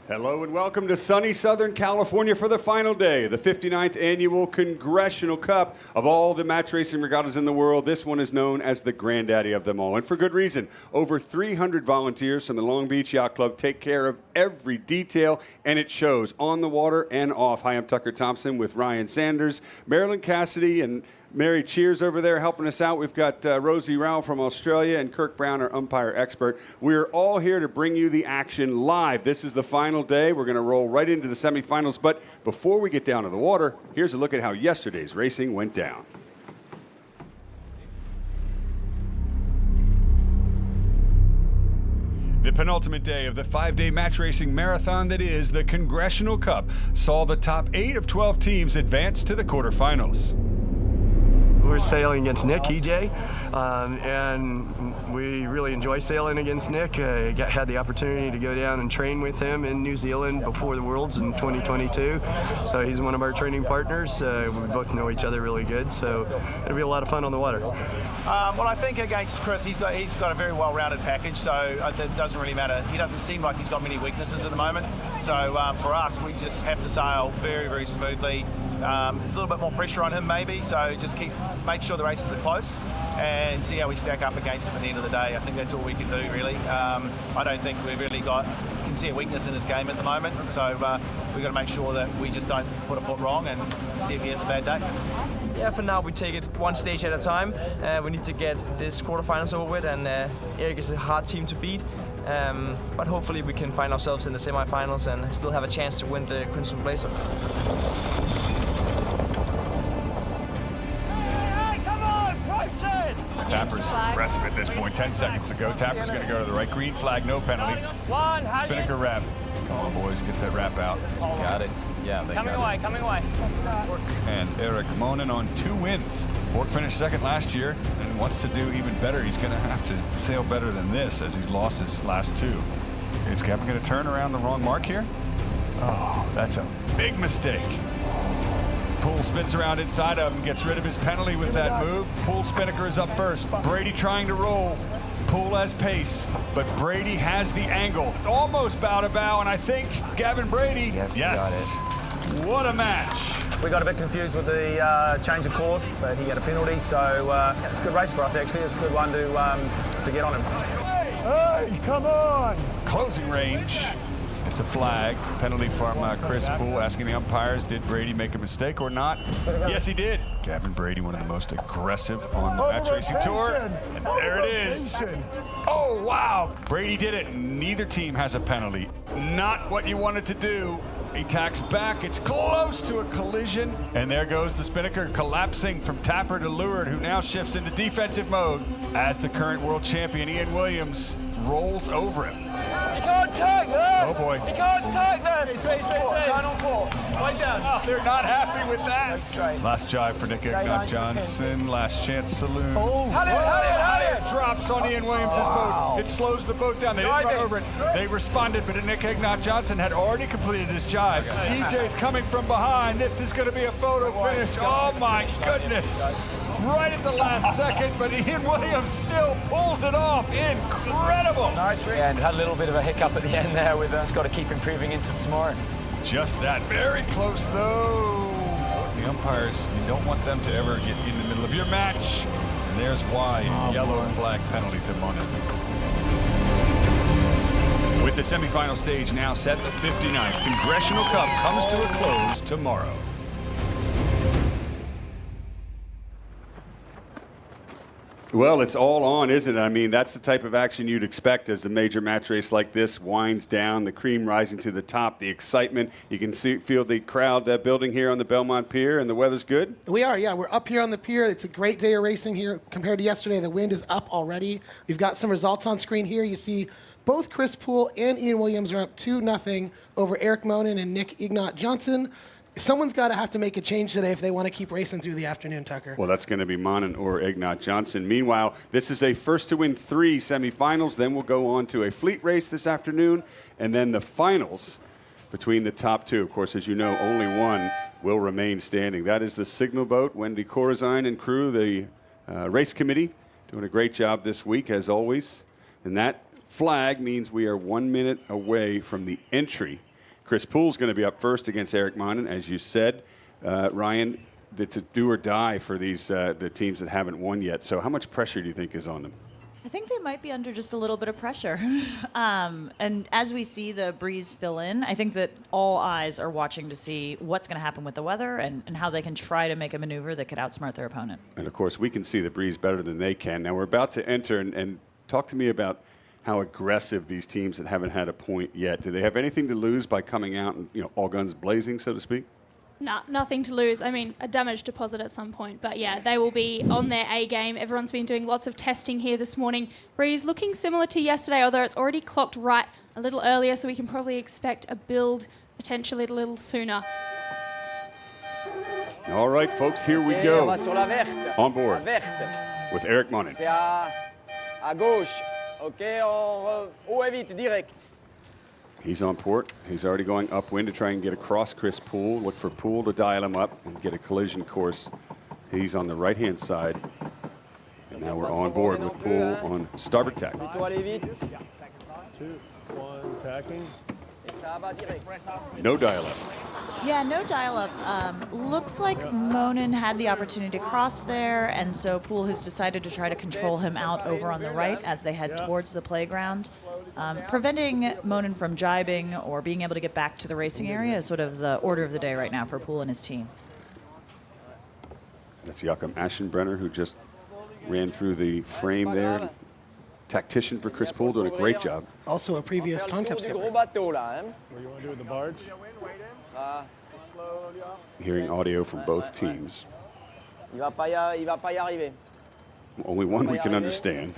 Hello and welcome to sunny Southern California for the final day, the 59th annual Congressional Cup. Of all the match racing regattas in the world, this one is known as the granddaddy of them all, and for good reason. Over 300 volunteers from the Long Beach Yacht Club take care of every detail, and it shows on the water and off. Hi, I'm Tucker Thompson with Ryan Sanders, Marilyn Cassidy, and Mary Cheers over there helping us out. We've got Rosie Rao from Australia and Kirk Brown, our umpire expert. We're all here to bring you the action live. This is the final day. We're going to roll right into the semifinals. But before we get down to the water, here's a look at how yesterday's racing went down. The penultimate day of the 5-day match racing marathon that is the Congressional Cup saw the top 8 of 12 teams advance to the quarterfinals. We're sailing against Nick, EJ, and we really enjoy sailing against Nick. Had the opportunity to go down and train with him in New Zealand before the Worlds in 2022. So he's one of our training partners. We both know each other really good, so it'll be a lot of fun on the water. Well, I think against Chris, he's got a very well-rounded package, so it doesn't really matter. He doesn't seem like he's got many weaknesses at the moment. So for us, we just have to sail very, very smoothly. There's a little bit more pressure on him maybe, so just make sure the races are close and see how we stack up against him at the end of the day. I think that's all we can do, really. I don't think we've really can see a weakness in his game at the moment, and so we've got to make sure that we just don't put a foot wrong and see if he has a bad day. Yeah, for now we take it one stage at a time. We need to get this quarterfinals over with, and Eric is a hard team to beat. But hopefully we can find ourselves in the semifinals and still have a chance to win the Crimson Blazer. Tapper's aggressive at this point. 10 seconds to go. Tapper's going to go to the right. Green flag, no penalty. Spinnaker wrap. Come on, boys, get that wrap out. Got it. Yeah, they coming away. Bork and Eric Monin on 2 wins. Bork finished second last year and wants to do even better. He's going to have to sail better than this as he's lost his last 2. Is Kevin going to turn around the wrong mark here? Oh, that's a big mistake. Poole spins around inside of him, gets rid of his penalty with that move. Poole Spinnaker is up first. Brady trying to roll. Poole has pace, but Brady has the angle. Almost bow to bow, and I think Gavin Brady. Yes. Got it. What a match. We got a bit confused with the change of course, but he had a penalty, so it's a good race for us actually. It's a good one to get on him. Hey, come on! Closing range. It's a flag. Penalty from Chris Poole asking the umpires, did Brady make a mistake or not? Yes, he did. Gavin Brady, one of the most aggressive on the match racing tour. And there it is. Oh, wow. Brady did it. Neither team has a penalty. Not what you wanted to do. He tacks back. It's close to a collision. And there goes the Spinnaker collapsing from Tapper to Leeward, who now shifts into defensive mode as the current world champion, Ian Williams, rolls over him. You can't tag them! Oh boy. You can't tag them! Final 4. Way down. Oh, they're not happy with that. That's great. Last jive for Nick Egnot Johnson. Last chance saloon. Oh, It drops on Ian Williams' boat. It slows the boat down. They didn't run over it. They responded, but Nick Egnot Johnson had already completed his jive. EJ's coming from behind. This is going to be a photo finish. Oh my goodness. Right at the last second, but Ian Williams still pulls it off. Incredible. Nice, Rick. And had a little bit of a hiccup at the end there with us. Got to keep improving into tomorrow. Just that. Very close, though. The umpires, you don't want them to ever get in the middle of your match. And there's why. Yellow flag penalty to Monin. With the semifinal stage now set, the 59th Congressional Cup comes to a close tomorrow. Well, it's all on, isn't it? I mean, that's the type of action you'd expect as a major match race like this winds down, the cream rising to the top, the excitement. You can feel the crowd building here on the Belmont Pier, and the weather's good? We are, yeah. We're up here on the pier. It's a great day of racing here compared to yesterday. The wind is up already. We've got some results on screen here. You see both Chris Poole and Ian Williams are up 2-0 over Eric Monin and Nick Egnot Johnson. Someone's got to have to make a change today if they want to keep racing through the afternoon, Tucker. Well, that's going to be Monin or Egnot Johnson. Meanwhile, this is a first-to-win 3 semifinals. Then we'll go on to a fleet race this afternoon, and then the finals between the top 2. Of course, as you know, only one will remain standing. That is the signal boat. Wendy Corazine and crew, the race committee, doing a great job this week, as always. And that flag means we are 1 minute away from the entry Chris Poole's going to be up first against Eric Monin, as you said. Ryan, it's a do or die for these the teams that haven't won yet. So how much pressure do you think is on them? I think they might be under just a little bit of pressure. And as we see the breeze fill in, I think that all eyes are watching to see what's going to happen with the weather and how they can try to make a maneuver that could outsmart their opponent. And, of course, we can see the breeze better than they can. Now, we're about to enter, and talk to me about how aggressive these teams that haven't had a point yet. Do they have anything to lose by coming out and, all guns blazing, so to speak? No, nothing to lose. I mean, a damage deposit at some point. But, yeah, they will be on their A game. Everyone's been doing lots of testing here this morning. Breeze looking similar to yesterday, although it's already clocked right a little earlier, so we can probably expect a build potentially a little sooner. All right, folks, here we go. On board with Eric Monin. C'est à gauche. OK, haut et vite, direct. He's on port. He's already going upwind to try and get across Chris Poole. Look for Poole to dial him up and get a collision course. He's on the right-hand side. And now we're on board with Poole on starboard tack. 2, 1, tacking. No dial-up. Yeah, no dial-up. Looks like Monin had the opportunity to cross there, and so Poole has decided to try to control him out over on the right as they head towards the playground. Preventing Monin from jibing or being able to get back to the racing area is sort of the order of the day right now for Poole and his team. That's Joachim Aschenbrenner, who just ran through the frame there. Tactician for Chris Poole, doing a great job. Also a previous Con Cup skipper. What do you want to do with the barge? Hearing audio from both teams. Il va pas y arriver. Only one we can understand.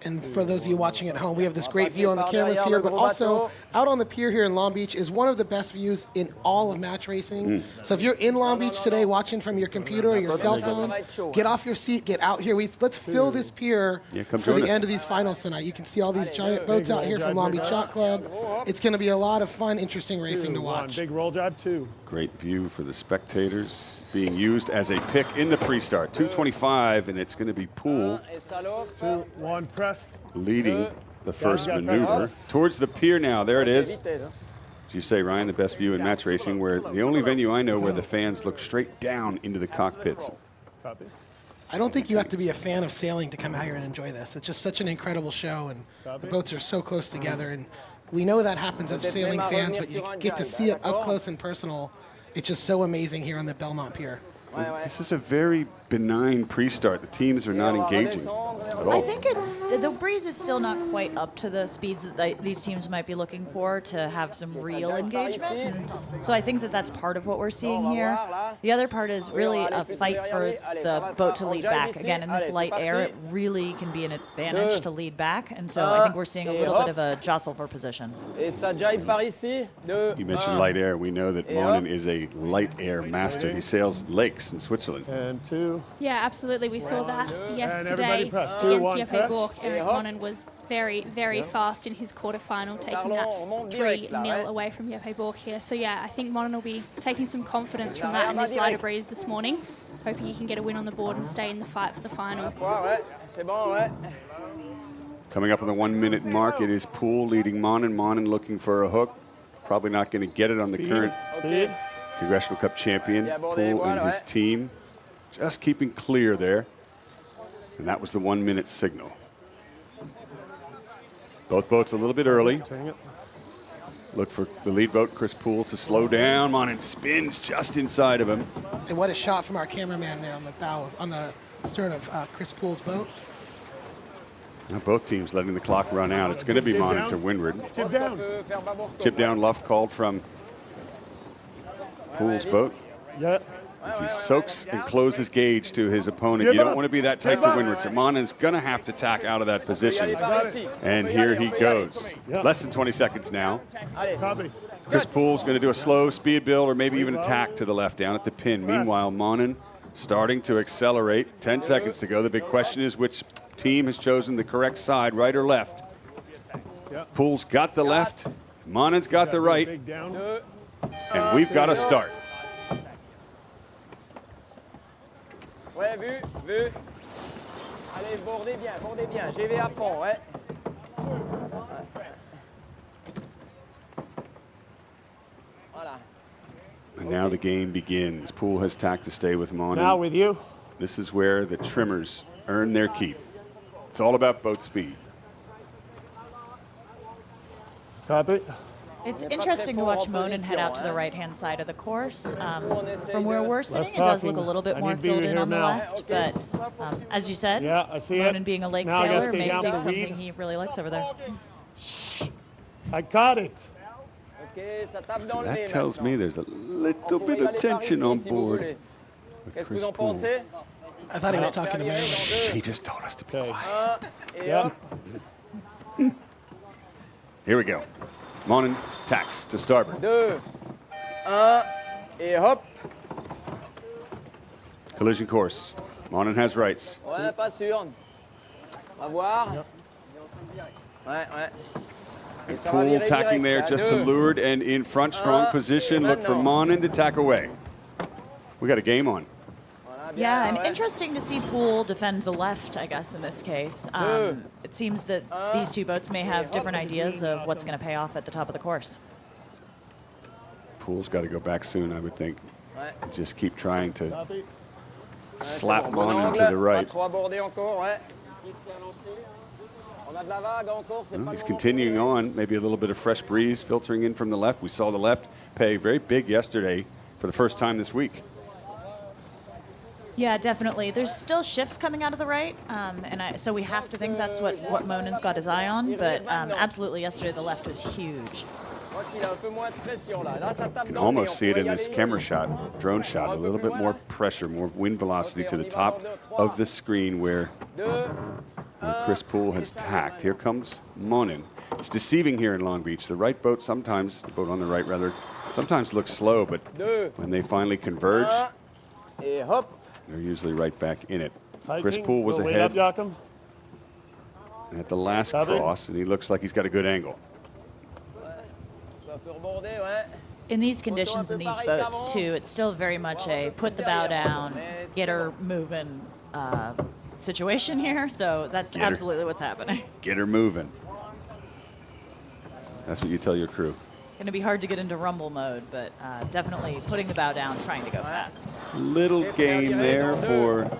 And for those of you watching at home, we have this great view on the cameras here, but also out on the pier here in Long Beach is one of the best views in all of match racing. So if you're in Long Beach today watching from your computer or your cell phone, get off your seat, get out here. Let's fill this pier for the end of these finals tonight. You can see all these giant boats out here from Long Beach Yacht Club. It's going to be a lot of fun, interesting racing to watch. Big roll drive, 2. Great view for the spectators. Being used as a pick in the pre-start. 2:25, and it's going to be Poole 2, 1, press. leading the first maneuver towards the pier now. There it is. As you say, Ryan, the best view in match racing, where the only venue I know where the fans look straight down into the cockpits. Copy. I don't think you have to be a fan of sailing to come out here and enjoy this. It's just such an incredible show, and the boats are so close together. And we know that happens as sailing fans, but you get to see it up close and personal. It's just so amazing here on the Belmont Pier. This is a very benign pre-start. The teams are not engaging at all. I think the breeze is still not quite up to the speeds that these teams might be looking for to have some real engagement. And so I think that that's part of what we're seeing here. The other part is really a fight for the boat to lead back. Again, in this light air, it really can be an advantage to lead back. And so I think we're seeing a little bit of a jostle for position. You mentioned light air. We know that Monin is a light air master. He sails lakes in Switzerland. And 2. Yeah, absolutely. We saw that yesterday press. against 2, 1, Jeppe press. Bork. Eric Monin was very, very fast in his quarterfinal, taking that 3-0 away from Jeppe Bork here. So, yeah, I think Monin will be taking some confidence from that in this lighter breeze this morning, hoping he can get a win on the board and stay in the fight for the final. Coming up on the 1 minute mark, it is Poole leading Monin. Monin looking for a hook. Probably not going to get it on the current Congressional Cup champion. Poole and his team just keeping clear there. And that was the 1 minute signal. Both boats a little bit early. Look for the lead boat, Chris Poole, to slow down. Monin spins just inside of him. And what a shot from our cameraman there on the bow, on the stern of Chris Poole's boat. Now both teams letting the clock run out. It's going to be Monin to windward. Chip down. Chip down luff called from Poole's boat. Yeah. As he soaks and closes gauge to his opponent. You don't want to be that tight to windward. So Monin's going to have to tack out of that position. And here he goes. Less than 20 seconds now. Copy. Chris Poole's going to do a slow speed build or maybe even a tack to the left down at the pin. Meanwhile, Monin starting to accelerate. 10 seconds to go. The big question is which team has chosen the correct side, right or left. Poole's got the left. Monin's got the right. And we've got to start. Ouais, vu. Allez, bordez bien. GV à fond, ouais. And now the game begins. Poole has tacked to stay with Monin. Now with you. This is where the trimmers earn their keep. It's all about boat speed. Copy. It's interesting to watch Monin head out to the right-hand side of the course. From where we're sitting, Less it does look a talking. little bit I more need to be filled in here on the now. left. But as you said, Yeah, I see Monin it. being a lake Now I gotta sailor stay may down see to something read. he really likes over there. I got it. That tells me there's a little bit of tension on board with Chris Poole. I thought he was talking to Marilyn. He just told us to be Okay. quiet. Yep. Here we go. Monin tacks to starboard. 2, 1, et hop. Collision course. Monin has rights. Ouais, pas sûr. On va voir. Ouais, ouais. Et ça va Poole virer tacking there direct, just là. to 2. leeward and in front, strong position. Look for Monin to tack away. We got a game on. Voilà, bien, Yeah, and ouais. interesting to see Poole defend the left, I guess, in this case. It seems that these two boats may have different ideas of what's going to pay off at the top of the course. Poole's got to go back soon, I would think. Ouais. Just keep trying to Copy. slap C'est bon, bon Monin angle, to the right. Pas trop aborder encore, ouais. On a de la vague encore, c'est pas He's le moment continuing de tirer. on. Maybe a little bit of fresh breeze filtering in from the left. We saw the left pay very big yesterday for the first time this week. Yeah, definitely. There's still shifts coming out of the right, so we have to think that's what Monin's got his eye on. But absolutely, yesterday the left was huge. Moi, qu'il a un peu moins de pression, là. Là, ça tape You can dans le nez, almost on see it pourrait in y this aller camera ici. shot, drone shot, a little bit more pressure, more wind velocity to the top of the screen where 2, Chris Poole has tacked. Here comes Monin. It's deceiving here in Long Beach. The right boat sometimes, the boat on the right rather, sometimes looks slow, but 2, when they finally converge, 1, et hop. they're usually right back in it. Chris Hiking. Poole was Go weight up, ahead Joachim. at the last Copy. cross, and he looks like he's got a good angle. Un peu rebordé, ouais. In these conditions, in these boats too, it's still very much a put the bow down, get her moving situation here. So that's Get her. absolutely what's happening. Get her moving. That's what you tell your crew. Going to be hard to get into rumble mode, but definitely putting the bow down, trying to go fast. Little game there for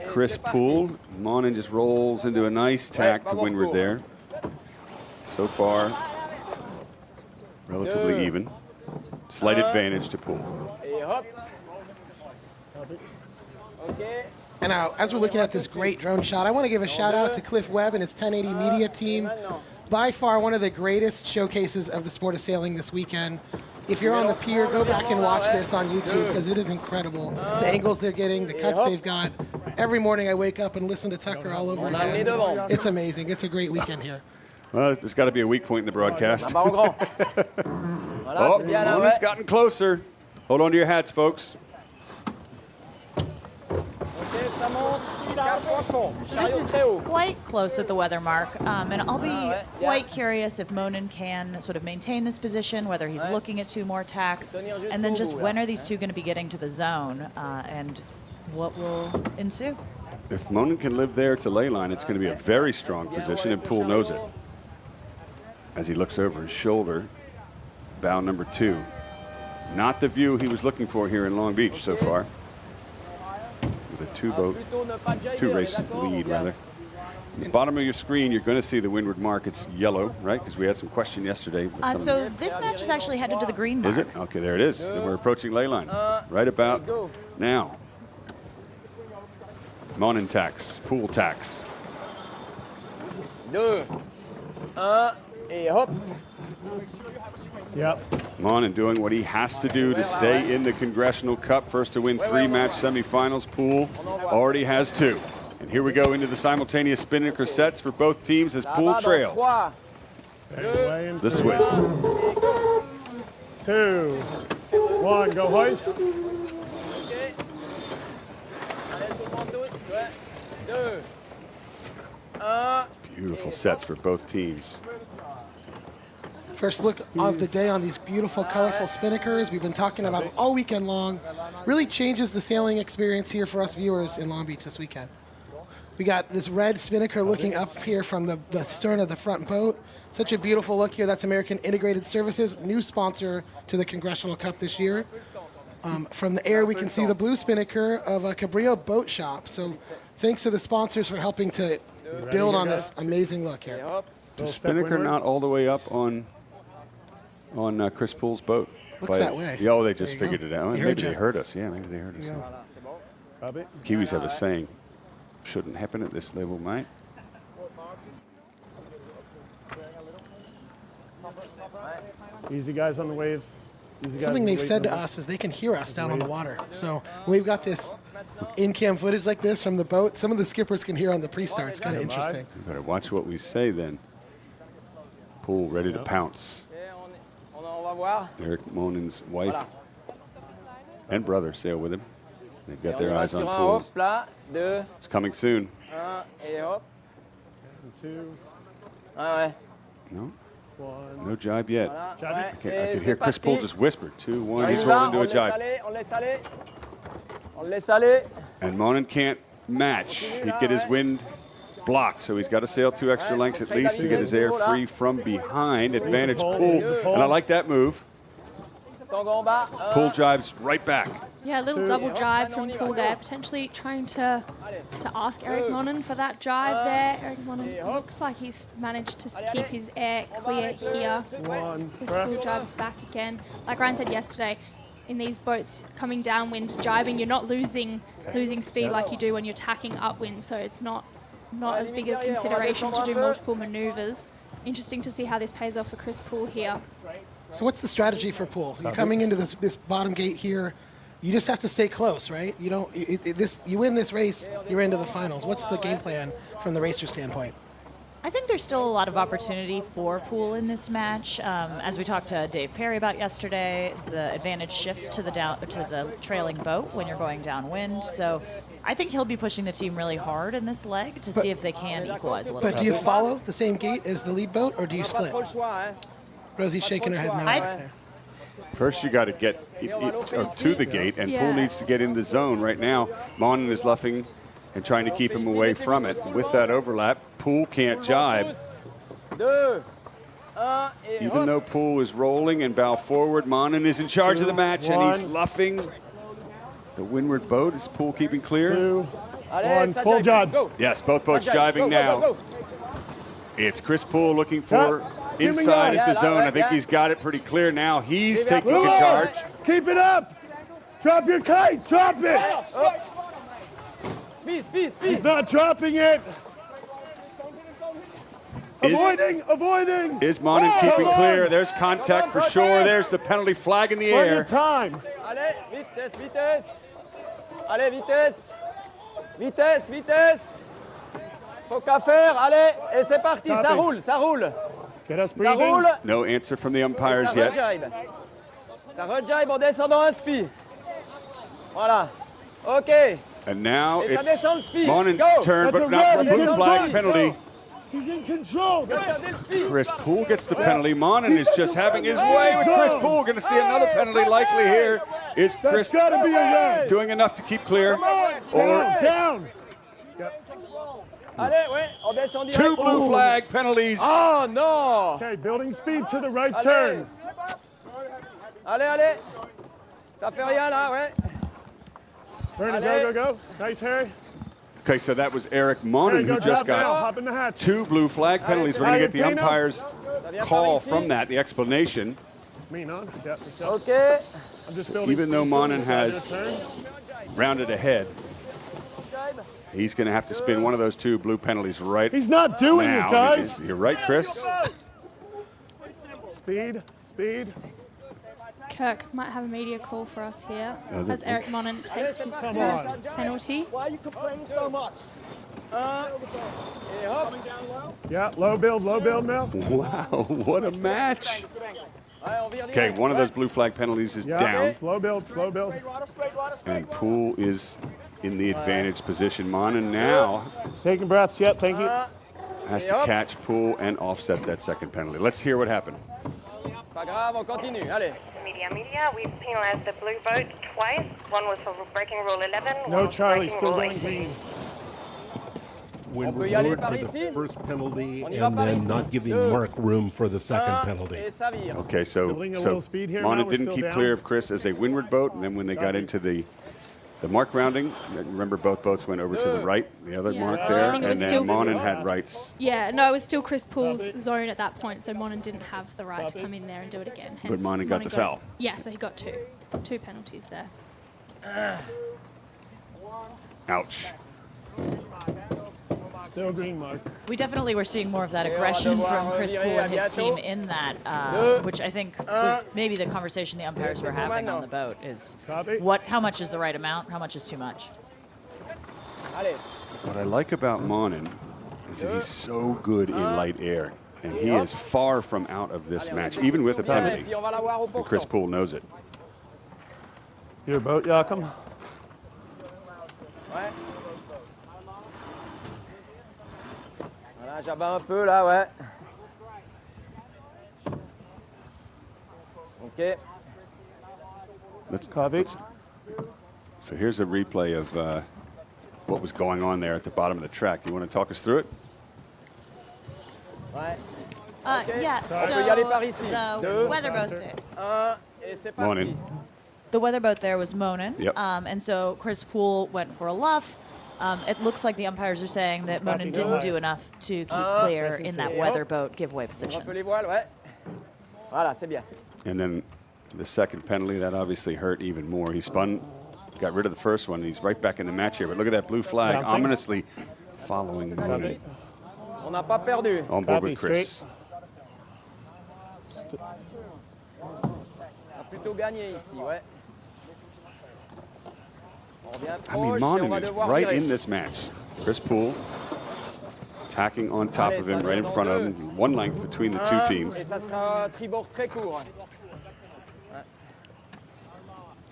Chris Poole. Monin just rolls into a nice tack to windward there. So far, relatively even. Slight advantage to Poole. Et hop. OK. And now, as we're looking at this great drone shot, I want to give a shout out to Cliff Webb and his 1080 media team. By far one of the greatest showcases of the sport of sailing this weekend. If you're on the pier, go back and watch this on YouTube because it is incredible. The angles they're getting, the cuts they've got. Every morning I wake up and listen to Tucker all over again. It's amazing. It's a great weekend here. Well, there's got to be a weak point in the broadcast. Barre au grand. Voilà, Oh, c'est bien là, Monin's ouais. gotten closer. Hold on to your hats, folks. OK, ça monte. Cap profond. So this Chariot is très haut. quite close at the weather mark, and I'll be ouais, quite yeah. curious if Monin can sort of maintain this position, whether he's looking at two more tacks, and then just when are these two going to be getting to the zone, and what will ensue. If Monin can live there to ley line, it's going to be a very strong position, and Poole knows it. As he looks over his shoulder, bow number 2. Not the view he was looking for here in Long Beach so far. With a Plutôt ne pas jaillir, two-race d'accord, lead, bien. rather. At the bottom of your screen, you're going to see the windward mark. It's yellow, right? Because we had some question yesterday. with some of So this match is actually headed to the green mark. Is it? Okay, there it is. And we're approaching ley line. Right about now. Monin tacks, Poole tacks. 2, 1, et hop. Yep. Monin doing what he has to do to stay in the Congressional Cup. First to win 3-match semifinals. Poole already has 2. And here we go into the simultaneous spinnaker sets for both teams as Poole Là-bas, trails. dans 3, Away in The 3, Swiss. 2, 1, go hoist. OK. Allez, tout le monde tous. Ouais. 2, 1. Beautiful sets for both teams. First look of the day on these beautiful, colorful spinnakers. We've been talking about them all weekend long. Really changes the sailing experience here for us viewers in Long Beach this weekend. We got this red spinnaker looking up here from the stern of the front boat. Such a beautiful look here. That's American Integrated Services, new sponsor to the Congressional Cup this year. From the air, we can see the blue spinnaker of a Cabrillo Boat Shop. So thanks to the sponsors for helping to build on this amazing look here. The spinnaker not all the way up on Chris Poole's boat. Looks that way. Yeah, oh, they just There you figured go. it out. They Maybe heard they you. heard us. Yeah, maybe they heard us. Copy. Kiwis have a saying, shouldn't happen at this level, mate. Easy guys on the waves. Easy guys Something on the they've waves said to number. us is they can hear us down on the water. So when we've got this in-cam footage like this from the boat, some of the skippers can hear on the pre-start. It's kind of interesting. We better watch what we say then. Poole ready to pounce. On va voir. Eric Monen's wife and brother sail with him. They've got Et their on y va eyes on sur un Poole. hop, là, 2, It's coming soon. 1, et hop. 2, Ah ouais. No, 1. no jibe yet. Voilà. Jibe. Ouais. I could Et hear c'est Chris Poole parti. just whisper, 2, 1. On He's y va, rolling on into a laisse jibe. aller, on laisse aller. On laisse aller. And Monen can't match. He'd get his wind blocked, so he's got to sail 2 extra lengths at least to get his air free from behind. Advantage Poole, and I like that move. Tango en bas. Poole jibes right back. Yeah, a little double jibe from Poole there, potentially trying to ask Eric Monen for that jibe there. Eric Monen looks like he's managed to keep his air clear here. 1. His Press. Poole jibes back again. Like Ryan said yesterday, in these boats coming downwind jibing, you're not losing speed like you do when you're tacking upwind, so it's not as big a consideration to do multiple maneuvers. Interesting to see how this pays off for Chris Poole here. So what's the strategy for Poole? You're coming into this bottom gate here. You just have to stay close, right? You don't. You win this race, you're into the finals. What's the game plan from the racer standpoint? I think there's still a lot of opportunity for Poole in this match. As we talked to Dave Perry about yesterday, the advantage shifts to the trailing boat when you're going downwind. So I think he'll be pushing the team really hard in this leg to see if they can equalize a little But bit. do you follow the same gate as the lead boat, or do you split? Trop le choix, hein. Rosie's shaking her head no. I- Right there. First, you got to get to the gate, and Poole Yeah. needs to get in the zone right now. Monen is luffing and trying to keep him away from it. With that overlap, Poole can't jibe. 2, 1, et Even hop. though Poole is rolling and bow forward, Monen is in charge of the match, and he's 1. luffing the windward boat. Is Poole keeping clear? 2. Allez, 1. ça Full jibe. jibe. Go. Yes, both boats Ça jibe. jibing Go, go, now. go, go. It's Chris Poole looking for Cut. Give me inside that. at the Yeah, zone. right, I think yeah. he's got it pretty clear now. He's Give it up. taking Move the on. charge. Keep it up. Drop your kite. Drop it. Speed, speed, speed. He's not dropping it. Is- Avoiding. Is Monen Oh, keeping come clear? on. There's contact for sure. There's the penalty flag in the Plenty air. of time. Allez, vitesse, vitesse. Allez, vitesse. Vitesse, vitesse. Faut qu'à faire. Allez, et c'est parti. Ça Copy. roule, ça roule. Get us Ça breathing. roule. No answer from the Ça umpires yet. rejibe. Ça rejibe en descendant un spi. Voilà. OK. And now Et ça it's descend le speed. Monen's Go. turn, That's but a not red. for a He's blue in flag front. penalty. He's in control. Regardez le speed. Chris Poole gets the penalty. Monen is just having his way with Chris Poole. Going to see another penalty likely here. Is That's Chris got to be a red. doing enough to keep clear? Or Down. Allez, ouais, on descend direct. two blue flag penalties? Oh non. Okay, building speed to the right Allez. turn. Allez, allez. Ça fait rien là, ouais. Turn and Allez. go. Nice, Harry. Okay, so that was Eric Harry, Monen go who just drop now. got Hop in the hatch. two blue flag penalties. We're going to get the umpire's Ça vient call par ici. from that, the explanation. Me on. Yeah, let's go. OK. I'm just building Even though speed. Monen has Turn. rounded ahead, he's going to have to spin one of those two blue penalties right He's not doing now. it, guys. You're right, Chris. Speed. Kirk might have a media call for us here Oh, as Eric Monen takes his Come first on. penalty. Why are you complaining so much? Et hop. Yeah, low build now. Wow, what a match. Allez, on vire Okay, direct. one of those blue flag penalties is Yeah, down, slow build. and Poole is in the advantage position. Monen now Taking breaths yet, thank you. has to catch Poole and offset that second penalty. Let's hear what happened. Pas grave, on continue. Allez. Media, we penalized the blue boat twice. One was for breaking rule 11. No, one was for Charlie, breaking still rule going 18. green. Windward y aller lured par for ici. the first penalty On y va and par then ici. not giving Deux. Mark room for the second Un, penalty. et ça vire. Okay, so Building a little speed here now, Monin we're didn't still keep down. clear of Chris as a windward boat, and then when they got into the mark rounding, remember both boats went over to the right, the other Yeah. mark I there, think it and was then still- Monin had rights. Yeah, no, it was still Chris Poole's zone at that point, so Monin didn't have the right to come in there and do it again. But Monin got the foul. Yeah, so he got two penalties there. Ouch. Still green mark. We definitely were seeing more of that aggression from Chris Poole and his team in that, which I think was maybe the conversation the umpires were having on the boat is how much is the right amount, how much is too much. Allez. What I like about Monin is that he's so good in light air, and he is far from out of this match, even with a penalty. Puis on va l'avoir au And Chris portant. Poole knows it. Your boat, Joachim. Ouais. Voilà, j'abats un peu là, ouais. Ok. Let's So here's a replay of what was going on there at the bottom of the track. You want to talk us through it? Ouais. Yeah, On peut y aller par ici. so the Deux. weather boat there. Un, et c'est parti. Monin. The weather boat there was Monin, Yep. and so Chris Poole went for a luff. It looks like the umpires are saying that Monin didn't do enough to keep clear in that weather boat giveaway On position. peut les voiles, ouais. Voilà, c'est bien. And then the second penalty, that obviously hurt even more. He spun, got rid of the first one, and he's right back in the match here. But look at that blue flag, Bouncing. ominously following Monin. On n'a pas perdu. On board Copy, with Chris. On a plutôt gagné ici, ouais. On revient I mean, proche et on Monin va is devoir right virer. in this match. Chris Poole tacking on top of him, right in front of him, one length between the two Un, teams. Et ça sera un tribord très court.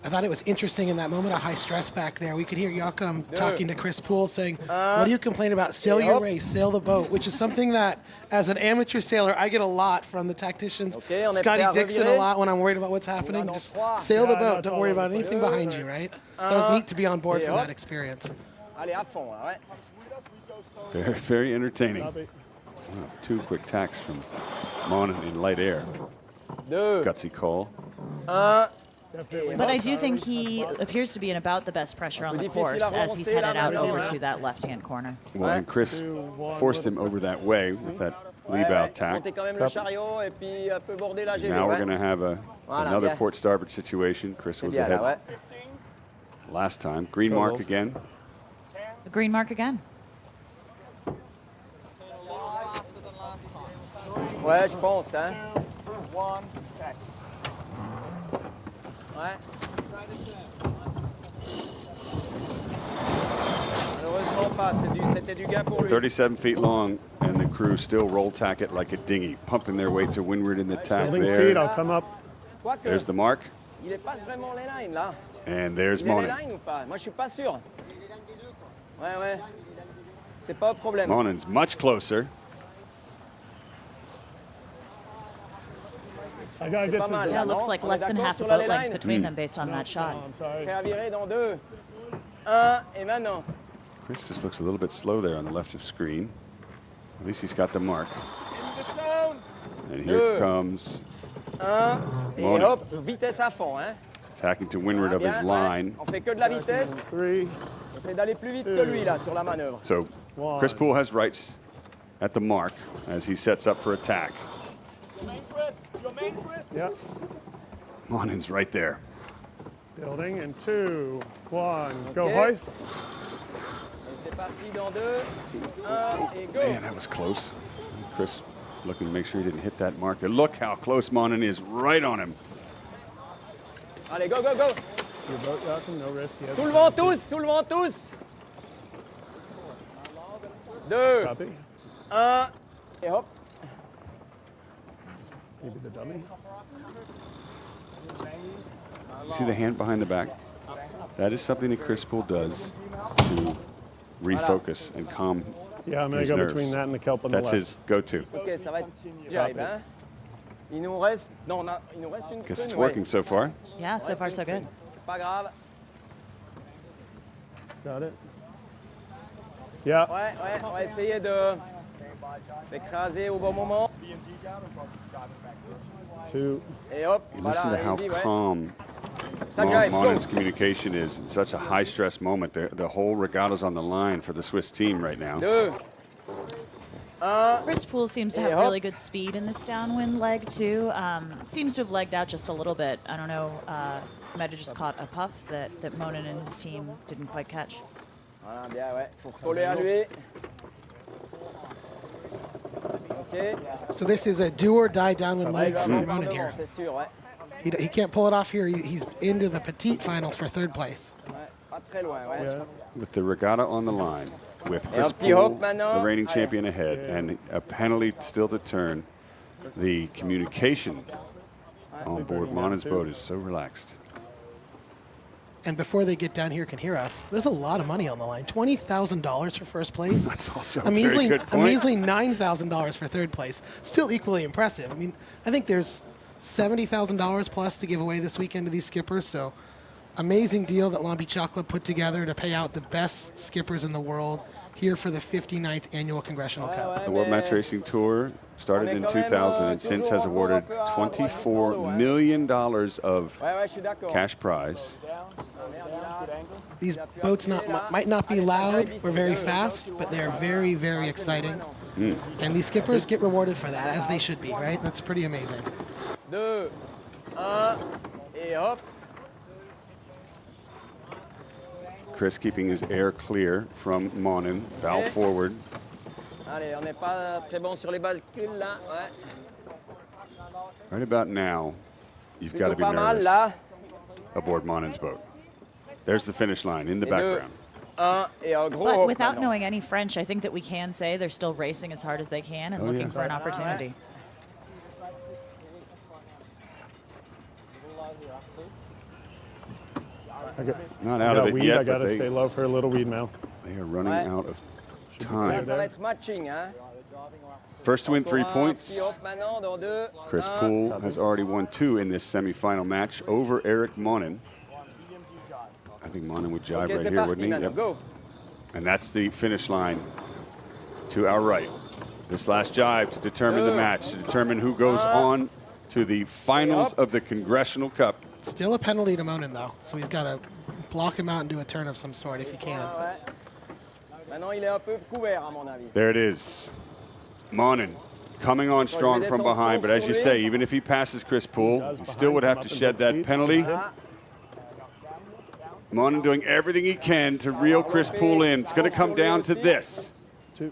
I thought it was interesting in that moment of high stress back there. We could hear Joachim talking to Chris Poole saying, what do you complain about? Sail your race, sail the boat, which is something that, as an amateur sailor, I get a lot from the tacticians. Okay, on est Scotty prêt à Dixon a revirer? lot when I'm worried about what's happening. dans Just trois. sail the Yeah, boat. that's Don't all worry over. about anything behind you, right? So it was neat to be on board for that experience. Allez, à fond, là, ouais. Very, very entertaining. Copy. Wow, two quick tacks from Monin in light air. Deux. Gutsy call. Un. But I do think he appears to be in about the best pressure on the course as he's headed out over to that left-hand corner. Well, and Chris forced him over that way with that leave-out tack. Montez quand même le chariot et puis un peu border la gelée. Now we're ouais. going to have Voilà, another bien. port starboard situation. Chris C'est was bien, ahead là, ouais. last time. Green mark again. A green mark again. Ouais, je pense, hein. Ouais. Malheureusement pas, c'était du gain pour lui. 37 feet long, and the crew still roll tack it like a dinghy, pumping their way to windward in the tack Building speed, there. I'll come up. Quoique, There's the mark, il dépasse vraiment les lines, là. and there's Il est les Monin. lines ou pas? Moi, je suis pas sûr. Ouais, ouais. C'est pas un problème. Monin's much closer. I gotta get pas to mal, the Yeah, it looks non? like On less est than d'accord half a sur la boat length line? between them based on that shot. I'm sorry. Prêt à virer dans deux. Un, et maintenant. Chris just looks a little bit slow there on the left of screen. At least he's got the mark. And here comes Un, et Monin. hop, vitesse à fond, hein. tacking to windward of Bien, his ouais. line. On fait que de la vitesse. Three. On essaie d'aller plus vite que lui, là, sur la manœuvre. So Chris Poole has rights at the mark as he sets up for attack. Yep. Monin's right there. Building in 2, 1. Go Okay. hoist. C'est parti dans deux. Un, et go. Man, that was close. Chris looking to make sure he didn't hit that mark there. Look how close Monin is, right on him. Allez, go, go, go. Your boat, Joachim, no risk. Yes. Sous le vent tous, sous le vent tous. Deux. Copy. Un, et hop. Maybe the dummy. You see the hand behind the back? That is something that Chris Poole does to refocus and calm Yeah, I'm going his to go nerves. between that and the kelp on the That's left. his go-to. Ok, ça va être. J'arrive, hein. Il nous reste. Non, il nous reste une Guess queue, it's ouais. working so far. Yeah, so far so good. C'est pas grave. Got it. Yeah. Ouais, ouais, on va essayer de d'écraser au bon moment. 2. Et hop, You listen to how allez-y, ouais. calm Ça drive, go. Monen's communication is in such a high-stress moment. The whole regatta's on the line for the Swiss team right now. 2. Chris Poole seems to have really good speed in this downwind leg, too. Seems to have legged out just a little bit. I don't know, might have just caught a puff that Monen and his team didn't quite catch. Voilà, bien, ouais. Faut coller à lui. OK. So this is a do or die downwind leg for Monen here. C'est sûr, ouais. He can't pull it off here. He's into the petite finals for third place. Ouais, pas très loin, ouais. With the regatta on the line, with Et Chris un petit Poole, hop maintenant. the reigning Allez. champion ahead, and a penalty still to turn, the communication on board Monen's boat is so relaxed. And before they get down here can hear us, there's a lot of money on the line. $20,000 for first place. That's also a a measly, very good a point. measly $9,000 for third place. Still equally impressive. I mean, I think there's $70,000 plus to give away this weekend to these skippers. So amazing deal that Long Beach Yacht Club put together to pay out the best skippers in the world here for the 59th Annual Congressional Cup. The World Match Racing Tour started in 2000 and since has awarded $24 million of Ouais, ouais, je suis d'accord. cash prize. These boats might not be loud or very fast, but they're very, very exciting. And these skippers get rewarded for that, as they should be, right? That's pretty amazing. 2, 1, et hop. Chris keeping his air clear from Monen, bow forward. Allez, on n'est pas très bon sur les bascules là. Ouais. Right about now, you've got to be Plutôt pas mal nervous là. aboard Monen's boat. There's the finish line in the Et 2, background. 1, et un gros But hop without maintenant. knowing any French, I think that we can say they're still racing as hard as they can and looking for an opportunity. Not out of it weed. yet, I got but to stay they low for a little weed now. are running Ouais. out of Là, time. ça va être matching, hein. First to win 3 Encore un points. petit hop maintenant, dans 2, Chris 1. Poole has already won 2 in this semifinal match over Eric Monen. I think Monen would jive OK, right c'est here, parti wouldn't he? maintenant, Yep. go. And that's the finish line to our right. This last jive to determine the match, to determine who goes on to the finals of the Congressional Cup. Still a penalty to Monen, though, so he's got to block him out and do a turn of some sort if he can. Ouais. Maintenant, il est un peu couvert, à mon avis. There it is. Monen coming on strong from behind, but as you say, even if he passes Chris Poole, he still would have to shed that penalty. Monen doing everything he can to reel Chris Poole in. It's going to come down to this. 2.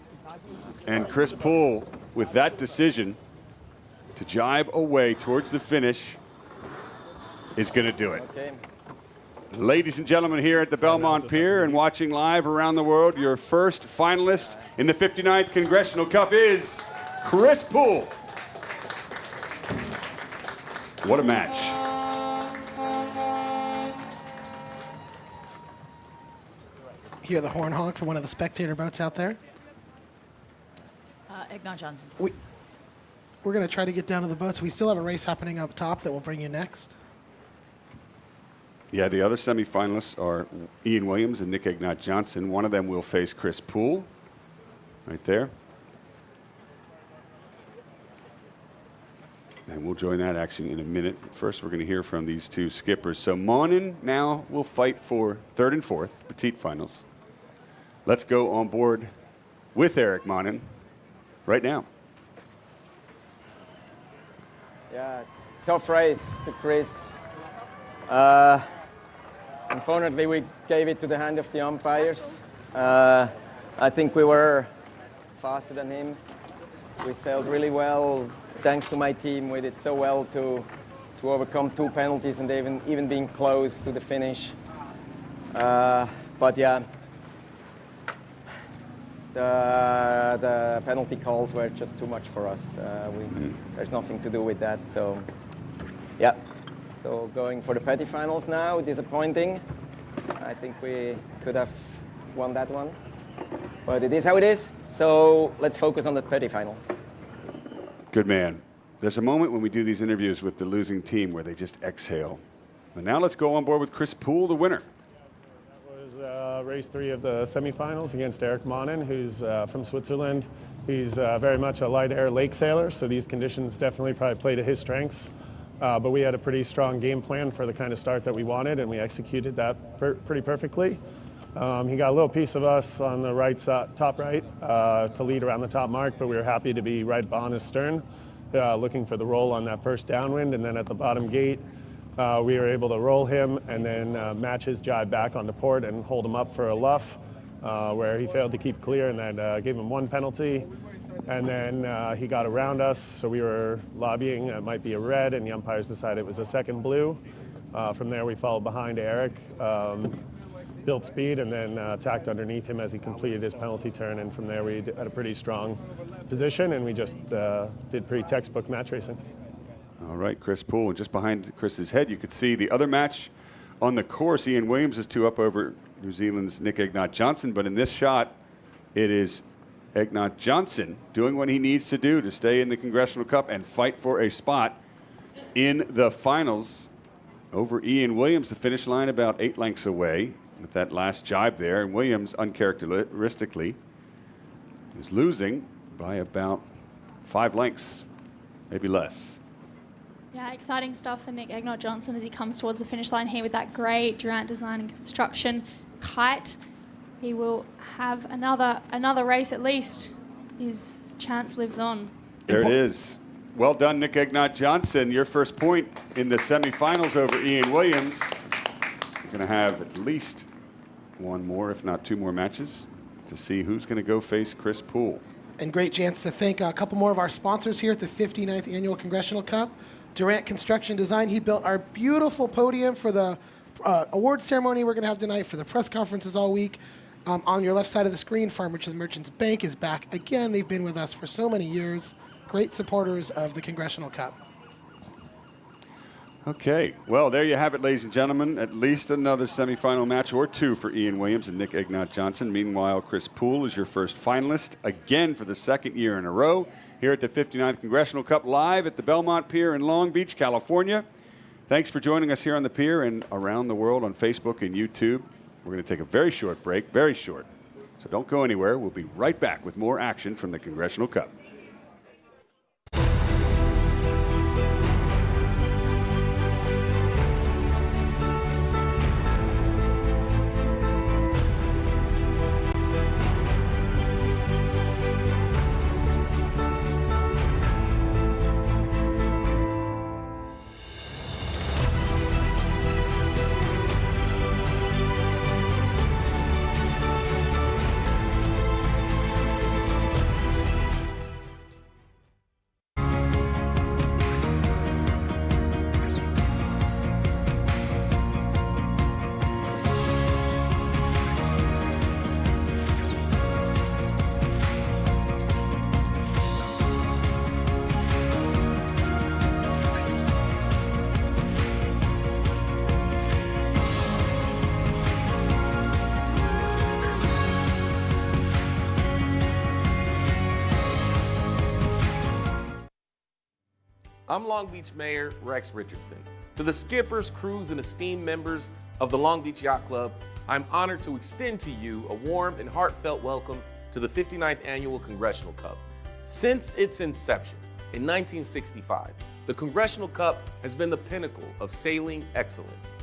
And Chris Poole, with that decision to jibe away towards the finish, is going to do it. OK. Ladies and gentlemen, here at the Belmont Pier and watching live around the world, your first finalist in the 59th Congressional Cup is Chris Poole. What a match. Hear the horn honk for one of the spectator boats out there. Egnot Johnson. We're going to try to get down to the boats. We still have a race happening up top that we'll bring you next. Yeah, the other semifinalists are Ian Williams and Nick Egnot Johnson. One of them will face Chris Poole, right there. And we'll join that action in a minute. First, we're going to hear from these two skippers. So Monen now will fight for third and fourth, petite finals. Let's go on board with Eric Monen right now. Yeah, tough race to Chris. Unfortunately, we gave it to the hand of the umpires. I think we were faster than him. We sailed really well. Thanks to my team, we did so well to overcome 2 penalties and even being close to the finish. But yeah, the penalty calls were just too much for us. There's nothing to do with that. So yeah, so going for the petite finals now, disappointing. I think we could have won that one, but it is how it is. So let's focus on the petite final. Good man. There's a moment when we do these interviews with the losing team where they just exhale. But now let's go on board with Chris Poole, the winner. That race 3 of the semifinals against Erik Monin, who's from Switzerland. He's very much a light air lake sailor, so these conditions definitely probably play to his strengths. But we had a pretty strong game plan for the kind of start that we wanted, and we executed that pretty perfectly. He got a little piece of us on the right side, top right, to lead around the top mark, but we were happy to be right on his stern, looking for the roll on that first downwind, and then at the bottom gate, we were able to roll him and then match his jibe back on the port and hold him up for a luff, where he failed to keep clear, and that gave him 1 penalty. And then he got around us, so we were lobbying it might be a red, and the umpires decided it was a second blue. From there, we followed behind Erik, built speed, and then tacked underneath him as he completed his penalty turn. And from there, we had a pretty strong position, and we just did pretty textbook match racing. All right, Chris Poole, and just behind Chris's head, you could see the other match on the course. Ian Williams is 2 up over New Zealand's Nick Egnot Johnson, but in this shot, it is Egnot Johnson doing what he needs to do to stay in the Congressional Cup and fight for a spot in the finals over Ian Williams. The finish line about 8 lengths away with that last jibe there, and Williams uncharacteristically is losing by about 5 lengths, maybe less. Yeah, exciting stuff for Nick Egnot Johnson as he comes towards the finish line here with that great Durant Design and Construction kite. He will have another race at least. His chance lives on. There it is. Well done, Nick Egnot Johnson. Your first point in the semifinals over Ian Williams. You're going to have at least 1 more, if not 2 more matches to see who's going to go face Chris Poole. And great chance to thank a couple more of our sponsors here at the 59th Annual Congressional Cup. Durant Construction Design. He built our beautiful podium for the awards ceremony we're going to have tonight, for the press conferences all week. On your left side of the screen, Farm Merchants Bank is back again. They've been with us for so many years. Great supporters of the Congressional Cup. Okay, well, there you have it, ladies and gentlemen. At least another semifinal match or 2 for Ian Williams and Nick Egnot Johnson. Meanwhile, Chris Poole is your first finalist again for the 2nd year in a row here at the 59th Congressional Cup, live at the Belmont Pier in Long Beach, California. Thanks for joining us here on the pier and around the world on Facebook and YouTube. We're going to take a very short break, very short. So don't go anywhere. We'll be right back with more action from the Congressional Cup. I'm Long Beach Mayor Rex Richardson. To the skippers, crews, and esteemed members of the Long Beach Yacht Club, I'm honored to extend to you a warm and heartfelt welcome to the 59th Annual Congressional Cup. Since its inception in 1965, the Congressional Cup has been the pinnacle of sailing excellence.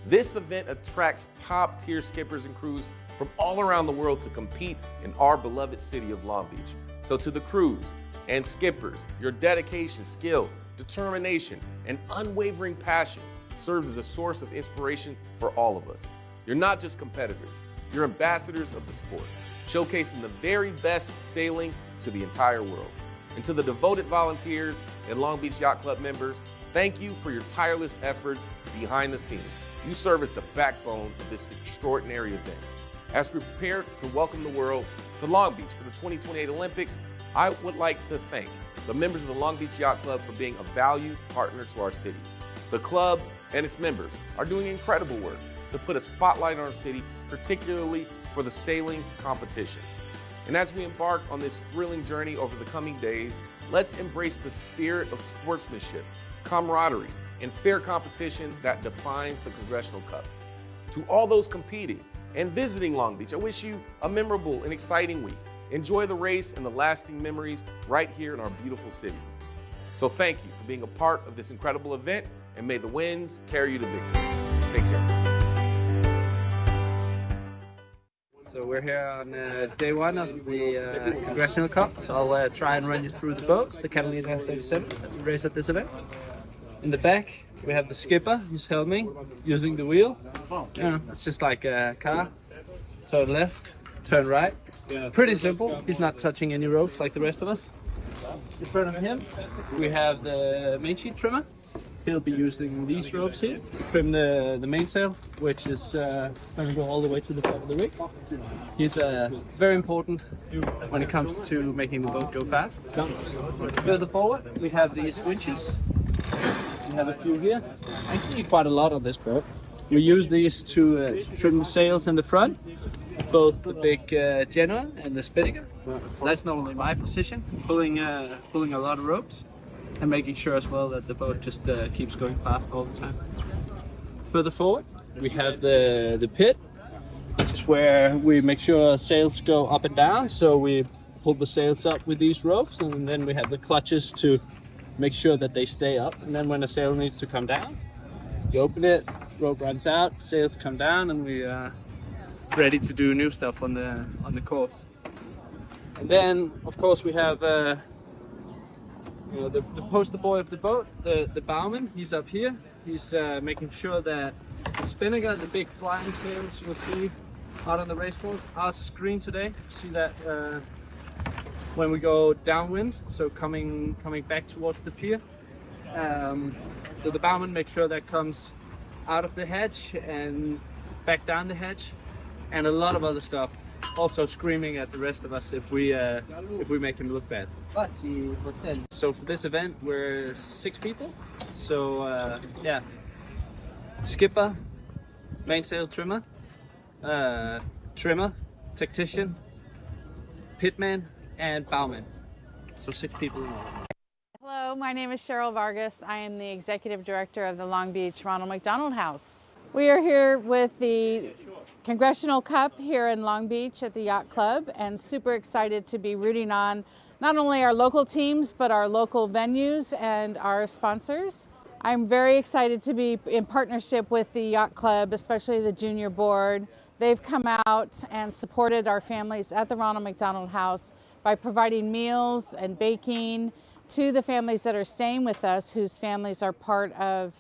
This event attracts top-tier skippers and crews from all around the world to compete in our beloved city of Long Beach. So to the crews and skippers, your dedication, skill, determination, and unwavering passion serves as a source of inspiration for all of us. You're not just competitors, you're ambassadors of the sport, showcasing the very best sailing to the entire world. And to the devoted volunteers and Long Beach Yacht Club members, thank you for your tireless efforts behind the scenes. You serve as the backbone of this extraordinary event. As we prepare to welcome the world to Long Beach for the 2028 Olympics, I would like to thank the members of the Long Beach Yacht Club for being a valued partner to our city. The club and its members are doing incredible work to put a spotlight on our city, particularly for the sailing competition. And as we embark on this thrilling journey over the coming days, let's embrace the spirit of sportsmanship, camaraderie, and fair competition that defines the Congressional Cup. To all those competing, and visiting Long Beach. I wish you a memorable and exciting week. Enjoy the race and the lasting memories right here in our beautiful city. So thank you for being a part of this incredible event, and may the winds carry you to victory. Take care. So we're here on day one of the Congressional Cup. So I'll try and run you through the boats, the Catalina 37s that we race at this event. In the back, we have the skipper who's helming, using the wheel. You know, it's just like a car. Turn left, turn right. Pretty simple. He's not touching any ropes like the rest of us. In front of him, we have the main sheet trimmer. He'll be using these ropes here to trim the mainsail, which is going to go all the way to the top of the rig. He's very important when it comes to making the boat go fast. Further forward, we have these winches. We have a few here. Actually, quite a lot on this boat. We use these to trim the sails in the front, both the big Genoa and the Spinnaker. So that's normally my position, pulling a lot of ropes and making sure as well that the boat just keeps going fast all the time. Further forward, we have the pit, which is where we make sure sails go up and down. So we pull the sails up with these ropes, and then we have the clutches to make sure that they stay up. And then when the sail needs to come down, you open it, rope runs out, sails come down, and we are ready to do new stuff on the course. And then, of course, we have the poster boy of the boat, the bowman. He's up here. He's making sure that the Spinnaker, the big flying sails you'll see out on the race course. Ours is green today. You see that when we go downwind, so coming back towards the pier. So the bowman makes sure that comes out of the hedge and back down the hedge, and a lot of other stuff. Also screaming at the rest of us if we make him look bad. So for this event, we're 6 people. So yeah, skipper, mainsail trimmer, tactician, pitman, and bowman. So 6 people in all. Hello, my name is Cheryl Vargas. I am the Executive Director of the Long Beach Ronald McDonald House. We are here with the Congressional Cup here in Long Beach at the Yacht Club, and super excited to be rooting on not only our local teams, but our local venues and our sponsors. I'm very excited to be in partnership with the Yacht Club, especially the junior board. They've come out and supported our families at the Ronald McDonald House by providing meals and baking to the families that are staying with us, whose families are part of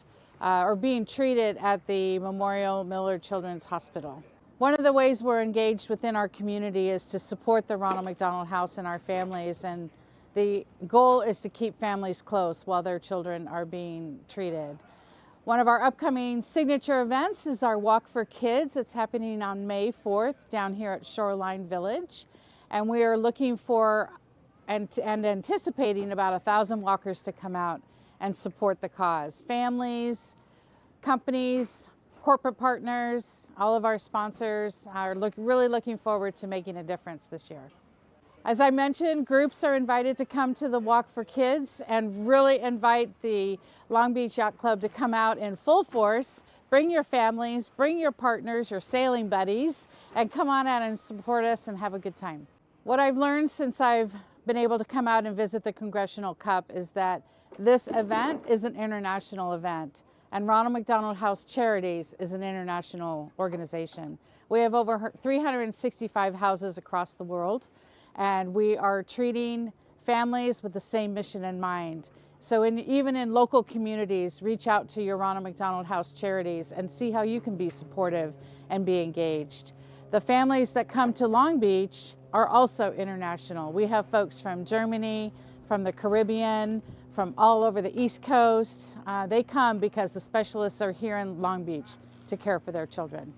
or being treated at the Memorial Millard Children's Hospital. One of the ways we're engaged within our community is to support the Ronald McDonald House and our families, and the goal is to keep families close while their children are being treated. One of our upcoming signature events is our Walk for Kids. It's happening on May 4th down here at Shoreline Village, and we are looking for and anticipating about 1,000 walkers to come out and support the cause. Families, companies, corporate partners, all of our sponsors are really looking forward to making a difference this year. As I mentioned, groups are invited to come to the Walk for Kids, and really invite the Long Beach Yacht Club to come out in full force. Bring your families, bring your partners, your sailing buddies, and come on out and support us and have a good time. What I've learned since I've been able to come out and visit the Congressional Cup is that this event is an international event, and Ronald McDonald House Charities is an international organization. We have over 365 houses across the world, and we are treating families with the same mission in mind. So even in local communities, reach out to your Ronald McDonald House Charities and see how you can be supportive and be engaged. The families that come to Long Beach are also international. We have folks from Germany, from the Caribbean, from all over the East Coast. They come because the specialists are here in Long Beach to care for their children.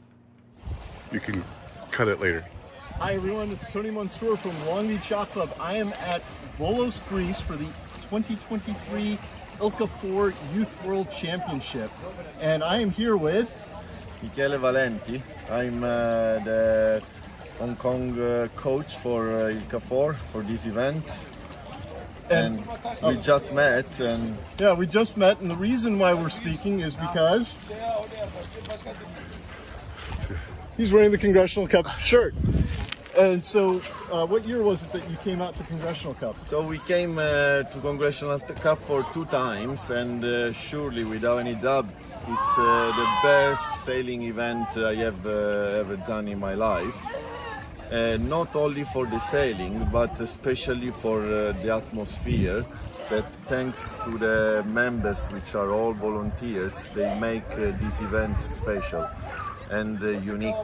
You can cut it later. Hi everyone, it's Tony Montour from Long Beach Yacht Club. I am at Volos, Greece for the 2023 Ilka 4 Youth World Championship. And I am here with Michele Valenti. I'm the Hong Kong coach for Ilka 4 for this event. And we just met. And yeah, we just met, and the reason why we're speaking is because He's wearing the Congressional Cup shirt. And so, what year was it that you came out to Congressional Cup? So we came to Congressional Cup for 2 times, and surely without any doubt, it's the best sailing event I have ever done in my life. Not only for the sailing, but especially for the atmosphere. That thanks to the members, which are all volunteers, they make this event special and unique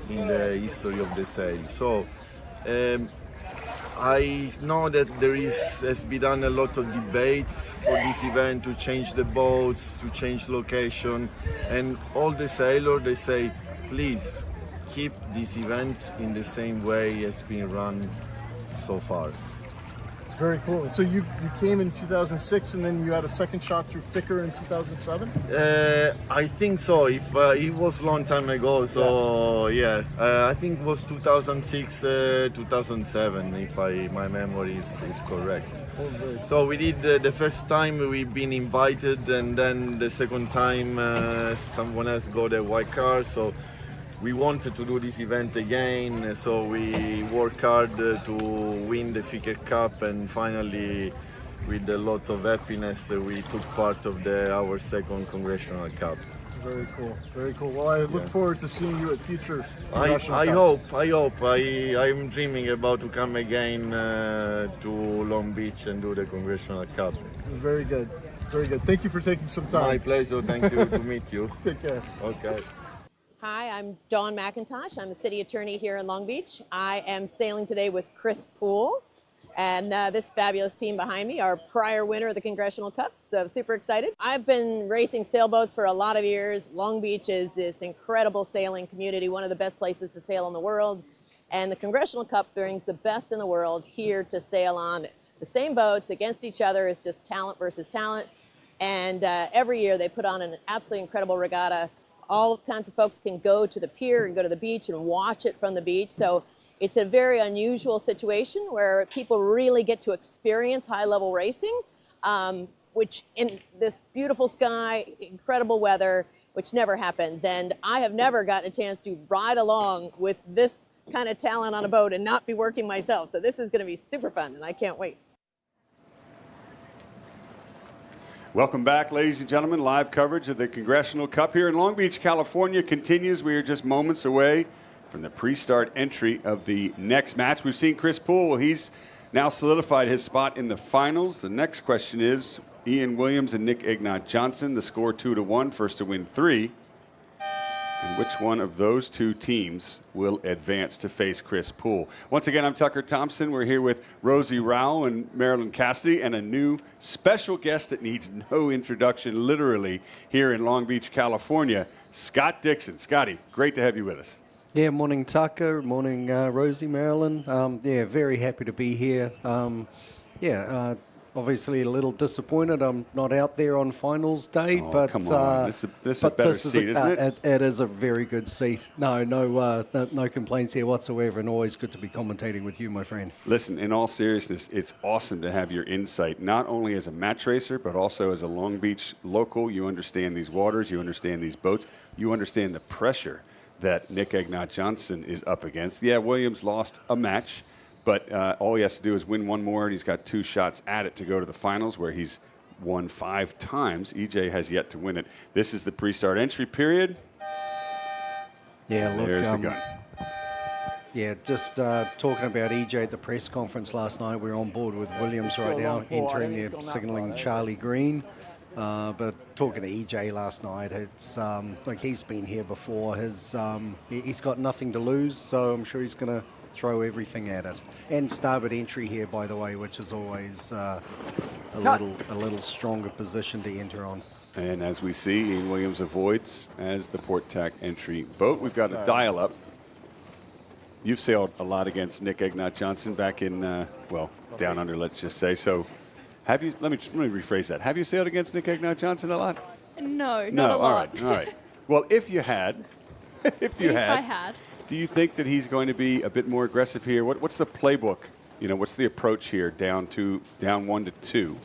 in the history of the sail. So I know that has been done a lot of debates for this event to change the boats, to change location, and all the sailors, they say, please keep this event in the same way it's been run so far. Very cool. So you came in 2006, and then you had a second shot through Thicker in 2007? I think so. If it was a long time ago, so yeah, I think it was 2006, 2007, if my memory is correct. So we did the first time we've been invited, and then the second time someone else got a white card. So we wanted to do this event again, so we worked hard to win the Thicker Cup, and finally, with a lot of happiness, we took part of our second Congressional Cup. Very cool, very cool. Well, I look forward to seeing you at future I Congressional Cups. hope. I'm dreaming about to come again to Long Beach and do the Congressional Cup. Very good, very good. Thank you for taking some time. My pleasure, thank you to meet you. Take care. Okay. Hi, I'm Dawn McIntosh. I'm the city attorney here in Long Beach. I am sailing today with Chris Poole and this fabulous team behind me, our prior winner of the Congressional Cup. So I'm super excited. I've been racing sailboats for a lot of years. Long Beach is this incredible sailing community, one of the best places to sail in the world. And the Congressional Cup brings the best in the world here to sail on the same boats against each other. It's just talent versus talent. And every year they put on an absolutely incredible regatta. All kinds of folks can go to the pier and go to the beach and watch it from the beach. So it's a very unusual situation where people really get to experience high-level racing, which in this beautiful sky, incredible weather, which never happens. And I have never gotten a chance to ride along with this kind of talent on a boat and not be working myself. So this is going to be super fun, and I can't wait. Welcome back, ladies and gentlemen. Live coverage of the Congressional Cup here in Long Beach, California continues. We are just moments away from the pre-start entry of the next match. We've seen Chris Poole. He's now solidified his spot in the finals. The next question is Ian Williams and Nick Egnot Johnson. The score 2-1, first to win 3. And which one of those two teams will advance to face Chris Poole? Once again, I'm Tucker Thompson. We're here with Rosie Rowell and Marilyn Cassidy, and a new special guest that needs no introduction, literally, here in Long Beach, California, Scott Dixon. Scotty, great to have you with us. Yeah, morning, Tucker. Morning, Rosie, Marilyn. Yeah, very happy to be here. Obviously a little disappointed I'm not out there on finals day, but come on. This is a better seat, isn't it? It is a very good seat. No complaints here whatsoever, and always good to be commentating with you, my friend. Listen, in all seriousness, it's awesome to have your insight, not only as a match racer, but also as a Long Beach local. You understand these waters, you understand these boats, you understand the pressure that Nick Egnot Johnson is up against. Yeah, Williams lost a match, but all he has to do is win one more, and he's got 2 shots at it to go to the finals, where he's won 5 times. EJ has yet to win it. This is the pre-start entry period. Yeah, look, there's the gun. Yeah, just talking about EJ at the press conference last night. We're on board with Williams right now, entering there, signaling Charlie Green. But talking to EJ last night, it's like he's been here before. He's got nothing to lose, so I'm sure he's going to throw everything at it. And starboard entry here, by the way, which is always a little stronger position to enter on. And as we see, Ian Williams avoids as the port tack entry boat. We've got a dial-up. You've sailed a lot against Nick Egnot Johnson back in, down under, let's just say. So have you, let me rephrase that. Have you sailed against Nick Egnot Johnson a lot? No, not a lot. All right. Well, if you had, I had. Do you think that he's going to be a bit more aggressive here? What's the playbook? What's the approach here down 1 to 2?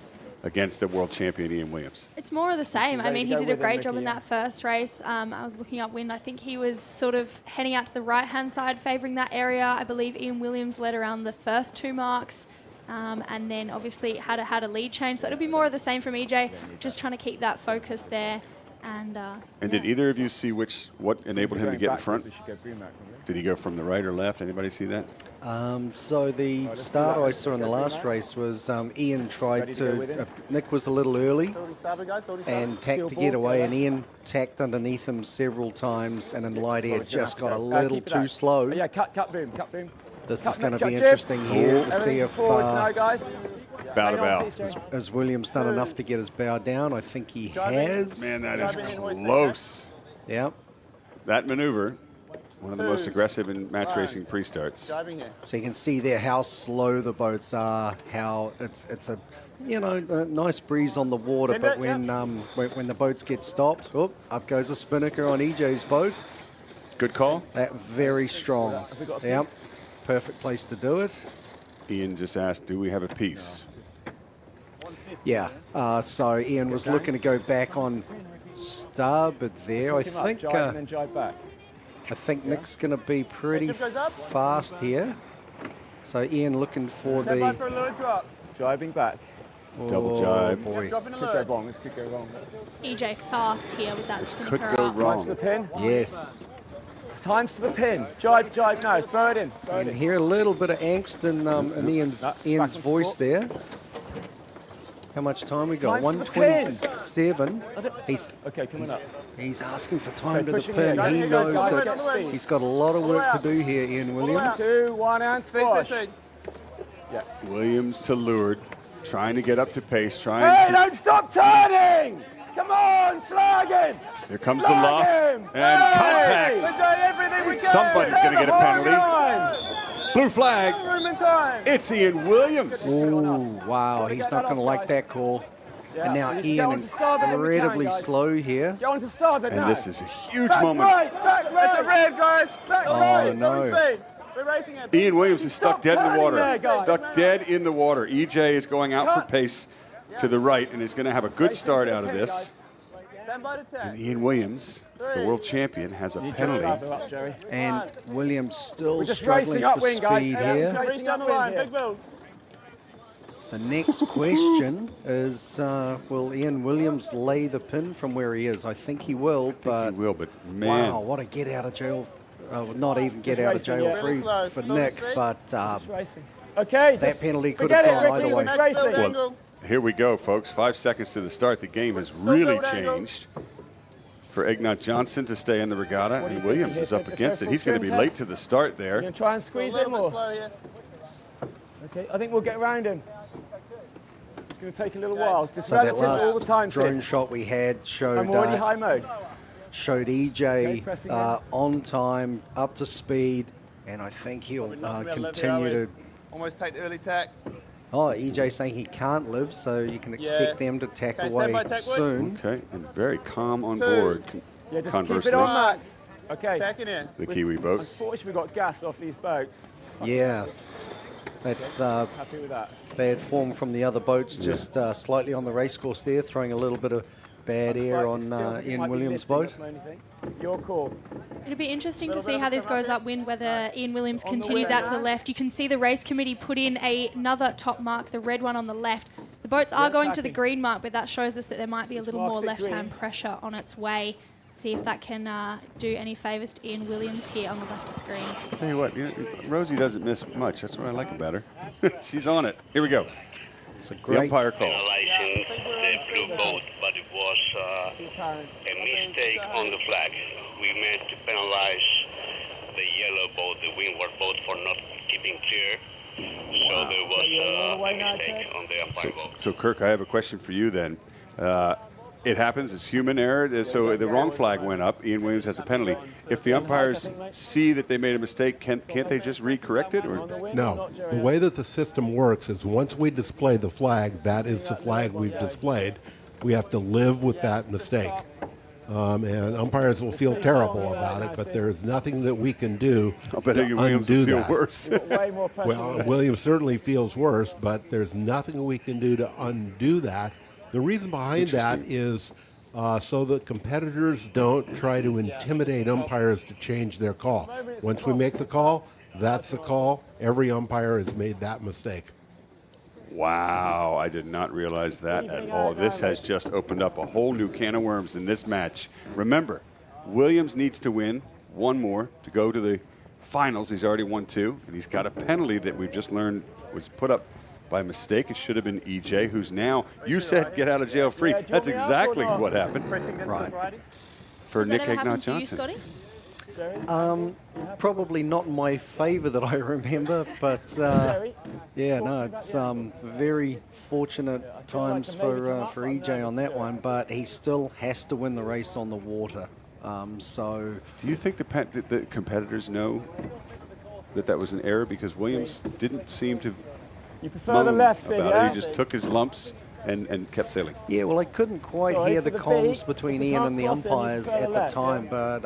against the world champion Ian Williams? It's more of the same. I mean, he go did a with it, great job Mickey, in yeah. that first race. I was looking up wind. I think he was sort of heading out to the right-hand side, favouring that area. I believe Ian Williams led around the first 2 marks. And then obviously had a lead change. So it'll be more of the same from EJ, just trying to keep that focus there. And did either of you see what enabled him to get in front? Did he go from the right or left? Anybody see that? So the start I saw in the last race was Ian tried to, Nick was a little early and tacked to get away, and Ian tacked underneath him several times, and in light air just got a little too slow. Yeah, cut boom. This is going to be interesting here to see if Bow to bow. has Williams done enough to get his bow down. I think he has. Man, that is close. Yep. That maneuver, one of the most aggressive in match racing pre-starts. So you can see there how slow the boats are, how it's a a nice breeze on the water, but when the boats get stopped, up goes a spinnaker on EJ's boat. Good call. That very strong. Yep. Perfect place to do it. Ian just asked, do we have a piece? Yeah. So Ian was looking to go back on starboard there. I think Nick's going to be pretty fast here. So Ian looking for the Driving back. Double jibe. Boy. Could go wrong. This could go wrong. EJ fast here with that spinnaker Could go up. wrong. Times to the pin. Yes. Times to the pin. Jibe. No, throw it in. You can hear a little bit of angst in Ian's voice there. How much time we got? Time to the pin. 127. He's coming up. He's asking for time to the pushing pin. in. He Go, knows go, that go. he's got a lot of work to do here, Ian Williams. 2, 1, and squash. Williams to leeward, trying to get up to pace, Hey, don't stop turning! Come on, flag him! Here comes the luff and contact. We're doing everything we can! Somebody's going to get a penalty. Blue flag. It's Ian Williams. Ooh, wow, he's not going to like that call. And now Ian incredibly slow here. Go on to starboard now. And this is a huge Back moment. right, That's a red, guys! Back right! No. We're racing it. Ian Williams is stuck dead in the turning water. there, guys. Stuck dead in the water. EJ is going out for pace to the right and is going to have a good start out of this. And Ian Williams, the world champion, has a penalty. And Williams still We're just struggling racing for upwind, guys. speed We're here. racing down the line. Big Bill. The next question is, will Ian Williams lay the pin from where he is? I think he will, but man. wow, what a get out of jail. Not even get out of jail free for Nick, but Okay, that penalty could have gone either way. Well, here we go, folks. 5 seconds to the start. The game has really changed for Egnot Johnson to stay in the regatta, and Williams is up against it. He's going to be late to the start there. You going to try and squeeze him or? Okay, I think we'll get around him. It's going to take a little while. Just So that relative all the last time. drone shot we had showed I'm already high mode. showed Okay, pressing EJ on time, up to speed, and I think he'll continue to. Almost take the early tack. Oh, EJ saying he can't live, so you can expect them to tack away soon. Okay, and very calm on board. Yeah, just Conversely, keep it on, Max. Okay. Tacking in. the Kiwi boat. Unfortunately, we got gas off these boats. Yeah, that's Happy with that. bad form from the other boats, just slightly on the race course there, throwing a little bit of bad air on Ian Williams' boat. Your call. It'll be interesting to see how this goes upwind, whether Ian Williams continues out to the left. You can see the race committee put in another top mark, the red one on the left. The boats are going to the green mark, but that shows us that there might be a little more left-hand pressure on its way. See if that can do any favours to Ian Williams here on the left of screen. Tell you what, Rosie doesn't miss much. That's what I like about her. She's on it. Here we go. It's a The great umpire call. Penalizing the blue boat, but it was a mistake on the flag. We meant to penalize the yellow boat, the windward boat, for not keeping clear. So there was a mistake on the umpire boat. So, Kirk, I have a question for you then. It happens. It's human error. So the wrong flag went up. Ian Williams has a penalty. If the umpires see that they made a mistake, can't they just recorrect it? Or? No. The way that the system works is once we display the flag, that is the flag we've displayed. We have to live with that mistake. and umpires will feel terrible about it, but there's nothing that we can do I'll bet to Williams undo will feel that. worse. Well, Williams certainly feels worse, but there's nothing we can do to undo that. The reason behind that is so that competitors don't try to intimidate umpires to change their call. Once we make the call, that's the call. Every umpire has made that mistake. Wow, I did not realize that at all. This has just opened up a whole new can of worms in this match. Remember, Williams needs to win one more to go to the finals. He's already won 2, and he's got a penalty that we've just learned was put up by mistake. It should have been EJ, who's now, you said, get out of jail free. That's exactly what happened. Right. For Has Nick that ever Egnot happened to you, Johnson. Scotty? Probably not in my favor that I remember, but yeah, no, it's very fortunate times for EJ on that one, but he still has to win the race on the water. So, do you think the competitors know that was an error? Because Williams didn't seem to prefer the left, Sid, about yeah? it. He just took his lumps and kept sailing. Yeah, well, I couldn't quite hear the comms between Ian and the umpires at the time, but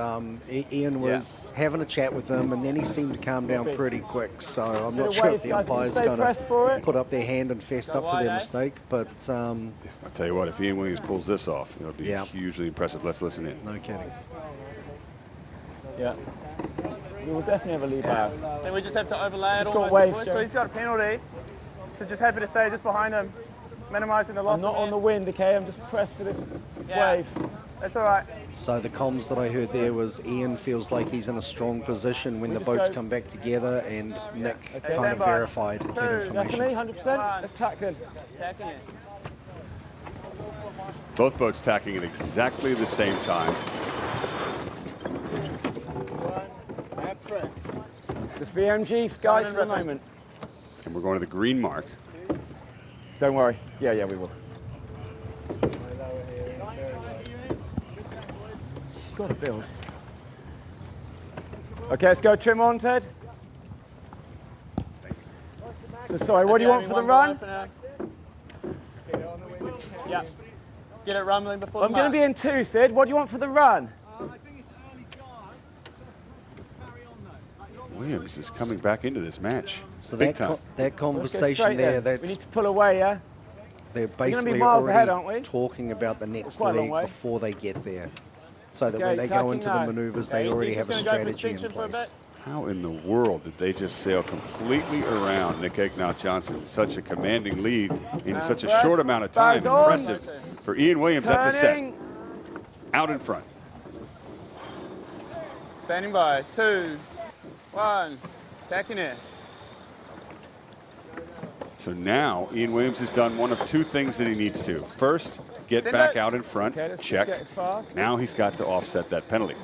Ian was having a chat with them, and then he seemed to calm down pretty quick. So I'm not sure if the umpires going to put up their hand and fessed up to their mistake. But I'll tell you what, if Ian Williams pulls this off, it'll be hugely impressive. Let's listen in. No kidding. Yeah. We will definitely have a lead back. Then we just have to overlay it Just all. got waves, So Joe. he's got a penalty. So just happy to stay just behind him, minimising the loss. I'm not on the wind, okay? I'm just pressed for this waves. That's all right. So the comms that I heard there was Ian feels like he's in a strong position when the boats come back together, and Nick kind of verified that information. Definitely, 100%. Let's tack then. Both boats tacking at exactly the same time. Just VMG, guys, for the moment. And we're going to the green mark. Don't worry. Yeah, we will. Got to build. Okay, let's go trim on, Ted. So sorry, what do you want for the run? Yeah. Get it rumbling before I'm going to be in 2, Sid. What do you want for the run? Williams is coming back into this match. So Big that time. that conversation there, we need to pull away, yeah? They're We're gonna be basically miles already ahead, aren't we? talking about the next Quite a long leg way. before they get there. So that Okay, when they go tacking into now. the maneuvers, Okay, they already he's have a just gonna go for strategy in extension for a place. How in the world did they just sail completely around Nick Egnot Johnson? Such a commanding lead in such a press, short amount of time. bows on. Impressive for Ian Williams at the set. Turning. Out in front. Standing by. 2, 1. Tacking it. So now Ian Williams has done one of 2 things that he needs to. First, get Send back it. out in front. Okay, let's just Check. get fast. Now he's got to offset that penalty.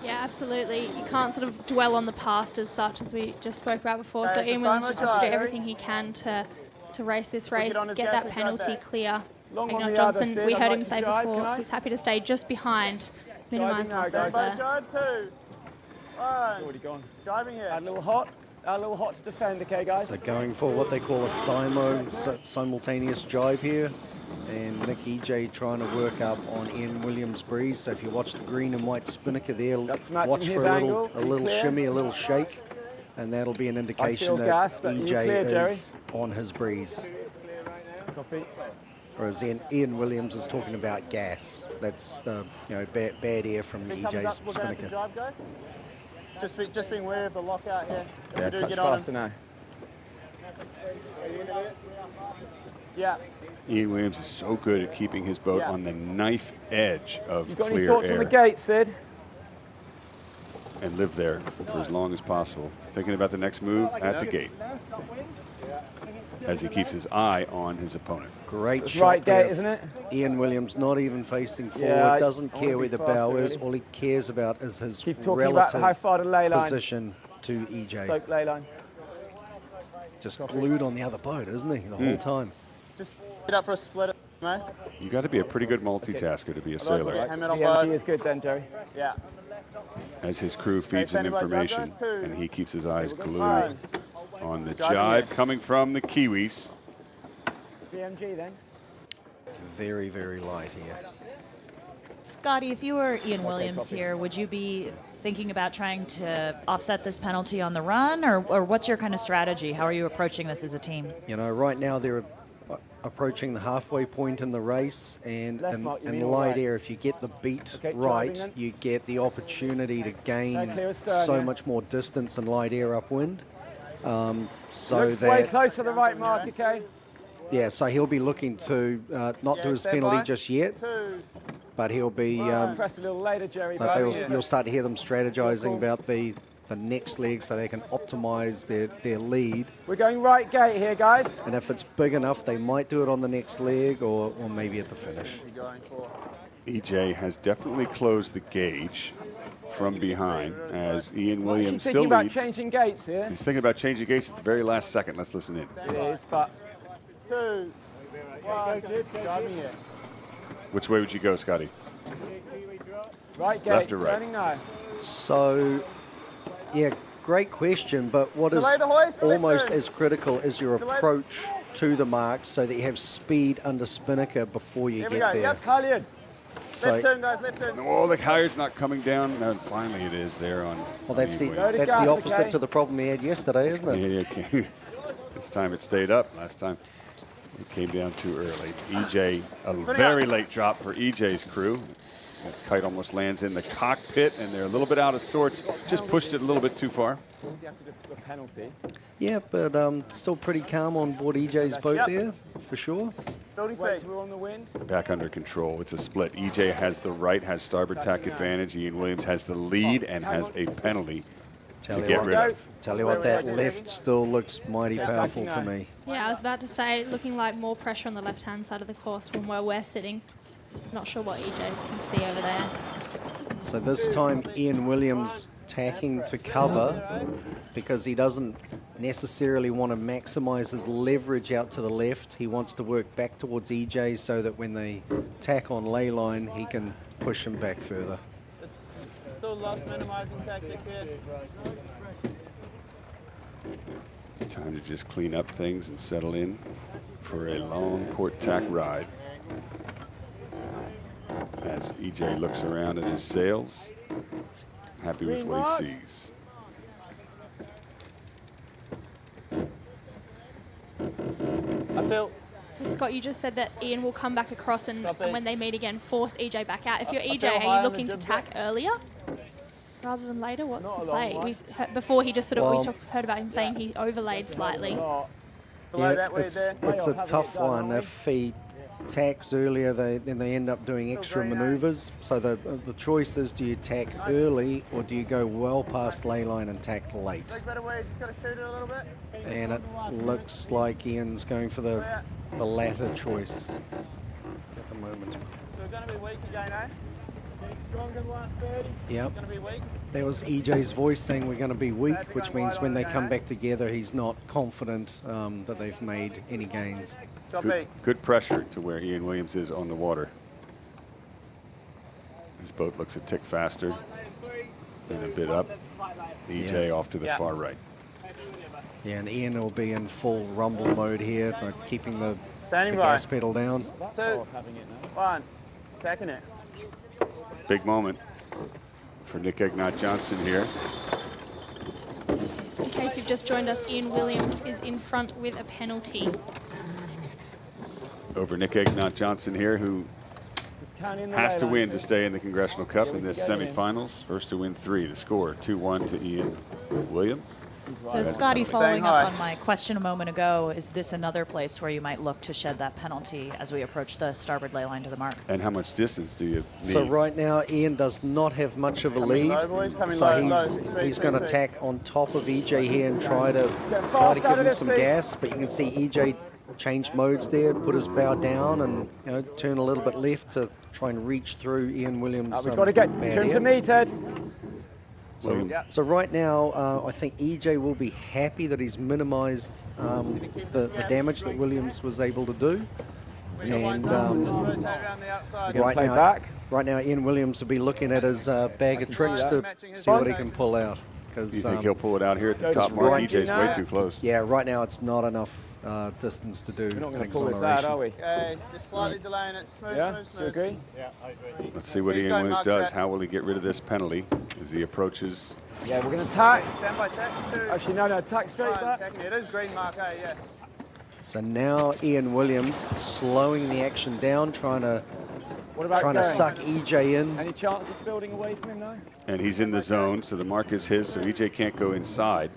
Yeah, absolutely. You can't sort of dwell on the past as such, as we just spoke about before. So Okay, Ian so Williams just has to do Simon, everything he can to race this race, it on his get gas, that we drive penalty back. clear. Long on Egnot the Johnson, other, Sid. we I'd heard like him to say drive, before, can I? he's happy to stay just behind, minimise now, losses guys. there. Drive 2. 1. Already gone. Driving it. Add a little hot. Add a little hot to defend, okay, guys? So going for what they call a simultaneous jibe here, and Nick EJ trying to work up on Ian Williams' breeze. So if you watch the green and white spinnaker there, matching watch his for a angle. little Clear. shimmy, a little shake, and that'll be an indication feel that gas, but you EJ clear, Jerry? is on his breeze. Copy. Whereas Ian Williams is talking about gas. That's the bad air from Big thumbs EJ's up, we're going to spinnaker. drive, guys. Just being aware of the lockout here. If Yeah, we do touch get on faster him. now. Yeah. Ian Williams is so good at keeping his boat on the knife edge of You got any clear thoughts air on the gate, Sid? and live there for as long as possible. Thinking about the next move at the gate as he keeps his eye on his opponent. Great It's shot right there. gate, isn't it? Ian Williams not even facing forward, Yeah, doesn't I wanna care be where the faster, bow is. really. All he cares about is his Keep talking about relative how far the ley line. position to EJ. Soak ley line. Just glued on the other boat, isn't he, the whole time? Just get up for a split, mate. You got to be a pretty good multitasker to be a Otherwise we'll get sailor. hammered on PMG both. is good then, Jerry. Yeah. As his crew feeds him standing by, drive, information guys, 2. and he keeps his eyes glued Fine. on the Driving jibe it. coming from the Kiwis. PMG then. Very, very light here. Scotty, if you were Ian Williams here, would you be thinking about trying to offset this penalty on the run, or what's your kind of strategy? How are you approaching this as a team? You know, right now they're approaching the halfway point in the race, and in light air, if you get the beat right, you get the opportunity to gain so much more distance in light air upwind. So Looks way close to the right mark, okay? Yeah, so he'll be looking to not do his penalty just yet, but he'll be. Press a little later, Jerry. You'll start to hear them strategizing about the next leg so they can optimize their lead. We're going right gate here, guys. And if it's big enough, they might do it on the next leg or maybe at the finish. EJ has definitely closed the gauge from behind as Ian Williams He's still thinking leads. about changing gates here. He's thinking about changing gates at the very last second. Let's listen in. It is, but 2, 1, driving it. Which way would you go, Scotty? Right gate, Left or right? turning now. So, yeah, great question, but what is Delay the hoist, almost lift in. as critical is your approach to the mark so that you have speed under spinnaker before you Here get we go, there. yep, Collier. So, Lift in, guys, lift in. Oh, the halyard's not coming down. No, finally it is there on. well, that's Ian the Williams. opposite to the problem we had yesterday, isn't it? Yeah, okay. This time it stayed up. Last time it came down too early. EJ, a very late drop for EJ's crew. That kite almost lands in the cockpit, and they're a little bit out of sorts. Just pushed it a little bit too far. Yeah, but still pretty calm on board EJ's boat there, for sure. Wait, we're on the wind. Back under control. It's a split. EJ has the right, has starboard tack advantage. Ian Williams has the lead and has a penalty to get rid of. Tell you what, that left still looks mighty powerful to me. Yeah, I was about to say, looking like more pressure on the left-hand side of the course from where we're sitting. Not sure what EJ can see over there. So this time Ian Williams tacking to cover because he doesn't necessarily want to maximize his leverage out to the left. He wants to work back towards EJ so that when they tack on ley line, he can push him back further. It's still loss minimizing tactics here. Time to just clean up things and settle in for a long port tack ride. As EJ looks around at his sails, happy with what he sees. I feel. Scott, you just said that Ian will come back across and when they meet again, force EJ back out. If you're EJ, are you looking to tack earlier rather than later? What's the play? Before he just sort of, we heard about him saying he overlaid slightly. Yeah, it's a tough one. If he tacks earlier, then they end up doing extra maneuvers. So the choice is, do you tack early or do you go well past ley line and tack late? And it looks like Ian's going for the latter choice at the moment. We're going to be weak again, eh? Getting stronger the last 30. Yep. Going to be weak. That was EJ's voice saying we're going to be weak, which means when they come back together, he's not confident that they've made any gains. Good pressure to where Ian Williams is on the water. His boat looks a tick faster, then a bit up. EJ off to the far right. Yeah, and Ian will be in full rumble mode here, by keeping the gas pedal down. 2, 1, tacking it. Big moment for Nick Egnot Johnson here. In case you've just joined us, Ian Williams is in front with a penalty. Over Nick Egnot Johnson here, who has to win to stay in the Congressional Cup in this semifinals. First to win 3. The score 2-1 to Ian Williams. So Scotty, following up on my question a moment ago, is this another place where you might look to shed that penalty as we approach the starboard ley line to the mark? And how much distance do you need? So right now, Ian does not have much of a lead. So he's going to tack on top of EJ here and try to give him some gas. But you can see EJ change modes there, put his bow down, and turn a little bit left to try and reach through Ian Williams. We've got to get turn to me, Ted. So right now, I think EJ will be happy that he's minimised the damage that Williams was able to do. And right now, Ian Williams will be looking at his bag of tricks to see what he can pull out. because You think he'll pull it out here at the top mark? EJ's way too close. Yeah, right now it's not enough distance to do We're not an going to pull this out, are we? Okay, just slightly delaying it. Smooth, smooth, smooth. Do you agree? Yeah, I agree. Let's see what Please Ian go, Williams Mark does. Trap. How will he get rid of this penalty as he approaches? Yeah, we're going to attack. Stand by, tack. Actually, no, attack straight back. It is green mark, yeah. So now Ian Williams slowing the action down, trying to suck EJ in. Any chance of building away from him now? And he's in the zone, so the mark is his, so EJ can't go inside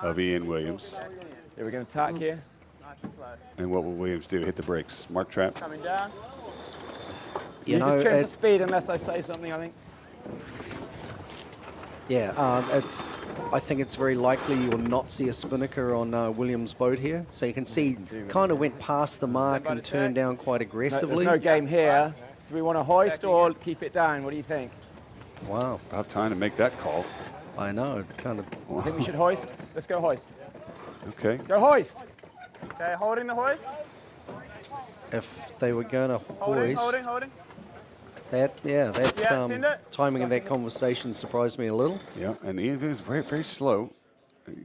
of Ian Williams. Yeah, we're going to attack here. And what will Williams do? Hit the brakes. Mark trap. Coming down. You just trim for speed unless I say something, I think. Yeah, I think it's very likely you'll not see a spinnaker on Williams' boat here. So you can see kind of went past the mark and turned down quite aggressively. There's no game here. Do we want to hoist or keep it down? What do you think? Wow. About time to make that call. I know, kind of. I think we should hoist. Let's go hoist. Okay. Go hoist. Okay, holding the hoist. If they were going to hoist, Holding. that timing of that conversation surprised me a little. Yeah, and Ian Williams is very, very slow.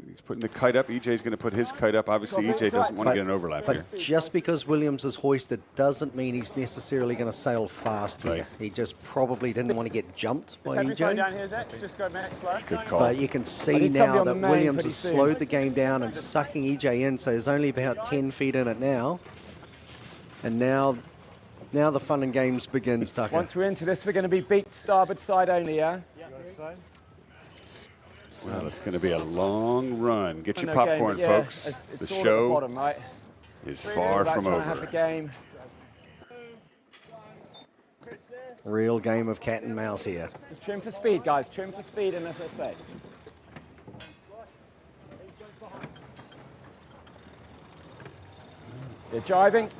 He's putting the kite up. EJ's going to put his kite up. Obviously, EJ doesn't want to get an overlap here. But just because Williams is hoisted doesn't mean he's necessarily going to sail fast here. Right. He just probably didn't want to get jumped by Have you slow EJ. down here, Zach. Just go back slow. Good call. But you can see now that Williams has slowed the game down and sucking EJ in, so there's only about 10 feet in it now. And now the fun and games begins, Tucker. Once we're into this, we're going to be beat starboard side only, yeah? Well, it's going to be a long run. Get your No game, popcorn, yeah, folks. it's The all at show bottom, right? is far from Trying to have over. the game. Real game of cat and mouse here. Just trim for speed, guys. Trim for speed, and as I say. You're jiving.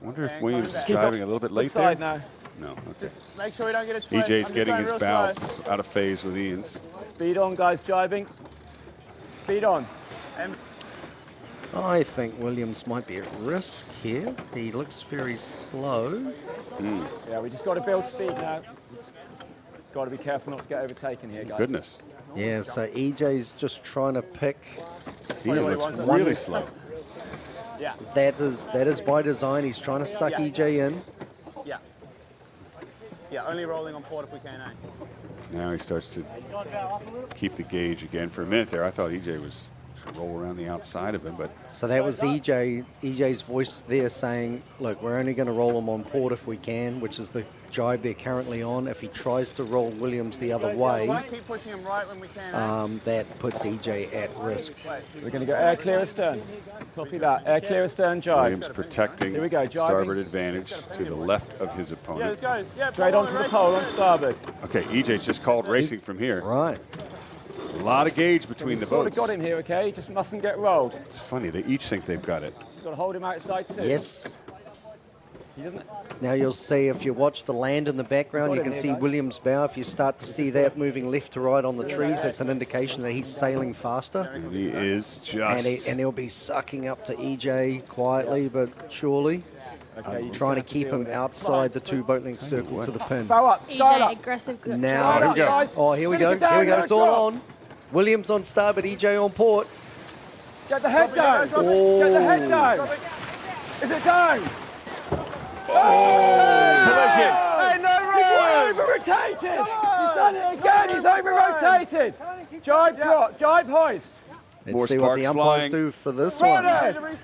I wonder if Williams is Keep driving up. a little bit Good late side there. now. No, okay. Make sure we don't get it slow. EJ's getting his bow out of phase with Ian's. Speed on, guys, jiving. Speed on. I think Williams might be at risk here. He looks very slow. Yeah, we just got to build speed now. Got to be careful not to get overtaken here, guys. Goodness. Yeah, so EJ's just trying to pick. Ian looks really slow. Yeah. That is by design. He's trying to suck EJ in. Yeah. Yeah, only rolling on port if we can, Now he starts to keep the gauge again. For a minute there, I thought EJ was going to roll around the outside of him, but So that was EJ's voice there saying, look, we're only going to roll him on port if we can, which is the jibe they're currently on. If he tries to roll Williams the other way, keep pushing him right when we can. that puts EJ at risk. We're going to go air clear astern. Copy that. Air clear astern, jibe. Williams protecting Here we go, jibing. starboard advantage to the left of his opponent. Yeah, let's go. Yeah, Straight onto the pole on starboard. Okay, EJ's just called racing from here. Right. A lot of gauge between the Sort of boats. got him here, okay? Just mustn't get rolled. It's funny, they each think they've got it. Got to hold him outside too. Yes. He doesn't. Now you'll see if you watch the land in the background, you can see Williams' bow. If you start to see that moving left to right on the trees, that's an indication that he's sailing faster. And he is just... And he'll be sucking up to EJ quietly but surely. Okay, Trying to keep him outside the 2 boat length circle to the pin. Bow up. Dial EJ, up. aggressive grip. Now, Here we go. oh, here we go. Here we go. It's all on. Williams on starboard, EJ on port. Get the head down. Oh. Get the head down. Is it down? Collision. Hey, no room! He's over-rotated. He's done it again. He's over-rotated. Jibe drop. Jibe hoist. Let's More see what the sparks umpires flying. do for this one. Brothers.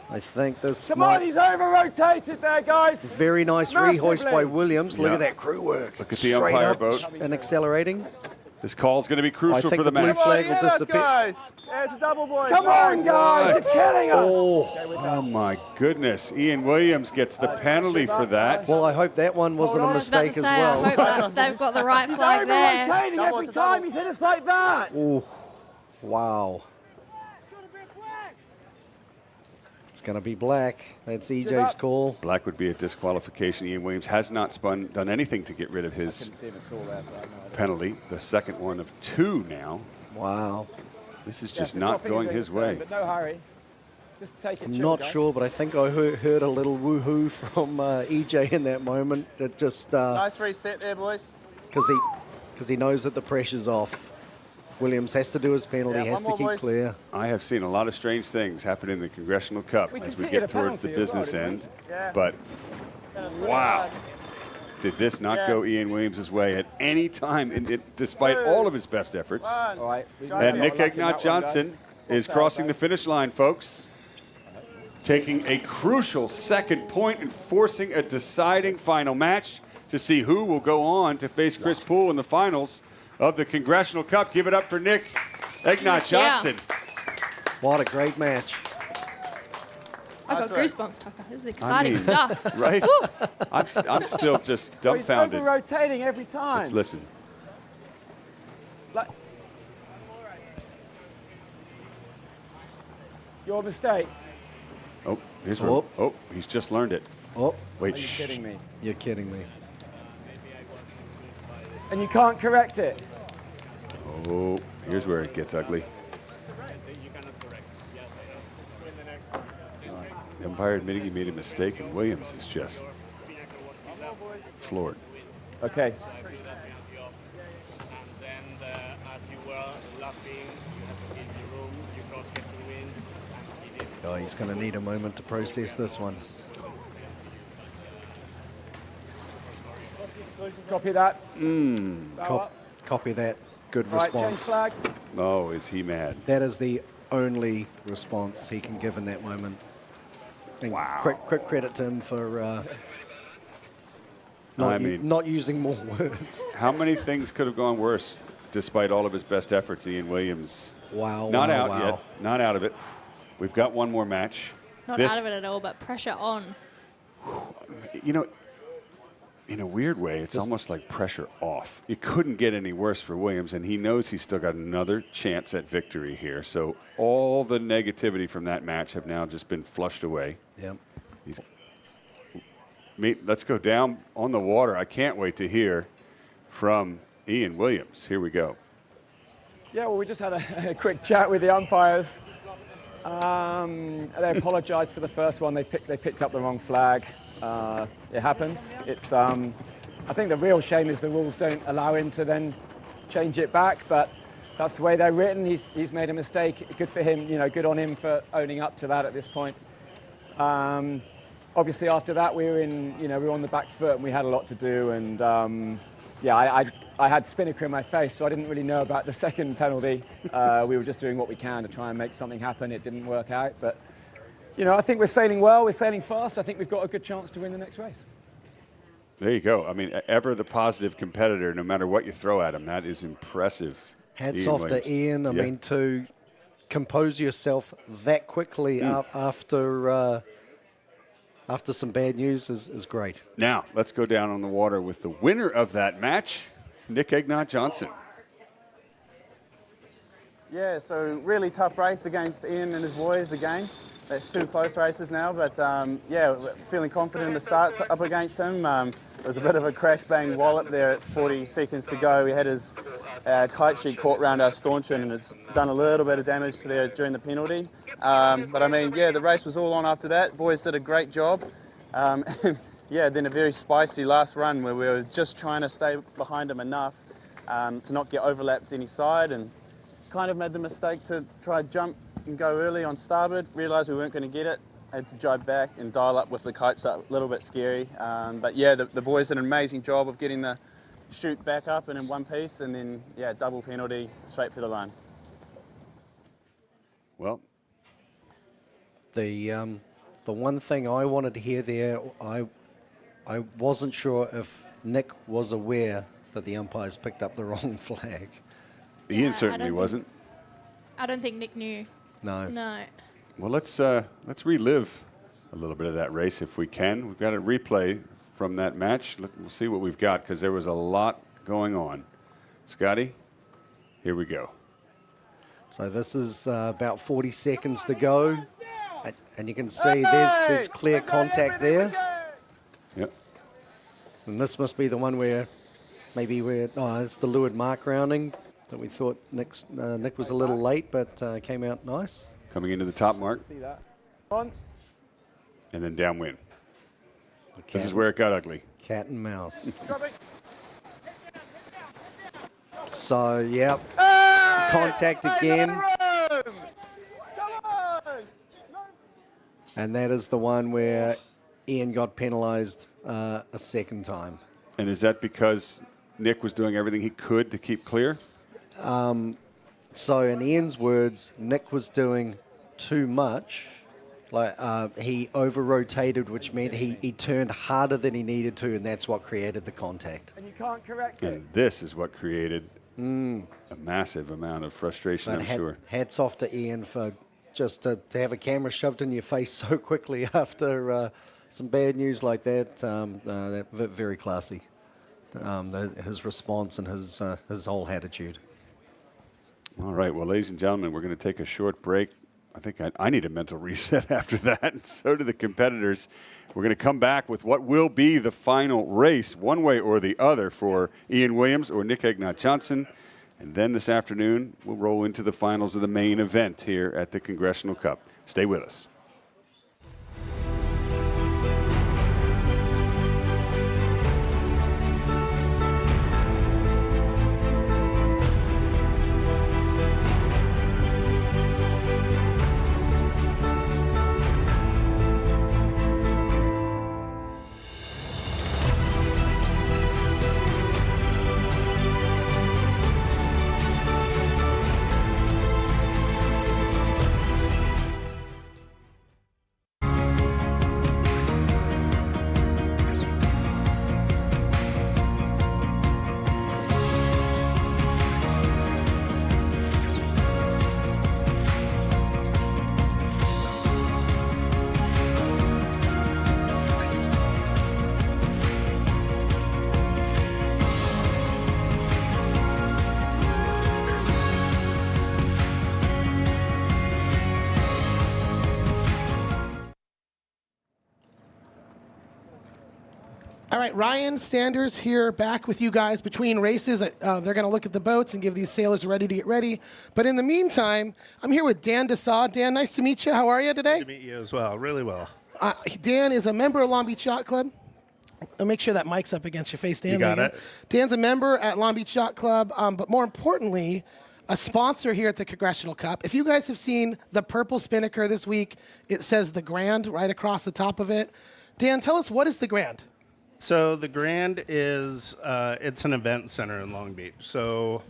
I think this Come on, might... he's over-rotated there, guys. Very nice Massively. rehoist by Williams. Look Yeah. at that crew work. Look at the Straight Umpire up boat. and accelerating. This call's going to be I crucial think for the the blue match. flag will disappear. Guys. Yeah, it's a double, boys. Come on, guys. It's killing us. Oh my goodness. Ian Williams gets the penalty for that. Well, I hope that one wasn't a I was about to mistake say, as well. I hope that they've got the right He's flag there. over-rotating every time. He's hit us like that. Oh, wow. It's going to be black. That's EJ's call. Black would be a disqualification. Ian Williams has not done anything to get rid of his penalty. The second one of 2 now. Wow. This is just not going his way. But no hurry. Just take it. I'm chill, not guys. sure, but I think I heard a little woohoo from EJ in that moment. It just Nice reset there, boys. because because he knows that the pressure's off. Williams has to do his penalty, has to keep clear. I have seen a lot of strange things happen in the Congressional Cup as we get towards the business end. But wow, did this not go Ian Williams' way at any time, despite all of his best efforts. And Nick Egnot Johnson is crossing the finish line, folks, taking a crucial second point and forcing a deciding final match to see who will go on to face Chris Poole in the finals of the Congressional Cup. Give it up for Nick Egnot Johnson. What a great match. I got goosebumps, Tucker. This is exciting stuff. Right? I'm still just dumbfounded. He's rotating every time. Let's listen. Your mistake. Oh, here's one. Oh, he's just learned it. Oh, wait. Are you kidding me? You're kidding me. And you can't correct it. Oh, here's where it gets ugly. The umpire admitting he made a mistake, and Williams is just floored. Okay. Oh, he's going to need a moment to process this one. Copy that. Copy that. Good All right, change response. flags. Oh, is he mad? That is the only response he can give in that moment. And quick credit to him for not using more words. How many things could have gone worse despite all of his best efforts, Ian Williams? Wow. Not wow, out wow. yet. Not out of it. We've got one more match. Not out of it at all, but pressure on. You know, in a weird way, it's almost like pressure off. It couldn't get any worse for Williams, and he knows he's still got another chance at victory here. So all the negativity from that match have now just been flushed away. Yep. Let's go down on the water. I can't wait to hear from Ian Williams. Here we go. Yeah, well, we just had a quick chat with the umpires. They apologised for the first one. They picked up the wrong flag. It happens. It's I think the real shame is the rules don't allow him to then change it back, but that's the way they're written. He's made a mistake. Good for him, you know, good on him for owning up to that at this point. Obviously after that we were on the back foot and we had a lot to do, and I had Spinnaker in my face, so I didn't really know about the second penalty. We were just doing what we can to try and make something happen. It didn't work out, but you know, I think we're sailing well, we're sailing fast. I think we've got a good chance to win the next race. There you go. I mean, ever the positive competitor, no matter what you throw at him. That is impressive. Hats off to Ian. I mean, to compose yourself that quickly after some bad news is great. Now, let's go down on the water with the winner of that match, Nick Egnot Johnson. Yeah, so really tough race against Ian and his boys again. It's two close races now, but yeah, feeling confident in the starts up against him. There was a bit of a crash bang wallop there at 40 seconds to go. We had his kite sheet caught around our staunchion, and it's done a little bit of damage to there during the penalty. But I mean, yeah, the race was all on after that. Boys did a great job. And yeah, then a very spicy last run where we were just trying to stay behind him enough to not get overlapped any side, and kind of made the mistake to try jump and go early on starboard, realised we weren't going to get it, had to jibe back and dial up with the kites up, a little bit scary. But yeah, the boys did an amazing job of getting the chute back up and in one piece, and then yeah, double penalty straight for the line. Well, the one thing I wanted to hear there, I wasn't sure if Nick was aware that the umpires picked up the wrong flag. Ian certainly wasn't. I don't think Nick knew. No. No. Well, let's relive a little bit of that race if we can. We've got a replay from that match. We'll see what we've got, because there was a lot going on. Scotty, here we go. So this is about 40 seconds to go, and you can see there's clear contact there. Yep. And this must be the one where it's the leeward mark rounding that we thought Nick was a little late, but came out nice. Coming into the top mark. See that? On. And then downwind. This is where it got ugly. Cat and mouse. So, yep, contact again. And that is the one where Ian got penalised a second time. And is that because Nick was doing everything he could to keep clear? So in Ian's words, Nick was doing too much. Like he over-rotated, which meant he turned harder than he needed to, and that's what created the contact. And you can't correct it. And this is what created a massive amount of frustration, But I'm sure. hats off to Ian for just to have a camera shoved in your face so quickly after some bad news like that. Very classy. His response and his whole attitude. All right, well, ladies and gentlemen, we're going to take a short break. I think I need a mental reset after that, and so do the competitors. We're going to come back with what will be the final race, one way or the other, for Ian Williams or Nick Egnot Johnson. And then this afternoon, we'll roll into the finals of the main event here at the Congressional Cup. Stay with us. All right, Ryan Sanders here back with you guys between races. They're going to look at the boats and give these sailors ready to get ready. But in the meantime, I'm here with Dan Desaw. Dan, nice to meet you. How are you today? Good to meet you as well. Really well. Dan is a member of Long Beach Yacht Club. I'll make sure that mic's up against your face, Dan. You got it. Dan's a member at Long Beach Yacht Club, but more importantly, a sponsor here at the Congressional Cup. If you guys have seen the purple spinnaker this week, it says the Grand right across the top of it. Dan, tell us, what is the Grand? So the Grand is it's an event center in Long Beach. So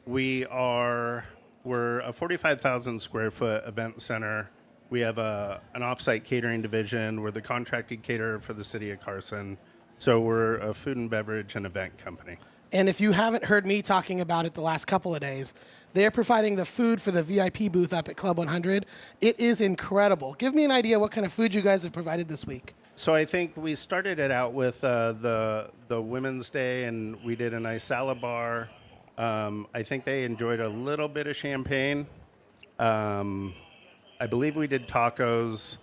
we're a 45,000 square foot event center. We have an off-site catering division. We're the contracted caterer for the city of Carson. So we're a food and beverage and event company. And if you haven't heard me talking about it the last couple of days, they're providing the food for the VIP booth up at Club 100. It is incredible. Give me an idea what kind of food you guys have provided this week. So I think we started it out with the Women's Day, and we did a nice salad bar. I think they enjoyed a little bit of champagne. I believe we did tacos.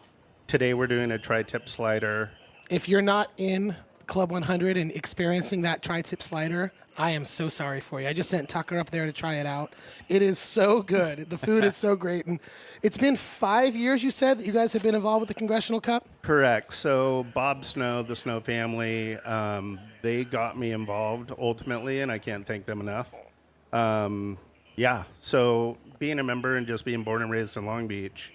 Today we're doing a tri-tip slider. If you're not in Club 100 and experiencing that tri-tip slider, I am so sorry for you. I just sent Tucker up there to try it out. It is so good. The food is so great. And it's been 5 years, you said, that you guys have been involved with the Congressional Cup? Correct. So Bob Snow, the Snow family, they got me involved ultimately, and I can't thank them enough. Yeah, so being a member and just being born and raised in Long Beach,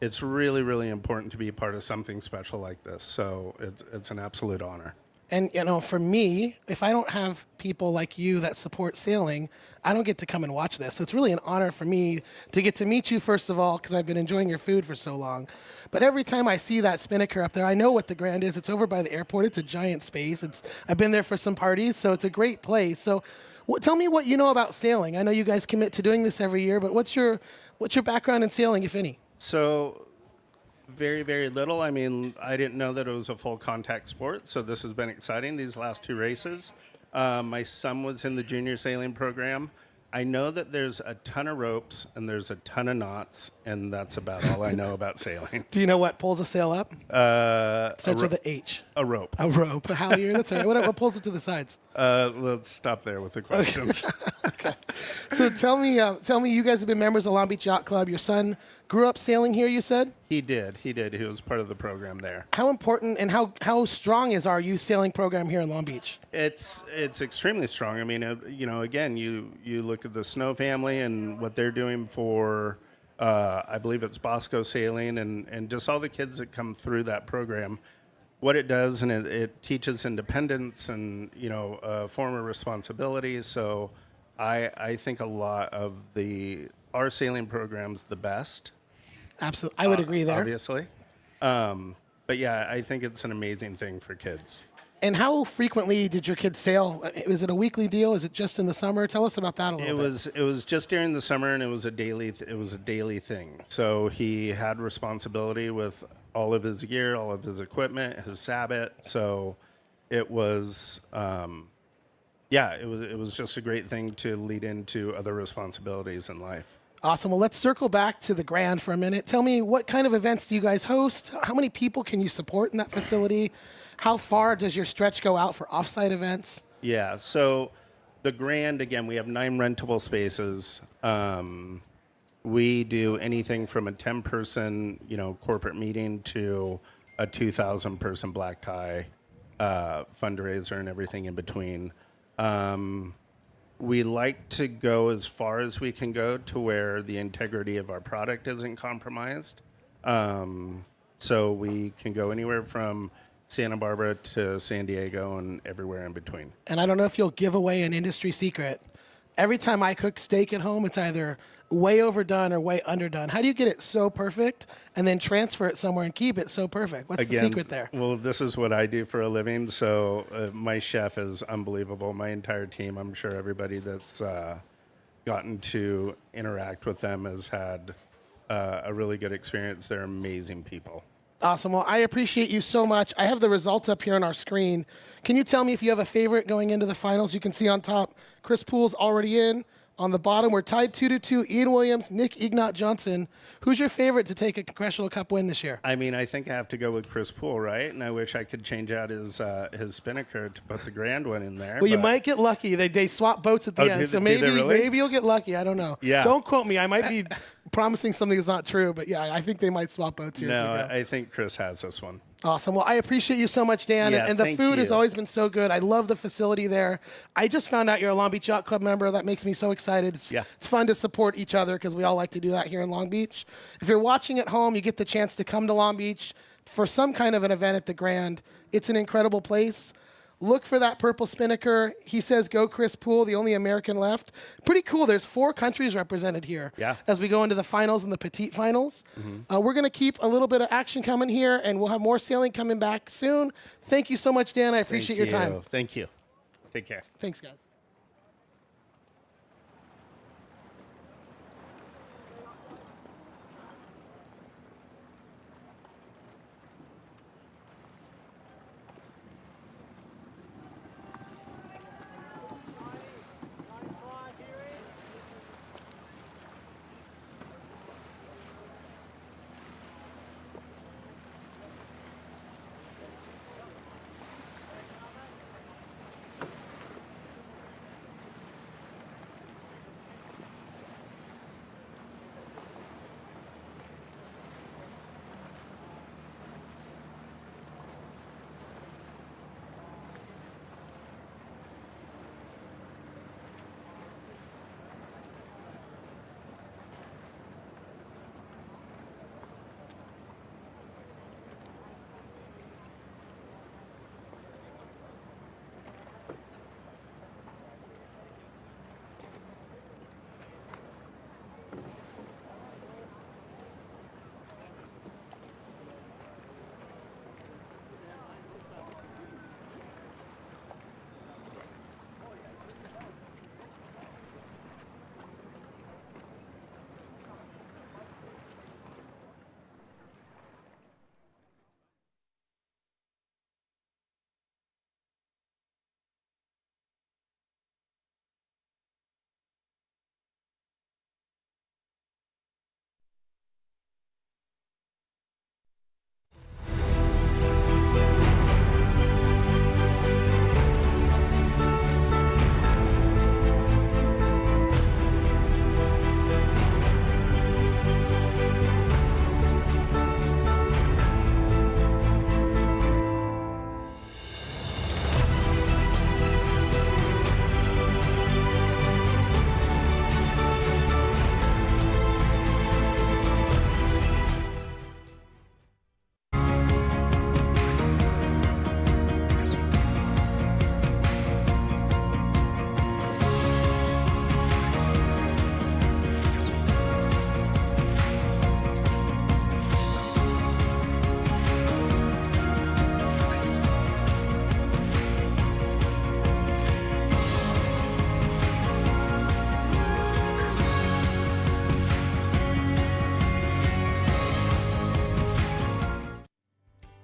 it's really, really important to be a part of something special like this. So it's an absolute honor. And, you know, for me, if I don't have people like you that support sailing, I don't get to come and watch this. So it's really an honor for me to get to meet you, first of all, because I've been enjoying your food for so long. But every time I see that spinnaker up there, I know what the Grand is. It's over by the airport. It's a giant space. I've been there for some parties, so it's a great place. So tell me what you know about sailing. I know you guys commit to doing this every year, but what's your background in sailing, if any? So very, very little. I mean, I didn't know that it was a full contact sport, so this has been exciting, these last two races. My son was in the junior sailing program. I know that there's a ton of ropes and there's a ton of knots, and that's about all I know about sailing. Do you know what pulls a sail up? Starts with an H. A rope. A rope. A halyard. That's all right. What pulls it to the sides? Let's stop there with the questions. Okay. So tell me, you guys have been members of Long Beach Yacht Club. Your son grew up sailing here, you said? He did. He was part of the program there. How important and how strong is our youth sailing program here in Long Beach? It's extremely strong. I mean, again, you look at the Snow family and what they're doing for, I believe it's Bosco Sailing and just all the kids that come through that program. What it does, and it teaches independence and a form of responsibility. So I think a lot of our sailing program's the best. Absolutely, I would agree there. Obviously, but yeah, I think it's an amazing thing for kids. And how frequently did your kids sail? Is it a weekly deal? Is it just in the summer? Tell us about that a little bit. It was just during the summer, and it was a daily thing. So he had responsibility with all of his gear, all of his equipment, his sabot. So it was, it was just a great thing to lead into other responsibilities in life. Awesome. Well, let's circle back to the Grand for a minute. Tell me, what kind of events do you guys host? How many people can you support in that facility? How far does your stretch go out for offsite events? Yeah, so the Grand, again, we have 9 rentable spaces. We do anything from a 10-person, corporate meeting to a 2,000-person black tie fundraiser and everything in between. We like to go as far as we can go to where the integrity of our product isn't compromised. So we can go anywhere from Santa Barbara to San Diego and everywhere in between. And I don't know if you'll give away an industry secret. Every time I cook steak at home, it's either way overdone or way underdone. How do you get it so perfect and then transfer it somewhere and keep it so perfect? What's the secret there? Well, this is what I do for a living. So my chef is unbelievable. My entire team, I'm sure everybody that's gotten to interact with them has had a really good experience. They're amazing people. Awesome. Well, I appreciate you so much. I have the results up here on our screen. Can you tell me if you have a favorite going into the finals? You can see on top, Chris Poole's already in. On the bottom, we're tied 2-2. Ian Williams, Nick Egnot Johnson. Who's your favorite to take a Congressional Cup win this year? I mean, I think I have to go with Chris Poole, right? And I wish I could change out his spinnaker to put the grand one in there. Well, you might get lucky. They swap boats at the end, so maybe you'll get lucky. I don't know. Yeah. Don't quote me. I might be promising something that's not true, but yeah, I think they might swap boats here. No, I think Chris has this one. Awesome. Well, I appreciate you so much, Dan. Yeah, and the thank food has you. always been so good. I love the facility there. I just found out you're a Long Beach Yacht Club member. That makes me so excited. It's fun to support each other because we all like to do that here in Long Beach. If you're watching at home, you get the chance to come to Long Beach for some kind of an event at the Grand. It's an incredible place. Look for that purple spinnaker. He says, go Chris Poole, the only American left. Pretty cool. There's 4 countries represented here as we go into the finals and the petite finals. We're going to keep a little bit of action coming here, and we'll have more sailing coming back soon. Thank you so much, Dan. I appreciate your time. Thank you. Take care. Thanks, guys.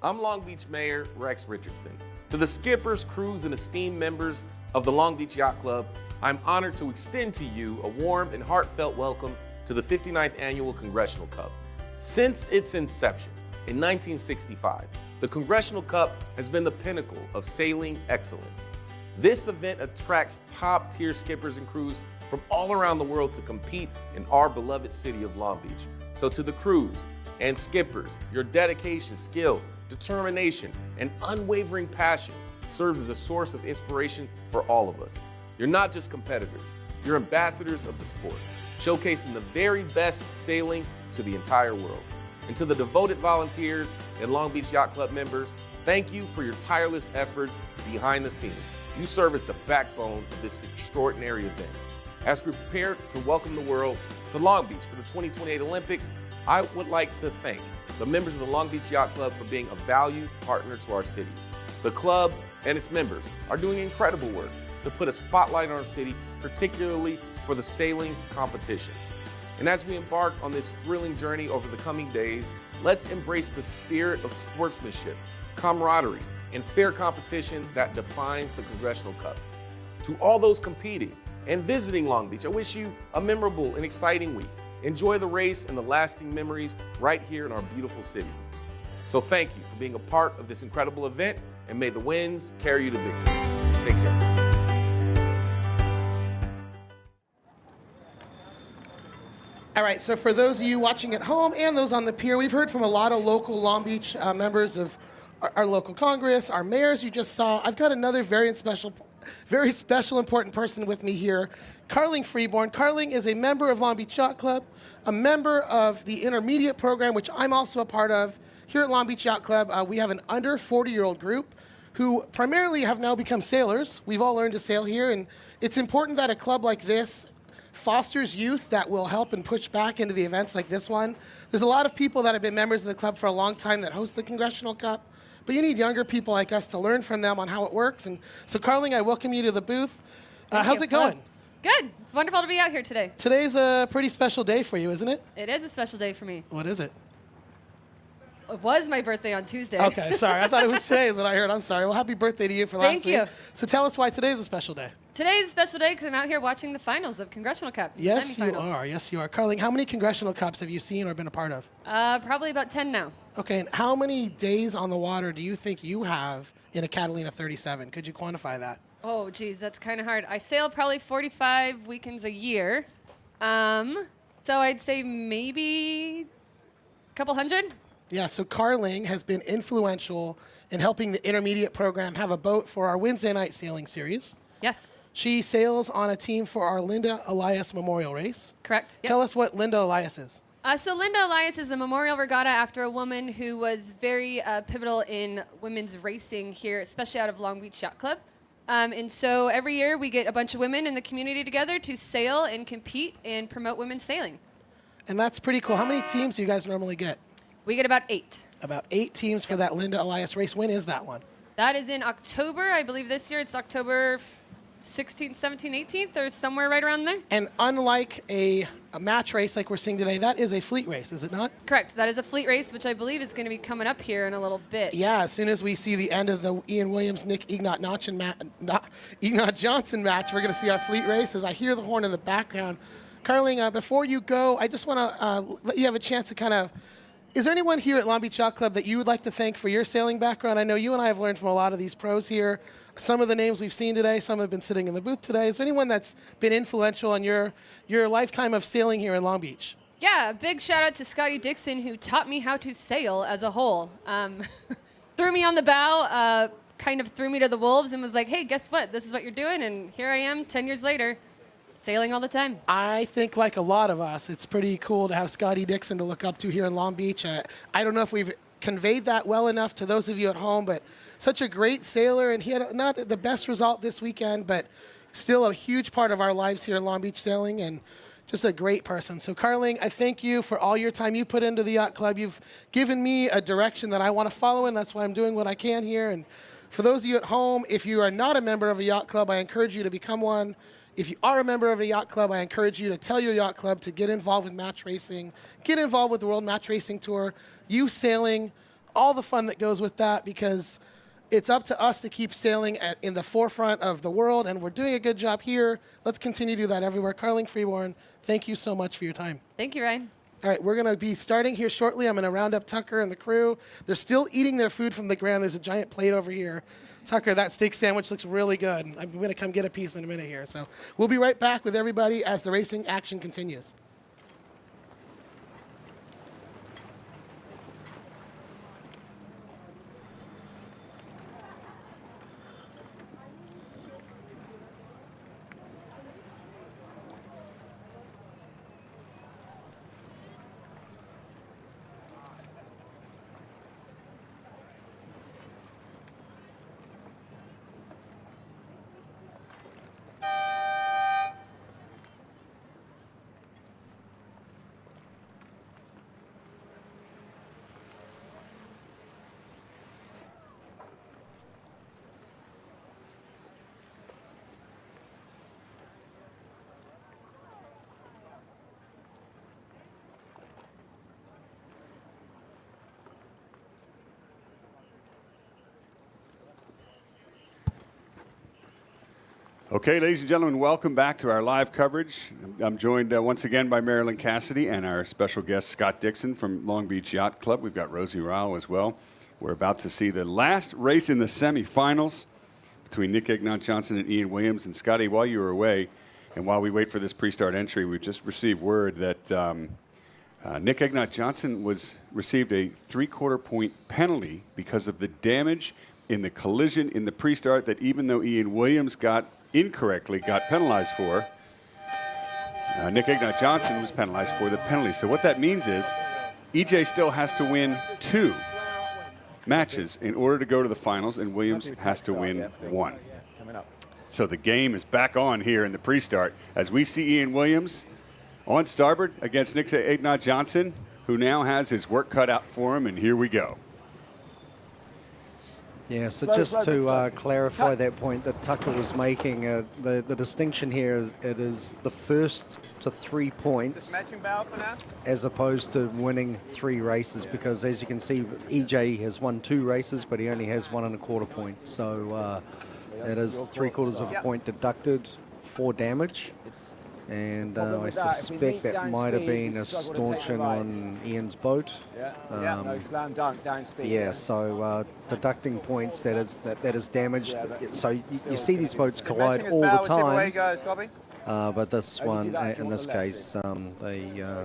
I'm Long Beach Mayor Rex Richardson. To the skippers, crews, and esteemed members of the Long Beach Yacht Club, I'm honored to extend to you a warm and heartfelt welcome to the 59th Annual Congressional Cup. Since its inception in 1965, the Congressional Cup has been the pinnacle of sailing excellence. This event attracts top-tier skippers and crews from all around the world to compete in our beloved city of Long Beach. So to the crews and skippers, your dedication, skill, determination, and unwavering passion serves as a source of inspiration for all of us. You're not just competitors, you're ambassadors of the sport, showcasing the very best sailing to the entire world. And to the devoted volunteers and Long Beach Yacht Club members, thank you for your tireless efforts behind the scenes. You serve as the backbone of this extraordinary event. As we prepare to welcome the world to Long Beach for the 2028 Olympics, I would like to thank the members of the Long Beach Yacht Club for being a valued partner to our city. The club and its members are doing incredible work to put a spotlight on our city, particularly for the sailing competition. And as we embark on this thrilling journey over the coming days, let's embrace the spirit of sportsmanship, camaraderie, and fair competition that defines the Congressional Cup. To all those competing and visiting Long Beach, I wish you a memorable and exciting week. Enjoy the race and the lasting memories right here in our beautiful city. So thank you for being a part of this incredible event, and may the winds carry you to victory. Take care. All right, so for those of you watching at home and those on the pier, we've heard from a lot of local Long Beach members of our local Congress, our mayors you just saw. I've got another very special, important person with me here, Carling Freeborn. Carling is a member of Long Beach Yacht Club, a member of the intermediate program, which I'm also a part of. Here at Long Beach Yacht Club, we have an under 40-year-old group who primarily have now become sailors. We've all learned to sail here, and it's important that a club like this fosters youth that will help and push back into the events like this one. There's a lot of people that have been members of the club for a long time that host the Congressional Cup, but you need younger people like us to learn from them on how it works. And so, Carling, I welcome you to the booth. How's it going? Good. It's wonderful to be out here today. Today's a pretty special day for you, isn't it? It is a special day for me. What is it? It was my birthday on Tuesday. Okay, sorry. I thought it was today is what I heard. I'm sorry. Well, happy birthday to you for last week. Thank you. So tell us why today's a special day. Today's a special day because I'm out here watching the finals of Congressional Cup. Yes, you are. Yes, you are. Carling, how many Congressional Cups have you seen or been a part of? Probably about 10 now. Okay, and how many days on the water do you think you have in a Catalina 37? Could you quantify that? Oh, geez, that's kind of hard. I sail probably 45 weekends a year. So I'd say maybe a couple hundred. Yeah, so Carling has been influential in helping the intermediate program have a boat for our Wednesday night sailing series. Yes. She sails on a team for our Linda Elias Memorial Race. Correct. Yes. Tell us what Linda Elias is. So Linda Elias is a memorial regatta after a woman who was very pivotal in women's racing here, especially out of Long Beach Yacht Club. And so every year we get a bunch of women in the community together to sail and compete and promote women's sailing. And that's pretty cool. How many teams do you guys normally get? We get about 8. About 8 teams for that Linda Elias race. When is that one? That is in October. I believe this year it's October 16th, 17th, 18th, or somewhere right around there. And unlike a match race like we're seeing today, that is a fleet race, is it not? Correct. That is a fleet race, which I believe is going to be coming up here in a little bit. Yeah, as soon as we see the end of the Ian Williams, Egnot Johnson match, we're going to see our fleet race. As I hear the horn in the background. Carling, before you go, I just want to let you have a chance to kind of, is there anyone here at Long Beach Yacht Club that you would like to thank for your sailing background? I know you and I have learned from a lot of these pros here. Some of the names we've seen today, some have been sitting in the booth today. Is there anyone that's been influential in your lifetime of sailing here in Long Beach? Yeah, a big shout out to Scotty Dixon, who taught me how to sail as a whole. Threw me on the bow, kind of threw me to the wolves and was like, hey, guess what? This is what you're doing. And here I am 10 years later, sailing all the time. I think like a lot of us, it's pretty cool to have Scotty Dixon to look up to here in Long Beach. I don't know if we've conveyed that well enough to those of you at home, but such a great sailor, and he had not the best result this weekend, but still a huge part of our lives here in Long Beach sailing, and just a great person. So Carling, I thank you for all your time you put into the Yacht Club. You've given me a direction that I want to follow in. That's why I'm doing what I can here. And for those of you at home, if you are not a member of a yacht club, I encourage you to become one. If you are a member of a yacht club, I encourage you to tell your yacht club to get involved with match racing, get involved with the World Match Racing Tour. You sailing all the fun that goes with that, because it's up to us to keep sailing in the forefront of the world, and we're doing a good job here. Let's continue to do that everywhere. Carling Freeborn, thank you so much for your time. Thank you, Ryan. All right, we're going to be starting here shortly. I'm going to round up Tucker and the crew. They're still eating their food from the ground. There's a giant plate over here. Tucker, that steak sandwich looks really good. I'm going to come get a piece in a minute here. So we'll be right back with everybody as the racing action continues. Okay, ladies and gentlemen, welcome back to our live coverage. I'm joined once again by Marilyn Cassidy and our special guest, Scott Dixon from Long Beach Yacht Club. We've got Rosie Rao as well. We're about to see the last race in the semifinals between Nick Egnot Johnson and Ian Williams. And Scotty, while you were away and while we wait for this pre-start entry, we just received word that Nick Egnot Johnson received a 3/4 point penalty because of the damage in the collision in the pre-start that even though Ian Williams incorrectly got penalized for, Nick Egnot Johnson was penalized for the penalty. So what that means is EJ still has to win 2 matches in order to go to the finals, and Williams has to win 1. So the game is back on here in the pre-start as we see Ian Williams on starboard against Nick Egnot Johnson, who now has his work cut out for him, and here we go. Yeah, so just to clarify that point that Tucker was making, the distinction here is it is the first to 3 points as opposed to winning 3 races, because as you can see, EJ has won 2 races, but he only has 1 1/4 point. So it is 3/4 of a point deducted for damage. And I suspect that might have been a stanchion on Ian's boat. Yeah, so deducting points that is damaged. So you see these boats collide all the time. But this one, in this case, they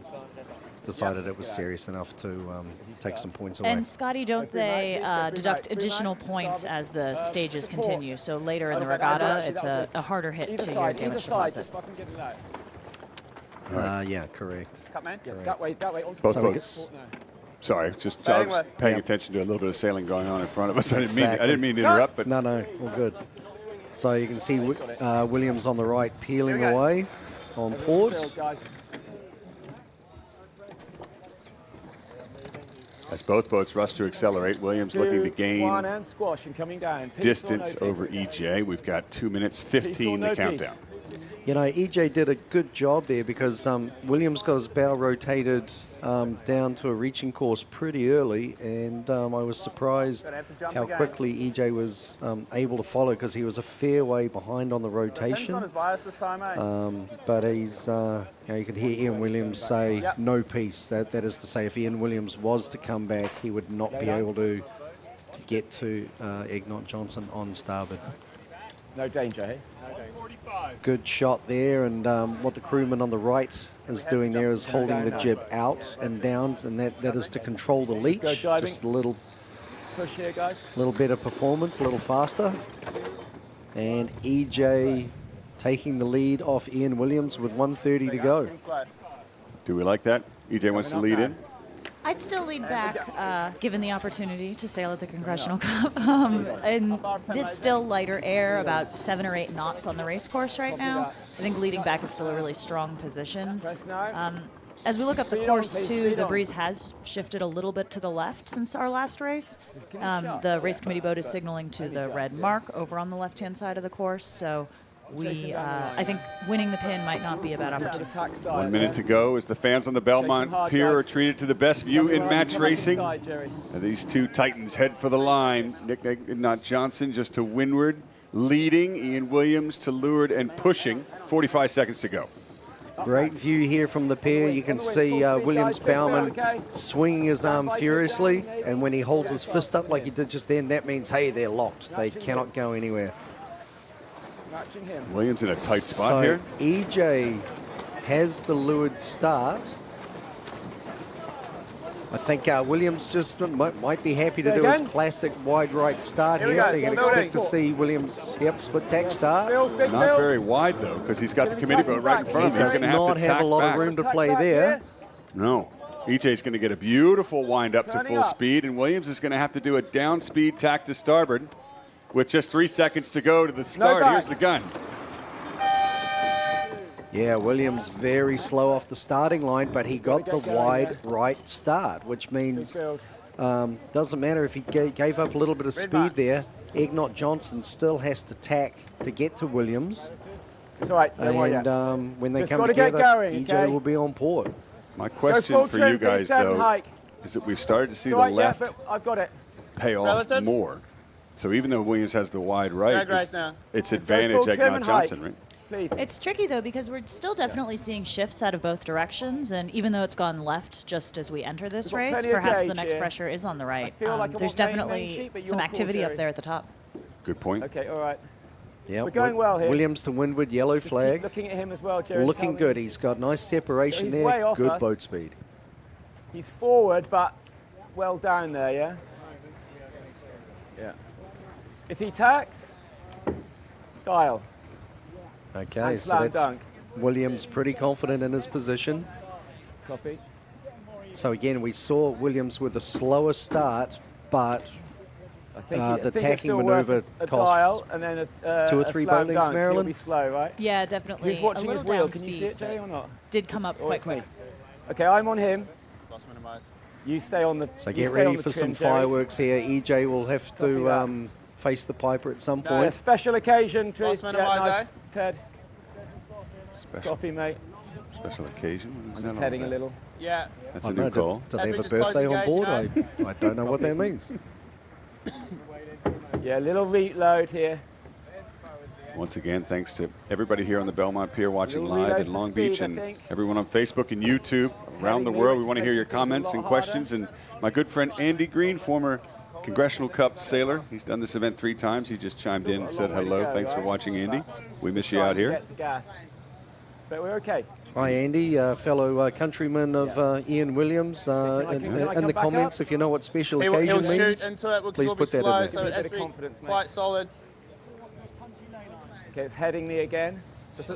decided it was serious enough to take some points away. And Scotty, don't they deduct additional points as the stages continue? So later in the regatta, it's a harder hit to your damage deposit. Yeah, correct. That way. Both boats. Sorry, just I was paying attention to a little bit of sailing going on in front of us. I didn't mean to interrupt, but no, all good. So you can see Williams on the right peeling away on port. As both boats rush to accelerate, Williams looking to gain distance over EJ. We've got 2 minutes 15 to countdown. You know, EJ did a good job there because Williams got his bow rotated down to a reaching course pretty early, and I was surprised how quickly EJ was able to follow, because he was a fair way behind on the rotation. But he's, you could hear Ian Williams say no peace. That is to say, if Ian Williams was to come back, he would not be able to get to Egnot Johnson on starboard. No danger, hey? Good shot there, and what the crewman on the right is doing there is holding the jib out and down, and that is to control the leach. Just a little push here, guys. Little better performance, a little faster. And EJ taking the lead off Ian Williams with 1:30 to go. Do we like that? EJ wants to lead in? I'd still lead back, given the opportunity to sail at the Congressional Cup. And this still lighter air, about 7 or 8 knots on the race course right now. I think leading back is still a really strong position. As we look up the course, too, the breeze has shifted a little bit to the left since our last race. The race committee boat is signaling to the red mark over on the left-hand side of the course. So I think winning the pin might not be a bad opportunity. 1 minute to go as the fans on the Belmont Pier are treated to the best view in match racing. These two titans head for the line. Nick Egnot Johnson just to windward, leading. Ian Williams to leeward and pushing. 45 seconds to go. Great view here from the pier. You can see Williams Bauman swinging his arm furiously, and when he holds his fist up like he did just then, that means, hey, they're locked. They cannot go anywhere. Williams in a tight spot so here. EJ has the leeward start. I think Williams just might be happy to do his classic wide right start here, so you can expect to see Williams, split tack start. Not very wide, though, because he's got the committee boat right in front of him. He's going to not have a lot of room to play there. No. EJ's going to get a beautiful wind up to full speed, and Williams is going to have to do a down speed tack to starboard with just 3 seconds to go to the start. Here's the gun. Yeah, Williams very slow off the starting line, but he got the wide right start, which means doesn't matter if he gave up a little bit of speed there. Egnot Johnson still has to tack to get to Williams. It's all right. And when they come together, EJ will be on port. My question for you guys, though, is that we've started to see the left pay off more. So even though Williams has the wide right, it's advantage Egnot Johnson, right? It's tricky, though, because we're still definitely seeing shifts out of both directions, and even though it's gone left just as we enter this race, perhaps the next pressure is on the right. There's definitely some activity up there at the top. Good point. Okay, all right. Yeah, we're going well here. Williams to windward, yellow flag. Looking at him as well, Jerry. Looking good. He's got nice separation He's way there. off Good us. boat speed. He's forward, but well down there, yeah? Yeah. If he tacks, dial. Okay, so that's Williams pretty confident in his position. Copy. So again, we saw Williams with a slower start, but the tacking maneuver costs and then 2 or 3 boat lengths, Marilyn. Be slow, right? Yeah, definitely. He's watching a his little wheel. down Can you speed, see it, Jay, or not? Did come up quite me. quick. Okay, I'm on him. You stay on the. So get ready for some fireworks here. EJ will have to face the Piper at some point. Special occasion, nice, Ted. Copy, mate. Special occasion? I'm just heading a little. Yeah. That's a new call. Do they have a birthday on board? I don't know what that means. Yeah, little reload here. Once again, thanks to everybody here on the Belmont Pier watching live in Long Beach and everyone on Facebook and YouTube around the world. We want to hear your comments and questions. And my good friend Andy Green, former Congressional Cup sailor. He's done this event 3 times. He just chimed in and said hello. Thanks for watching, Andy. We miss you out here. But we're okay. Hi, Andy, fellow countryman of Ian Williams. In the comments, if you know what special occasion means, shoot into it, please put that in there. So it has to be quite solid. Okay, it's heading me again. Just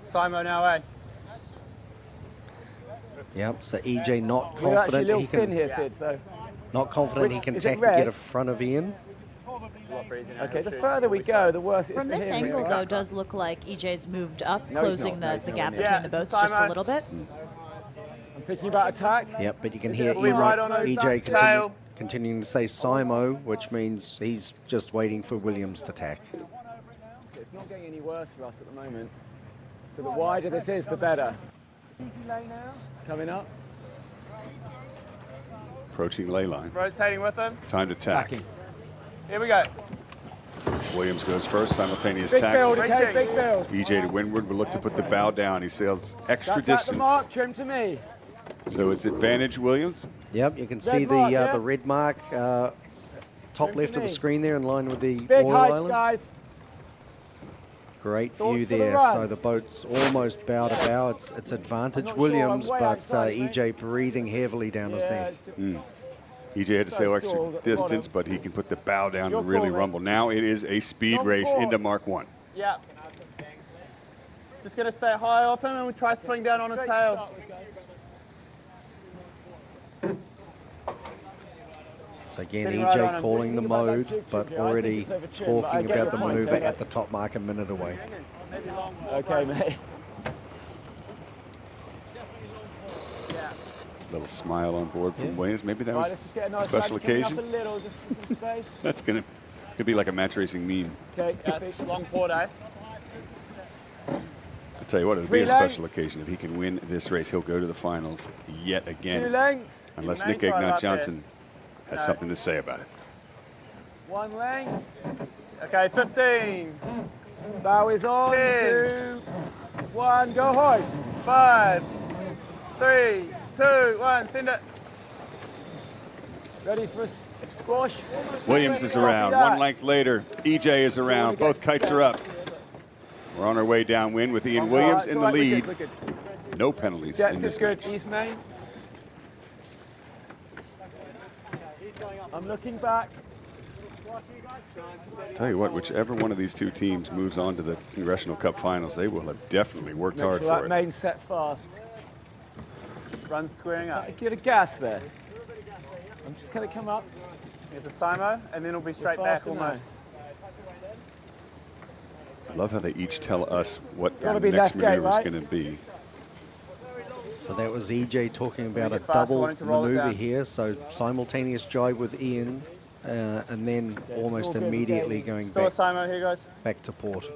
Simo now, eh? Yep, so EJ not We're actually a confident little he thin can. here, Sid, so. Not confident he can is it tack and red? get in front of Ian. Okay, the further we go, the worse it is From for this him. angle, though, does look like EJ's moved up, No, he's closing not. the gap between the boats just a little bit. I'm thinking about attack. Yep, but you can hear EJ continuing to say Simo, which means he's just waiting for Williams to tack. It's not getting any worse for us at the moment. So the wider this is, the better. Easy lay now. Coming up. Approaching ley line. Rotating with him. Time to tack. Tacking. Here we go. Williams goes first, simultaneous Big tacks. build, okay, big build. EJ to windward will look to put the bow down. He sails extra That's at the distance. mark, trim to me. So it's advantage Williams. Yep, you can see the red mark top left of the screen there in line with the Big oil heights, island. guys. Great Thoughts view for the there. run? So the boat's almost bow to bow. It's advantage Williams, but EJ breathing heavily down his neck. EJ had to sail extra distance, but he can put the bow down and really rumble. Now it is a speed race into Mark 1. Yeah. Just going to stay high off him and we'll try to swing down on his tail. So again, Sitting right on EJ him. calling the mode, but already talking about the maneuver at the top mark a minute away. Okay, mate. Little smile on board from Williams. Maybe that Right, was let's just get a nice special drag coming occasion. up a little, just for some space. That's gonna be like a match racing meme. Okay, Long port, eh? Tell you what, it'll be a special occasion. If he can win this race, he'll go to the finals yet again. 2 lengths. Unless Nick Egnot Johnson has something to say about it. 1 length. Okay, 15. Bow is on. 10. 2, 1, go hoist. 5, 3, 2, 1, send it. Ready for a squash. Williams is around. 1 length later, EJ is around. Both kites are up. We're on our way downwind with Ian Williams in the lead. No penalties in this match. East Main. I'm looking back. Tell you what, whichever one of these two teams moves on to the Congressional Cup finals, they will have definitely worked Make hard sure for that it. main set fast. Run squaring up. Get a gas there. I'm just going to come up. Here's a Simo, and then it'll be straight back almost. I love how they each tell us what the gotta be next left gate, maneuver is right? going to be. So that was EJ talking about a Get faster, double wanting to roll it maneuver down. here. So simultaneous jibe with Ian, and then almost immediately going Still a Simo here, guys. back to port.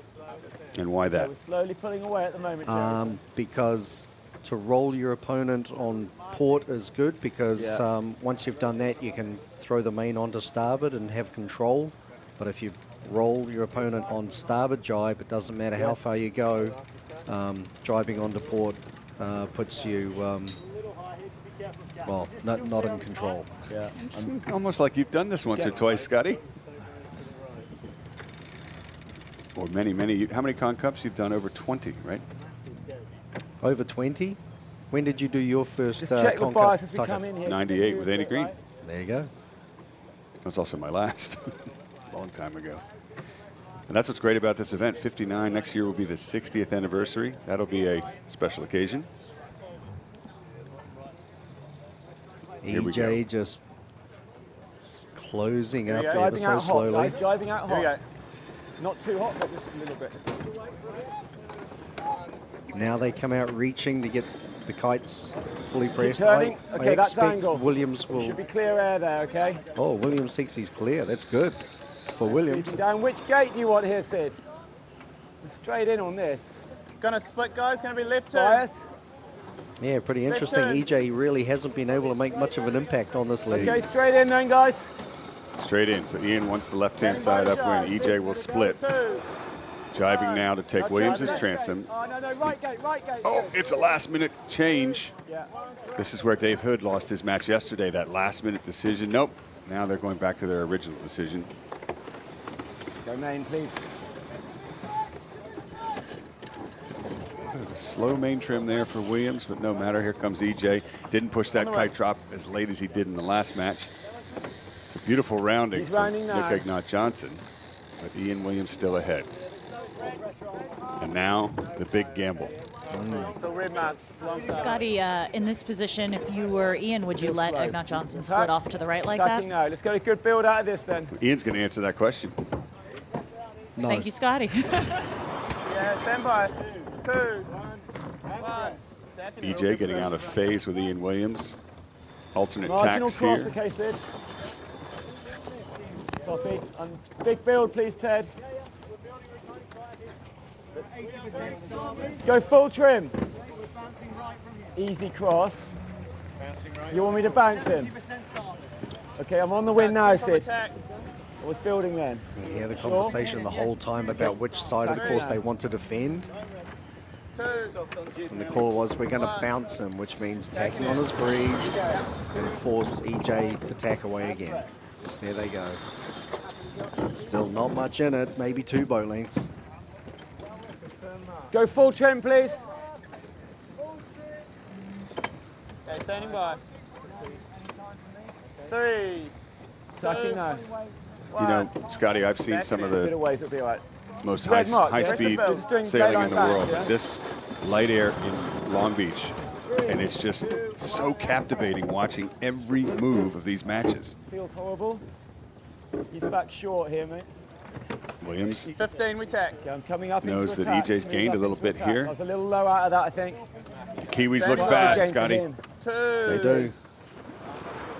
And why that? We're slowly pulling away at the moment, Jerry. Because to roll your opponent on port is good, because Yeah. once you've done that, you can throw the main onto starboard and have control. But if you roll your opponent on starboard jibe, it doesn't matter how Yes. far you go, jibing onto port puts you, well, not in control. Yeah. It's almost like you've done this once or twice, Scotty. Or many. How many Con Cups? You've done over 20, right? Over 20? When did you do your first Just check the Con bias Cup, as we Tucker? come in here. 98 with Andy Green. There you go. That's also my last. Long time ago. And that's what's great about this event. 59 next year will be the 60th anniversary. That'll be a special occasion. Here we go. EJ just closing Here up we go. ever Jibing so out hot, slowly. guys. Jibing out Here we hot. go. Not too hot, but just a little bit. Now they come out reaching to get the kites fully pressed. turning. I Okay, that's expect angle. Williams will. Should be clear air there, okay? Oh, Williams thinks he's clear. That's good for Williams. Squeezing down. Which gate do you want here, Sid? We're straight in on this. Gonna split, guys. Gonna be left turn. Bias. Yeah, pretty Left interesting. turn. EJ really hasn't been able to make much of an impact on this lead. Okay, straight in then, guys. Straight in. So Ian wants the left-hand side upwind. EJ will split. 2. Jibing now to take Williams' transom. Oh, no, right gate, right gate. Oh, it's a last-minute change. Yeah. This is where Dave Hood lost his match yesterday, that last-minute decision. Nope. Now they're going back to their original decision. Go main, please. Slow main trim there for Williams, but no matter. Here comes EJ. Didn't push that kite drop as late as he did in the last match. It's a beautiful rounding He's for rounding now. Nick Egnot Johnson, but Ian Williams still ahead. And now the big gamble. Still red marks. Long side. Scotty, in this position, if you were Ian, would you let slow. Egnot Johnson split off to the right like that? Attacking now. Let's get a good build out of this then. Ian's going to answer that question. No. Thank you, Scotty. Yeah, stand by. 2, 1. EJ getting out of phase with Ian Williams. Alternate Marginal tacks cross, here. okay, Sid. Copy. Big build, please, Ted. Go full trim. Easy cross. You want me to bounce him? Okay, I'm on the wind now, Sid. I was building then. You hear the conversation the whole time about which side of the course they want to defend. 2. And the call was, we're going to bounce him, which means tacking on his breeze and force EJ to tack away again. There they go. Still not much in it, maybe 2 boat lengths. Go full trim, please. Okay, standing by. 3. Attacking now. You know, Scotty, I've seen some of Bit the of ways, it'll be all right. most Red mark, yeah? high-speed Just doing sailing in daylight the back, world. yeah? But this light air in Long Beach, and it's just so captivating watching every move of these matches. Feels horrible. He's back short here, mate. Williams 15, we tack. Okay, I'm coming up knows into that attack. EJ's Move gained up a little into bit attack. here. I was a little low out of that, I think. The Kiwis look Stand by. fast, Gain for Scotty. him. 2. They do.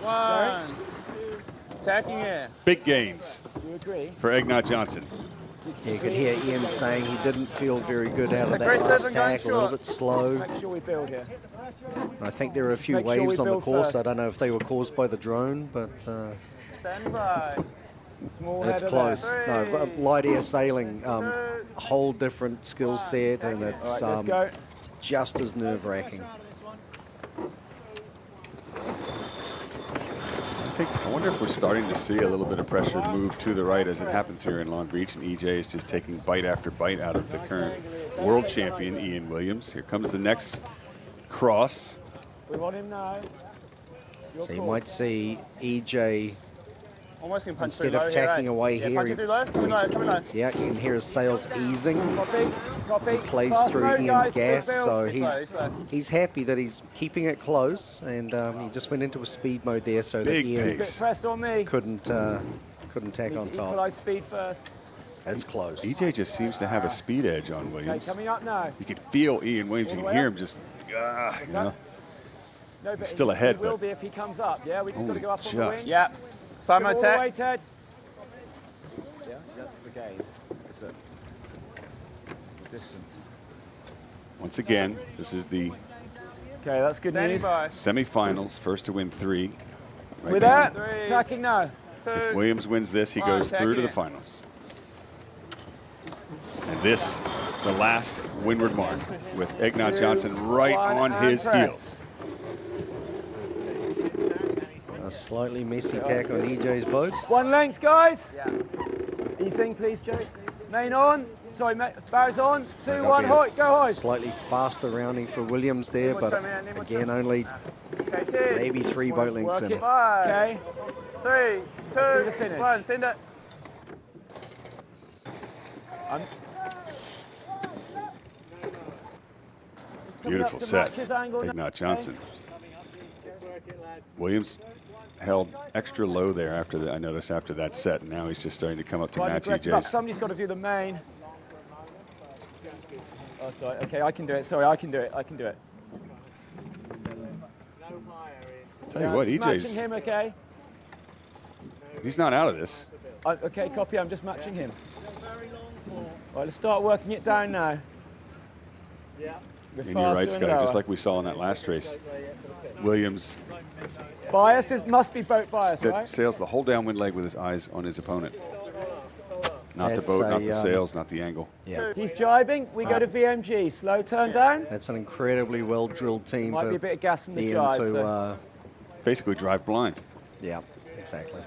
1. Attacking air. Big gains Do you agree? for Egnot Johnson. Yeah, you could hear Ian saying he didn't feel very good out of that Aggressive last and going tag, a little short. bit slow. Make sure we build here. I think there were a few Make sure waves we on the build course. first. I don't know if they were caused by the drone, but Stand by. Small it's header close. there. No, light air sailing, a whole different skill set, and it's All right, let's go. just as nerve-wracking. I wonder if we're starting to see a little bit of pressure move to the right as it happens here in Long Beach, and EJ is just taking bite after bite out of the current world champion, Ian Williams. Here comes the next cross. We want him now. So you might see EJ, Almost going to punch instead too low of here, tacking eh? away Yeah, here, punch it too low. Coming low, coming low. yeah, you can hear his sails easing Copy, as he plays Fast through mode, Ian's guys, gas. big So build. Slow. he's happy that he's keeping it close, and he just went into a speed mode there so that Big Ian pace. Pressed on me. couldn't tack on top. Equalize speed first. That's close. EJ just seems to have a speed edge on Okay, Williams. coming up now. You could feel Ian Williams. You All can the hear way him just, you know. No, but He's still he ahead, will but- be if he comes up. Yeah, we just got to go up on the wing. just. Yeah. Side Go mode all the way, tack. Ted. Yeah, that's the game. Distance. Once again, this is the Okay, that's good Standing news. by. semifinals. First to win 3. Right With now. that, attacking now. If Williams wins this, he goes through to the finals. And this, the last windward mark, with Egnot Johnson right on his heels. A slightly messy tack on EJ's boat. One length, guys. Easing, please, Jake. Main on. Sorry, bar's on. 2, 1, hoy. Go, hoy. Slightly faster rounding for Williams there, but again, only maybe 3 boat lengths in it. 5, Okay. 3, See the 2, finish. 1. Send it. Beautiful set, Egnot Johnson. Williams held extra low there after I noticed after that set, and now he's just starting to come up to Quite match aggressive up. EJ's. Somebody's got to do the main. Oh, sorry. Okay, I can do it. Sorry, I can do it. I can do it. Tell you what, just EJ's, matching him, okay? he's not out of this. Okay, copy. I'm just matching him. All right, let's start working it down now. Yeah. And you're right, Scotty, just like we saw in that last race. Williams Bias must be boat bias, that right? sails the whole downwind leg with his eyes on his opponent. Not the That's boat, not a, the sails, not the angle. Yeah, He's jibing. We go to VMG. Slow turn down. that's an incredibly well-drilled team Might for be a bit of gas in the Ian jibe. to, So. Basically drive blind yeah, exactly.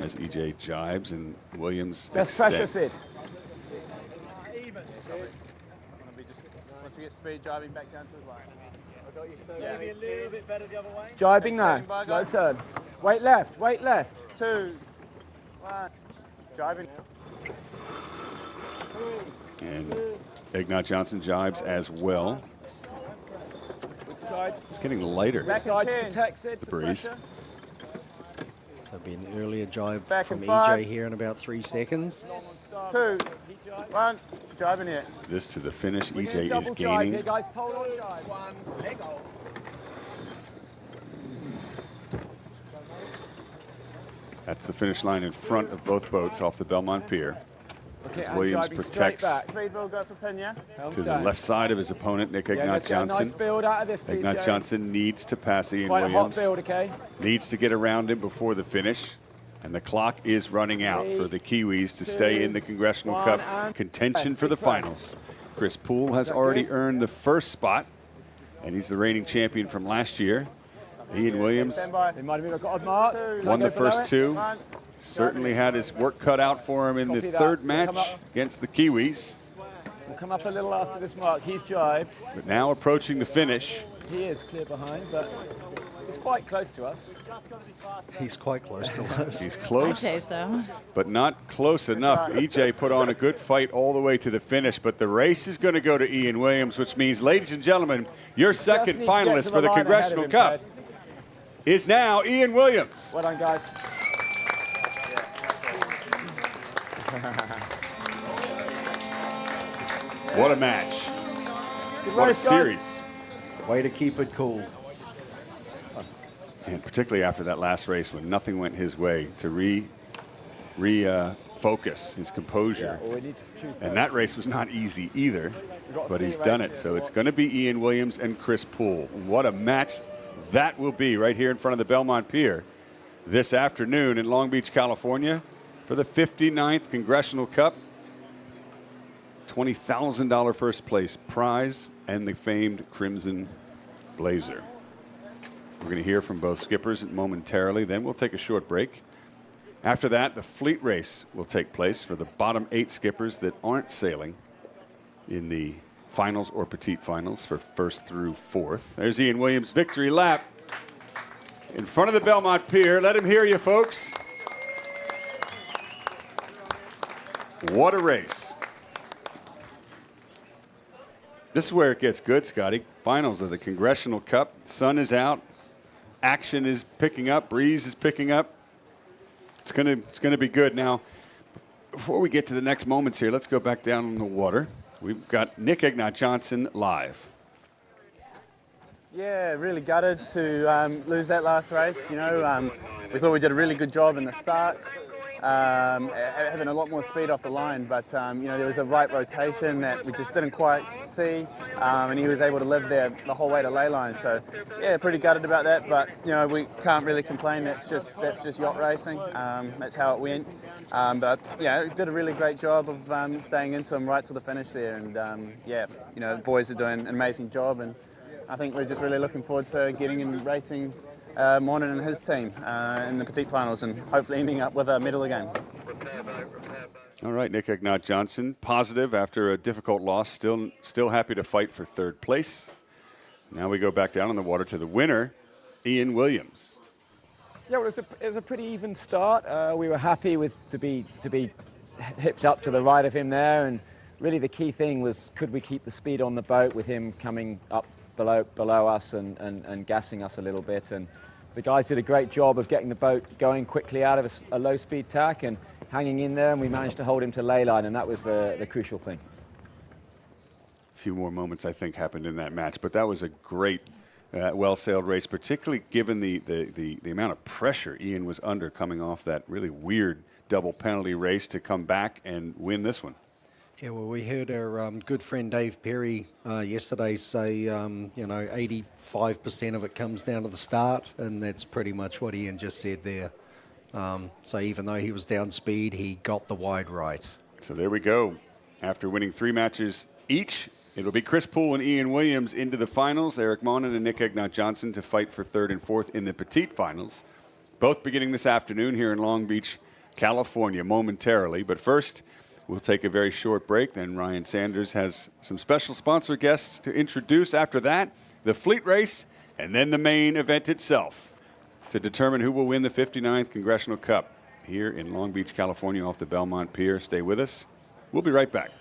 as EJ jibes and Williams Best pressure, extends. Sid. Once we get speed, driving back down to the line. Yeah. Maybe a little bit better the other way. Jibing now. Standing by, Slow guys. turn. Wait left. Wait left. 2, 1. Driving. And Egnot Johnson jibes as well. Which side? It's getting lighter. Back side to protect Sid. The for breeze. pressure. So it'll be an earlier jibe Back from and 5. EJ here in about 3 seconds. 2, 1. Driving it. This to the finish. We're EJ doing is double jibe here, gaining. guys. Pole on jibe. That's the finish line in front of both boats off the Belmont Pier. Okay, As and Williams jibing straight protects back. Speed will go for pin, yeah? Helms to the down. left side of his opponent, Nick Yeah, Egnot let's get a Johnson. nice build out of this, please, Egnot Joe. Johnson needs to pass Ian Quite a hot Williams. build, okay? Needs to get around him before the finish. And the clock is running out for the Kiwis to stay in the Congressional Cup contention for the finals. Chris Poole has already earned the first spot, and he's the reigning champion from last year. Ian Williams Stand by. They might have got a mark. won the Can I go below first it? 2. 1. Certainly had his work cut out for him in the Copy that. third Come match up. against the Kiwis. We'll come up a little after this mark. He's jibed. But now approaching the finish. He is clear behind, but it's quite close to us. He's quite close to us. He's I'd close, say so. but not close enough. EJ put on a good fight all the way to the finish, but the race is going to go to Ian Williams, which means, ladies and gentlemen, your second Just need to get finalist to for the line ahead of Congressional him, Cup Ted. is now Ian Williams. Well done, guys. What a match. Good What a race, guys. series. Way to keep it cool. And particularly after that last race when nothing went his way, to focus, his composure. Yeah, well, we need to choose And that race was not easy either, but he's done it. So it's going to be Ian Williams and Chris Poole. What a match that will be right here in front of the Belmont Pier this afternoon in Long Beach, California for the 59th Congressional Cup. $20,000 first place prize and the famed Crimson Blazer. We're going to hear from both skippers momentarily. Then we'll take a short break. After that, the fleet race will take place for the bottom 8 skippers that aren't sailing in the finals or petite finals for first through fourth. There's Ian Williams' victory lap in front of the Belmont Pier. Let him hear you, folks. What a race. This is where it gets good, Scotty. Finals of the Congressional Cup. Sun is out. Action is picking up. Breeze is picking up. It's gonna be good. Now, before we get to the next moments here, let's go back down in the water. We've got Nick Egnot Johnson live. Yeah, really gutted to lose that last race. You know, we thought we did a really good job in the start, having a lot more speed off the line, but you know, there was a right rotation that we just didn't quite see, and he was able to live there the whole way to ley line. So yeah, pretty gutted about that, but you know, we can't really complain. That's just yacht racing. That's how it went. But yeah, did a really great job of staying into him right to the finish there, and yeah, you know, the boys are doing an amazing job, and I think we're just really looking forward to getting in racing Monin and his team in the petite finals, and hopefully ending up with a medal again. All right, Nick Egnot Johnson, positive after a difficult loss, still happy to fight for third place. Now we go back down in the water to the winner, Ian Williams. Yeah, well, it was a pretty even start. We were happy to be hipped up to the right of him there, and really the key thing was, could we keep the speed on the boat with him coming up below us and gassing us a little bit. And the guys did a great job of getting the boat going quickly out of a low-speed tack and hanging in there, and we managed to hold him to ley line, and that was the crucial thing. A few more moments, I think, happened in that match, but that was a great, well-sailed race, particularly given the amount of pressure Ian was under coming off that really weird double penalty race to come back and win this one. Yeah, well, we heard our good friend Dave Perry yesterday say, you know, 85% of it comes down to the start, and that's pretty much what Ian just said there. So even though he was down speed, he got the wide right. So there we go. After winning 3 matches each, it'll be Chris Poole and Ian Williams into the finals. Eric Monin and Nick Egnot Johnson to fight for 3rd and 4th in the petite finals. Both beginning this afternoon here in Long Beach, California, momentarily. But first, we'll take a very short break. Then Ryan Sanders has some special sponsor guests to introduce. After that, the fleet race, and then the main event itself to determine who will win the 59th Congressional Cup here in Long Beach, California, off the Belmont Pier. Stay with us. We'll be right back.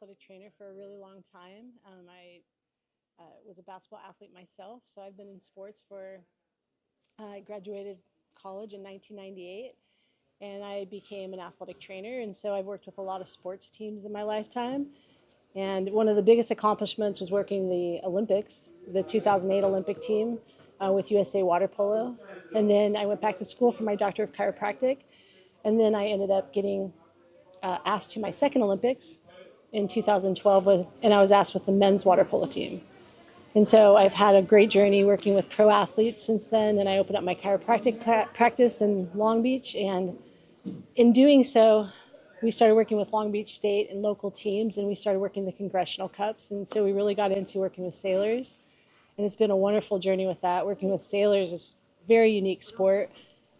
athletic trainer for a really long time. I was a basketball athlete myself, so I've been in sports for, I graduated college in 1998, and I became an athletic trainer, and so I've worked with a lot of sports teams in my lifetime. And one of the biggest accomplishments was working the Olympics, the 2008 Olympic team with USA Water Polo. And then I went back to school for my Doctor of Chiropractic, and then I ended up getting asked to my second Olympics in 2012, and I was asked with the men's water polo team. And so I've had a great journey working with pro athletes since then, and I opened up my chiropractic practice in Long Beach, and in doing so, we started working with Long Beach State and local teams, and we started working the Congressional Cups. And so we really got into working with sailors. And it's been a wonderful journey with that. Working with sailors is a very unique sport,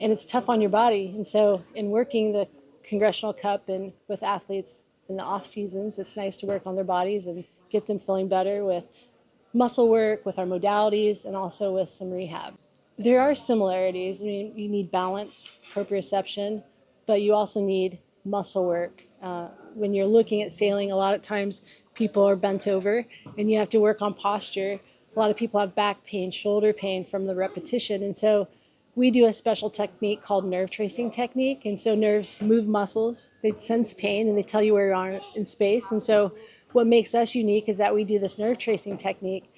and it's tough on your body. And so in working the Congressional Cup and with athletes in the off seasons, it's nice to work on their bodies and get them feeling better with muscle work, with our modalities, and also with some rehab. There are similarities. I mean, you need balance, proprioception, but you also need muscle work. When you're looking at sailing, a lot of times people are bent over and you have to work on posture. A lot of people have back pain, shoulder pain from the repetition. And so we do a special technique called nerve tracing technique. And so nerves move muscles, they sense pain, and they tell you where you are in space. And so what makes us unique is that we do this nerve tracing technique.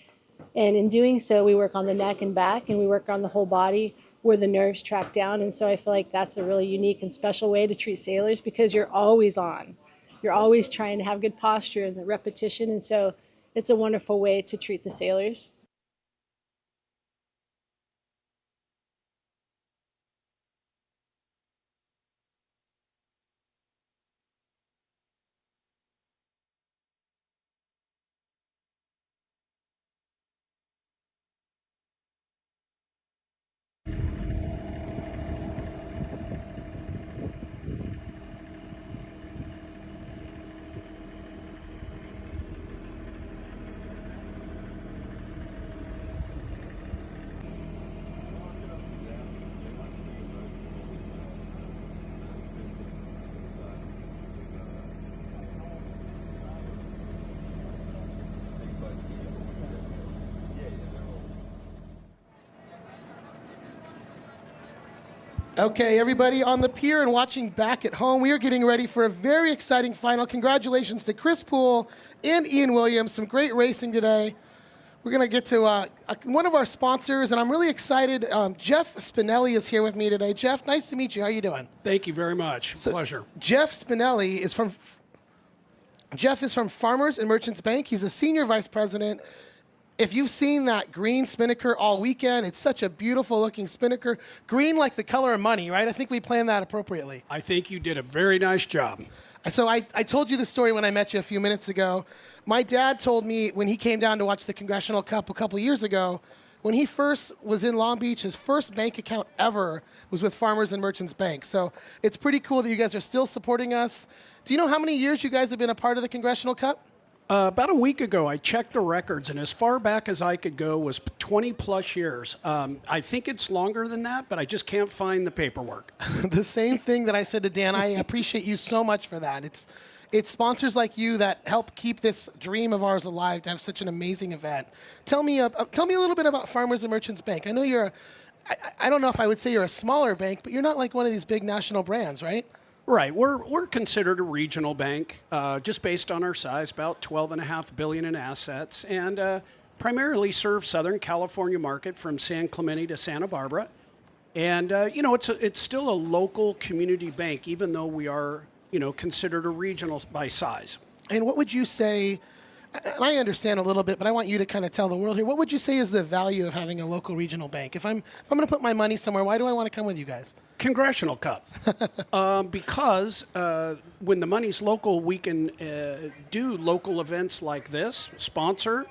And in doing so, we work on the neck and back, and we work on the whole body where the nerves track down. And so I feel like that's a really unique and special way to treat sailors, because you're always on. You're always trying to have good posture and the repetition. And so it's a wonderful way to treat the sailors. Okay, everybody on the pier and watching back at home, we are getting ready for a very exciting final. Congratulations to Chris Poole and Ian Williams. Some great racing today. We're going to get to one of our sponsors, and I'm really excited. Jeff Spinelli is here with me today. Jeff, nice to meet you. How are you doing? Thank you very much. Pleasure. Jeff Spinelli is from Farmers and Merchants Bank. He's a senior vice president. If you've seen that green spinnaker all weekend, it's such a beautiful looking spinnaker. Green like the color of money, right? I think we planned that appropriately. I think you did a very nice job. So I told you the story when I met you a few minutes ago. My dad told me when he came down to watch the Congressional Cup a couple years ago, when he first was in Long Beach, his first bank account ever was with Farmers and Merchants Bank. So it's pretty cool that you guys are still supporting us. Do you know how many years you guys have been a part of the Congressional Cup? About a week ago, I checked the records, and as far back as I could go was 20-plus years. I think it's longer than that, but I just can't find the paperwork. The same thing that I said to Dan. I appreciate you so much for that. It's sponsors like you that help keep this dream of ours alive to have such an amazing event. Tell me a little bit about Farmers and Merchants Bank. I know I don't know if I would say you're a smaller bank, but you're not like one of these big national brands, right? Right. We're considered a regional bank, just based on our size, about $12.5 billion in assets, and primarily serve Southern California market from San Clemente to Santa Barbara. And it's still a local community bank, even though we are considered a regional by size. And what would you say? And I understand a little bit, but I want you to kind of tell the world here. What would you say is the value of having a local regional bank? If I'm going to put my money somewhere, why do I want to come with you guys? Congressional Cup. Because when the money's local, we can do local events like this, sponsor,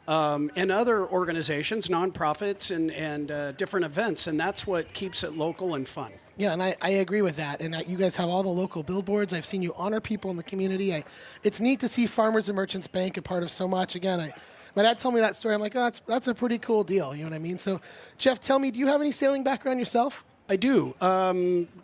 and other organizations, nonprofits, and different events. And that's what keeps it local and fun. Yeah, and I agree with that. And you guys have all the local billboards. I've seen you honor people in the community. It's neat to see Farmers and Merchants Bank a part of so much. Again, my dad told me that story. I'm like, oh, that's a pretty cool deal. You know what I mean? So, Jeff, tell me, do you have any sailing background yourself? I do.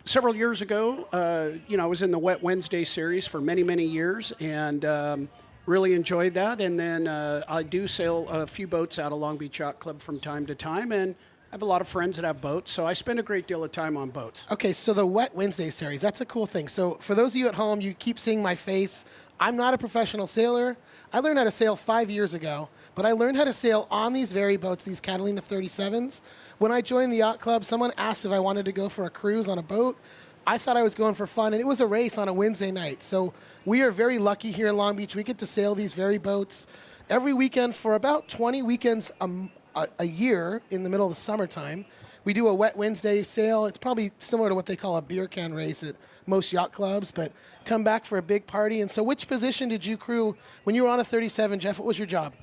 Several years ago, I was in the Wet Wednesday series for many, many years, and really enjoyed that. And then I do sail a few boats out of Long Beach Yacht Club from time to time, and I have a lot of friends that have boats, so I spend a great deal of time on boats. Okay, so the Wet Wednesday series, that's a cool thing. So for those of you at home, you keep seeing my face. I'm not a professional sailor. I learned how to sail 5 years ago, but I learned how to sail on these very boats, these Catalina 37s. When I joined the yacht club, someone asked if I wanted to go for a cruise on a boat. I thought I was going for fun, and it was a race on a Wednesday night. So we are very lucky here in Long Beach. We get to sail these very boats every weekend for about 20 weekends a year in the middle of the summertime. We do a Wet Wednesday sail. It's probably similar to what they call a beer can race at most yacht clubs, but come back for a big party. And so which position did you crew when you were on a 37, Jeff? What was your job?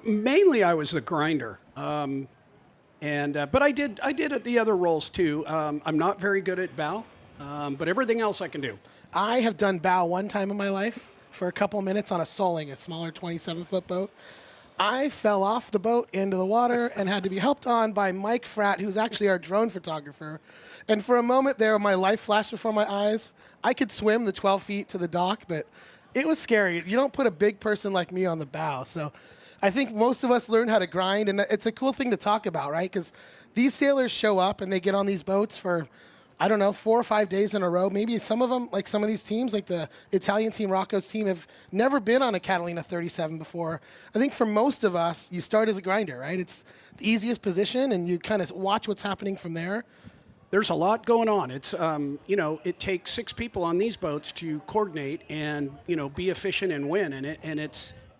Mainly I was the grinder. But I did the other roles too. I'm not very good at bow, but everything else I can do. I have done bow one time in my life for a couple minutes on a Soling, a smaller 27-foot boat. I fell off the boat into the water and had to be helped on by Mike Fratt, who's actually our drone photographer. And for a moment there, my life flashed before my eyes. I could swim the 12 feet to the dock, but it was scary. You don't put a big person like me on the bow. So I think most of us learn how to grind, and it's a cool thing to talk about, right? Because these sailors show up and they get on these boats for, I don't know, 4 or 5 days in a row. Maybe some of them, like some of these teams, like the Italian team, Rocco's team, have never been on a Catalina 37 before. I think for most of us, you start as a grinder, right? It's the easiest position, and you kind of watch what's happening from there. There's a lot going on. It's, it takes 6 people on these boats to coordinate and, be efficient and win. And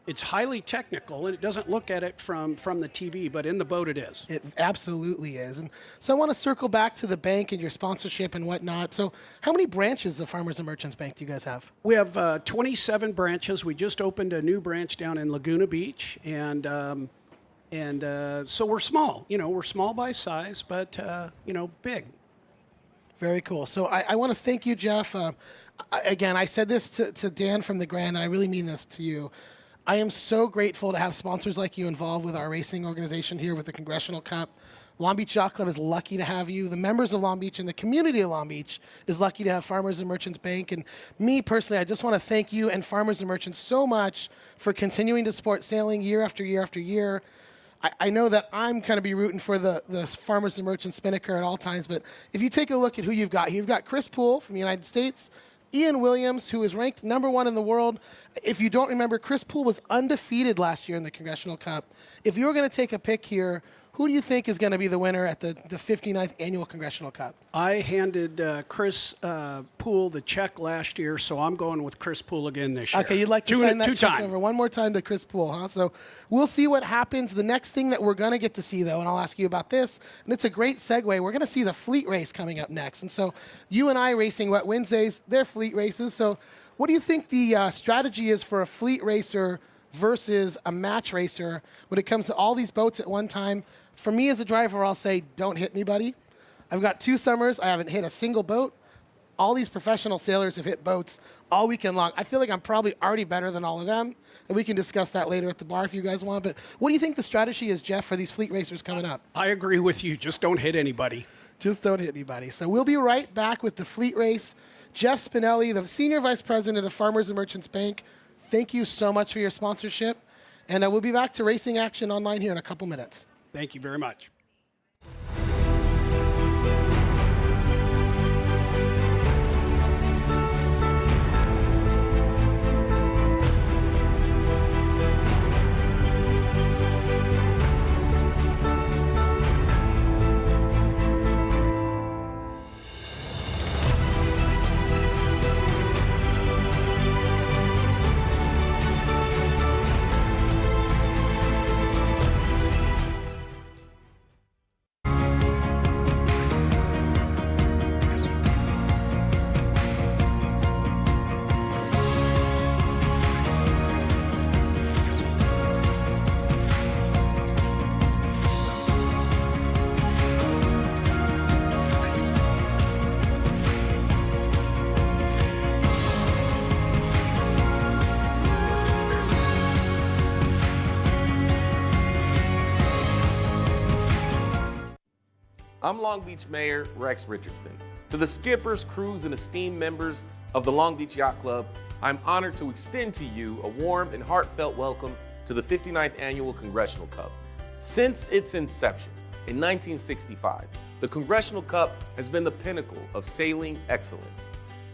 it's highly technical, and it doesn't look at it from the TV, but in the boat it is. It absolutely is. And so I want to circle back to the bank and your sponsorship and whatnot. So how many branches of Farmers and Merchants Bank do you guys have? We have 27 branches. We just opened a new branch down in Laguna Beach, and so we're small. We're small by size, but big. Very cool. So I want to thank you, Jeff. Again, I said this to Dan from the Grand, and I really mean this to you. I am so grateful to have sponsors like you involved with our racing organization here with the Congressional Cup. Long Beach Yacht Club is lucky to have you. The members of Long Beach and the community of Long Beach is lucky to have Farmers and Merchants Bank. And me personally, I just want to thank you and Farmers and Merchants so much for continuing to support sailing year after year after year. I know that I'm going to be rooting for the Farmers and Merchants Spinnaker at all times, but if you take a look at who you've got Chris Poole from the United States, Ian Williams, who is ranked #1 in the world. If you don't remember, Chris Poole was undefeated last year in the Congressional Cup. If you were going to take a pick here, who do you think is going to be the winner at the 59th Annual Congressional Cup? I handed Chris Poole the check last year, so I'm going with Chris Poole again this year. Okay, you'd like to send that check over one more time to Chris Poole, huh? So we'll see what happens. The next thing that we're going to get to see, though, and I'll ask you about this, and it's a great segue, we're going to see the fleet race coming up next. And so you and I racing Wet Wednesdays, they're fleet races. So what do you think the strategy is for a fleet racer versus a match racer when it comes to all these boats at one time? For me as a driver, I'll say, don't hit me, buddy. I've got 2 summers. I haven't hit a single boat. All these professional sailors have hit boats all weekend long. I feel like I'm probably already better than all of them, and we can discuss that later at the bar if you guys want. But what do you think the strategy is, Jeff, for these fleet racers coming up? I agree with you. Just don't hit anybody. Just don't hit anybody. So we'll be right back with the fleet race. Jeff Spinelli, the Senior Vice President of Farmers and Merchants Bank, thank you so much for your sponsorship. And we'll be back to Racing Action Online here in a couple minutes. Thank you very much. I'm Long Beach Mayor Rex Richardson. To the skippers, crews, and esteemed members of the Long Beach Yacht Club, I'm honored to extend to you a warm and heartfelt welcome to the 59th Annual Congressional Cup. Since its inception in 1965, the Congressional Cup has been the pinnacle of sailing excellence.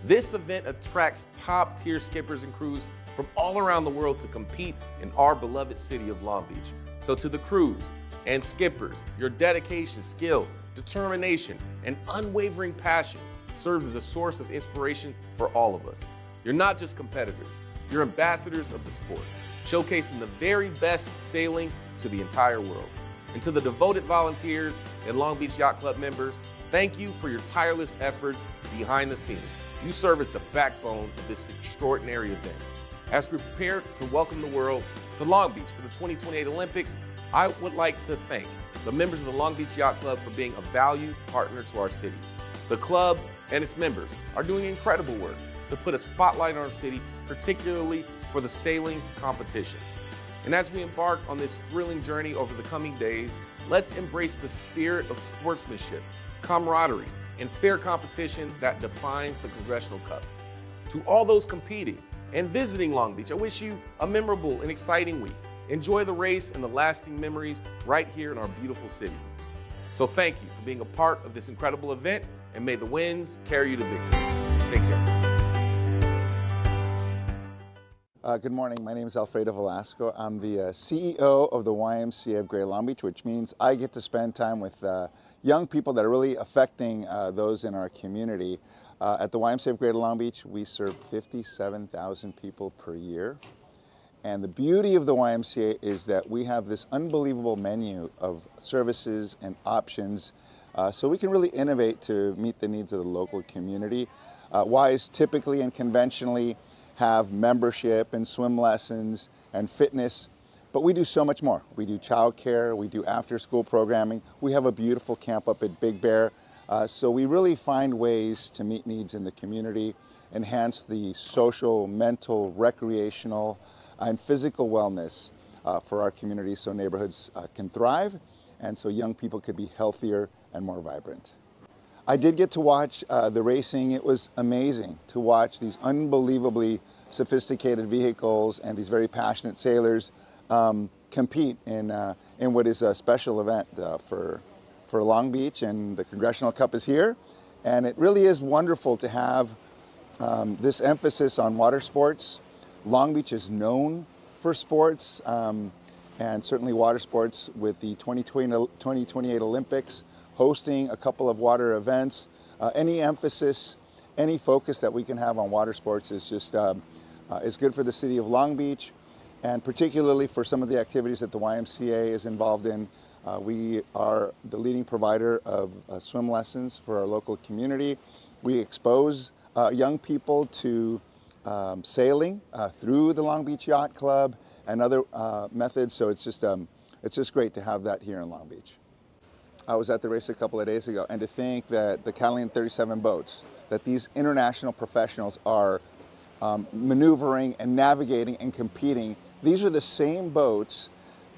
This event attracts top-tier skippers and crews from all around the world to compete in our beloved city of Long Beach. So to the crews and skippers, your dedication, skill, determination, and unwavering passion serves as a source of inspiration for all of us. You're not just competitors, you're ambassadors of the sport, showcasing the very best sailing to the entire world. And to the devoted volunteers and Long Beach Yacht Club members, thank you for your tireless efforts behind the scenes. You serve as the backbone of this extraordinary event. As we prepare to welcome the world to Long Beach for the 2028 Olympics, I would like to thank the members of the Long Beach Yacht Club for being a valued partner to our city. The club and its members are doing incredible work to put a spotlight on our city, particularly for the sailing competition. And as we embark on this thrilling journey over the coming days, let's embrace the spirit of sportsmanship, camaraderie, and fair competition that defines the Congressional Cup. To all those competing and visiting Long Beach, I wish you a memorable and exciting week. Enjoy the race and the lasting memories right here in our beautiful city. So thank you for being a part of this incredible event, and may the winds carry you to victory. Take care. Good morning. My name is Alfredo Velasco. I'm the CEO of the YMCA of Greater Long Beach, which means I get to spend time with young people that are really affecting those in our community. At the YMCA of Greater Long Beach, we serve 57,000 people per year. And the beauty of the YMCA is that we have this unbelievable menu of services and options, so we can really innovate to meet the needs of the local community. Ys typically and conventionally have membership and swim lessons and fitness, but we do so much more. We do childcare, we do after-school programming. We have a beautiful camp up at Big Bear, so we really find ways to meet needs in the community, enhance the social, mental, recreational, and physical wellness for our community so neighborhoods can thrive and so young people could be healthier and more vibrant. I did get to watch the racing. It was amazing to watch these unbelievably sophisticated vehicles and these very passionate sailors compete in what is a special event for Long Beach, and the Congressional Cup is here. And it really is wonderful to have this emphasis on water sports. Long Beach is known for sports, and certainly water sports with the 2028 Olympics, hosting a couple of water events. Any emphasis, any focus that we can have on water sports is just is good for the city of Long Beach, and particularly for some of the activities that the YMCA is involved in. We are the leading provider of swim lessons for our local community. We expose young people to sailing through the Long Beach Yacht Club and other methods, so it's just great to have that here in Long Beach. I was at the race a couple of days ago, and to think that the Catalina 37 boats, that these international professionals are maneuvering and navigating and competing, these are the same boats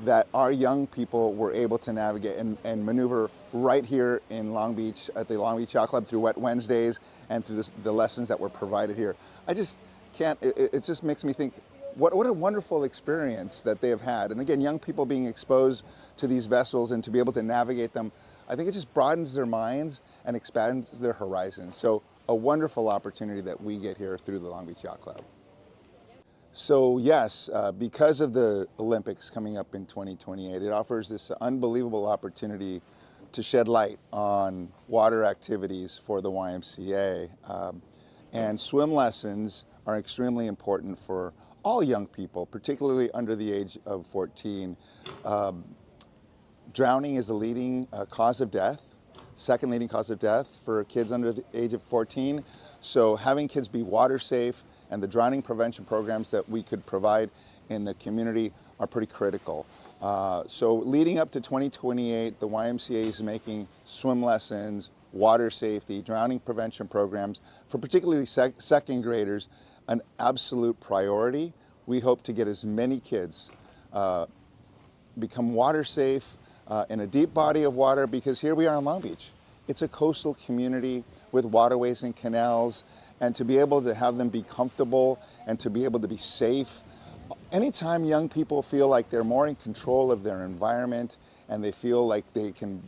that our young people were able to navigate and maneuver right here in Long Beach at the Long Beach Yacht Club through Wet Wednesdays and through the lessons that were provided here. I just can't, it just makes me think, what a wonderful experience that they have had. And again, young people being exposed to these vessels and to be able to navigate them, I think it just broadens their minds and expands their horizons. So a wonderful opportunity that we get here through the Long Beach Yacht Club. So yes, because of the Olympics coming up in 2028, it offers this unbelievable opportunity to shed light on water activities for the YMCA. And swim lessons are extremely important for all young people, particularly under the age of 14. Drowning is the leading cause of death, second leading cause of death for kids under the age of 14. So having kids be water safe and the drowning prevention programs that we could provide in the community are pretty critical. So leading up to 2028, the YMCA is making swim lessons, water safety, drowning prevention programs for particularly second graders an absolute priority. We hope to get as many kids become water safe in a deep body of water, because here we are in Long Beach. It's a coastal community with waterways and canals, and to be able to have them be comfortable and to be able to be safe. Anytime young people feel like they're more in control of their environment and they feel like they can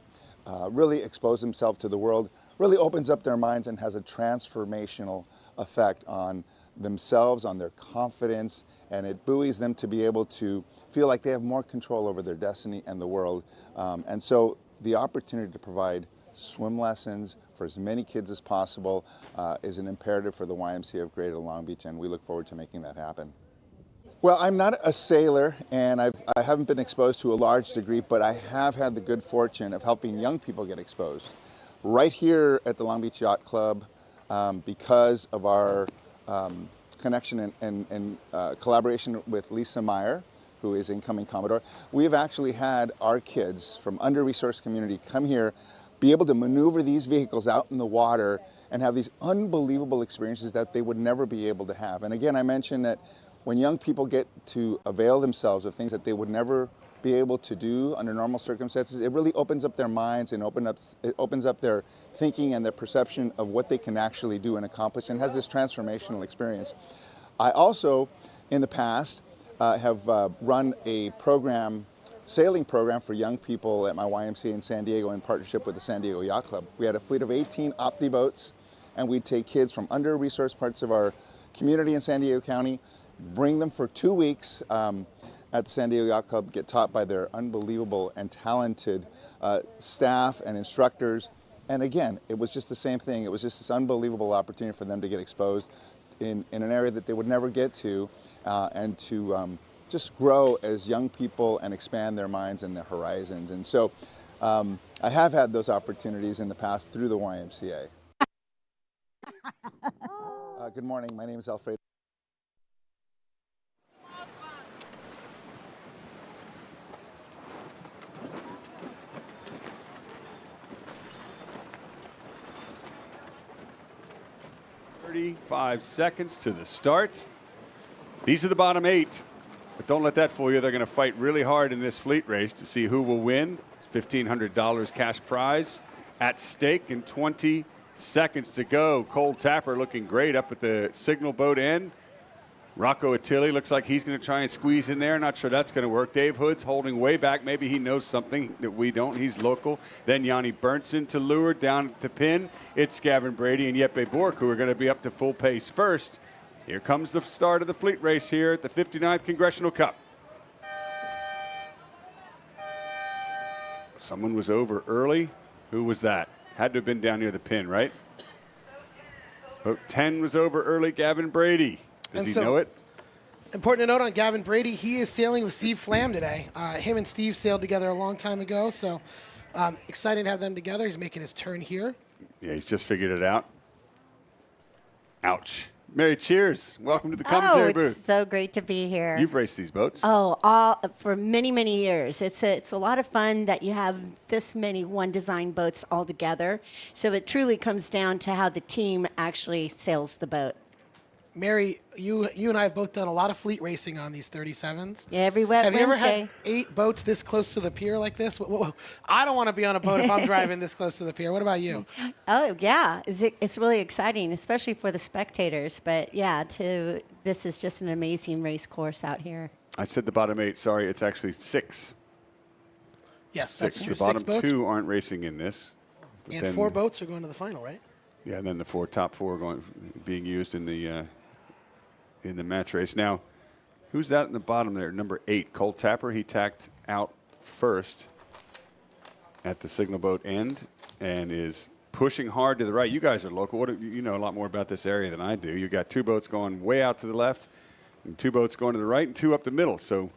really expose themselves to the world, really opens up their minds and has a transformational effect on themselves, on their confidence, and it buoys them to be able to feel like they have more control over their destiny and the world. And so the opportunity to provide swim lessons for as many kids as possible is an imperative for the YMCA of Greater Long Beach, and we look forward to making that happen. Well, I'm not a sailor, and I haven't been exposed to a large degree, but I have had the good fortune of helping young people get exposed. Right here at the Long Beach Yacht Club, because of our connection and collaboration with Lisa Meyer, who is incoming Commodore, we have actually had our kids from under-resourced community come here, be able to maneuver these vehicles out in the water and have these unbelievable experiences that they would never be able to have. And again, I mentioned that when young people get to avail themselves of things that they would never be able to do under normal circumstances, it really opens up their minds and it opens up their thinking and their perception of what they can actually do and accomplish, and has this transformational experience. I also, in the past, have run a program, sailing program for young people at my YMCA in San Diego in partnership with the San Diego Yacht Club. We had a fleet of 18 Opti boats, and we'd take kids from under-resourced parts of our community in San Diego County, bring them for 2 weeks at the San Diego Yacht Club, get taught by their unbelievable and talented staff and instructors. And again, it was just the same thing. It was just this unbelievable opportunity for them to get exposed in an area that they would never get to, and to just grow as young people and expand their minds and their horizons. And so I have had those opportunities in the past through the YMCA. Good morning, my name is Alfredo. Five seconds to the start. These are the bottom 8, but don't let that fool you. They're going to fight really hard in this fleet race to see who will win. $1,500 cash prize at stake in 20 seconds to go. Cole Tapper looking great up at the signal boat end. Rocco Attili looks like he's going to try and squeeze in there. Not sure that's going to work. Dave Hood's holding way back. Maybe he knows something that we don't. He's local. Then Yanni Berntsen to lure down to pin. It's Gavin Brady and Jeppe Bork who are going to be up to full pace first. Here comes the start of the fleet race here at the 59th Congressional Cup. Someone was over early. Who was that? Had to have been down near the pin, right? Boat 10 was over early. Gavin Brady. Does he know it? Important to note on Gavin Brady, he is sailing with Steve Flam today. Him and Steve sailed together a long time ago, so excited to have them together. He's making his turn here. Yeah, he's just figured it out. Ouch. Mary, cheers. Welcome to the commentary booth. It's so great to be here. You've raced these boats. For many, many years. It's a lot of fun that you have this many one design boats all together. So it truly comes down to how the team actually sails the boat. Mary, you and I have both done a lot of fleet racing on these 37s. Yeah, every Wednesday. Have you ever had 8 boats this close to the pier like this? I don't want to be on a boat if I'm driving this close to the pier. What about you? Oh, yeah. It's really exciting, especially for the spectators. But, yeah, this is just an amazing race course out here. I said the bottom 8. Sorry, it's actually 6. Yes, 6. that's true. The bottom 6 boats. 2 aren't racing in this. And 4 boats are going to the final, right? Yeah, and then the top 4 being used in the match race. Now, who's that in the bottom there? Number 8, Cole Tapper. He tacked out first at the signal boat end and is pushing hard to the right. You guys are local. You know a lot more about this area than I do. You got 2 boats going way out to the left and 2 boats going to the right and 2 up the middle. So.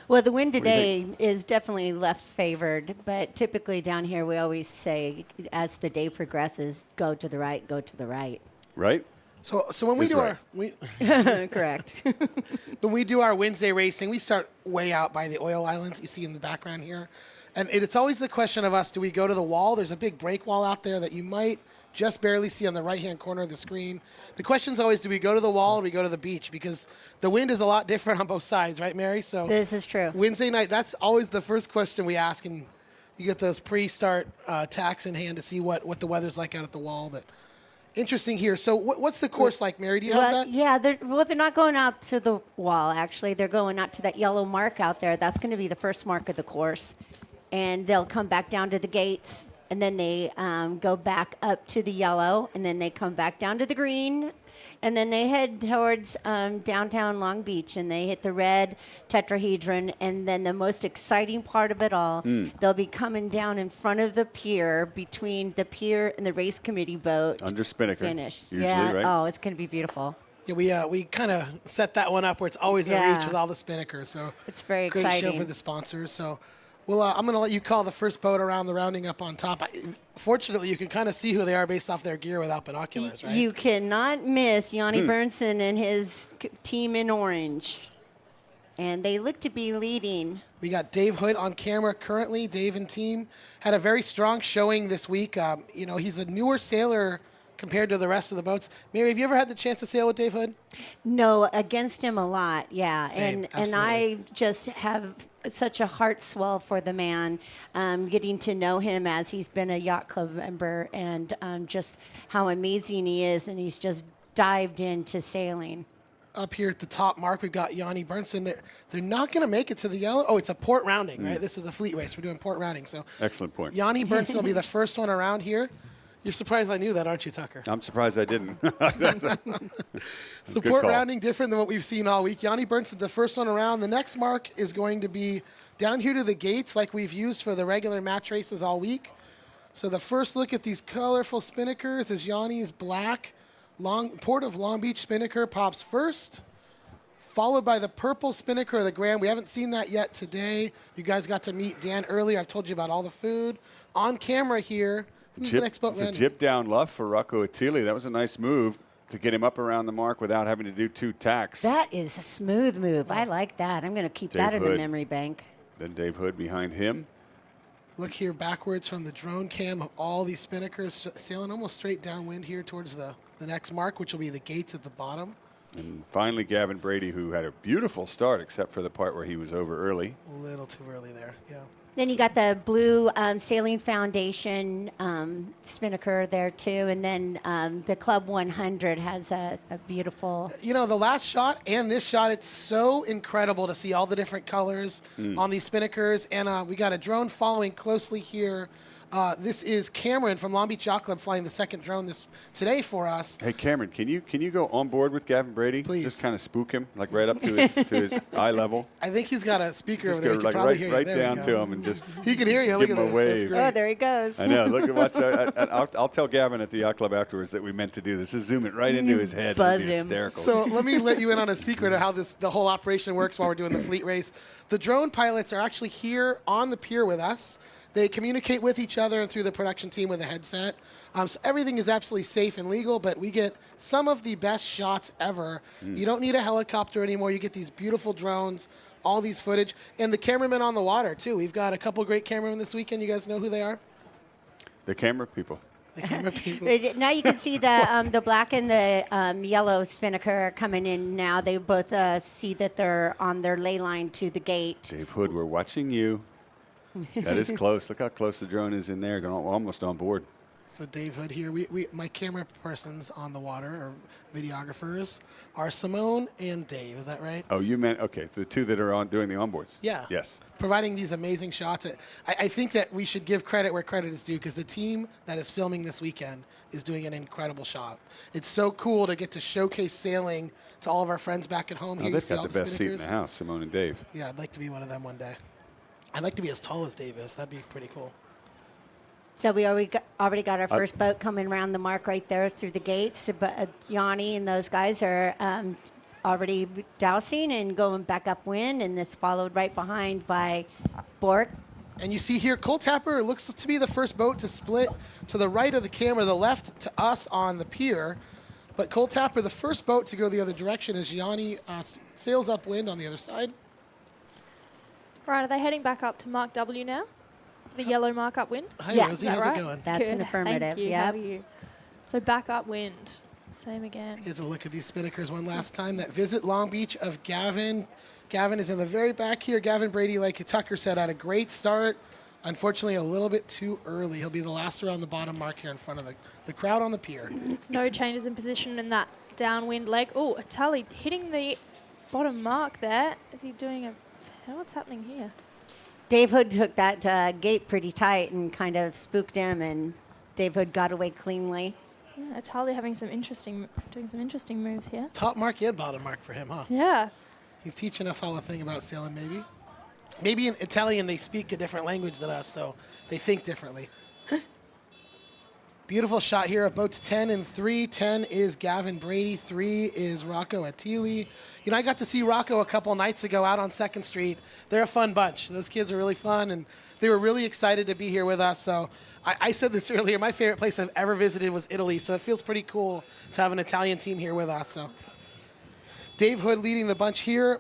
Well, the wind today is definitely left favored, but typically down here we always say as the day progresses, go to the right, go to the right. Right? So when we do correct. When we do our Wednesday racing, we start way out by the oil islands you see in the background here. And it's always the question of us, do we go to the wall? There's a big break wall out there that you might just barely see on the right-hand corner of the screen. The question is always, do we go to the wall or do we go to the beach? Because the wind is a lot different on both sides, right, Mary? So this is true. Wednesday night, that's always the first question we ask, and you get those pre-start tacks in hand to see what the weather's like out at the wall. But interesting here. So what's the course like, Mary? Do you have that? Yeah, they're not going out to the wall, actually. They're going out to that yellow mark out there. That's going to be the first mark of the course. And they'll come back down to the gates, and then they go back up to the yellow, and then they come back down to the green, and then they head towards downtown Long Beach, and they hit the red tetrahedron, and then the most exciting part of it all, they'll be coming down in front of the pier, between the pier and the race committee boat. Under spinnaker. Finished. Usually, yeah. right? Oh, it's going to be beautiful. Yeah, we kind of set that one up where it's always a reach with all the spinnakers. So it's very great exciting. show for the sponsors. So, well, I'm going to let you call the first boat around the rounding up on top. Fortunately, you can kind of see who they are based off their gear without binoculars, right? You cannot miss Yanni Bernson and his team in orange. And they look to be leading. We got Dave Hood on camera currently. Dave and team had a very strong showing this week. He's a newer sailor compared to the rest of the boats. Mary, have you ever had the chance to sail with Dave Hood? No, against him a lot, yeah. Same, and I just have such a heart swell for the man, getting to know him as he's been a yacht club member, and just how amazing he is, and he's just dived into sailing. Up here at the top mark, we've got Yanni Bernson. They're not going to make it to the yellow. Oh, it's a port rounding, right? This is a fleet race. We're doing port rounding. So excellent point. Yanni Bernson will be the first one around here. You're surprised I knew that, aren't you, Tucker? I'm surprised I didn't. So port rounding different than what we've seen all week. Yanni Bernson, the first one around. The next mark is going to be down here to the gates like we've used for the regular match races all week. So the first look at these colorful spinnakers is Yanni's black Port of Long Beach spinnaker pops first, followed by the purple spinnaker of the Grand. We haven't seen that yet today. You guys got to meet Dan earlier. I've told you about all the food. On camera here, who's the next boat It's a running? jib down luff for Rocco Attili. That was a nice move to get him up around the mark without having to do 2 tacks. That is a smooth move. I like that. I'm going to keep that in the memory bank. Then Dave Hood behind him. Look here backwards from the drone cam of all these spinnakers sailing almost straight downwind here towards the next mark, which will be the gates at the bottom. And finally, Gavin Brady, who had a beautiful start, except for the part where he was over early. A little too early there, yeah. Then you got the blue Sailing Foundation spinnaker there too, and then the Club 100 has a beautiful. You know, the last shot and this shot, it's so incredible to see all the different colors on these spinnakers. And we got a drone following closely here. This is Cameron from Long Beach Yacht Club flying the second drone today for us. Hey, Cameron, can you go on board with Gavin Brady? Please. Just kind of spook him, like right up to his eye level. I think he's got a speaker Just over there. go He can like probably hear you. right There we down go. to him and just He can hear you. give Look him at a this. wave. That's Oh, there he goes. I know. Look, watch. I'll tell Gavin at the yacht club afterwards that we meant to do this. Just zoom it right into his head. Buzz It'd be him. hysterical. So let me let you in on a secret of how the whole operation works while we're doing the fleet race. The drone pilots are actually here on the pier with us. They communicate with each other and through the production team with a headset. So everything is absolutely safe and legal, but we get some of the best shots ever. You don't need a helicopter anymore. You get these beautiful drones, all these footage, and the cameramen on the water, too. We've got a couple great cameramen this weekend. You guys know who they are? The camera people. The camera people. Now you can see the black and the yellow spinnaker coming in now. They both see that they're on their ley line to the gate. Dave Hood, we're watching you. That is close. Look how close the drone is in there. We're almost on board. So Dave Hood here. My camera persons on the water, or videographers, are Simone and Dave. Is that right? Oh, you meant, okay, the two that are doing the onboards. Yeah. Yes. Providing these amazing shots. I think that we should give credit where credit is due, because the team that is filming this weekend is doing an incredible shot. It's so cool to get to showcase sailing to all of our friends back at home. Oh, Here you they've see got all the best seat in spinnakers. the house, Simone and Dave. Yeah, I'd like to be one of them one day. I'd like to be as tall as Dave is. That'd be pretty cool. So we already got our first boat coming around the mark right there through the gates. But Yanni and those guys are already dousing and going back upwind, and it's followed right behind by Bork. And you see here, Cole Tapper looks to be the first boat to split to the right of the camera, the left to us on the pier. But Cole Tapper, the first boat to go the other direction, as Yanni sails upwind on the other side. Right, are they heading back up to Mark W now? The yellow mark upwind? Hi, Yeah. Rosie. Is that How's right? it going? That's an Good. affirmative. Thank you. Yep. How are you? So back upwind. Same again. Here's a look at these spinnakers one last time. That visit Long Beach of Gavin. Gavin is in the very back here. Gavin Brady, like Tucker said, had a great start. Unfortunately, a little bit too early. He'll be the last around the bottom mark here in front of the crowd on the pier. No changes in position in that downwind leg. Oh, Attali hitting the bottom mark there. Is he doing a... What's happening here? Dave Hood took that gate pretty tight and kind of spooked him, and Dave Hood got away cleanly. Yeah, Attali doing some interesting moves here. Top mark and bottom mark for him, huh? Yeah. He's teaching us all a thing about sailing, maybe. Maybe in Italian they speak a different language than us, so they think differently. Beautiful shot here of boats 10 and 3. 10 is Gavin Brady. 3 is Rocco Attili. You know, I got to see Rocco a couple nights ago out on 2nd Street. They're a fun bunch. Those kids are really fun, and they were really excited to be here with us. So I said this earlier, my favorite place I've ever visited was Italy, so it feels pretty cool to have an Italian team here with us. So Dave Hood leading the bunch here.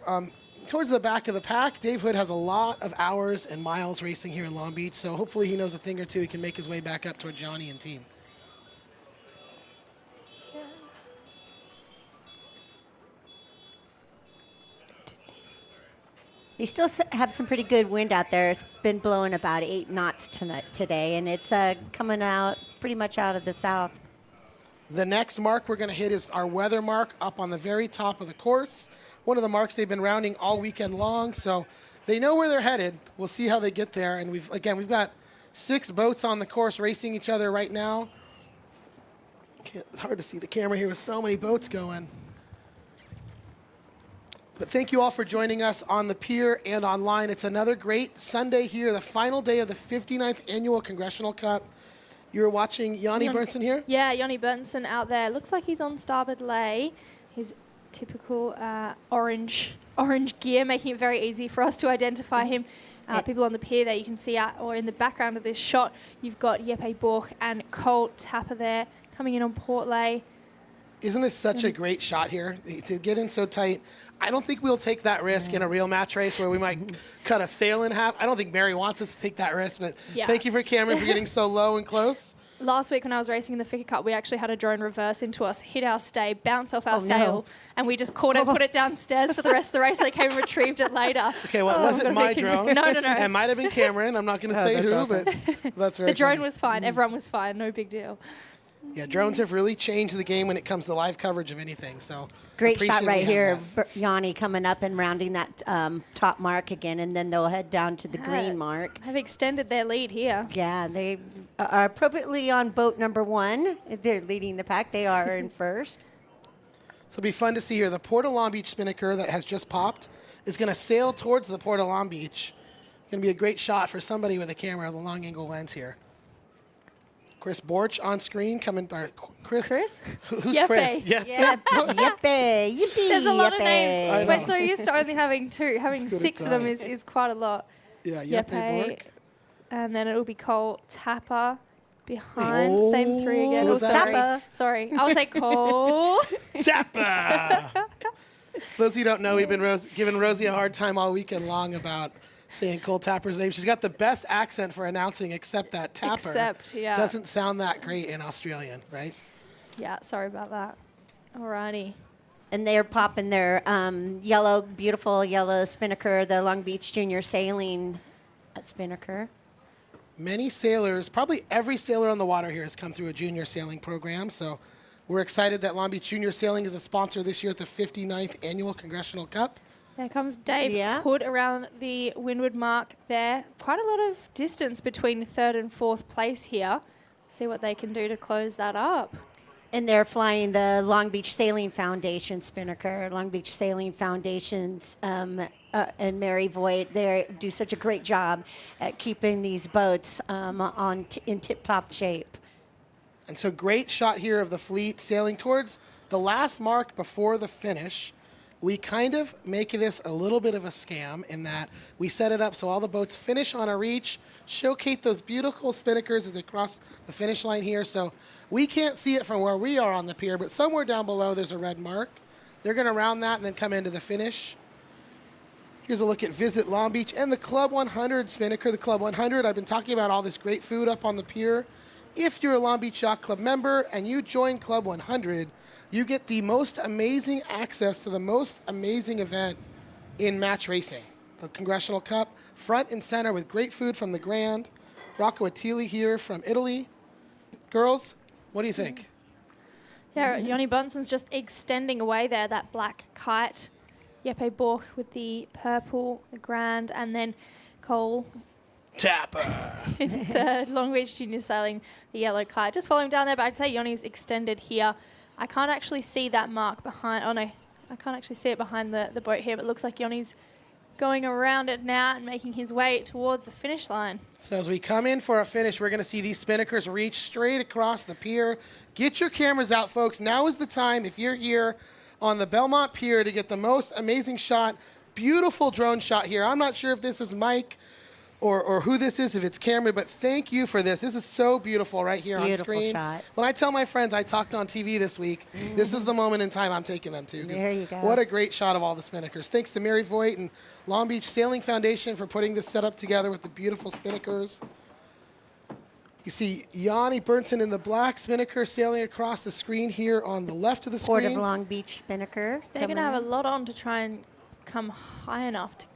Towards the back of the pack, Dave Hood has a lot of hours and miles racing here in Long Beach, so hopefully he knows a thing or two. He can make his way back up toward Johnny and team. They still have some pretty good wind out there. It's been blowing about 8 knots today, and it's coming out pretty much out of the south. The next mark we're going to hit is our weather mark up on the very top of the course. One of the marks they've been rounding all weekend long, so they know where they're headed. We'll see how they get there. And we've got 6 boats on the course racing each other right now. It's hard to see the camera here with so many boats going. But thank you all for joining us on the pier and online. It's another great Sunday here, the final day of the 59th Annual Congressional Cup. You're watching Yanni Bernsen here? Yeah, Yanni Bernsen out there. Looks like he's on starboard lay. His typical orange gear, making it very easy for us to identify him. People on the pier there you can see out, or in the background of this shot, you've got Jeppe Borch and Colt Tapper there coming in on port lay. Isn't this such a great shot here? To get in so tight. I don't think we'll take that risk in a real match race where we might cut a sail in half. I don't think Mary wants us to take that risk, but thank you for Cameron for getting so low and close. Last week when I was racing in the Ficker Cup, we actually had a drone reverse into us, hit our stay, bounce off our sail, and we just caught it, put it downstairs for the rest of the race. They came and retrieved it later. Okay, well, it wasn't my drone. No. It might have been Cameron. I'm not going to say who, but that's very The drone funny. was fine. Everyone was fine. No big deal. Yeah, drones have really changed the game when it comes to live coverage of anything. So Great appreciate shot right we have here, that. Yanni coming up and rounding that top mark again, and then they'll head down to the green mark. Have extended their lead here. Yeah, they are appropriately on boat number 1. They're leading the pack. They are in first. So it'll be fun to see here. The Port of Long Beach spinnaker that has just popped is going to sail towards the Port of Long Beach. Going to be a great shot for somebody with a camera, the long angle lens here. Chris Borch on screen coming by. Chris? Who's Jeppe. Chris? Jeppe. Yippee. There's a lot of I names. know. We're so used to only having 2. Having Too 6 of them many times. is quite a lot. Yeah, Jeppe Borch. And then it'll be Cole Tapper behind. Same 3 again. Who was that? Sorry. Sorry. I'll say Cole. Tapper! Those who don't know, we've been giving Rosie a hard time all weekend long about saying Cole Tapper's name. She's got the best accent for announcing, except that Tapper doesn't sound that great in Australian, right? Yeah, sorry about that. Alrighty. And they're popping their yellow, beautiful yellow spinnaker, the Long Beach Junior Sailing spinnaker. Many sailors, probably every sailor on the water here has come through a junior sailing program. So we're excited that Long Beach Junior Sailing is a sponsor this year at the 59th Annual Congressional Cup. There comes Dave Hood around the windward mark there. Quite a lot of distance between 3rd and 4th place here. See what they can do to close that up. And they're flying the Long Beach Sailing Foundation spinnaker. Long Beach Sailing Foundation's and Mary Voigt, they do such a great job at keeping these boats in tip-top shape. And so great shot here of the fleet sailing towards the last mark before the finish. We kind of make this a little bit of a scam in that we set it up so all the boats finish on a reach, showcase those beautiful spinnakers as they cross the finish line here. So we can't see it from where we are on the pier, but somewhere down below there's a red mark. They're going to round that and then come into the finish. Here's a look at Visit Long Beach and the Club 100 spinnaker. The Club 100, I've been talking about all this great food up on the pier. If you're a Long Beach Yacht Club member and you join Club 100, you get the most amazing access to the most amazing event in match racing. The Congressional Cup, front and center with great food from the Grand. Rocco Attili here from Italy. Girls, what do you think? Yeah, Yanni Bunsen's just extending away there, that black kite. Jeppe Borch with the purple, the Grand, and then Cole Tapper in 3rd. Long Beach Junior Sailing, the yellow kite. Just following down there, but I'd say Yanni's extended here. I can't actually see that mark behind. Oh no, I can't actually see it behind the boat here, but it looks like Yanni's going around it now and making his way towards the finish line. So as we come in for a finish, we're going to see these spinnakers reach straight across the pier. Get your cameras out, folks. Now is the time, if you're here on the Belmont Pier, to get the most amazing shot. Beautiful drone shot here. I'm not sure if this is Mike or who this is, if it's Cameron, but thank you for this. This is so beautiful right here on screen. Beautiful shot. When I tell my friends I talked on TV this week, this is the moment in time I'm taking them to. 'Cause There you go. What a great shot of all the spinnakers. Thanks to Mary Voigt and Long Beach Sailing Foundation for putting this setup together with the beautiful spinnakers. You see Yanni Burnson in the black spinnaker sailing across the screen here on the left of the Port screen. of Long Beach spinnaker. They're going to have a lot on to try and come high enough to.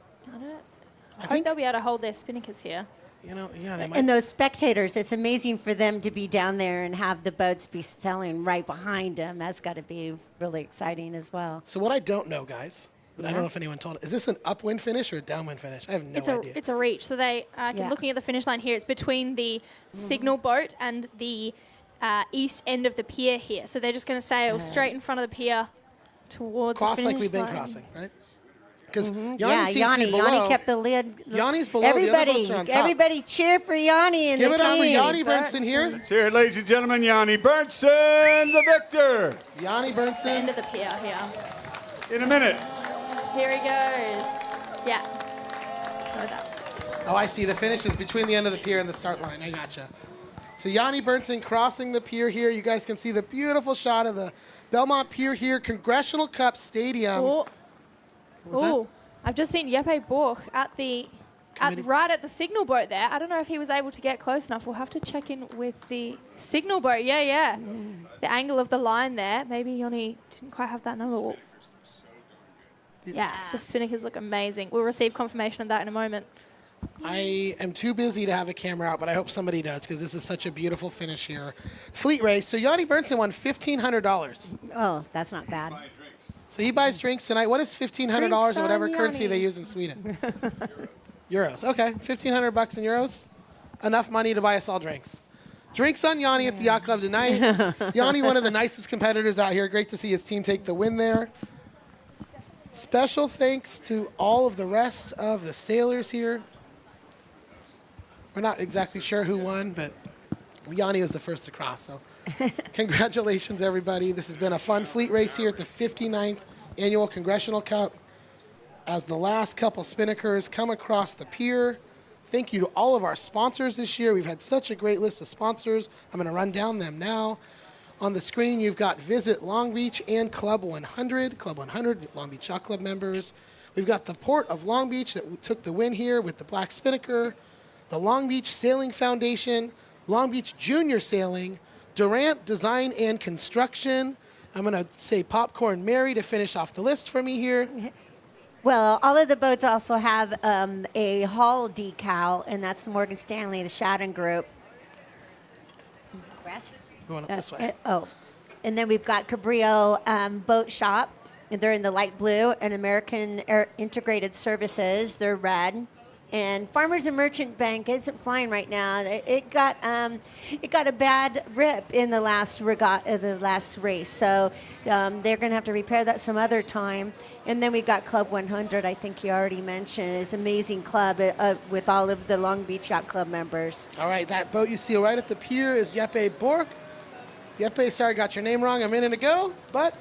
I think they'll be able to hold their spinnakers here. You know, yeah, they might. And those spectators, it's amazing for them to be down there and have the boats be sailing right behind them. That's got to be really exciting as well. So what I don't know, guys, but I don't Yeah. know if anyone told, is this an upwind finish or a downwind finish? I have no idea. It's a reach. So they, Yeah. looking at the finish line here, it's between the signal boat and the east end of the pier here. So they're just going to sail straight in front of the pier towards Cross the finish like we've been line. crossing, right? Because Yeah, Yanni kept the lid. Yanni's below. The other Everybody, boats are on top. everybody cheer for Yanni and Give the it up for team. Yanni Burnson here. Let's hear it, ladies and gentlemen. Yanni Burnson, the victor. Yanni The end Burnson. of the pier here. In a minute. Here he goes. Yeah. No, that's Oh, I see. The finish is between the end of the pier and the start line. I gotcha. So Yanni Burnson crossing the pier here. You guys can see the beautiful shot of the Belmont Pier here, Congressional Cup Stadium. Oh. What was that? Oh, I've just seen Jeppe Borch right at the signal boat there. I don't know if he was able to get close enough. We'll have to check in with the signal boat. Yeah. The angle of the line there. Maybe Yanni didn't quite have that number. Yeah, the spinnakers look amazing. We'll receive confirmation of that in a moment. I am too busy to have a camera out, but I hope somebody does because this is such a beautiful finish here. Fleet race. So Yanni Burnson won $1,500. Oh, that's not bad. So he buys drinks tonight. What is $1,500 Drinks or whatever on currency Yanni. they use in Sweden? Euros. Okay, $1,500 in euros. Enough money to buy us all drinks. Drinks on Yanni at the Yacht Club tonight. Yanni, one of the nicest competitors out here. Great to see his team take the win there. Special thanks to all of the rest of the sailors here. We're not exactly sure who won, but Yanni was the first to cross. So congratulations, everybody. This has been a fun fleet race here at the 59th Annual Congressional Cup. As the last couple spinnakers come across the pier, thank you to all of our sponsors this year. We've had such a great list of sponsors. I'm going to run down them now. On the screen, you've got Visit Long Beach and Club 100. Club 100, Long Beach Yacht Club members. We've got the Port of Long Beach that took the win here with the Black Spinnaker. The Long Beach Sailing Foundation, Long Beach Junior Sailing, Durant Design and Construction. I'm going to say Popcorn Mary to finish off the list for me here. Well, all of the boats also have a hull decal, and that's the Morgan Stanley, the Showdown Group. Rest? Going up this way. And then we've got Cabrillo Boat Shop, and they're in the light blue, and American Integrated Services, they're red. And Farmers and Merchant Bank isn't flying right now. It got a bad rip in the last regatta, the last race. So they're going to have to repair that some other time. And then we've got Club 100. I think you already mentioned. It's an amazing club with all of the Long Beach Yacht Club members. All right, that boat you see right at the pier is Jeppe Borch. Jeppe, sorry, got your name wrong a minute ago, but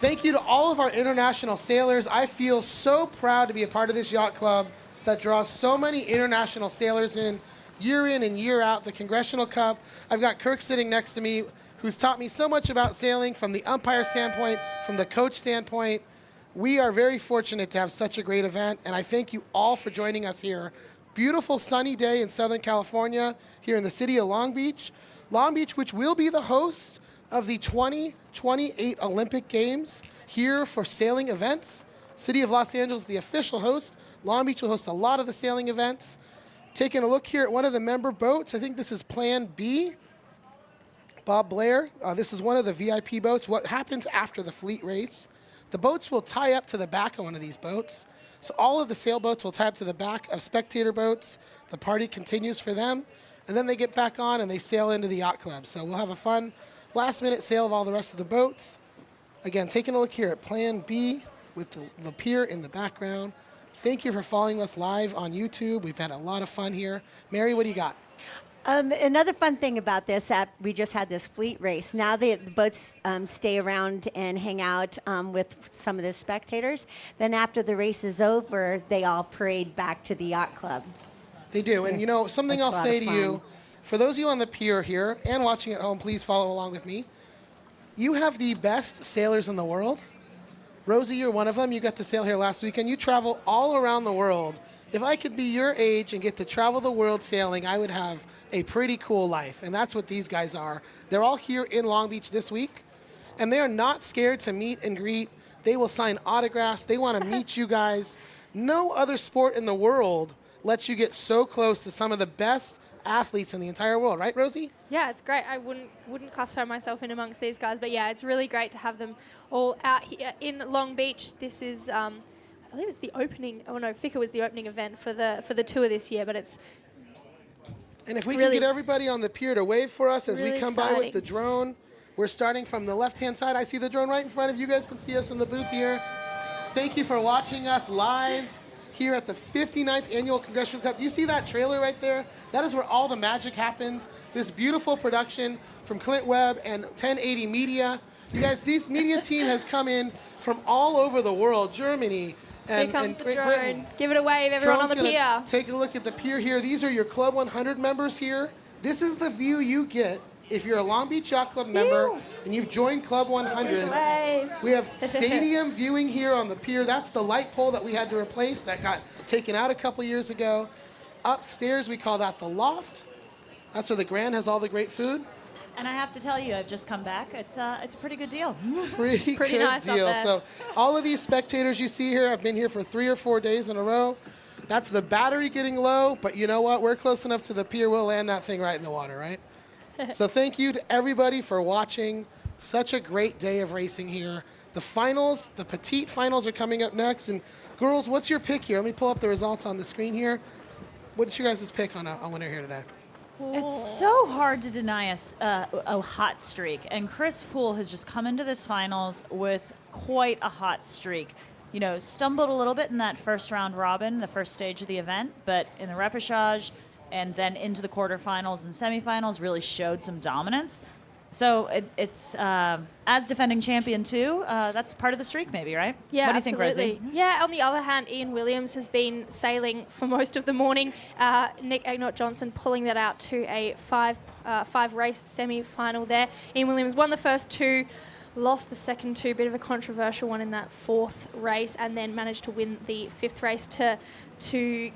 thank you to all of our international sailors. I feel so proud to be a part of this yacht club that draws so many international sailors in and year out, the Congressional Cup. I've got Kirk sitting next to me, who's taught me so much about sailing from the umpire standpoint, from the coach standpoint. We are very fortunate to have such a great event, and I thank you all for joining us here. Beautiful sunny day in Southern California, here in the city of Long Beach. Long Beach, which will be the host of the 2028 Olympic Games here for sailing events. City of Los Angeles, the official host. Long Beach will host a lot of the sailing events. Taking a look here at one of the member boats. I think this is Plan B. Bob Blair. This is one of the VIP boats. What happens after the fleet race? The boats will tie up to the back of one of these boats. So all of the sailboats will tie up to the back of spectator boats. The party continues for them. And then they get back on and they sail into the yacht club. So we'll have a fun last-minute sail of all the rest of the boats. Again, taking a look here at Plan B with the pier in the background. Thank you for following us live on YouTube. We've had a lot of fun here. Mary, what do you got? Another fun thing about this, we just had this fleet race. Now the boats stay around and hang out with some of the spectators. Then after the race is over, they all parade back to the yacht club. They do. And, you know, something That's I'll a lot say of to you, fun. for those of you on the pier here and watching at home, please follow along with me. You have the best sailors in the world. Rosie, you're one of them. You got to sail here last weekend. You travel all around the world. If I could be your age and get to travel the world sailing, I would have a pretty cool life. And that's what these guys are. They're all here in Long Beach this week, and they are not scared to meet and greet. They will sign autographs. They want to meet you guys. No other sport in the world lets you get so close to some of the best athletes in the entire world. Right, Rosie? Yeah, it's great. I wouldn't classify myself in amongst these guys, but yeah, it's really great to have them all out here in Long Beach. This is, I believe it's the opening. Oh no, FICA was the opening event for the tour this year, but it's. And if we really can get everybody on the pier to wave for us as we really come by with exciting. the drone. We're starting from the left-hand side. I see the drone right in front of you. You guys can see us in the booth here. Thank you for watching us live here at the 59th Annual Congressional Cup. You see that trailer right there? That is where all the magic happens. This beautiful production from Clint Webb and 1080 Media. You guys, this media team has come in from all over the world, Germany, Here comes and the Great drone. Britain. Give it a wave, everyone on Drone's the gonna pier. Take a look at the pier here. These are your Club 100 members here. This is the view you get if you're a Long Beach Yacht Club member and you've joined Club 100. Wave. We have stadium viewing here on the pier. That's the light pole that we had to replace that got taken out a couple years ago. Upstairs, we call that the loft. That's where the Grand has all the great food. And I have to tell you, I've just come back. It's a pretty good deal. Pretty good nice up deal. there. So all of these spectators you see here have been here for 3 or 4 days in a row. That's the battery getting low, but you know what? We're close enough to the pier. We'll land that thing right in the water, right? So thank you to everybody for watching. Such a great day of racing here. The finals, the petite finals are coming up next. And girls, what's your pick here? Let me pull up the results on the screen here. What's your guys' pick on a winner here today? It's so hard to deny us a hot streak, and Chris Poole has just come into this finals with quite a hot streak. You know, stumbled a little bit in that first round robin, the first stage of the event, but in the repechage and then into the quarterfinals and semifinals really showed some dominance. So it's as defending champion too, that's part of the streak maybe, right? Yeah, what do you think, absolutely. Rosie? Yeah, on the other hand, Ian Williams has been sailing for most of the morning. Nick Egnot Johnson pulling that out to a five race semi-final there. Ian Williams won the first two, lost the second two, bit of a controversial one in that fourth race, and then managed to win the fifth race to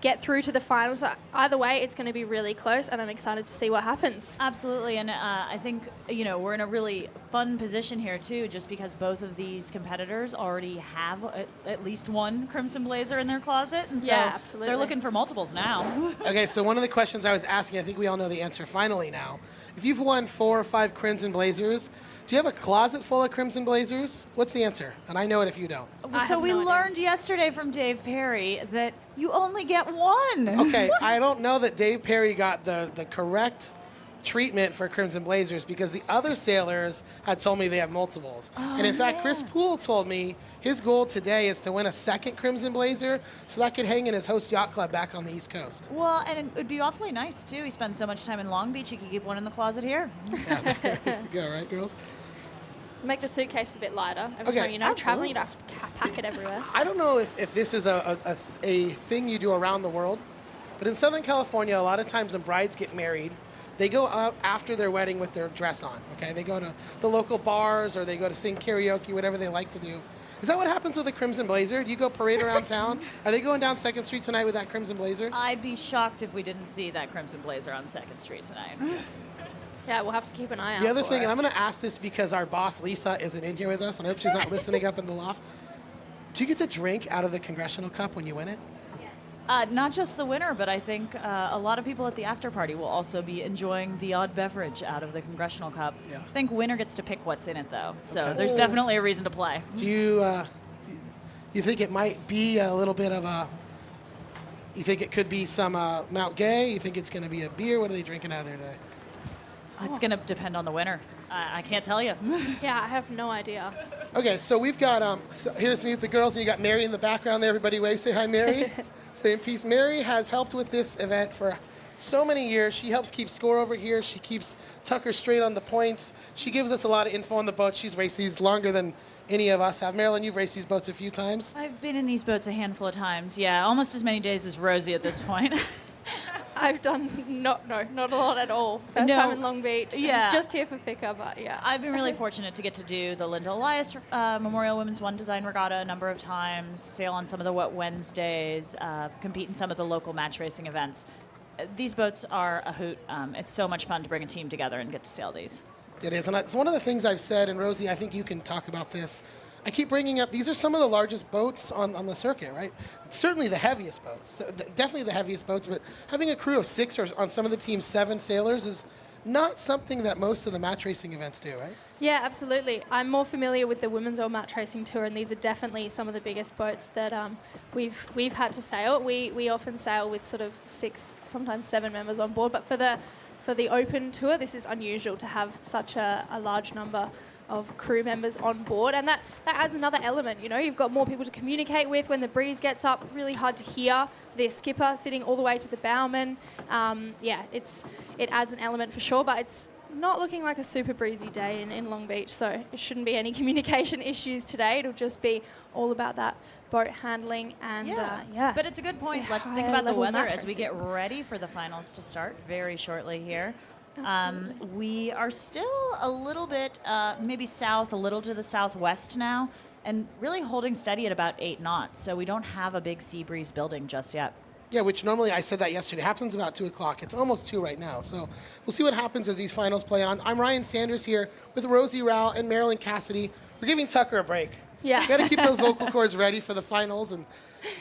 get through to the finals. So either way, it's going to be really close, and I'm excited to see what happens. Absolutely, and I think, you know, we're in a really fun position here too, just because both of these competitors already have at least one Crimson Blazer in their closet, and so Yeah, absolutely. they're looking for multiples now. Okay, so one of the questions I was asking, I think we all know the answer finally now. If you've won 4 or 5 Crimson Blazers, do you have a closet full of Crimson Blazers? What's the answer? And I know it if you don't. So we learned yesterday from Dave Perry that you only get one. Okay, I don't know that Dave Perry got the correct treatment for Crimson Blazers because the other sailors had told me they have multiples. And in fact, Chris Poole told me his goal today is to win a second Crimson Blazer so that could hang in his host yacht club back on the East Coast. Well, and it would be awfully nice too. He spends so much time in Long Beach, he could keep one in the closet here. Yeah, right, girls? Make the suitcase a bit lighter. Every Okay, time, you know, traveling, you don't have to pack it everywhere. I don't know if this is a thing you do around the world, but in Southern California, a lot of times when brides get married, they go out after their wedding with their dress on, okay? They go to the local bars or they go to sing karaoke, whatever they like to do. Is that what happens with a Crimson Blazer? Do you go parade around town? Are they going down 2nd Street tonight with that Crimson Blazer? I'd be shocked if we didn't see that Crimson Blazer on 2nd Street tonight. Yeah, we'll have to keep an eye out The other for thing, it. and I'm going to ask this because our boss, Lisa, isn't in here with us, and I hope she's not listening up in the loft. Do you get to drink out of the Congressional Cup when you win it? Not just the winner, but I think a lot of people at the after party will also be enjoying the odd beverage out of the Congressional Cup. Yeah. I think winner gets to pick what's in it, though. So Okay. there's definitely a reason to play. Do you think it might be a little bit of a, you think it could be some Mount Gay? You think it's going to be a beer? What are they drinking out of there today? It's going to depend on the winner. I can't tell you. Yeah, I have no idea. Okay, so we've got, so here's me with the girls, and you got Mary in the background there. Everybody wave, say hi, Mary. Say in peace. Mary has helped with this event for so many years. She helps keep score over here. She keeps Tucker straight on the points. She gives us a lot of info on the boat. She's raced these longer than any of us have. Marilyn, you've raced these boats a few times. I've been in these boats a handful of times. Yeah, almost as many days as Rosie at this point. I've done not a lot at all. First No. time in Long Beach. Yeah. I was just here for FICA, but yeah. I've been really fortunate to get to do the Linda Elias Memorial Women's One Design Regatta a number of times, sail on some of the Wet Wednesdays, compete in some of the local match racing events. These boats are a hoot. It's so much fun to bring a team together and get to sail these. It is, and it's one of the things I've said, and Rosie, I think you can talk about this. I keep bringing up, these are some of the largest boats on the circuit, right? It's certainly the heaviest boats, definitely the heaviest boats, but having a crew of 6 or on some of the teams 7 sailors is not something that most of the match racing events do, right? Yeah, absolutely. I'm more familiar with the Women's All Match Racing Tour, and these are definitely some of the biggest boats that we've had to sail. We often sail with sort of 6, sometimes 7 members on board, but for the Open Tour, this is unusual to have such a large number of crew members on board, and that adds another element. You know, you've got more people to communicate with. When the breeze gets up, really hard to hear their skipper sitting all the way to the bowman. It adds an element for sure, but it's not looking like a super breezy day in Long Beach, so it shouldn't be any communication issues today. It'll just be all about that boat handling and But it's a good point. Let's think about the weather as we get ready for the finals to start very shortly here. We are still a little bit maybe south, a little to the southwest now, and really holding steady at about 8 knots. So we don't have a big sea breeze building just yet. Yeah, which normally, I said that yesterday, happens about 2 o'clock. It's almost 2 right now. So we'll see what happens as these finals play on. I'm Ryan Sanders here with Rosie Rao and Marilyn Cassidy. We're giving Tucker a break. Yeah. Got to keep those vocal cords ready for the finals, and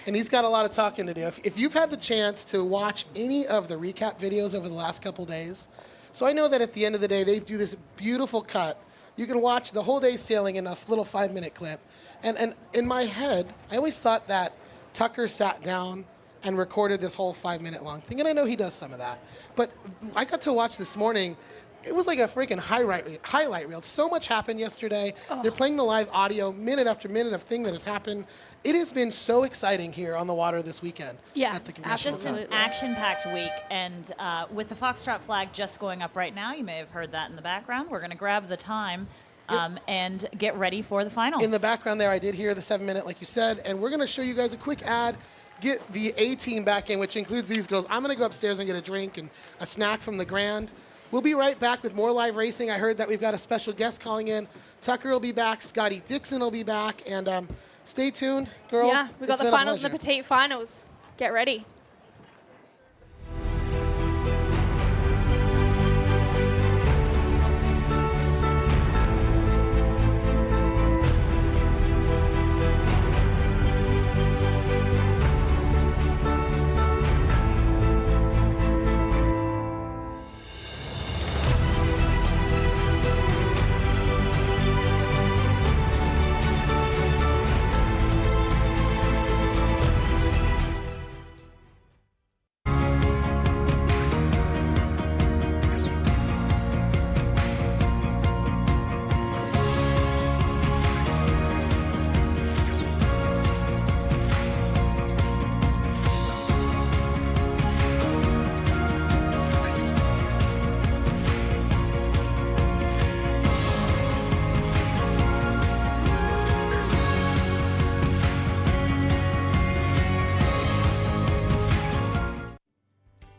he's got a lot of talking to do. If you've had the chance to watch any of the recap videos over the last couple days, so I know that at the end of the day, they do this beautiful cut. You can watch the whole day sailing in a little 5-minute clip. And in my head, I always thought that Tucker sat down and recorded this whole 5-minute long thing. And I know he does some of that. But I got to watch this morning. It was like a freaking highlight reel. So much happened yesterday. Oh. They're playing the live audio, minute after minute of thing that has happened. It has been so exciting here on the water this weekend. Yeah, at the Congressional Cup. Just an action-packed week, and with the Foxtrot flag just going up right now, you may have heard that in the background. We're going to grab the time and get ready for the finals. In the background there, I did hear the 7-minute, like you said, and we're going to show you guys a quick ad. Get the A team back in, which includes these girls. I'm going to go upstairs and get a drink and a snack from the Grand. We'll be right back with more live racing. I heard that we've got a special guest calling in. Tucker will be back. Scotty Dixon will be back. And stay tuned, girls. Yeah, we've got the finals and the petite finals. Get ready.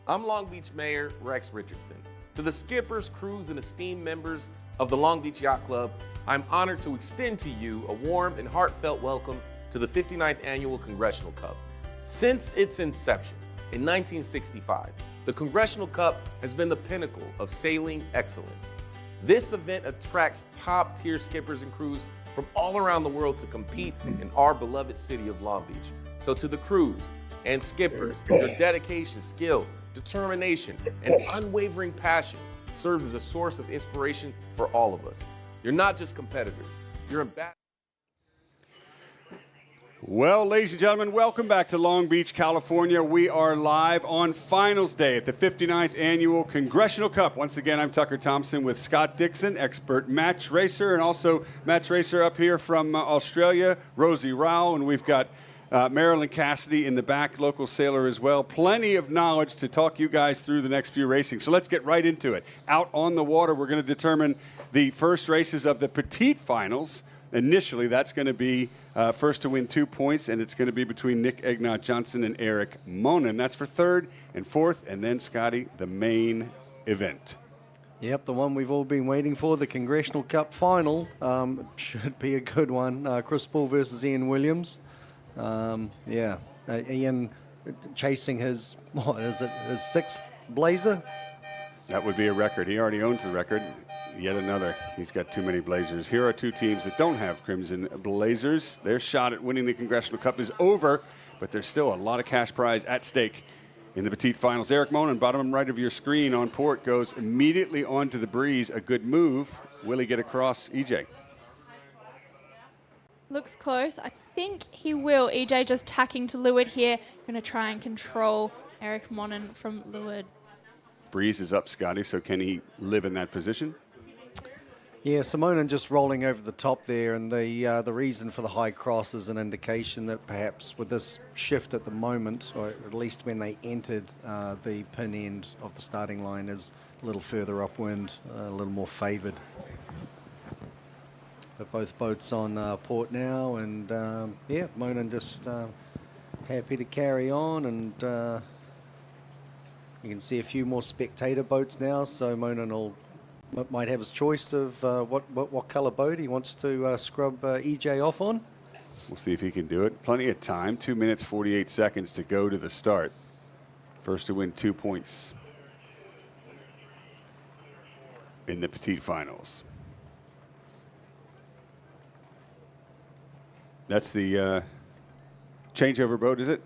I'm Long Beach Mayor Rex Richardson. To the skippers, crews, and esteemed members of the Long Beach Yacht Club, I'm honored to extend to you a warm and heartfelt welcome to the 59th Annual Congressional Cup. Since its inception in 1965, the Congressional Cup has been the pinnacle of sailing excellence. This event attracts top-tier skippers and crews from all around the world to compete in our beloved city of Long Beach. So to the crews and skippers, your dedication, skill, determination, and unwavering passion serves as a source of inspiration for all of us. You're not just competitors, you're ambassadors. Well, ladies and gentlemen, welcome back to Long Beach, California. We are live on finals day at the 59th Annual Congressional Cup. Once again, I'm Tucker Thompson with Scott Dixon, expert match racer, and also match racer up here from Australia, Rosie Rao, and we've got Marilyn Cassidy in the back, local sailor as well. Plenty of knowledge to talk you guys through the next few racing. So let's get right into it. Out on the water, we're going to determine the first races of the petite finals. Initially, that's going to be first to win 2 points, and it's going to be between Nick Egnot Johnson and Eric Monin. That's for third and fourth, and then, Scotty, the main event. Yep, the one we've all been waiting for, the Congressional Cup final. Should be a good one. Chris Paul versus Ian Williams. Ian chasing his, what is it, his 6th blazer? That would be a record. He already owns the record. Yet another. He's got too many blazers. Here are two teams that don't have crimson blazers. Their shot at winning the Congressional Cup is over, but there's still a lot of cash prize at stake in the petite finals. Eric Monin, bottom right of your screen on port, goes immediately onto the breeze. A good move. Will he get across EJ? Looks close. I think he will. EJ just tacking to leeward here. Going to try and control Eric Monin from leeward. Breeze is up, Scotty, so can he live in that position? Yeah, Simonin just rolling over the top there, and the reason for the high cross is an indication that perhaps with this shift at the moment, or at least when they entered the pin end of the starting line, is a little further upwind, a little more favoured. But both boats on port now, and Monin just happy to carry on, and you can see a few more spectator boats now, so Monin might have his choice of what colour boat he wants to scrub EJ off on. We'll see if he can do it. Plenty of time, 2 minutes, 48 seconds to go to the start. First to win 2 points in the petite finals. That's the changeover boat, is it?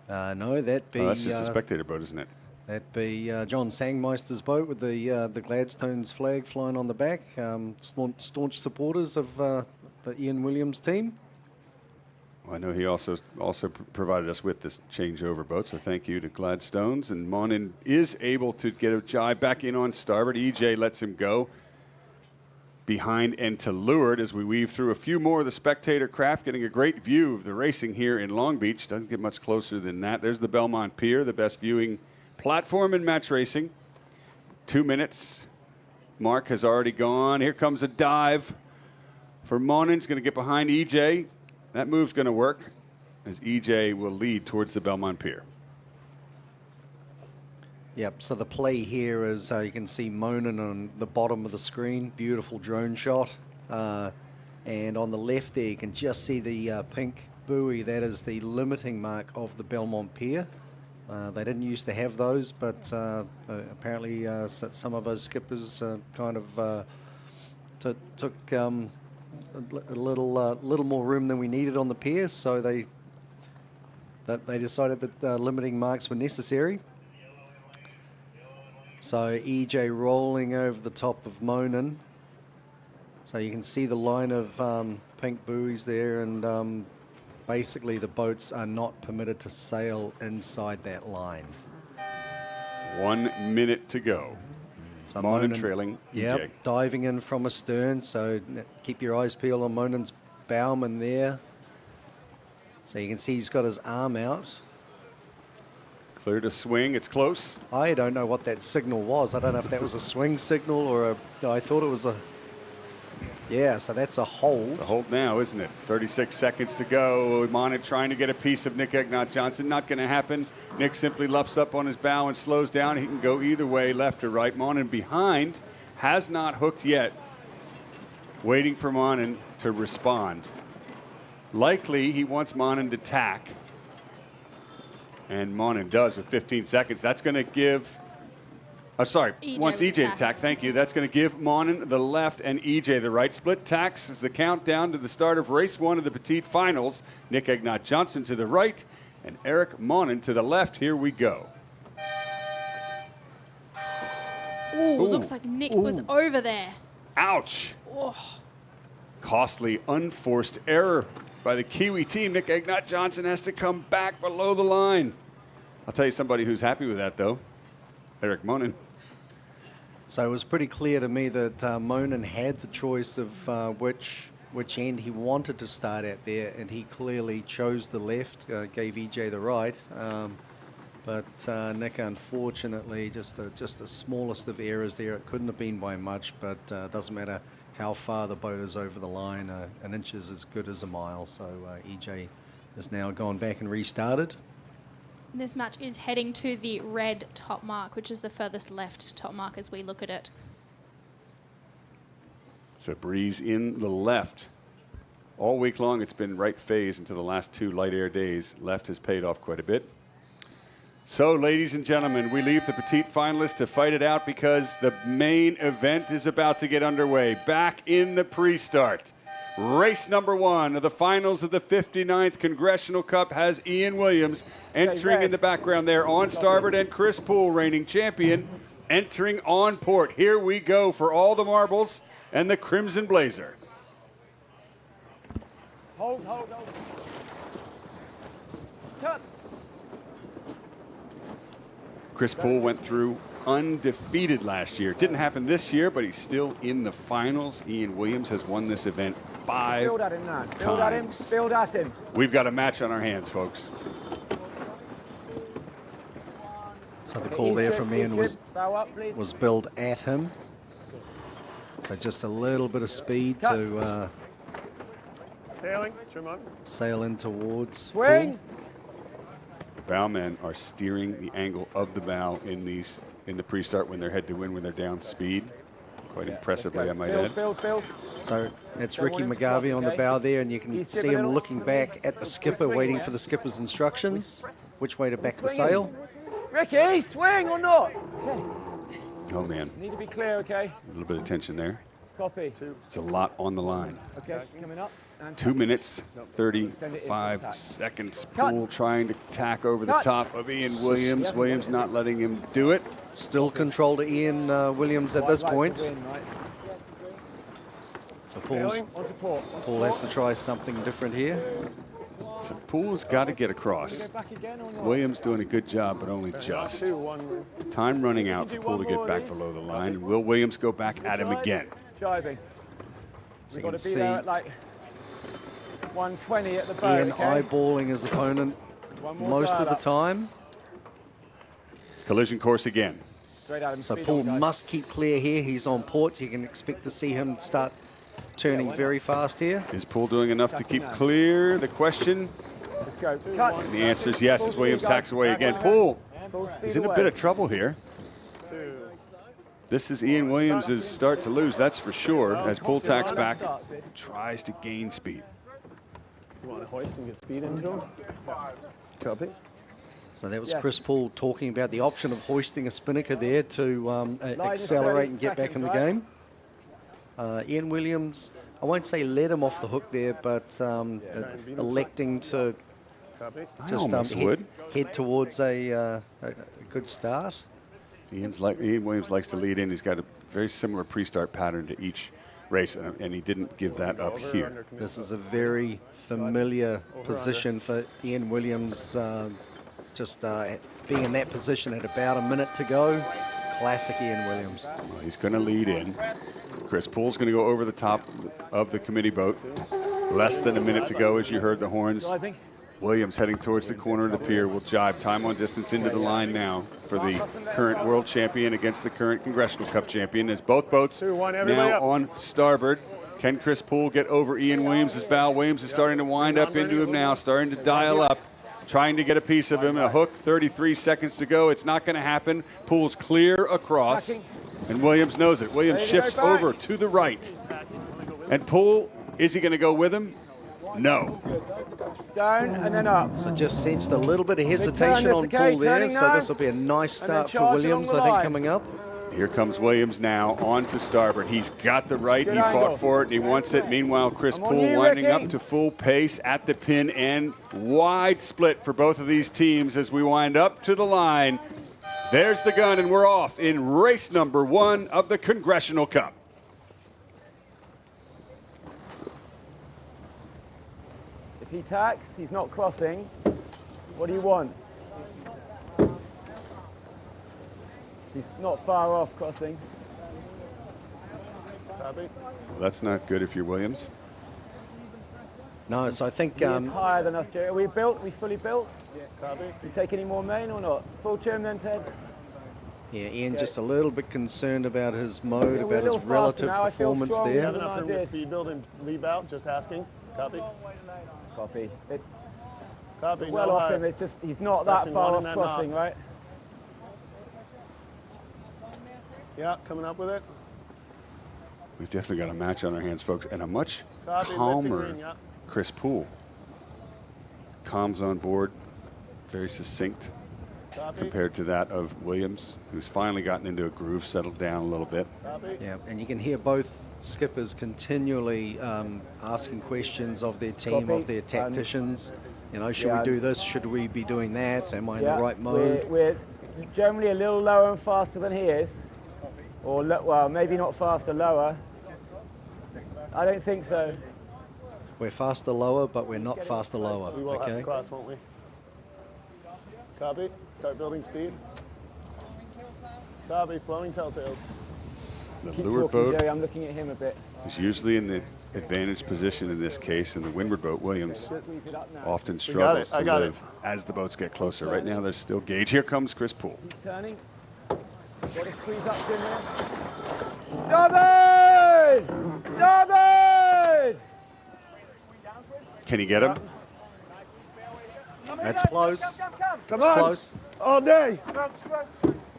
No, that'd be... Oh, that's just a spectator boat, isn't it? That'd be John Sangmeister's boat with the Gladstones flag flying on the back. Staunch supporters of the Ian Williams team. Well, I know he also provided us with this changeover boat, so thank you to Gladstones. And Monin is able to get a jibe back in on starboard. EJ lets him go behind and to leeward as we weave through a few more of the spectator craft, getting a great view of the racing here in Long Beach. Doesn't get much closer than that. There's the Belmont Pier, the best viewing platform in match racing. 2 minutes. Mark has already gone. Here comes a dive for Monin. He's going to get behind EJ. That move's going to work as EJ will lead towards the Belmont Pier. Yep, so the play here is you can see Monin on the bottom of the screen. Beautiful drone shot. And on the left there, you can just see the pink buoy. That is the limiting mark of the Belmont Pier. They didn't used to have those, but apparently some of those skippers kind of took a little more room than we needed on the pier, so they decided that limiting marks were necessary. So EJ rolling over the top of Monin. So you can see the line of pink buoys there, and basically the boats are not permitted to sail inside that line. 1 minute to go. So Monin trailing EJ. Yep, diving in from astern, so keep your eyes peeled on Monin's bowman there. So you can see he's got his arm out. Clear to swing, it's close. I don't know what that signal was. I don't know if that was a swing signal or I thought it was a... Yeah, so that's a hold. It's a hold now, isn't it? 36 seconds to go. Monin trying to get a piece of Nick Egnot Johnson. Not going to happen. Nick simply luffs up on his bow and slows down. He can go either way, left or right. Monin behind, has not hooked yet. Waiting for Monin to respond. Likely he wants Monin to tack. And Monin does with 15 seconds. That's going to give... wants EJ to tack. Thank you. That's going to give Monin the left and EJ the right. Split tacks is the countdown to the start of race 1 of the petite finals. Nick Egnot Johnson to the right and Eric Monin to the left. Here we go. Ooh, looks like Nick was over there. Ouch. Oh. Costly, unforced error by the Kiwi team. Nick Egnot Johnson has to come back below the line. I'll tell you somebody who's happy with that, though. Eric Monin. So it was pretty clear to me that Monin had the choice of which end he wanted to start at there, and he clearly chose the left, gave EJ the right. But Nick, unfortunately, just the smallest of errors there. It couldn't have been by much, but doesn't matter how far the boat is over the line. An inch is as good as a mile. So EJ has now gone back and restarted. This match is heading to the red top mark, which is the furthest left top mark as we look at it. So breeze in the left. All week long, it's been right phase until the last 2 light air days. Left has paid off quite a bit. So, ladies and gentlemen, we leave the petite finalists to fight it out because the main event is about to get underway. Back in the pre-start. Race number 1 of the finals of the 59th Congressional Cup has Ian Williams entering in the background there on starboard, and Chris Poole, reigning champion, entering on port. Here we go for all the marbles and the Crimson Blazer. Hold. Cut. Chris Poole went through undefeated last year. Didn't happen this year, but he's still in the finals. Ian Williams has won this event 5 Build at him now. times. Build at him. We've got a match on our hands, folks. So the call there from Ian was build at him. So just a little bit of speed to sail in towards Swing. Poole. The bowmen are steering the angle of the bow in the pre-start when they're head to wind, when they're down speed. Quite impressively, I might add. Build. So that's Ricky McGarvey on the bow there, and you can see him looking back at the skipper, waiting for the skipper's instructions, which way to back the sail. Ricky, swing or not? Okay. Oh, man. Need to be clear, okay? A little bit of tension there. Copy. It's a lot on the line. Okay, coming up. 2 minutes, 35 seconds. Poole trying to tack over the top of Ian Williams. Williams not letting him do it. Still control to Ian Williams at this point. So Poole has to try something different here. So Poole's got to get across. Williams doing a good job, but only just. Time running out for Poole to get back below the line. And will Williams go back at him again? Jiving. So We've you got can to be see there at like 120 at the boat. Ian eyeballing his opponent most of the time. Collision course again. So Poole must keep clear here. He's on port. You can expect to see him start turning very fast here. Is Poole doing enough to keep clear? The question. Let's go. Cut. And the answer is yes as Williams tacks away again. Poole is in a bit of trouble here. This is Ian Williams' start to lose, that's for sure, as Poole tacks back, tries to gain speed. You want to hoist and get speed into him? Copy. So that was Chris Poole talking about the option of hoisting a spinnaker there to accelerate and get back in the game. Ian Williams, I won't say let him off the hook there, but electing to just head towards a good start. Ian Williams likes to lead in. He's got a very similar pre-start pattern to each race, and he didn't give that up here. This is a very familiar position for Ian Williams, just being in that position at about a minute to go. Classic Ian Williams. Well, he's going to lead in. Chris Poole's going to go over the top of the committee boat. Less than a minute to go as you heard the horns. Williams heading towards the corner of the pier will jibe time on distance into the line now for the current world champion against the current Congressional Cup champion, as both boats now on starboard. Can Chris Poole get over Ian Williams' bow? Williams is starting to wind up into him now, starting to dial up, trying to get a piece of him. A hook, 33 seconds to go. It's not going to happen. Poole's clear across, and Williams knows it. Williams shifts over to the right. And Poole, is he going to go with him? No. Down and then up. So just sensed a little bit of hesitation on Poole there, so this will be a nice start for Williams, I think, coming up. Here comes Williams now onto starboard. He's got the right, he fought for it, and he wants it. Meanwhile, Chris Poole winding up to full pace at the pin end. Wide split for both of these teams as we wind up to the line. There's the gun, and we're off in race number 1 of the Congressional Cup. He tacks. He's not crossing. What do you want? He's not far off crossing. Well, that's not good if you're Williams. No, so I think He is higher than us, Jerry. Are we built? Are we fully built? You take any more main or not? Full trim then, Ted? Yeah, Ian just a little bit concerned about his mode, Yeah, we're a about little his faster relative now. I feel performance strong. You there. have enough room to speed build and leave out? Just asking. Copy. Copy. Copy. Well no off high. him. It's just he's not that Pressing far one off and then crossing, knock. right? Yeah, coming up with it. We've definitely got a match on our hands, folks, and a much Copy, lifting calmer green, yeah. Chris Poole. Calm's on board, very succinct Copy. compared to that of Williams, who's finally gotten into a groove, settled down a little bit. Copy. Yeah, and you can hear both skippers continually asking questions of their team, Copy. of their tacticians. You know, should Yeah. we do this? Should we be doing that? Am I in the right mode? We're generally a little lower and faster than he is. Or, well, maybe not faster, lower. I don't think so. We're faster lower, but we're not faster lower. We will have to Okay. cross, won't we? Copy. Start building speed. Copy. Flowing telltales. The Keep leeward talking, boat Jerry. I'm looking at him a bit. is usually in the advantage position in this case, and the windward boat, Williams, Squeeze it up now. often got struggles it. I to got live as the boats get closer. Right now, there's still gauge. Here comes Chris Poole. He's turning. Got to squeeze up in there. Starboard! Starboard! Can he get him? That's close. Come It's on. close. All day.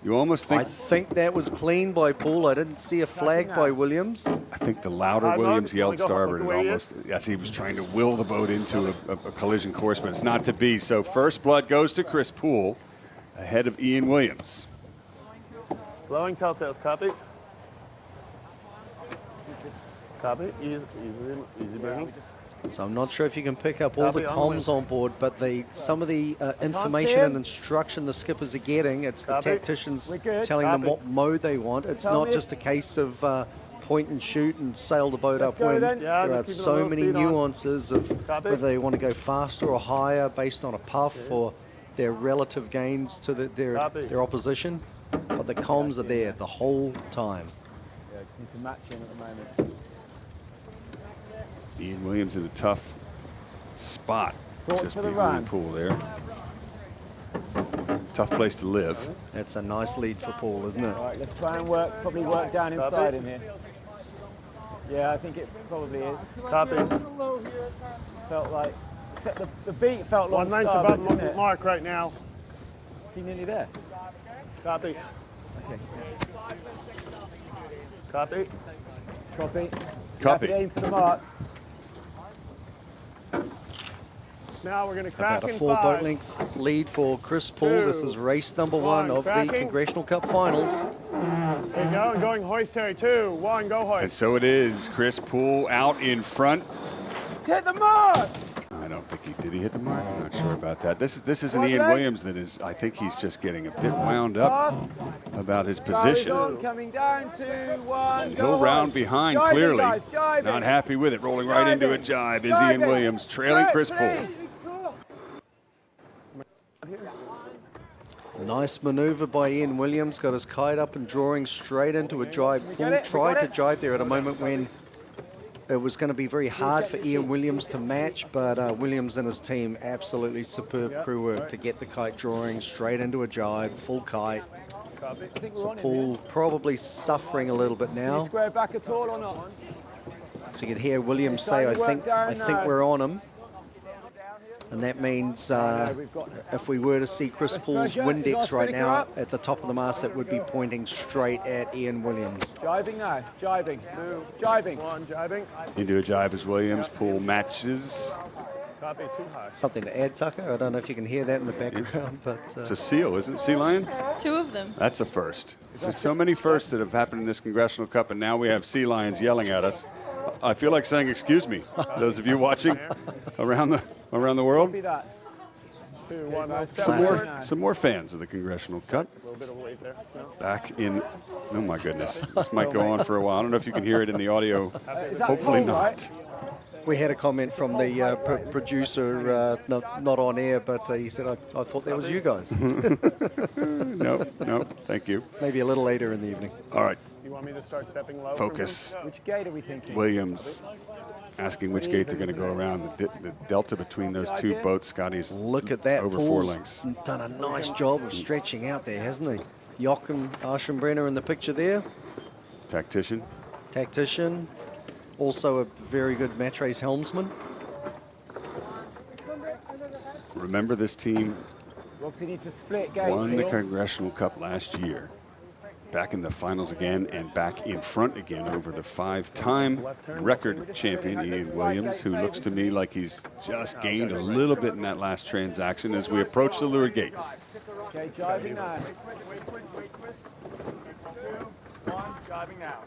You almost I think, think that was clean by Paul. I didn't see a flag by Williams. I think the louder High Williams mode, yelled wanna go starboard, the it way he almost, as he was trying to will the boat into a collision course, but it's not to be. So first blood goes to Chris Poole, ahead of Ian Williams. Flowing telltales. Copy. Copy. Easy bringing. So I'm not sure if you can pick up all the Copy, on comms on board, but some of the information and instruction the skippers are getting, it's the Copy. tacticians We're good. telling them Copy. what mode they want. It's Tell not me just a case of point and shoot and sail the boat Let's go upwind. then. Yeah, There are just keep it a so little many speed on. nuances of Copy. whether they want to go faster or higher based on a puff or their relative gains to their opposition. But the comms are there the whole time. Yeah, just need to match him at the moment. Ian Williams in a tough spot. Thoughts Just for the behind run? Poole there. Tough place to live. That's a nice lead for Paul, isn't it? All right, let's try and probably work down inside him here. Yeah, I think it probably is. Copy. Felt like, except the beat felt long 1 length starboard, above didn't it? mark right now. Is he nearly there? Copy. Okay. Copy. Copy. Copy. Aim for the mark. Now we're going to crack About a in 4 boat 5. length lead for Chris Poole. This is race number 1 one, of the cracking. Congressional Cup Finals. There you go. And going hoist, Terry. 2, 1, go And hoist. so it is. Chris Poole out in front. Let's hit the mark! I don't think he did. He hit the mark. I'm not sure about that. This is an One Ian length. Williams that is. I think he's just getting a bit wound up about his position. On, coming down, 2, 1, And go he'll round hoist. behind Jibing, clearly. guys, jibing. Not happy with it. Rolling right into a jibe is Ian Jibing. Williams, trailing Straight, Chris Poole. please. Nice maneuver by Ian Williams. Got his kite up and drawing straight into a jibe. Poole tried to jibe there at a moment when it was going to be very hard for Ian Williams to match, but Williams and his team absolutely superb crew work to get the kite drawing straight into a jibe, full kite. So Poole probably suffering a little bit Can you now. square back at all or not? So you can hear Williams say, I think we're on him. And that means if we were to see Chris Poole's Windex right now at the top of the mast, it would be pointing straight at Ian Williams. Jibing now, jibing, jibing. 1, jibing. Into a jibe as Williams. Poole matches. Copy. 2 high. Something to add, Tucker? I don't know if you can hear that in the background, but... It's a seal, isn't it, Sea Lion? 2 of them. That's a first. There's so many firsts that have happened in this Congressional Cup, and now we have Sea Lions yelling at us. I feel like saying excuse me. Those of you watching around the world. Copy that. 2, 1, no step. Some more fans of the Congressional Cup. A little bit of weight there. No. Back in, oh my goodness, this might go on for a while. I don't know if you can hear it in the audio. Is that Hopefully Poole, not. right? We had a comment from the producer, not on air, but he said, I thought that was you guys. No, thank you. Maybe a little later in the evening. All right. You want me to start stepping low? Focus. Which gate are we thinking? Williams asking which gate they're going to go around. The delta between those two boats, Scotty's Look at that. over Paul's 4 lengths. done a nice job of stretching out there, hasn't he? Jochen Aschenbrenner in the picture there. Tactician. Also a very good match race helmsman. Remember, this team Need to split gates, won the Neil. Congressional Cup last year. Back in the finals again and back in front again over the 5-time record champion Ian Williams, who looks to me like he's just gained a little bit in that last transaction as we approach the lure gates. Okay, driving now. Driving now.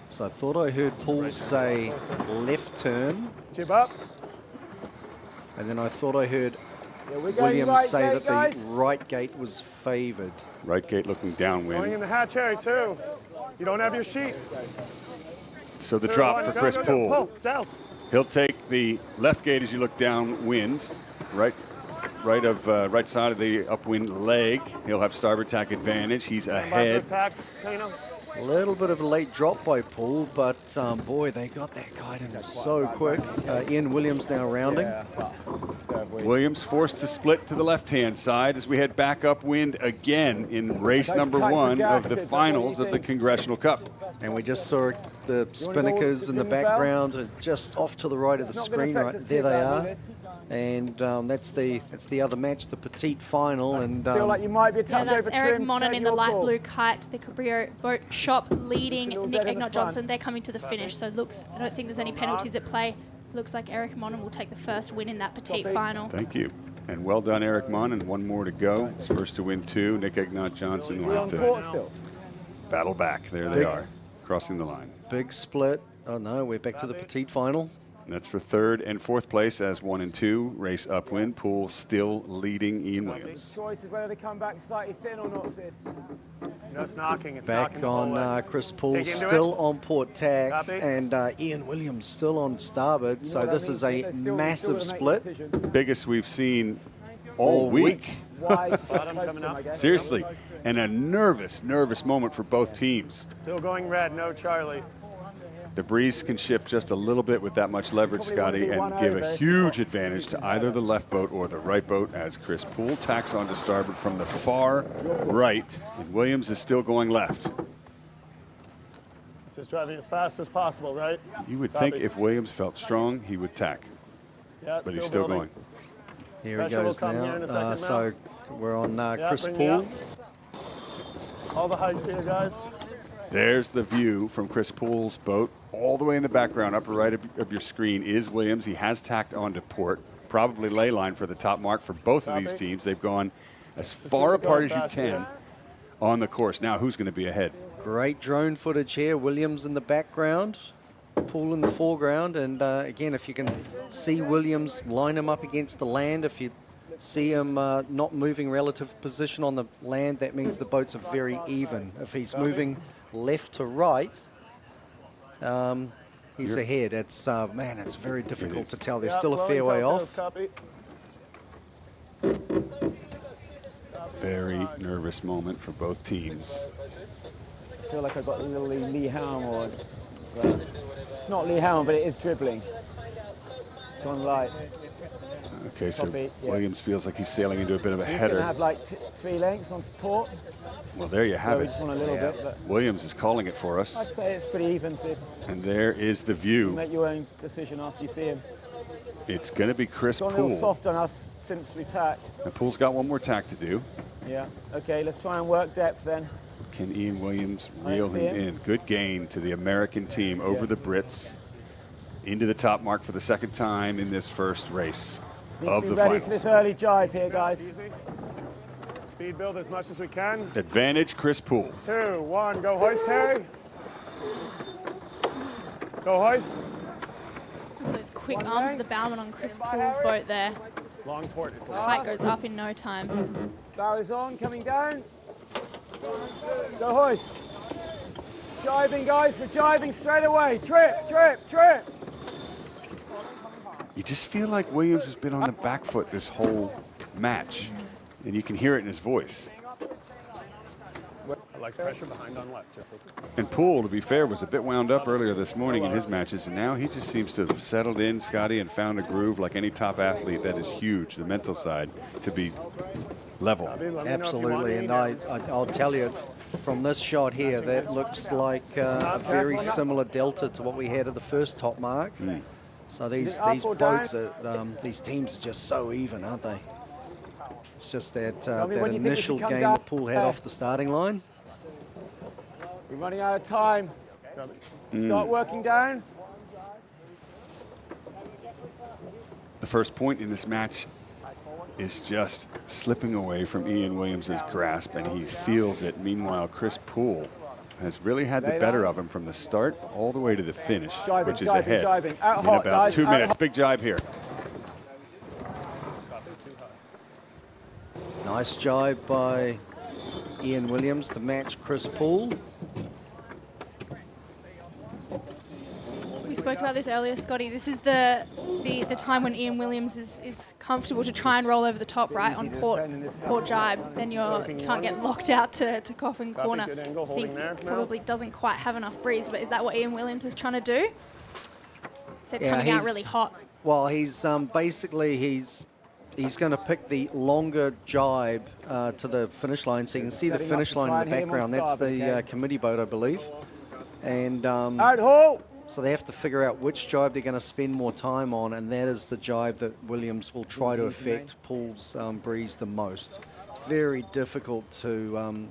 So I thought I heard Paul say left turn. Jib up. And then I thought I heard Williams Williams say that the right gate was favoured. Right gate looking downwind. Going in the hatch area too. You don't have your sheet. So the drop for Chris Poole. Pull, down. He'll take the left gate as you look downwind, right side of the upwind leg. He'll have starboard tack advantage. He's ahead. A little bit of a late drop by Paul, but boy, they got that guidance so quick. Ian Williams now rounding. Williams forced to split to the left-hand side as we head back upwind again in race number 1 of the finals of the Congressional Cup. And we just saw the spinnakers in the background, just off to the right of the screen. Right there they are. And that's the other match, the petite final. And feel like you might be a touch that's over Eric trim. Monin Take in the your light call. blue kite, the Cabrillo boat shop leading Nick dead in the Egnot Johnson. front. They're coming to the finish, so I don't think there's any penalties at play. Looks like Eric Monin will take the first win in that petite final. Thank you. And well done, Eric Mon, and one more to go. He's first to win 2. Nick Egnot Johnson will have to battle back. There they are, crossing the line. Big split. Oh no, we're back to the petite final. That's for 3rd and 4th place as 1 and 2 race upwind. Poole still leading Ian Williams. Choice is whether they come back slightly thin or not, Sid. No, it's knocking. It's Back knocking on Chris Poole, Dig into still it. on port tack, Copy. and Ian Williams still on starboard. So this is a massive split. Biggest we've seen all week. Bottom coming up. Seriously. And a nervous moment for both teams. Still going red. No Charlie. The breeze can shift just a little bit with that much leverage, Scotty, and give a huge advantage to either the left boat or the right boat as Chris Poole tacks onto starboard from the far right, and Williams is still going left. Just driving as fast as possible, right? You would Copy. think if Williams felt strong, he would tack, Yeah, but he's still building. going. Here he Pressure will goes come here in a now. second So we're on Yeah, Chris bring me Poole. up. All the heights here, guys. There's the view from Chris Poole's boat. All the way in the background, upper right of your screen, is Williams. He has tacked onto port, probably ley line for the top mark for both of these teams. They've gone as far apart as you can on the course. Now, who's going to be ahead? Great drone footage here. Williams in the background, Poole in the foreground. And again, if you can see Williams line him up against the land, if you see him not moving relative position on the land, that means the boats are very even. If he's moving left to right, he's ahead. It's man, it's very difficult to tell. They're still a fair way off. Very nervous moment for both teams. I feel like I've got a little Lee Helm, or it's not Lee Helm, but it is dribbling. It's gone light. Okay, so Copy, yeah. Williams feels like he's sailing into a bit of a He's header. going to have like 3 lengths on support. Well, there you have So we it. just want a little bit, but Williams is calling it for us. I'd say it's pretty even, Sid. And there is the You view. make your own decision after you see him. It's going to be Chris It's gone a little Poole. soft on us since we tacked. Now, Poole's got one more tack to do. Yeah. Okay, let's try and work depth then. Can Ian Williams I reel see him him. in? Good gain to the American team over the Brits. Into the top mark for the second time in this first race Need of to the be ready finals. for this early jibe here, guys. Speed build as much as we can. Advantage, Chris Poole. 2, 1, go hoist, Harry. Go hoist. Those quick arms of the bowman on Chris Poole's boat there. Long port. It's Height goes up in no time. Bow is on, coming down. Go hoist. jibing, guys. We're jibing straight away. Trip, trip, trip. You just feel like Williams has been on the back foot this whole match, and you can hear it in his voice. I like pressure behind on left. And Poole, to be fair, was a bit wound up earlier this morning in his matches, and now he just seems to have settled in, Scotty, and found a groove like any top athlete. That is huge, the mental side, to be level. Absolutely, and I'll tell you, from this shot here, that looks like a very similar delta to what we had at the first top mark. So these boats, these teams are just so even, aren't they? It's just that initial game that Poole had off the starting line. We're running out of time. Start working down. The first point in this match is just slipping away from Ian Williams's grasp, and he feels it. Meanwhile, Chris Poole has really had the better of him from the start all the way to the finish, which is ahead in about 2 minutes. Big jibe here. Nice jibe by Ian Williams to match Chris Poole. We spoke about this earlier, Scotty. This is the time when Ian Williams is comfortable to try and roll over the top, right, on port jibe. Then you can't get locked out to coffin corner. I think probably doesn't quite have enough breeze, but is that what Ian Williams is trying to do? Said coming out really hot. Well, he's basically he's going to pick the longer jibe to the finish line. So you can see the finish line in the background. That's the committee boat, I believe. And so they have to figure out which jibe they're going to spend more time on, and that is the jibe that Williams will try to affect Poole's breeze the most. Very difficult to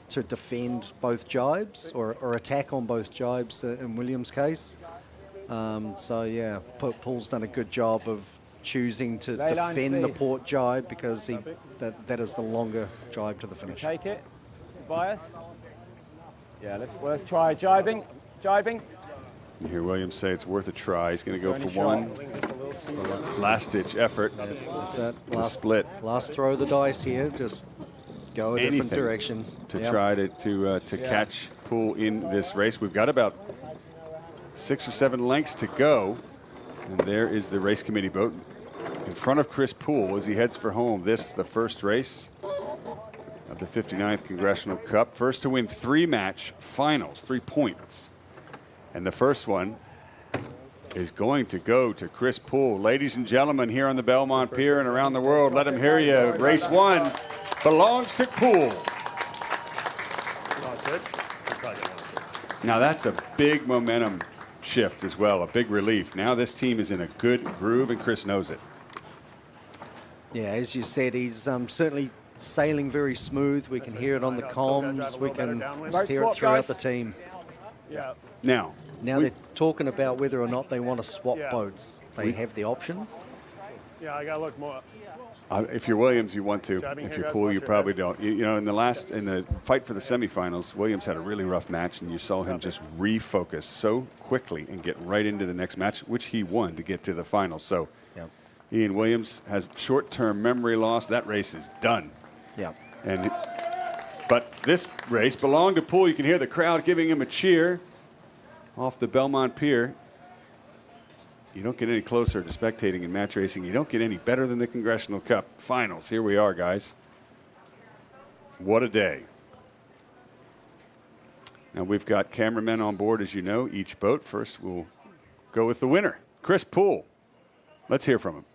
defend both jibes or attack on both jibes in Williams' case. So yeah, Poole's done a good job of choosing to defend the port jibe because that is the longer jibe to the finish. Take it, bias. Yeah, let's try jibing. You hear Williams say it's worth a try. He's going to go for one last-ditch effort. That's it. Split. Last throw of the dice here. Just go a different direction to try to catch Poole in this race. We've got about 6 or 7 lengths to go, and there is the race committee boat in front of Chris Poole as he heads for home. This the first race of the 59th Congressional Cup. First to win 3-match finals, 3 points. And the first one is going to go to Chris Poole. Ladies and gentlemen, here on the Belmont Pier and around the world, let them hear you. Race 1 belongs to Poole. Now that's a big momentum shift as well, a big relief. Now this team is in a good groove, and Chris knows it. Yeah, as you said, he's certainly sailing very smooth. We can hear it on the comms. We can just hear it throughout the team. Now they're talking about whether or not they want to swap boats. They have the option. Yeah, I got to look more. If you're Williams, you want to. If you're Poole, you probably don't. You know, in the fight for the semifinals, Williams had a really rough match, and you saw him just refocus so quickly and get right into the next match, which he won to get to the final. So Ian Williams has short-term memory loss. That race is done. Yeah. But this race belonged to Poole. You can hear the crowd giving him a cheer off the Belmont Pier. You don't get any closer to spectating in match racing. You don't get any better than the Congressional Cup finals. Here we are, guys. What a day. Now we've got cameramen on board, as you know, each boat. First, we'll go with the winner, Chris Poole. Let's hear from him.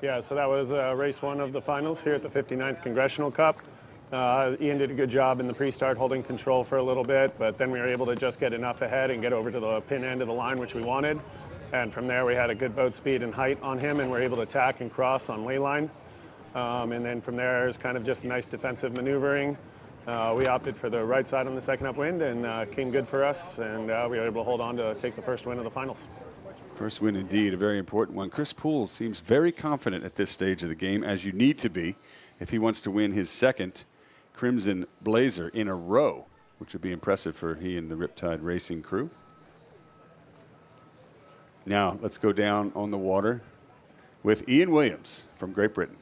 Yeah, so that was race 1 of the finals here at the 59th Congressional Cup. Ian did a good job in the pre-start holding control for a little bit, but then we were able to just get enough ahead and get over to the pin end of the line, which we wanted. And from there, we had a good boat speed and height on him, and we're able to tack and cross on ley line. And then from there, it's kind of just nice defensive maneuvering. We opted for the right side on the second upwind, and came good for us, and we were able to hold on to take the first win of the finals. First win indeed, a very important one. Chris Poole seems very confident at this stage of the game, as you need to be, if he wants to win his second Crimson Blazer in a row, which would be impressive for he and the Riptide Racing crew. Now let's go down on the water with Ian Williams from Great Britain.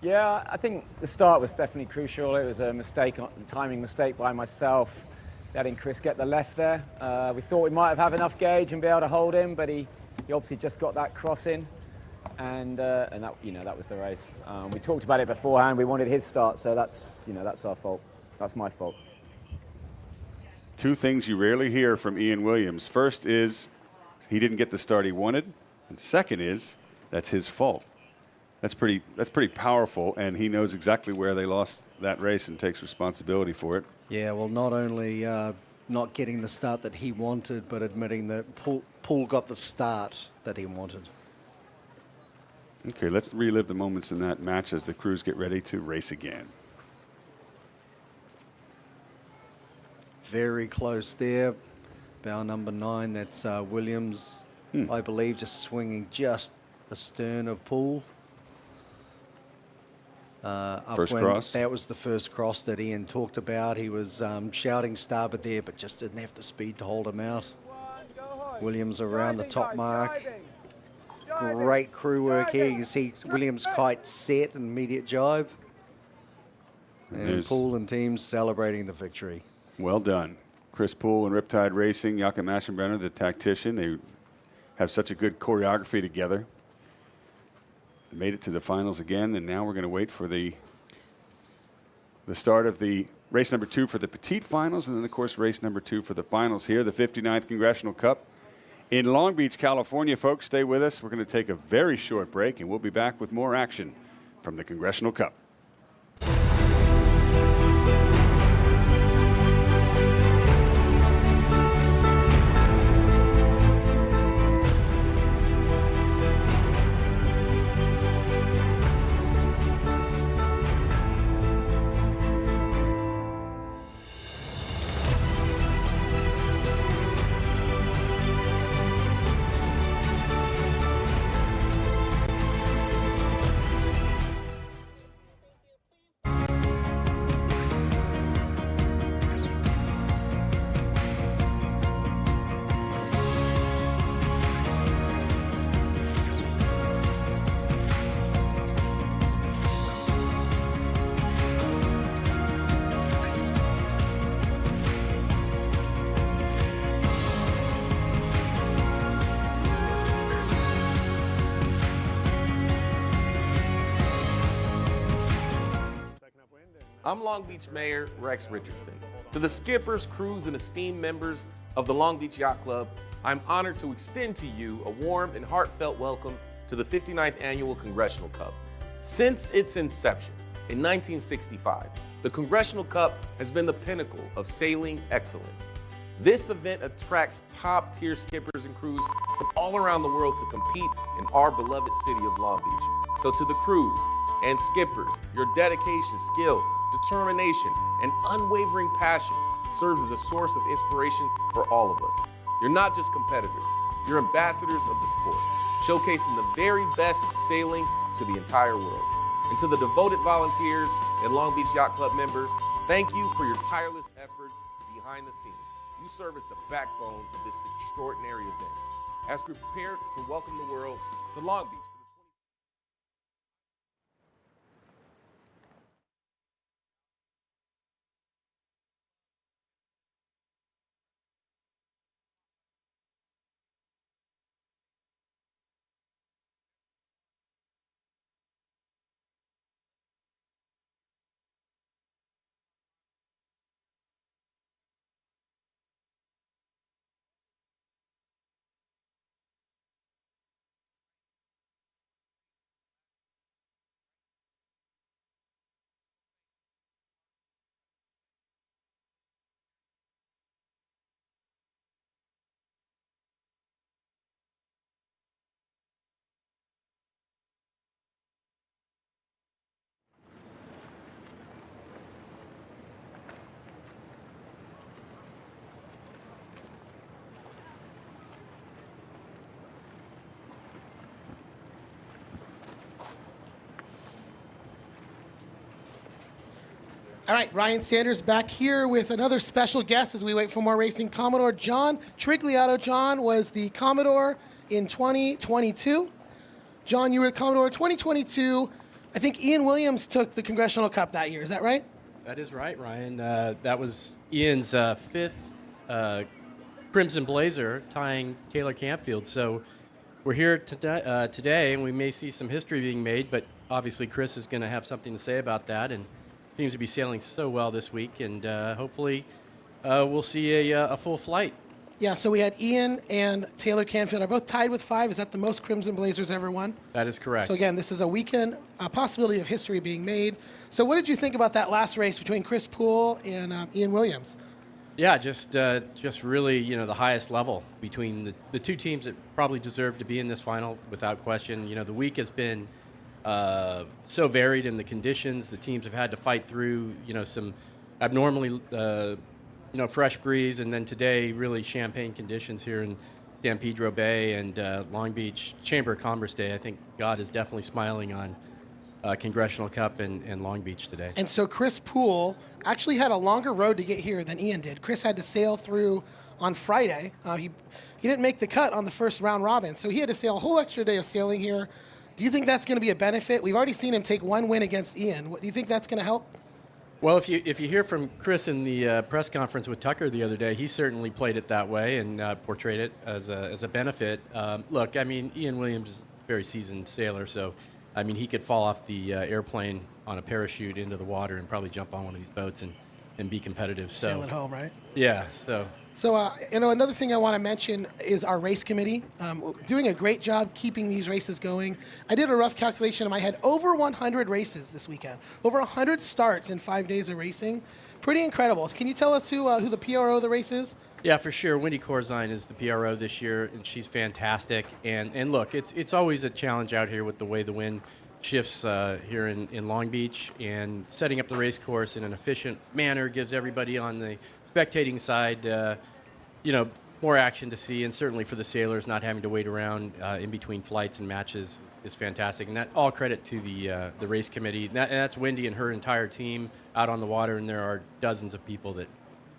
Yeah, I think the start was definitely crucial. It was a mistake, timing mistake by myself, letting Chris get the left there. We thought we might have enough gauge and be able to hold him, but he obviously just got that cross in, and that, that was the race. We talked about it beforehand. We wanted his start, so that's our fault. That's my fault. Two things you rarely hear from Ian Williams. First is he didn't get the start he wanted, and second is that's his fault. That's pretty powerful, and he knows exactly where they lost that race and takes responsibility for it. Yeah, well, not only not getting the start that he wanted, but admitting that Paul got the start that he wanted. Okay, let's relive the moments in that match as the crews get ready to race again. Very close there. Bow number 9, that's Williams, I believe, just swinging just astern of Paul. First cross? That was the first cross that Ian talked about. He was shouting starboard there, but just didn't have the speed to hold him out. Williams around the top mark. Great crew work here. You can see Williams kite set, and immediate jibe. And Paul and team celebrating the victory. Well done. Chris Poole and Riptide Racing, Jakob Aschenbrenner, the tactician. They have such a good choreography together. Made it to the finals again, and now we're going to wait for the start of the race number 2 for the petite finals, and then, of course, race number 2 for the finals here, the 59th Congressional Cup in Long Beach, California. Folks, stay with us. We're going to take a very short break, and we'll be back with more action from the Congressional Cup. I'm Long Beach Mayor Rex Richardson. To the skippers, crews, and esteemed members of the Long Beach Yacht Club, I'm honored to extend to you a warm and heartfelt welcome to the 59th Annual Congressional Cup. Since its inception in 1965, the Congressional Cup has been the pinnacle of sailing excellence. This event attracts top-tier skippers and crews from all around the world to compete in our beloved city of Long Beach. So to the crews and skippers, your dedication, skill, determination, and unwavering passion serves as a source of inspiration for all of us. You're not just competitors, you're ambassadors of the sport, showcasing the very best sailing to the entire world. And to the devoted volunteers and Long Beach Yacht Club members, thank you for your tireless efforts behind the scenes. You serve as the backbone of this extraordinary event. As we prepare to welcome the world to Long Beach. All right, Ryan Sanders back here with another special guest as we wait for more racing. Commodore John Trigliato. John was the Commodore in 2022. John, you were the Commodore 2022. I think Ian Williams took the Congressional Cup that year. Is that right? That is right, Ryan. That was Ian's fifth Crimson Blazer, tying Taylor Campfield. So we're here today, and we may see some history being made, but obviously Chris is going to have something to say about that, and seems to be sailing so well this week, and hopefully we'll see a full flight. Yeah, so we had Ian and Taylor Canfield are both tied with 5. Is that the most Crimson Blazers ever won? That is correct. So again, this is a weekend possibility of history being made. So what did you think about that last race between Chris Poole and Ian Williams? Yeah, just really, the highest level between the two teams that probably deserve to be in this final without question. The week has been so varied in the conditions. The teams have had to fight through, some abnormally fresh breeze, and then today really champagne conditions here in San Pedro Bay and Long Beach Chamber of Commerce Day. I think God is definitely smiling on Congressional Cup and Long Beach today. And so Chris Poole actually had a longer road to get here than Ian did. Chris had to sail through on Friday. He didn't make the cut on the first round robin, so he had to sail a whole extra day of sailing here. Do you think that's going to be a benefit? We've already seen him take one win against Ian. What do you think that's going to help? Well, if you hear from Chris in the press conference with Tucker the other day, he certainly played it that way and portrayed it as a benefit. Look, I mean, Ian Williams is a very seasoned sailor, so I mean he could fall off the airplane on a parachute into the water and probably jump on one of these boats and be competitive. Sail at home, right? Yeah. So, another thing I want to mention is our race committee doing a great job keeping these races going. I did a rough calculation in my head. Over 100 races this weekend. Over 100 starts in 5 days of racing. Pretty incredible. Can you tell us who the PRO of the race is? Yeah, for sure. Wendy Corzine is the PRO this year, and she's fantastic. And look, it's always a challenge out here with the way the wind shifts here in Long Beach, and setting up the race course in an efficient manner gives everybody on the spectating side, more action to see, and certainly for the sailors, not having to wait around in between flights and matches is fantastic. And that all credit to the race committee. And that's Wendy and her entire team out on the water, and there are dozens of people that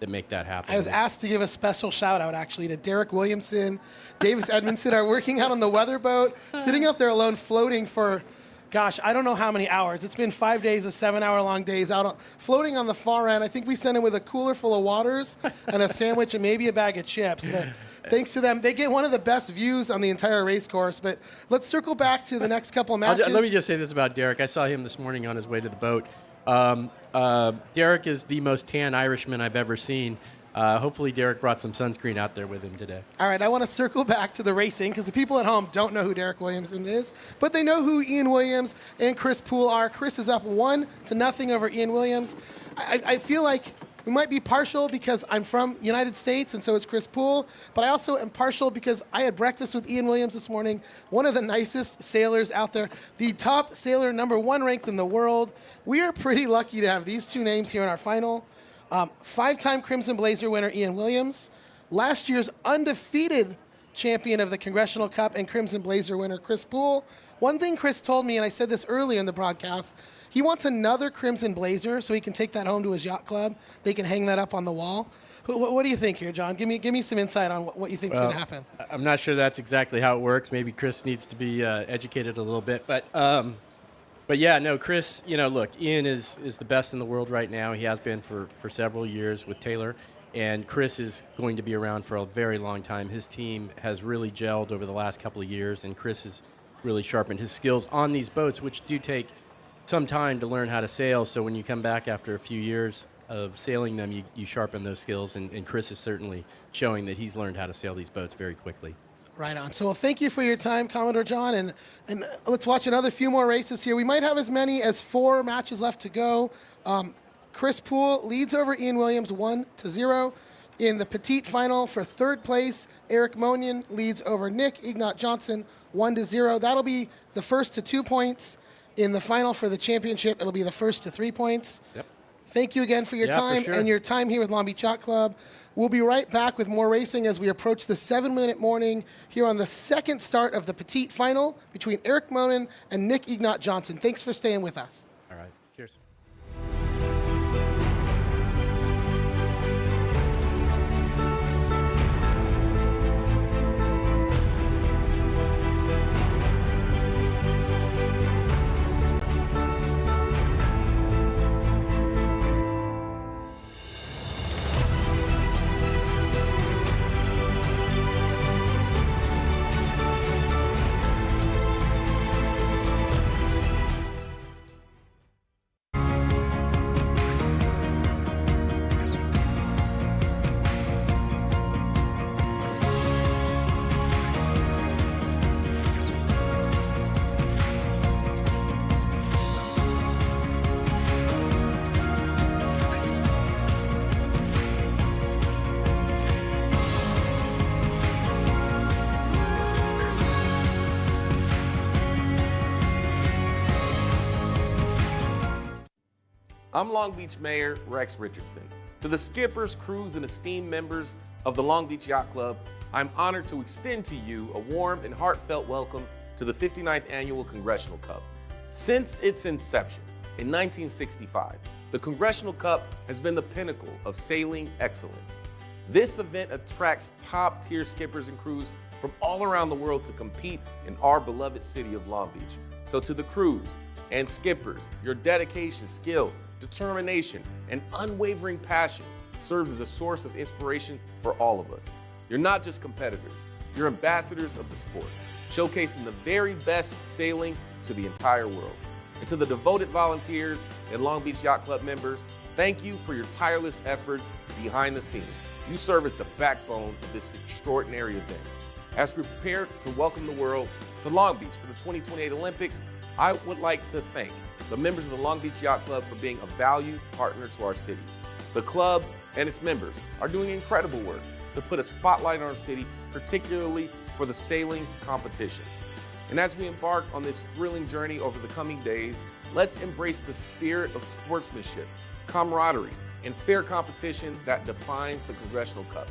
make that happen. I was asked to give a special shout out actually to Derek Williamson, Davis Edmondson are working out on the weather boat, sitting out there alone floating for gosh, I don't know how many hours. It's been 5 days of 7-hour-long days floating on the far end. I think we sent him with a cooler full of waters and a sandwich and maybe a bag of chips. But thanks to them, they get one of the best views on the entire race course. But let's circle back to the next couple of matches. Let me just say this about Derek. I saw him this morning on his way to the boat. Derek is the most tan Irishman I've ever seen. Hopefully Derek brought some sunscreen out there with him today. All right, I want to circle back to the racing because the people at home don't know who Derek Williamson is, but they know who Ian Williams and Chris Poole are. Chris is up 1-0 over Ian Williams. I feel like we might be partial because I'm from United States and so is Chris Poole, but I also am partial because I had breakfast with Ian Williams this morning, one of the nicest sailors out there, the top sailor, #1 ranked in the world. We are pretty lucky to have these two names here in our final. 5-time Crimson Blazer winner Ian Williams, last year's undefeated champion of the Congressional Cup and Crimson Blazer winner Chris Poole. One thing Chris told me, and I said this earlier in the broadcast, he wants another Crimson Blazer so he can take that home to his yacht club. They can hang that up on the wall. What do you think here, John? Give me some insight on what you think is going to happen. I'm not sure that's exactly how it works. Maybe Chris needs to be educated a little bit, But yeah, no, Chris, look, Ian is the best in the world right now. He has been for several years with Taylor, and Chris is going to be around for a very long time. His team has really gelled over the last couple of years, and Chris has really sharpened his skills on these boats, which do take some time to learn how to sail. So when you come back after a few years of sailing them, you sharpen those skills, and Chris is certainly showing that he's learned how to sail these boats very quickly. Right on. So thank you for your time, Commodore John, and let's watch another few more races here. We might have as many as 4 matches left to go. Chris Poole leads over Ian Williams 1-0. In the petite final for 3rd place, Eric Monian leads over Nick Egnot Johnson 1-0. That'll be the first to 2 points. In the final for the championship, it'll be the first to 3 points. Yep. Thank you again for your time and your time here with Long Beach Yacht Club. We'll be right back with more racing as we approach the 7-minute morning here on the second start of the petite final between Eric Monin and Nick Egnot Johnson. Thanks for staying with us. All right. Cheers. I'm Long Beach Mayor Rex Richardson. To the skippers, crews, and esteemed members of the Long Beach Yacht Club, I'm honored to extend to you a warm and heartfelt welcome to the 59th Annual Congressional Cup. Since its inception in 1965, the Congressional Cup has been the pinnacle of sailing excellence. This event attracts top-tier skippers and crews from all around the world to compete in our beloved city of Long Beach. So to the crews and skippers, your dedication, skill, determination, and unwavering passion serves as a source of inspiration for all of us. You're not just competitors, you're ambassadors of the sport, showcasing the very best sailing to the entire world. And to the devoted volunteers and Long Beach Yacht Club members, thank you for your tireless efforts behind the scenes. You serve as the backbone of this extraordinary event. As we prepare to welcome the world to Long Beach for the 2028 Olympics, I would like to thank the members of the Long Beach Yacht Club for being a valued partner to our city. The club and its members are doing incredible work to put a spotlight on our city, particularly for the sailing competition. And as we embark on this thrilling journey over the coming days, let's embrace the spirit of sportsmanship, camaraderie, and fair competition that defines the Congressional Cup.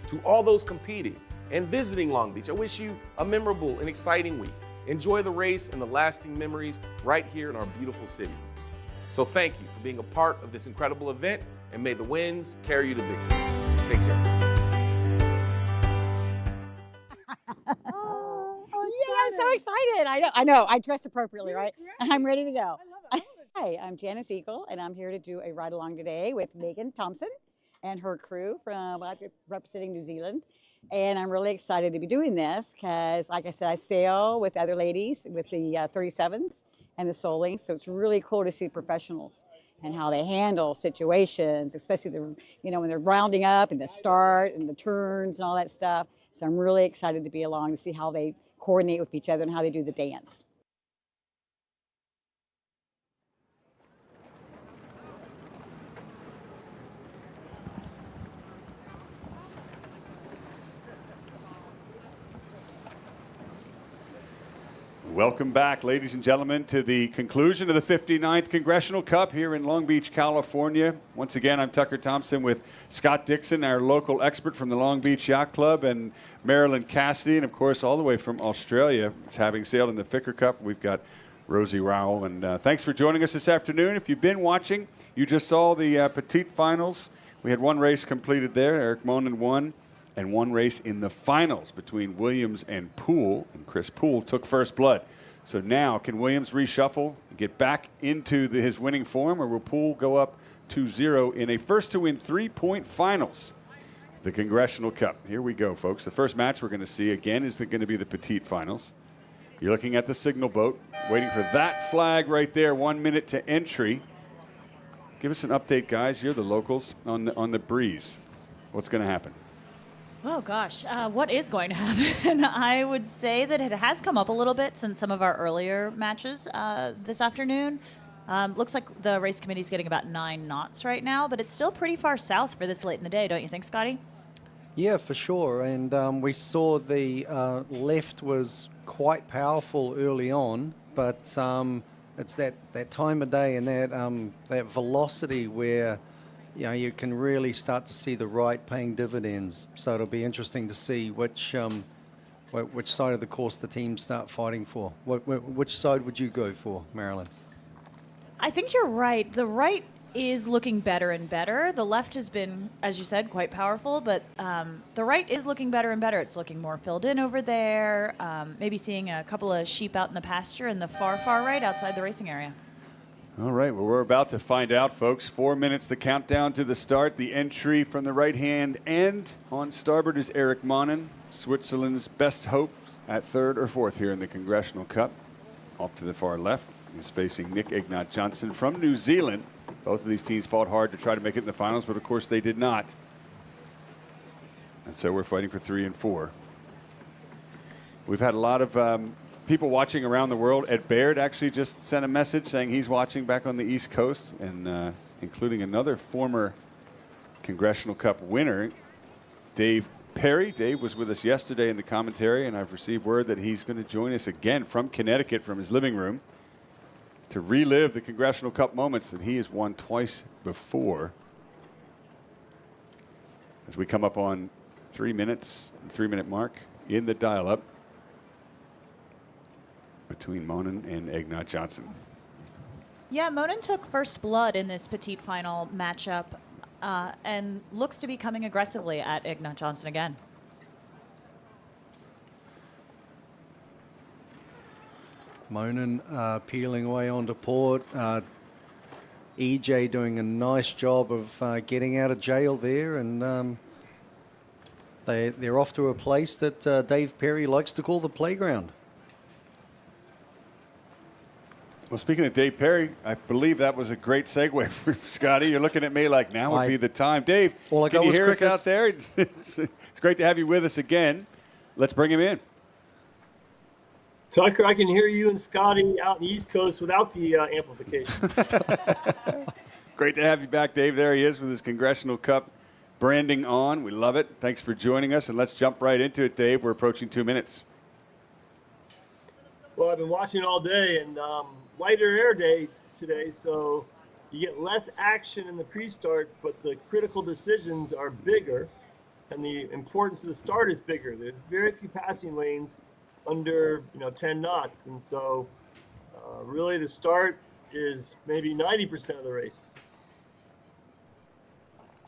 To all those competing and visiting Long Beach, I wish you a memorable and exciting week. Enjoy the race and the lasting memories right here in our beautiful city. So thank you for being a part of this incredible event, and may the winds carry you to victory. Take care. Yeah, I'm so excited. I know. I dressed appropriately, right? I'm ready to go. Hi, I'm Janice Eagle, and I'm here to do a ride along today with Megan Thompson and her crew from representing New Zealand. And I'm really excited to be doing this because, like I said, I sail with other ladies with the 37s and the Solings. So it's really cool to see professionals and how they handle situations, especially when they're rounding up and the start and the turns and all that stuff. So I'm really excited to be along to see how they coordinate with each other and how they do the dance. Welcome back, ladies and gentlemen, to the conclusion of the 59th Congressional Cup here in Long Beach, California. Once again, I'm Tucker Thompson with Scott Dixon, our local expert from the Long Beach Yacht Club, and Marilyn Cassidy, and of course, all the way from Australia, having sailed in the Ficker Cup. We've got Rosie Rowell, and thanks for joining us this afternoon. If you've been watching, you just saw the petite finals. We had one race completed there. Eric Monin won. And one race in the finals between Williams and Poole, and Chris Poole took first blood. So now, can Williams reshuffle and get back into his winning form, or will Poole go up 2-0 in a first-to-win 3-point finals? The Congressional Cup. Here we go, folks. The first match we're going to see, again, is going to be the petite finals. You're looking at the signal boat, waiting for that flag right there, 1 minute to entry. Give us an update, guys. You're the locals on the breeze. What's going to happen? Oh, gosh. What is going to happen? I would say that it has come up a little bit since some of our earlier matches this afternoon. Looks like the race committee is getting about 9 knots right now, but it's still pretty far south for this late in the day, don't you think, Scotty? Yeah, for sure. And we saw the left was quite powerful early on, but it's that time of day and that velocity where you can really start to see the right paying dividends. So it'll be interesting to see which side of the course the teams start fighting for. Which side would you go for, Marilyn? I think you're right. The right is looking better and better. The left has been, as you said, quite powerful, but the right is looking better and better. It's looking more filled in over there, maybe seeing a couple of sheep out in the pasture in the far, far right outside the racing area. All right, well, we're about to find out, folks. 4 minutes, the countdown to the start. The entry from the right-hand end on starboard is Eric Monin, Switzerland's best hope at 3rd or 4th here in the Congressional Cup. Off to the far left, he's facing Egnot Johnson from New Zealand. Both of these teams fought hard to try to make it in the finals, but of course they did not. And so we're fighting for 3 and 4. We've had a lot of people watching around the world. Ed Baird actually just sent a message saying he's watching back on the East Coast, and including another former Congressional Cup winner, Dave Perry. Dave was with us yesterday in the commentary, and I've received word that he's going to join us again from Connecticut from his living room. to relive the Congressional Cup moments that he has won twice before. As we come up on 3 minutes, 3-minute mark in the dial-up between Monin and Egnot Johnson. Yeah, Monin took first blood in this petite final matchup and looks to be coming aggressively at Egnot Johnson again. Monin peeling away onto port. EJ doing a nice job of getting out of jail there, and they're off to a place that Dave Perry likes to call the playground. Well, speaking of Dave Perry, I believe that was a great segue for Scotty. You're looking at me like now would be the time. Dave, can you hear us out there? It's great to have you with us again. Let's bring him in. Tucker, I can hear you and Scotty out in the East Coast without the amplification. Great to have you back, Dave. There he is with his Congressional Cup branding on. We love it. Thanks for joining us, and let's jump right into it, Dave. We're approaching 2 minutes. Well, I've been watching all day, and lighter air day today, so you get less action in the pre-start, but the critical decisions are bigger, and the importance of the start is bigger. There's very few passing lanes under 10 knots, and so really the start is maybe 90% of the race.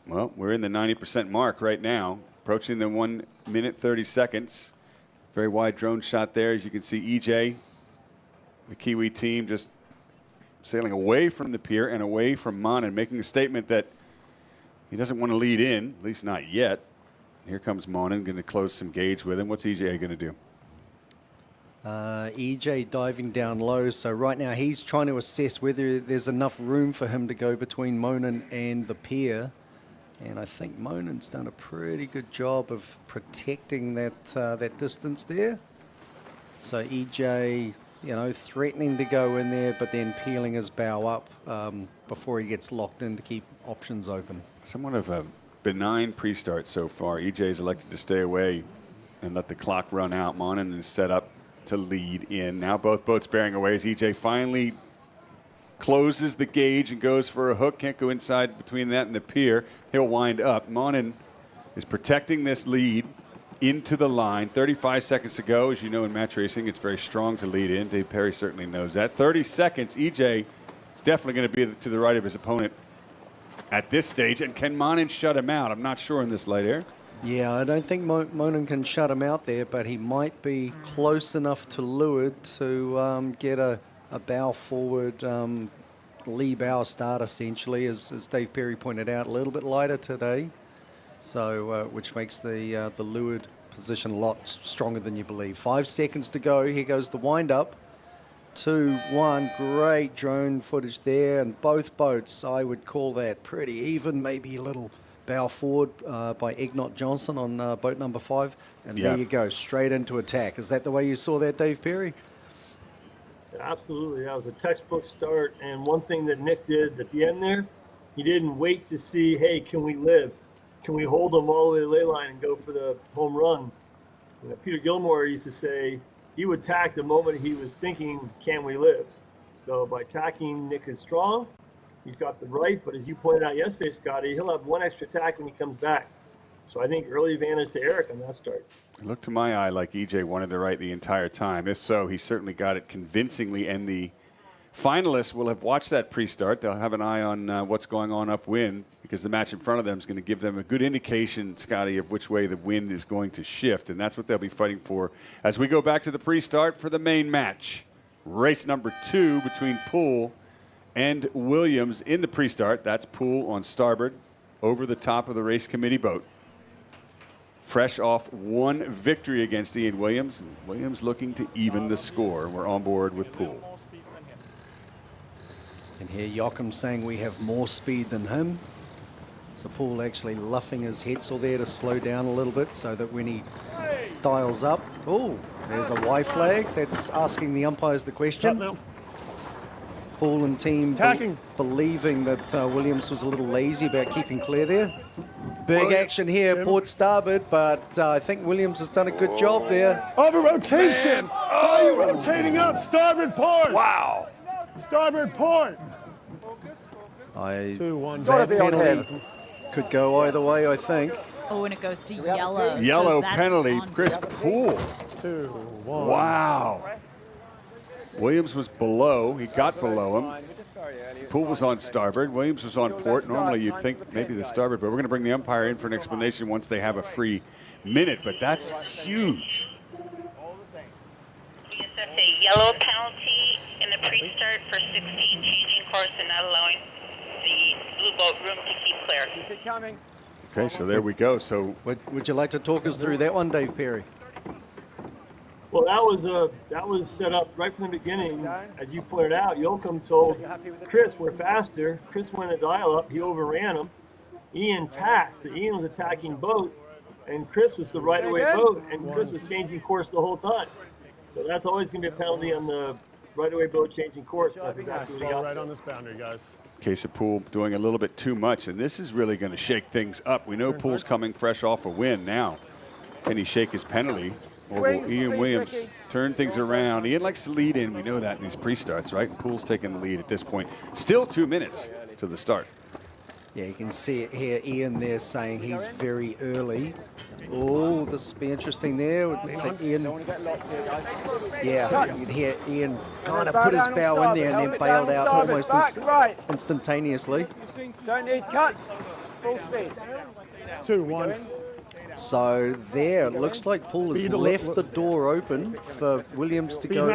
Well, we're in the 90% mark right now, approaching the 1 minute 30 seconds. Very wide drone shot there. As you can see, EJ, the Kiwi team, just sailing away from the pier and away from Monin, making a statement that he doesn't want to lead in, at least not yet. Here comes Monin, going to close some gauge with him. What's EJ going to do? EJ diving down low, so right now he's trying to assess whether there's enough room for him to go between Monin and the pier. And I think Monin's done a pretty good job of protecting that distance there. So EJ, threatening to go in there, but then peeling his bow up before he gets locked in to keep options open. Somewhat of a benign pre-start so far. EJ's elected to stay away and let the clock run out. Monin is set up to lead in. Now both boats bearing away as EJ finally closes the gauge and goes for a hook. Can't go inside between that and the pier. He'll wind up. Monin is protecting this lead into the line. 35 seconds to go. As you know, in match racing, it's very strong to lead in. Dave Perry certainly knows that. 30 seconds. EJ is definitely going to be to the right of his opponent at this stage. And can Monin shut him out? I'm not sure in this light air. Yeah, I don't think Monin can shut him out there, but he might be close enough to leeward to get a bow forward, lee bow start essentially, as Dave Perry pointed out, a little bit lighter today, so which makes the leeward position a lot stronger than you believe. 5 seconds to go. Here goes the wind up. 2, 1, great drone footage there, and both boats, I would call that pretty even, maybe a little bow forward by Egnot Johnson on boat number 5, and there you go, straight into attack. Is that the way you saw that, Dave Perry? Absolutely. That was a textbook start. And one thing that Nick did at the end there, he didn't wait to see, hey, can we live? Can we hold them all the way to the ley line and go for the home run? Peter Gilmore used to say he would tack the moment he was thinking, can we live? So by tacking, Nick is strong. He's got the right, but as you pointed out yesterday, Scotty, he'll have one extra tack when he comes back. So I think early advantage to Eric on that start. It looked to my eye like EJ wanted the right the entire time. If so, he certainly got it convincingly, and the finalists will have watched that pre-start. They'll have an eye on what's going on upwind, because the match in front of them is going to give them a good indication, Scotty, of which way the wind is going to shift, and that's what they'll be fighting for as we go back to the pre-start for the main match. Race number 2 between Poole and Williams in the pre-start. That's Poole on starboard over the top of the race committee boat. Fresh off one victory against Ian Williams. And Williams looking to even the score. We're on board with Poole. And here Joachim saying we have more speed than him. So Poole actually luffing his headsail there to slow down a little bit so that when he dials up, oh, there's a Y flag. That's asking the umpires the question. Poole and team believing that Williams was a little lazy about keeping clear there. Big action here, port starboard, but I think Williams has done a good job there. Over rotation! Why are you rotating up? Starboard port! Wow! Starboard port. That penalty could go either way, I think. Oh, and it goes to yellow. Yellow so that's penalty, on Chris Poole. 2-1. Wow. Williams was below. He got below him. Poole was on starboard. Williams was on port. Normally you'd think maybe the starboard, but we're going to bring the umpire in for an explanation once they have a free minute, but that's huge. That's a yellow penalty in the pre-start for 16 changing course and not allowing the blue boat room to keep clear. Keep it coming. Okay, so there we go. So would you like to talk us through that one, Dave Perry? Well, that was set up right from the beginning. As you pointed out, Yoakum told Chris we're faster. Chris went a dial up. He overran him. Ian tacked. So Ian was attacking boat, and Chris was the right-of-way boat, and Chris was changing course the whole time. So that's always going to be a penalty on the right-of-way boat changing course. That's exactly what he got. Right on this boundary, guys. case of Poole doing a little bit too much, and this is really going to shake things up. We know Poole's coming fresh off a win now. Can he shake his penalty? Or will Ian Williams turn things around? Ian likes to lead in. We know that in these pre-starts, right? Poole's taking the lead at this point. Still 2 minutes to the start. Yeah, you can see it here. Ian there saying he's very early. Oh, this will be interesting there. Let's see, Ian. Yeah, you can hear Ian kind of put his bow in there and then bailed out almost instantaneously. Don't need cut. Full speed. 2-1. So there, it looks like Poole has left the door open for Williams to go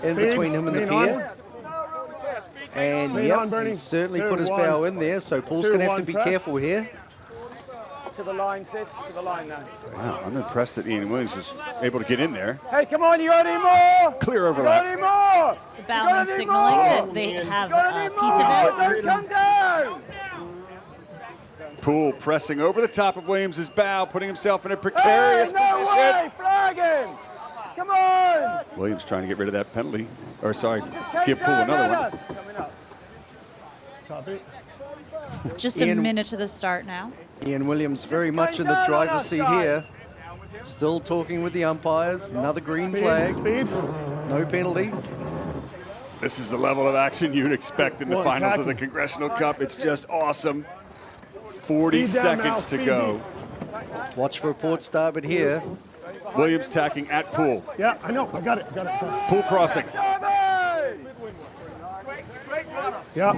in between him and the pier. And yep, he certainly put his bow in there, so Poole's going to have to be careful here. To the line, Sid. To the line now. Wow, I'm impressed that Ian Williams was able to get in there. Hey, come on, you got any more? Clear overlap. You got any more? The bowman signaling that they have a piece of it. Don't come down! Poole pressing over the top of Williams' bow, putting himself in a precarious position. Way, flag him! Come on! Williams trying to get rid of that penalty. Or sorry, give Poole another one. Copy. Just a minute to the start now. Ian Williams very much in the driver's seat here. Still talking with the umpires. Another green flag. No penalty. This is the level of action you'd expect in the finals of the Congressional Cup. It's just awesome. 40 seconds to go. Watch for a port starboard here. Williams tacking at Poole. Yeah, I know. I got it. Poole crossing. Yeah.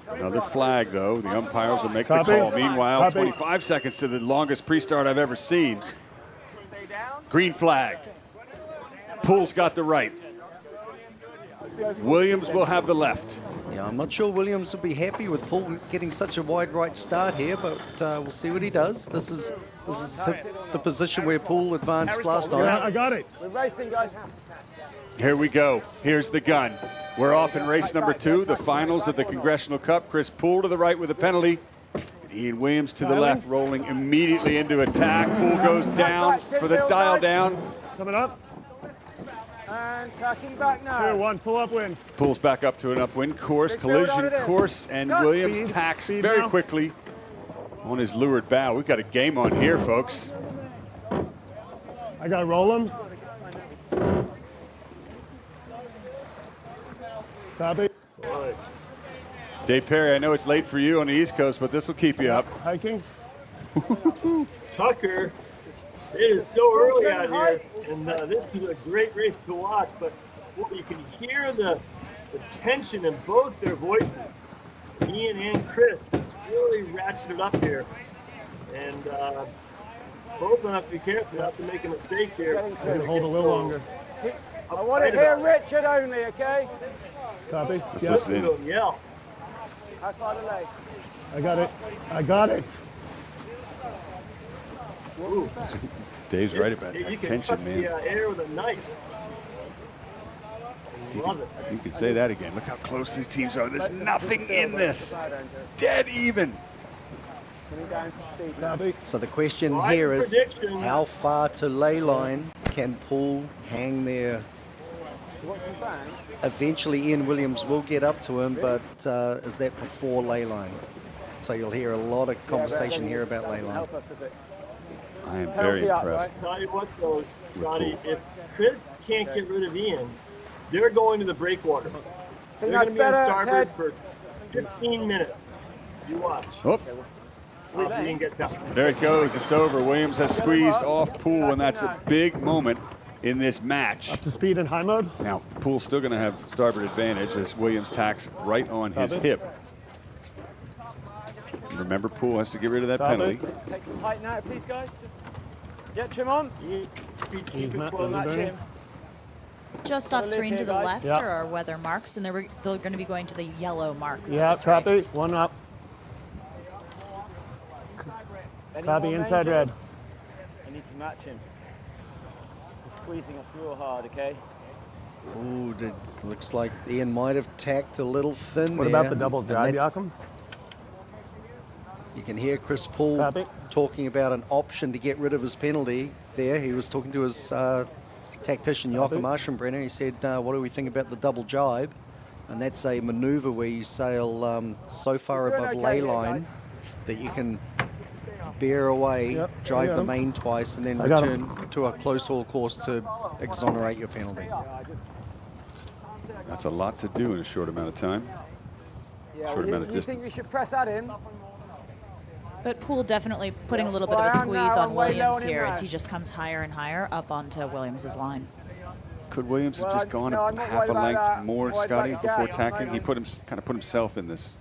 Another flag, though. The umpires will make the call. Meanwhile, 25 seconds to the longest pre-start I've ever seen. Green flag. Poole's got the right. Williams will have the left. Yeah, I'm not sure Williams will be happy with Poole getting such a wide right start here, but we'll see what he does. This is the position where Poole advanced last time. Yeah, I got it. We're racing, guys. Here we go. Here's the gun. We're off in race number 2, the finals of the Congressional Cup. Chris Poole to the right with a penalty. Ian Williams to the left, rolling immediately into attack. Poole goes down for the dial down. Coming up. And tacking back now. 2-1, pull upwind. Pulls back up to an upwind course, collision course, and Williams tacks very quickly on his leeward bow. We've got a game on here, folks. I got to roll him. Copy. Dave Perry, I know it's late for you on the East Coast, but this will keep you up. Hiking. Tucker, it is so early out here, and this is a great race to watch, but you can hear the tension in both their voices. Ian and Chris, it's really ratcheted up here. And both of them have to be careful not to make a mistake here. I can hold a little longer. I want to hear Richard only, okay? Copy. Let's listen in. Yell. How far the leg? I got it. I got it. Ooh. Dave's right about You that can tension, cut man. the air with a knife. Love it. You can say that again. Look how close these teams are. There's nothing in this. Dead even. So the question here is, how far to ley line can Poole hang there? Eventually Ian Williams will get up to him, but is that before ley line? So you'll hear a lot of conversation here about ley line. I am very impressed. I'll tell you what, though, Johnny, if Chris can't get rid of Ian, they're going to the breakwater. They're going to be on starboard for 15 minutes. You watch. Oh. Ian gets out. There it goes. It's over. Williams has squeezed off Poole, and that's a big moment in this match. Up to speed in high mode. Now, Poole's still going to have starboard advantage as Williams tacks right on his hip. Remember, Poole has to get rid of that penalty. Take some height now, please, guys. Just get trim on. Just off screen to the left Yep. are our weather marks, and they're going to be going to the yellow mark. Yeah, copy. One up. Copy, inside red. I need to match him. He's squeezing us real hard, okay? Ooh, looks like Ian might have tacked a little thin What there. about the double drive, Joachim? You can hear Chris Poole talking about an option to get rid of his penalty there. He was talking to his tactician, Joachim Aschenbrenner. He said, what do we think about the double jibe? And that's a maneuver where you sail so far above ley line that you can bear away, drive the main twice, and then return to a close haul course to exonerate your penalty. That's a lot to do in a short amount of time. Short amount of You distance. think we should press at him? But Poole definitely putting a little bit of a squeeze on Williams here as he just comes higher and higher up onto Williams's line. Could Williams have just gone half a length more, Scotty, before tacking? He kind of put himself in this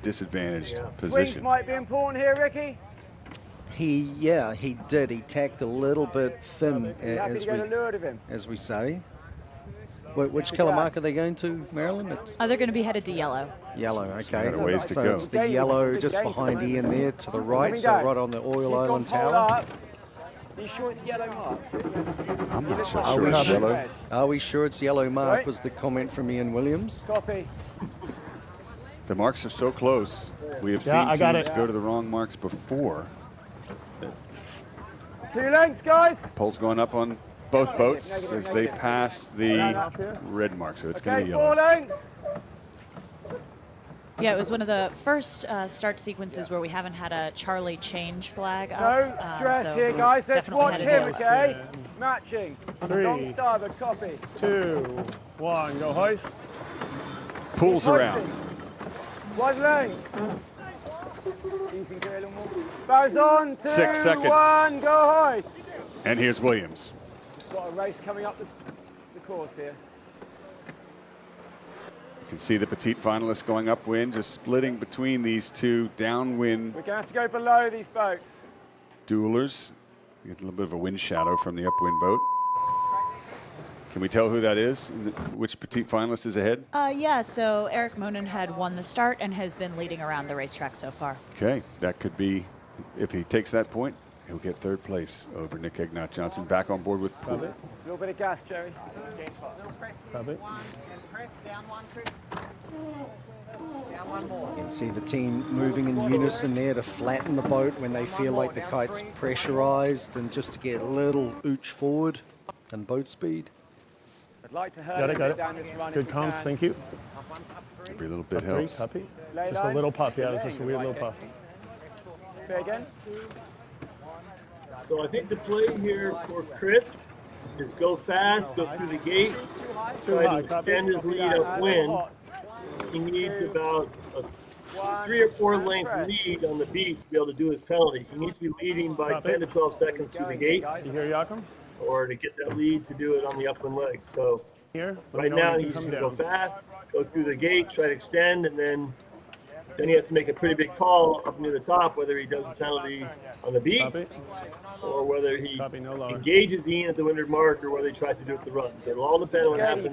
disadvantaged Swings position. might be important here, Ricky. He did. He tacked a little bit thin, as we say. Which colour mark are they going to, Marilyn? They're going to be headed to yellow. Yellow, okay. Got a ways to so go. it's the yellow just behind Ian there to the right, so right on the Oil Island Tower. Are you sure it's yellow marks? I'm not so sure it's yellow. Are we sure it's yellow mark, was the comment from Ian Williams. Copy. The marks are so close. We have seen teams go to the wrong marks before. 2 lengths, guys. Pole's going up on both boats as they pass the red mark, so it's going to be yellow. 4 lengths. Yeah, it was one of the first start sequences where we haven't had a Charlie change flag up. No stress so here, guys. Let's definitely watch had a him, deal. okay? Matching. 3, Don't starboard, copy. 2, 1, go hoist. Pulls around. 1 length. Easy, a little more. Bows on, 2, 6 seconds. 1, go hoist. And here's Williams. Got a race coming up the course here. You can see the petite finalists going upwind, just splitting between these two downwind We're going to have to go below these boats. duelers. You get a little bit of a wind shadow from the upwind boat. Can we tell who that is? Which petite finalist is ahead? Yeah, so Eric Monin had won the start and has been leading around the racetrack so far. Okay, that could be, if he takes that point, he'll get 3rd place over Nick Egnot Johnson. Back on board with Poole. A little bit of gas, Jerry. Copy. Press down 1, Chris. Down 1 more. You can see the team moving in unison there to flatten the boat when they feel like the kite's pressurized and just to get a little ooch forward and boat speed. I'd like to hurl down this run. Good comms, thank you. Every little bit Up 3, helps. copy. Just a little puff, yeah, it's just a weird little puff. Say again. So I think the play here for Chris is go fast, go through the gate, try to extend his lead upwind. He needs about a 3 or 4 length lead on the beat to be able to do his penalty. He needs to be leading by 10 to 12 seconds through the gate. You hear Joachim? Or to get that lead to do it on the upwind leg. So Here, right now he's going to go fast, go through the gate, try to extend, and then he has to make a pretty big call up near the top, whether he does the penalty on the beat or whether he engages Ian at the windward mark or whether he tries to do it at the run. So it'll all depend on what happens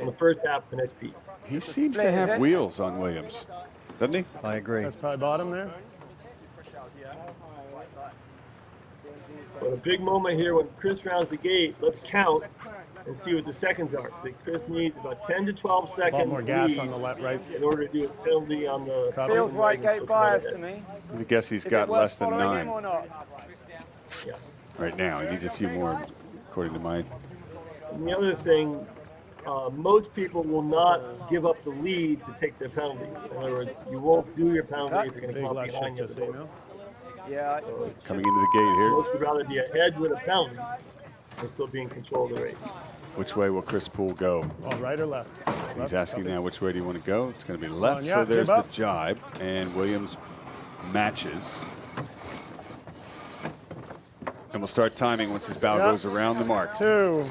on the first half of the next beat. He seems to have wheels on Williams, doesn't he? I agree. That's probably bottom there. But a big moment here when Chris rounds the gate, let's count and see what the seconds are. So Chris needs about 10 to 12 seconds A lot more gas lead on the left, right. in order to do a penalty on the Feels right gate bias to me. I guess he's got less than 9 Or not? right now. He needs a few more, according to my. And the other thing, most people will not give up the lead to take their penalty. In other words, you won't do your penalty if you're going to come up behind you. Yeah. Coming into the gate here. Most would rather be ahead with a penalty than still be in control of the race. Which way will Chris Poole go? Oh, right or left? He's asking now which way do you want to go. It's going to be left, yeah, so there's jib the up. jibe, and Williams matches. And we'll start timing once his bow Yeah. goes around the mark. 2,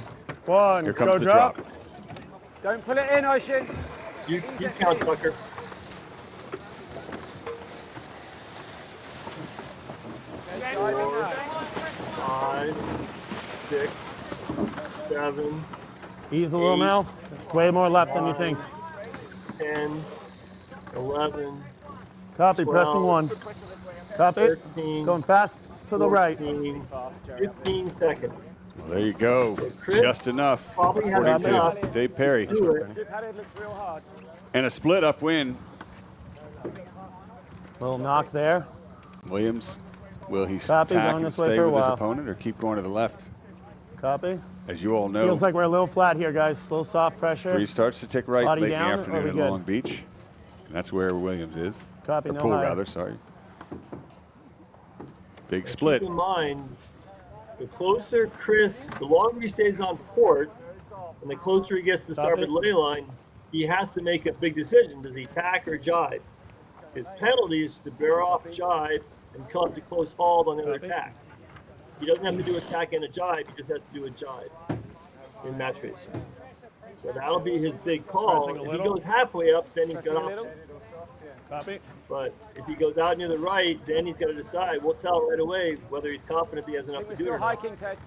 1, Here comes go the drop. drop. Don't pull it in, Ocean. You count, Tucker. Five, 6, 7, Ease a little now. It's way more left than you think. 10, 11, Copy, 12, pressing 1. Copy. 13, Going fast to the right. 14, 15 seconds. Well, there you go. Chris Just enough, probably had according enough to Dave Perry. do it. And a split up win. Little knock there. Williams, will he Copy, tack going and this way stay for a with his while. opponent or keep going to the left? Copy. As you all know, Feels like we're a little flat here, guys. A little soft pressure. Breeze starts to tick right Body late in down, the or afternoon we in good? Long Beach. And that's where Williams is. Copy, Or no Poole, higher. rather, sorry. Big And split. Keep in mind, the closer the longer he stays on port, and the closer he gets to the starboard ley line, he has to make a big decision. Does he tack or jibe? His penalty is to bear off jibe and come to close hauled on the other tack. He doesn't have to do a tack and a jibe, he just has to do a jibe in match racing. So that'll be his big call. Pressing a If he little. goes halfway up, then he's got Pressing a little. options. Copy. But if he goes out near the right, then he's got to decide. We'll tell right away whether he's confident he has enough to do it or not. Hiking, Ted.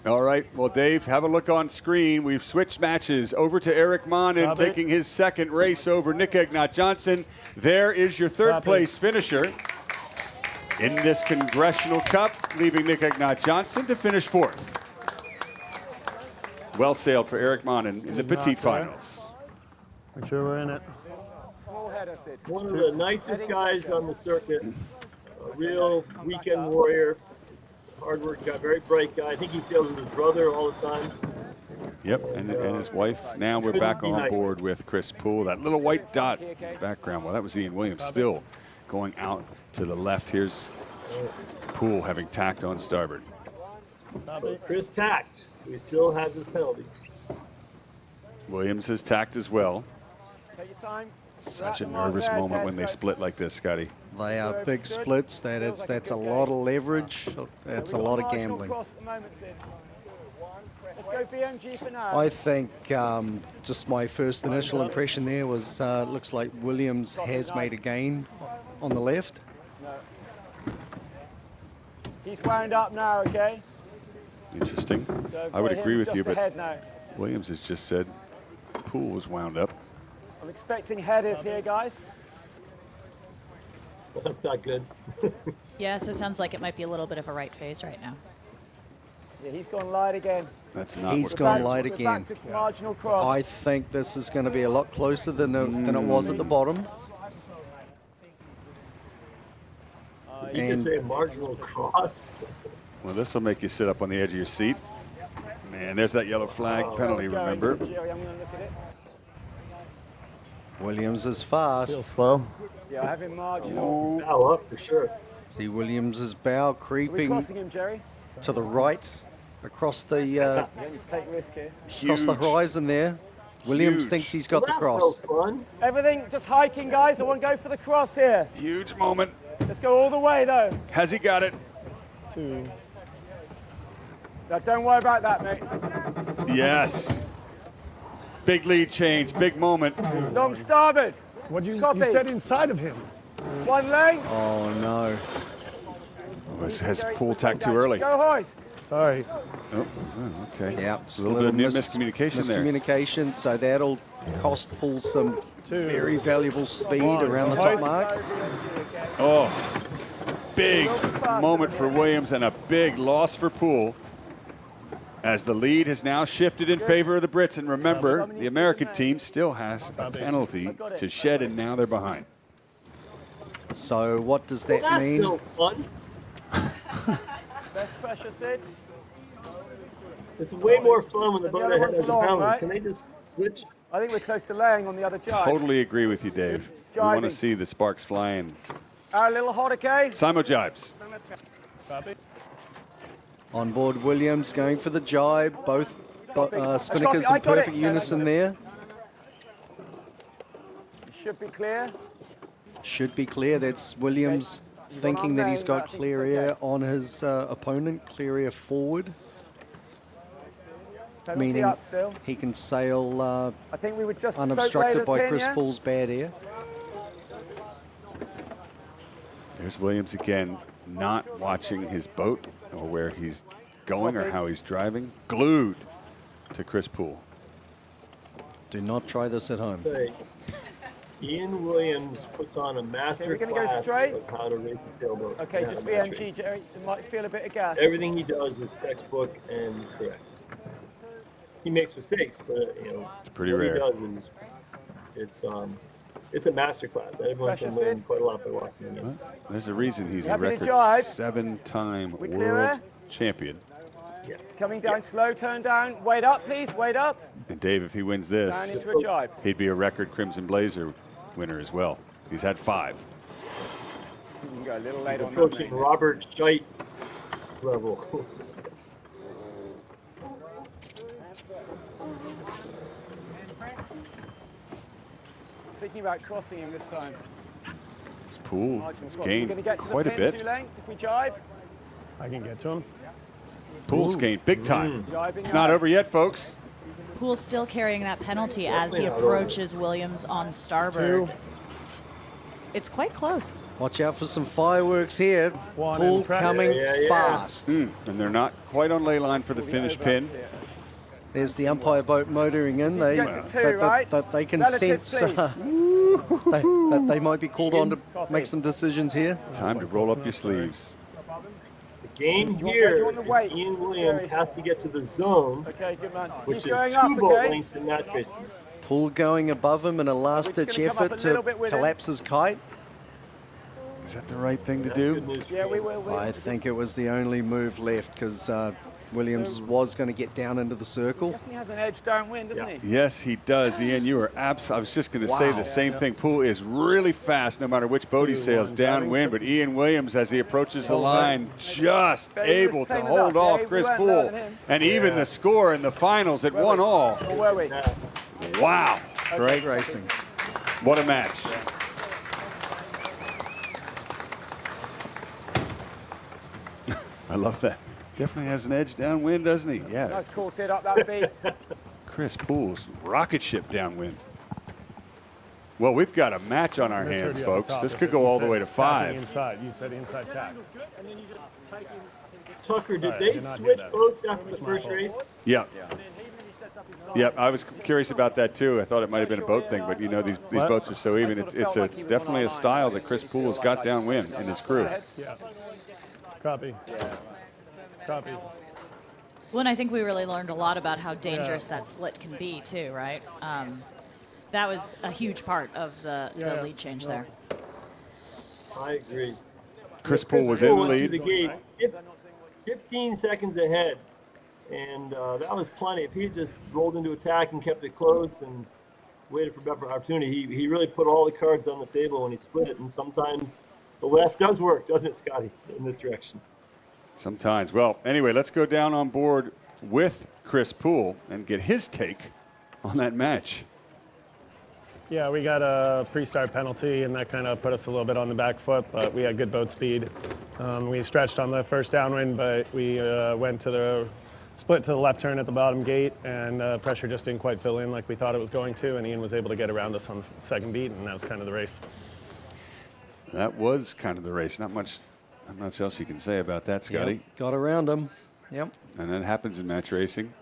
All right. Well, Dave, have a look on screen. We've switched matches over to Eric Monin Copy. taking his second race over Nick Egnot Johnson. There is your third Copy. place finisher in this Congressional Cup, leaving Nick Egnot Johnson to finish fourth. Well sailed for Eric Monin in the Good knock petite there. finals. Make sure we're in it. Small header, Sid. One of the nicest guys on the circuit, a real weekend warrior, hard working guy, very bright guy. I think he sails with his brother all the time. Yep, and his wife. Now we're back on board with Chris Poole. That little white dot in the background. Well, that was Ian Williams still going out to the left. Here's Poole having tacked on starboard. So Chris tacked, so he still has his penalty. Williams has tacked as well. Take your time. Such a nervous moment when they split like this, Scotty. They are big splits. That's a lot of leverage. That's a lot of gambling. Let's go BMG for now. I think just my first initial impression there was looks like Williams has made a gain on the left. He's wound up now, okay? Interesting. So I would for agree him, with you, just ahead but now. Williams has just said Poole was wound up. I'm expecting headers here, guys. Well, that's not good. Yeah, so it sounds like it might be a little bit of a right phase right now. Yeah, he's gone light again. That's not He's what gone Williams- light We're again. back to marginal cross. I think this is going to be a lot closer than it was at the bottom. You can say marginal cross. Well, this will make you sit up on the edge of your seat. Man, there's that yellow flag penalty, remember? Jerry, I'm going to look at it. Williams is Feel fast. slow. Yeah, I have him marginal. Bow up for sure. See Williams's bow Are we creeping crossing him, Jerry? to the right across the You don't need to take risk here. across the horizon there. Williams Huge. thinks he's got the That's cross. no fun. Everything just hiking, guys. I want to go for the cross here. Huge moment. Let's go all the way, though. Has he got it? 2. Now, don't worry about that, mate. Yes. Big lead change, big moment. Long starboard. What you Copy. said inside of him? One lane. Oh no. Has Poole tacked too early? Go hoist. Sorry. Oh, okay. Yeah, A little bit of miscommunication there. Miscommunication, so that'll cost Poole some 2. very valuable speed around the top mark. Oh, big moment for Williams and a big loss for Poole, as the lead has now shifted in favor of the Brits. And remember, the American team still has a penalty to shed, and now they're behind. So what does that That's mean? no fun. Best pressure, Sid. It's way more fun when the boat other ahead one's has a long, penalty. right? Can they just switch? I think we're close to laying on the other jibe. Totally agree with you, Dave. We want to Jibing. see the sparks flying. Our little hot, okay? Simo jibes. Copy. On board Williams going for the jibe. Both spinnakers I in got it. perfect unison there. should be clear. Should be clear. That's Williams thinking that he's got clear air on his opponent, clear air forward. Penalty Meaning up still. he can sail I think we would just unobstructed by pin, Chris yeah? Pool's bad air. There's Williams again, not watching his boat or where he's going or how he's driving. Glued to Chris Pool. Do not try this at home. Ian Williams puts on a master class of how to race a sailboat. Okay, and just how to match BMG, race. Jerry. You might feel a bit of gas. Everything he does is textbook and correct. He makes mistakes, but it's pretty what rare. he does is it's a master class. Everyone can learn quite a lot by watching him. Well, there's a reason he's a Happy to record drive. 7-time We clear world air? champion. Coming down slow, turn down. Wait up, please, wait up. And Dave, if he wins Down this, into a jibe. he'd be a record Crimson Blazer winner as well. He's had 5. You can go a little He's later on that approaching main. Robert Scheidt level. Thinking about crossing him this time. His Pool Marginal has cross. gained We're gonna get to the quite a pin, bit. 2 lengths if we jibe. I can get to him. Pool's gained big time. Jibing It's not up. over yet, folks. Pool's still carrying that penalty as he approaches Williams on starboard. 2. It's quite close. Watch out for some fireworks here. One Pool and press. coming Yeah. fast. And they're not quite on ley line for the finish pin. There's the umpire boat motoring in. They Get to 2, right? that they can Relatives, sense that they might be called on to make some decisions here. Time to roll up your sleeves. The game Do you here, want the weight, Ian Williams Jerry? has to get to the zone, Okay, good man. which Keep is going 2 up, boat okay? lengths in match racing. Pool going above him in a We're last-ditch just gonna come up effort a little to bit with him. collapse his kite. Is that the right thing to Good do? news. Yeah, we will. I think it was the only move left because Williams was going to get down into the circle. Definitely has an edge downwind, doesn't he? Yes, he does. Ian, you are I was just going to say Wow. the same thing. Pool is really fast no matter which boat he sails downwind, but Ian Williams, as he approaches the line, just able to hold off Chris Pool. And even the score in the finals at 1-all. Or were we? Wow. Great racing. What a match. I love that. Definitely has an edge downwind, doesn't he? Yeah. Nice cool set up that would be. Chris Pool's rocket ship downwind. Well, we've got a match on our Misheard hands, you off the folks. top This of could it. go You all the said way to tacking 5. Inside. You said inside tack. Tucker, did Sorry, I they did not hear switch that. boats after the That's my first fault. race? Yeah. Yep, I was curious about that too. I thought it might have been a boat thing, but you know these What? boats are so even. It's a definitely a style that Chris Pool has got downwind in his crew. Yeah. Copy. Copy. Well, and I think we really learned a lot about how dangerous that split can be, too, right? That was a huge part of the lead change there. I agree. Chris Pool was in the went to lead. the gate 15 seconds ahead, and that was plenty. If he had just rolled into attack and kept it close and waited for better opportunity, he really put all the cards on the table when he split it. And sometimes the left does work, doesn't it, Scotty, in this direction? Sometimes. Well, anyway, let's go down on board with Chris Pool and get his take on that match. Yeah, we got a pre-start penalty, and that kind of put us a little bit on the back foot, but we had good boat speed. We stretched on the first downwind, but we went to the split to the left turn at the bottom gate, and pressure just didn't quite fill in like we thought it was going to, and Ian was able to get around us on the second beat, and that was kind of the race. That was kind of the race. Not much else you can say about that, Scotty. Yep, got around him. Yep. And that happens in match racing.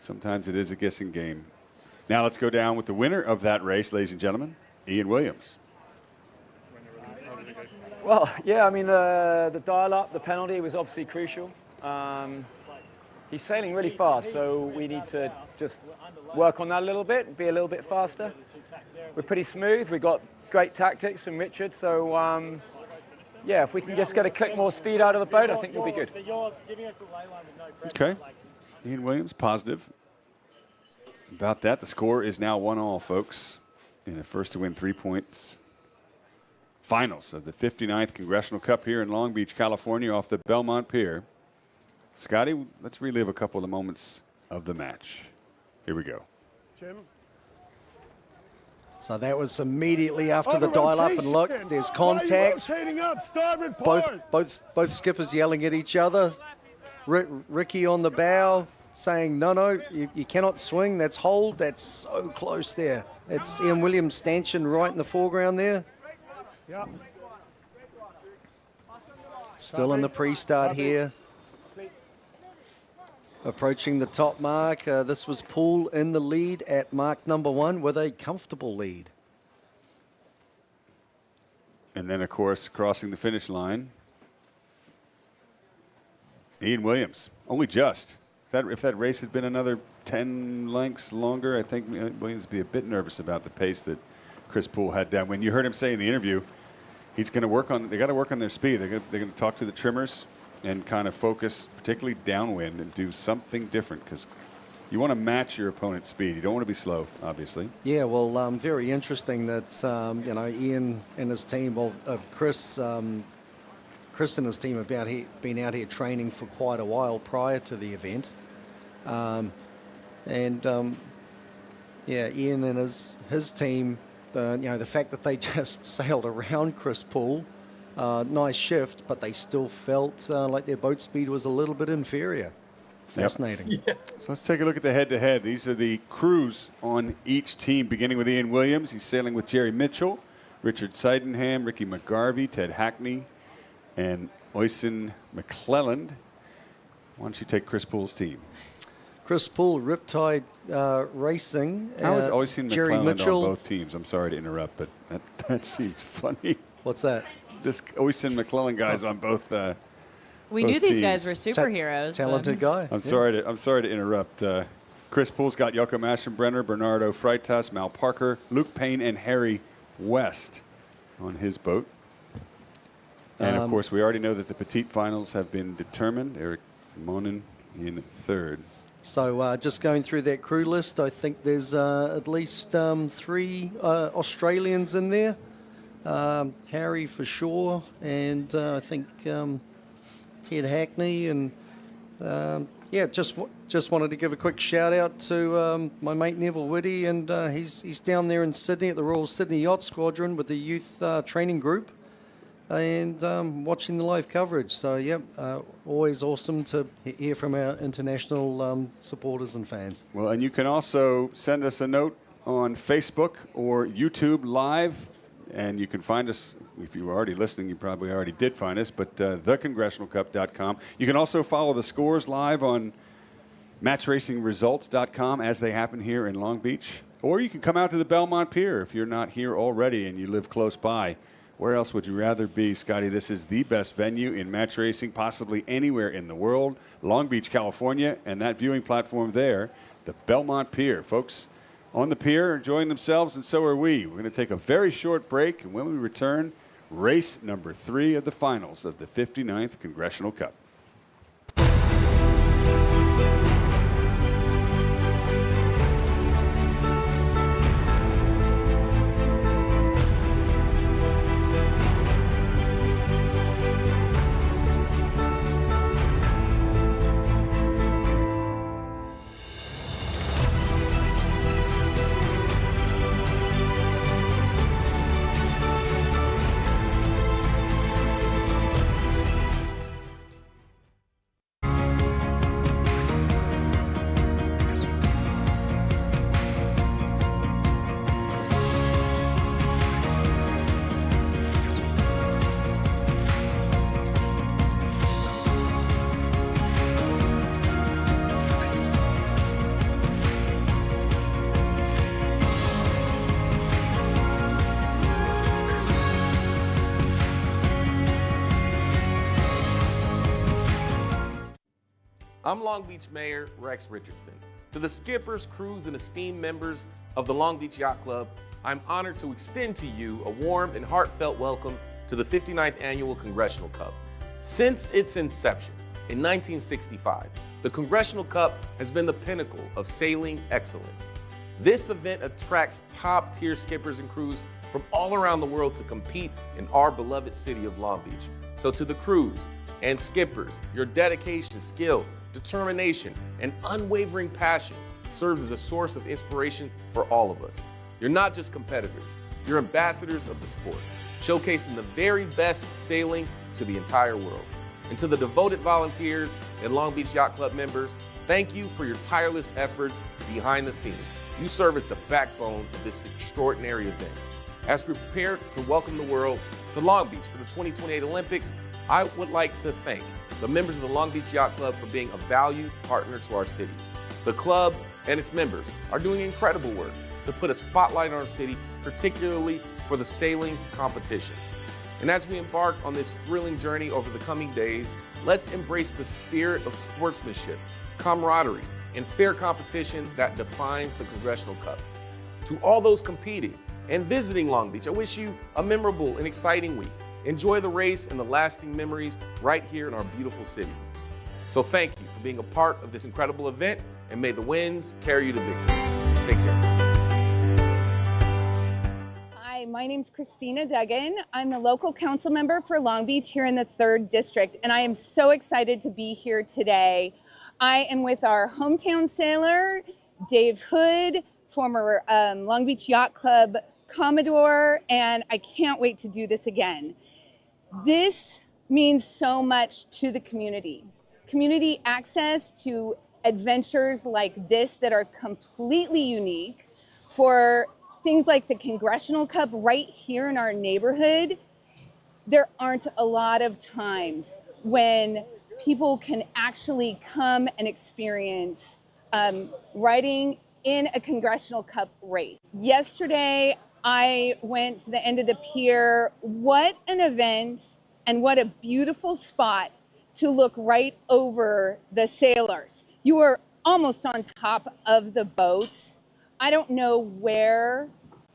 Sometimes it is a guessing game. Now let's go down with the winner of that race, ladies and gentlemen, Ian Williams. Well, yeah, I mean, the dial-up, the penalty was obviously crucial. He's sailing really fast, so we need to just work on that a little bit, be a little bit faster. We're pretty smooth. We've got great tactics from Richard, so yeah, if we can just get a click more speed out of the boat, I think we'll be good. Okay. Ian Williams, positive about that. The score is now 1-all, folks, in the first to win 3 points. Finals of the 59th Congressional Cup here in Long Beach, California, off the Belmont Pier. Scotty, let's relive a couple of the moments of the match. Here we go. Jim? So that was immediately after the dial-up, and look, there's contact. Up, starboard port. Both skippers yelling at each other. Ricky on the bow saying, no, you cannot swing. That's hold. That's so close there. It's Ian Williams stanchion right in the foreground there. Yep. Still in the pre-start here. Approaching the top mark. This was Poole in the lead at mark number 1 with a comfortable lead. And then, of course, crossing the finish line, Ian Williams. Only just. If that race had been another 10 lengths longer, I think Williams would be a bit nervous about the pace that Chris Poole had down. When you heard him say in the interview, he's going to work on. They got to work on their speed. They're going to talk to the trimmers and kind of focus, particularly downwind, and do something different, because you want to match your opponent's speed. You don't want to be slow, obviously. Yeah, well, very interesting that Ian and his team, Chris and his team have been out here training for quite a while prior to the event, Ian and his team, the fact that they just sailed around Chris Poole. Nice shift, but they still felt like their boat speed was a little bit inferior. Fascinating. Yep. Yeah. So let's take a look at the head-to-head. These are the crews on each team, beginning with Ian Williams. He's sailing with Jerry Mitchell, Richard Sydenham, Ricky McGarvey, Ted Hackney, and Oysen McClelland. Why don't you take Chris Poole's team? Chris Poole, Riptide Racing. How is Oysen Jerry McClelland Mitchell on both teams? I'm sorry to interrupt, but that seems funny. What's that? This Oysen McClelland guy's on both. We both knew these teams. guys were superheroes. Talented guy. I'm sorry to interrupt. Chris Poole's got Yoko Maschenbrenner, Bernardo Freitas, Mal Parker, Luke Payne, and Harry West on his boat. And of course, we already know that the petite finals have been determined. Eric Monin in third. So just going through that crew list, I think there's at least 3 Australians in there. Harry for sure, and I think Ted Hackney, and just wanted to give a quick shout out to my mate Neville Whitty, and he's down there in Sydney at the Royal Sydney Yacht Squadron with the youth training group, and watching the live coverage. So always awesome to hear from our international supporters and fans. Well, and you can also send us a note on Facebook or YouTube Live. And you can find us, if you were already listening, you probably already did find us, but thecongressionalcup.com. You can also follow the scores live on matchracingresults.com as they happen here in Long Beach. Or you can come out to the Belmont Pier if you're not here already and you live close by. Where else would you rather be, Scotty? This is the best venue in match racing, possibly anywhere in the world. Long Beach, California, and that viewing platform there, the Belmont Pier. Folks on the pier enjoying themselves, and so are we. We're going to take a very short break, and when we return, race number 3 of the finals of the 59th Congressional Cup. I'm Long Beach Mayor Rex Richardson. To the skippers, crews, and esteemed members of the Long Beach Yacht Club, I'm honored to extend to you a warm and heartfelt welcome to the 59th Annual Congressional Cup. Since its inception in 1965, the Congressional Cup has been the pinnacle of sailing excellence. This event attracts top-tier skippers and crews from all around the world to compete in our beloved city of Long Beach. So to the crews and skippers, your dedication, skill, determination, and unwavering passion serves as a source of inspiration for all of us. You're not just competitors, you're ambassadors of the sport, showcasing the very best sailing to the entire world. And to the devoted volunteers and Long Beach Yacht Club members, thank you for your tireless efforts behind the scenes. You serve as the backbone of this extraordinary event. As we prepare to welcome the world to Long Beach for the 2028 Olympics, I would like to thank the members of the Long Beach Yacht Club for being a valued partner to our city. The club and its members are doing incredible work to put a spotlight on our city, particularly for the sailing competition. And as we embark on this thrilling journey over the coming days, let's embrace the spirit of sportsmanship, camaraderie, and fair competition that defines the Congressional Cup. To all those competing and visiting Long Beach, I wish you a memorable and exciting week. Enjoy the race and the lasting memories right here in our beautiful city. So thank you for being a part of this incredible event, and may the winds carry you to victory. Take care. Hi, my name's Christina Duggan. I'm the local council member for Long Beach here in the 3rd District, and I am so excited to be here today. I am with our hometown sailor, Dave Hood, former Long Beach Yacht Club Commodore, and I can't wait to do this again. This means so much to the community. Community access to adventures like this that are completely unique, for things like the Congressional Cup right here in our neighborhood. There aren't a lot of times when people can actually come and experience riding in a Congressional Cup race. Yesterday, I went to the end of the pier. What an event, and what a beautiful spot to look right over the sailors. You are almost on top of the boats. I don't know where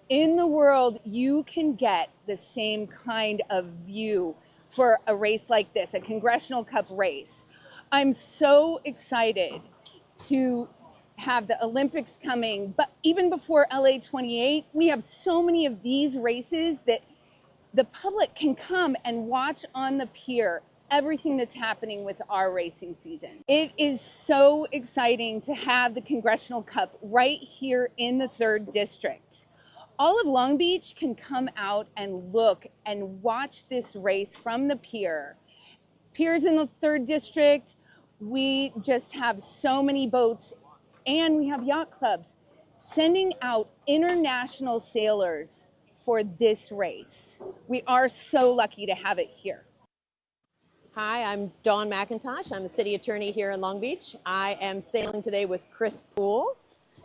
in the world you can get the same kind of view for a race like this, a Congressional Cup race. I'm so excited to have the Olympics coming, but even before LA 28, we have so many of these races that the public can come and watch on the pier everything that's happening with our racing season. It is so exciting to have the Congressional Cup right here in the 3rd District. All of Long Beach can come out and look and watch this race from the pier. Piers in the 3rd District, we just have so many boats, and we have yacht clubs sending out international sailors for this race. We are so lucky to have it here. Hi, I'm Dawn McIntosh. I'm the city attorney here in Long Beach. I am sailing today with Chris Poole,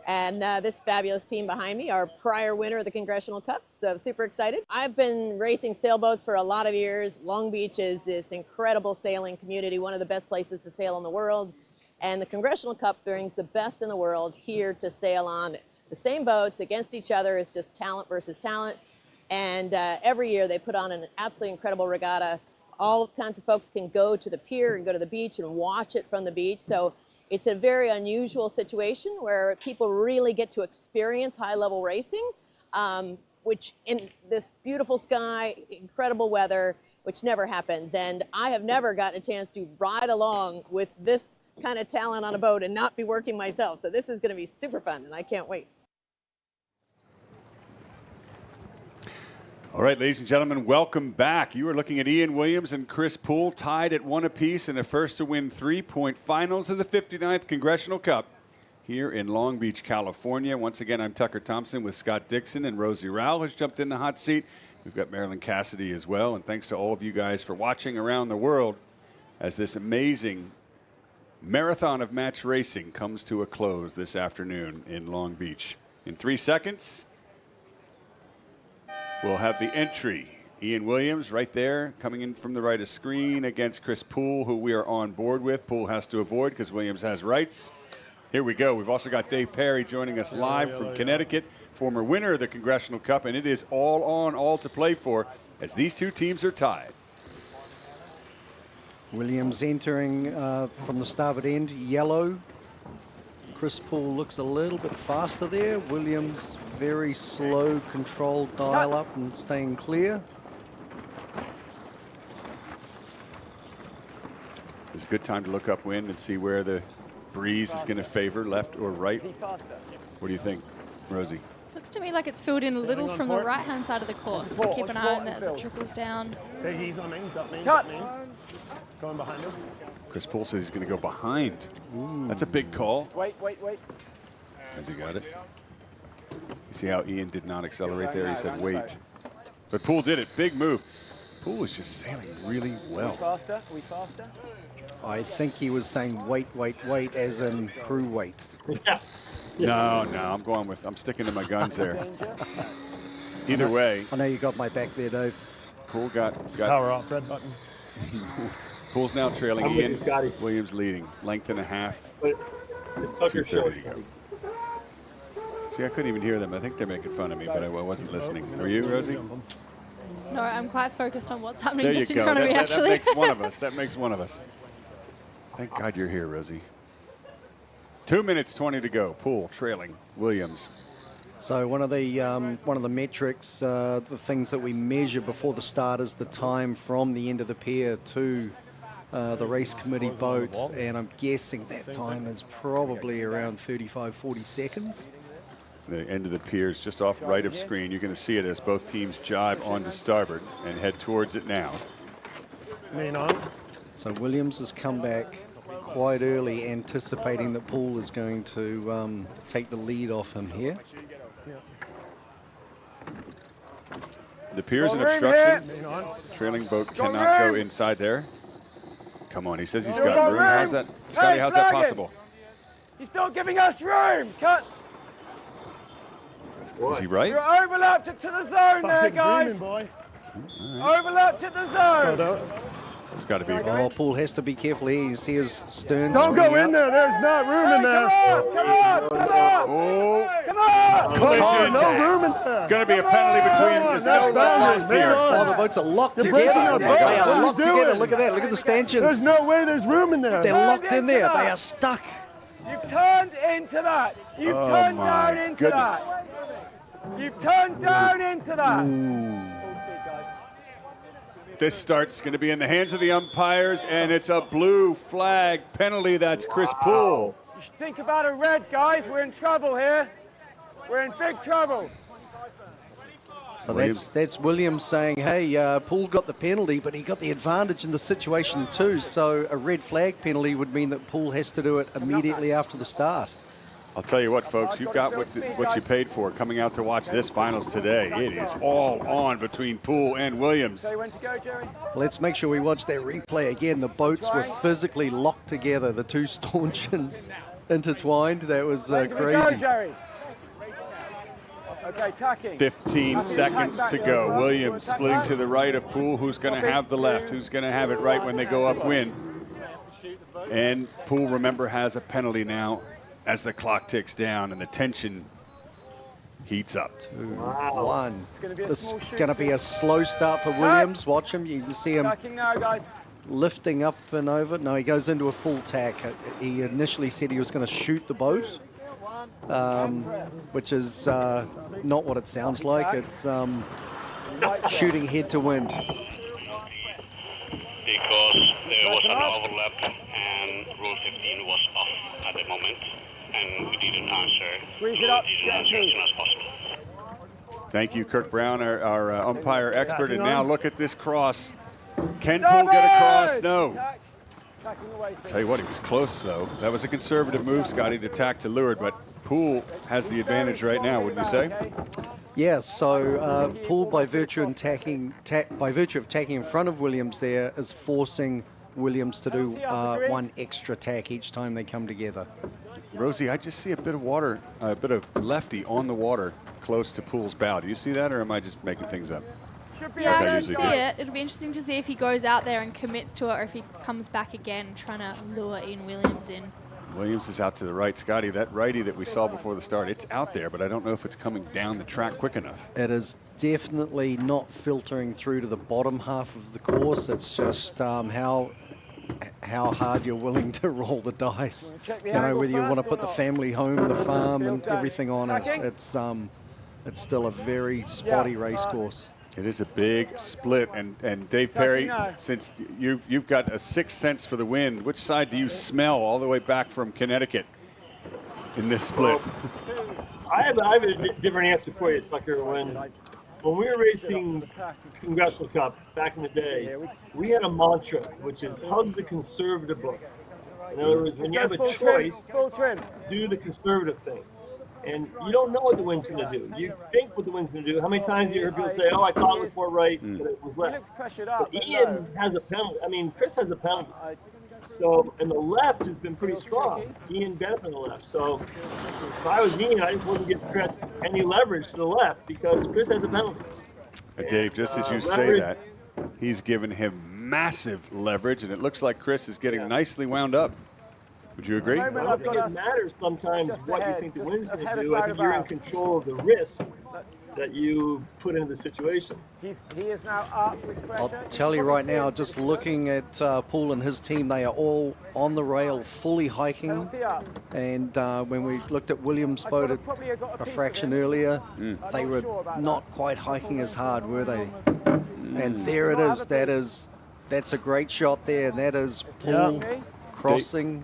and this fabulous team behind me, our prior winner of the Congressional Cup, so I'm super excited. I've been racing sailboats for a lot of years. Long Beach is this incredible sailing community, one of the best places to sail in the world, and the Congressional Cup brings the best in the world here to sail on the same boats against each other. It's just talent versus talent, and every year they put on an absolutely incredible regatta. All kinds of folks can go to the pier and go to the beach and watch it from the beach. So it's a very unusual situation where people really get to experience high-level racing, which in this beautiful sky, incredible weather, which never happens. And I have never gotten a chance to ride along with this kind of talent on a boat and not be working myself. So this is going to be super fun, and I can't wait. All right, ladies and gentlemen, welcome back. You are looking at Ian Williams and Chris Poole tied at 1 apiece in a first to win 3-point finals of the 59th Congressional Cup here in Long Beach, California. Once again, I'm Tucker Thompson with Scott Dixon, and Rosie Rowell has jumped in the hot seat. We've got Marilyn Cassidy as well, and thanks to all of you guys for watching around the world as this amazing marathon of match racing comes to a close this afternoon in Long Beach. In 3 seconds, we'll have the entry. Ian Williams right there coming in from the right of screen against Chris Poole, who we are on board with. Poole has to avoid because Williams has rights. Here we go. We've also got Dave Perry joining us live from Connecticut, former winner of the Congressional Cup, and it is all on, all to play for as these two teams are tied. Williams entering from the starboard end, yellow. Chris Poole looks a little bit faster there. Williams very slow, controlled dial up and staying clear. It's a good time to look upwind and see where the breeze is going to favor, left or right. What do you think, Rosie? Looks to me like it's filled in a little from the right-hand side of the course. So keep an eye on it as it trickles down. Big ease on me, got me, got me. Going behind us. Chris Poole says he's going to go behind. That's a big call. Wait. Has he got it? You see how Ian did not accelerate there? He said wait. But Poole did it. Big move. Poole was just sailing really well. Are we faster? I think he was saying wait, as in crew wait. No, I'm sticking to my guns there. Either way. I know you got my back there, Dave. Poole got Power off, red button. Poole's now trailing I'm with Ian. you, Scotty. Williams leading. Length and a half. But it's Tucker's show. 2:30 to go. See, I couldn't even hear them. I think they're making fun of me, but I wasn't listening. Are you, Rosie? No, I'm quite focused on what's happening There just you in go. front of me, That actually. makes one of us. That makes one of us. Thank God you're here, Rosie. 2 minutes 20 to go. Poole trailing Williams. So one of the metrics, the things that we measure before the start is the time from the end of the pier to the race committee boat, and I'm guessing that time is probably around 35, 40 seconds. The end of the pier is just off right of screen. You're going to see it as both teams jibe onto starboard and head towards it now. Main on. So Williams has come back quite early, anticipating that Poole is going to take the lead off him here. The pier's an obstruction. Trailing boat cannot go inside there. Come on, he says he's got room. How's that, Scotty? How's that possible? He's not giving us room. Cut. Is he right? You're overlapped it to the zone there, guys. Boy. Overlapped at the zone. It's got to be. Oh, Poole has to be careful here. You see his stern. Don't go swinging in up. there. There's not room in there. Oh, Oh, no room in there. going to be a penalty between. There's no lost here. Oh, the boats are locked You're together. breaking our boat. They What are are you locked together. doing? Look at that. Look at the stanchions. There's no way there's room in there. They're locked in there. They are stuck. You've turned into that. You've turned down into that. You've turned down into that. This start's going to be in the hands of the umpires, and it's a blue flag penalty. That's Chris Poole. You should think about a red, guys. We're in trouble here. We're in big trouble. So that's Williams saying, hey, Poole got the penalty, but he got the advantage in the situation too. So a red flag penalty would mean that Poole has to do it immediately after the start. I'll tell you what, folks, you've got what you paid for coming out to watch this finals today. It is all on between Poole and Williams. So when to go, Jerry? Let's make sure we watch that replay again. The boats were physically locked together, the two stanchions intertwined. That was When do we crazy. go, Jerry? Okay, tacking. 15 seconds to go. Williams splitting to the right of Poole. Who's going to have the left? Who's going to have it right when they go upwind? And Poole, remember, has a penalty now as the clock ticks down and the tension heats up. 2-1. It's going to be a This small is shoot. going to be a slow start for Williams. Watch him. You can see him Tacking now, guys. lifting up and over. No, he goes into a full tack. He initially said he was going to shoot the boat, which is not what it sounds like. It's shooting head to wind. Because there was an overlap and Rule 15 was off at the moment, and we didn't answer. Squeeze it up. We didn't answer as soon as possible. Thank you, Kirk Brown, our umpire expert. And now look at this cross. Can Poole get across? No. Tacking away, sir. Tell you what, he was close, though. That was a conservative move, Scotty, to tack to leeward, but Poole has the advantage right now, wouldn't you say? Yeah, so Poole, by virtue of tacking in front of Williams there, is forcing Williams to do one extra tack each time they come together. Rosie, I just see a bit of water, a bit of lefty on the water close to Poole's bow. Do you see that, or am I just making things up? Yeah, Like I don't usually see do. it. It'll be interesting to see if he goes out there and commits to it, or if he comes back again trying to lure Ian Williams in. Williams is out to the right. Scotty, that righty that we saw before the start, it's out there, but I don't know if it's coming down the track quick enough. It is definitely not filtering through to the bottom half of the course. It's just how hard you're willing to roll the dice. You know, whether you want to put the family home, the farm, and everything on it. It's still a very spotty race course. It is a big split, and Dave Perry, since you've got a sixth sense for the wind, which side do you smell all the way back from Connecticut in this split? I have a different answer for you, Tucker. When we were racing Congressional Cup back in the day, we had a mantra, which is hug the conservative book. In other words, when you have a choice, do the conservative thing. And you don't know what the wind's going to do. You think what the wind's going to do. How many times do you hear people say, "Oh, I thought it was more right, but it was left"? But Ian has a penalty. I mean, Chris has a penalty. So, and the left has been pretty strong. Ian better than the left. So, if I was Ian, I wouldn't give Chris any leverage to the left because Chris has a penalty. Dave, just as you say that, he's given him massive leverage, and it looks like Chris is getting nicely wound up. Would you agree? I don't think it matters sometimes what you think the wind's going to do. I think you're in control of the risk that you put into the situation. He is now up with pressure. I'll tell you right now, just looking at Paul and his team, they are all on the rail, fully hiking. And when we looked at Williams' boat a fraction earlier, they were not quite hiking as hard, were they? And there it is. That's a great shot there. That is Paul crossing.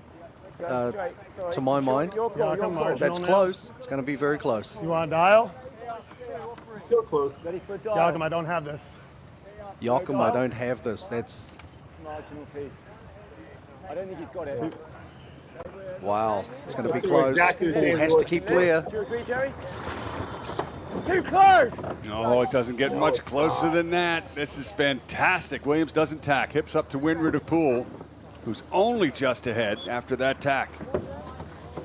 To my mind, that's close. It's going to be very close. You want to dial? Still close. Joachim, I don't have this. Joachim, I don't have this. That's marginal piece. I don't think he's got it. Wow. It's going to be close. Paul has to keep clear. Do you agree, Jerry? It's too close. No, it doesn't get much closer than that. This is fantastic. Williams doesn't tack. Hips up to windward of Poole, who's only just ahead after that tack.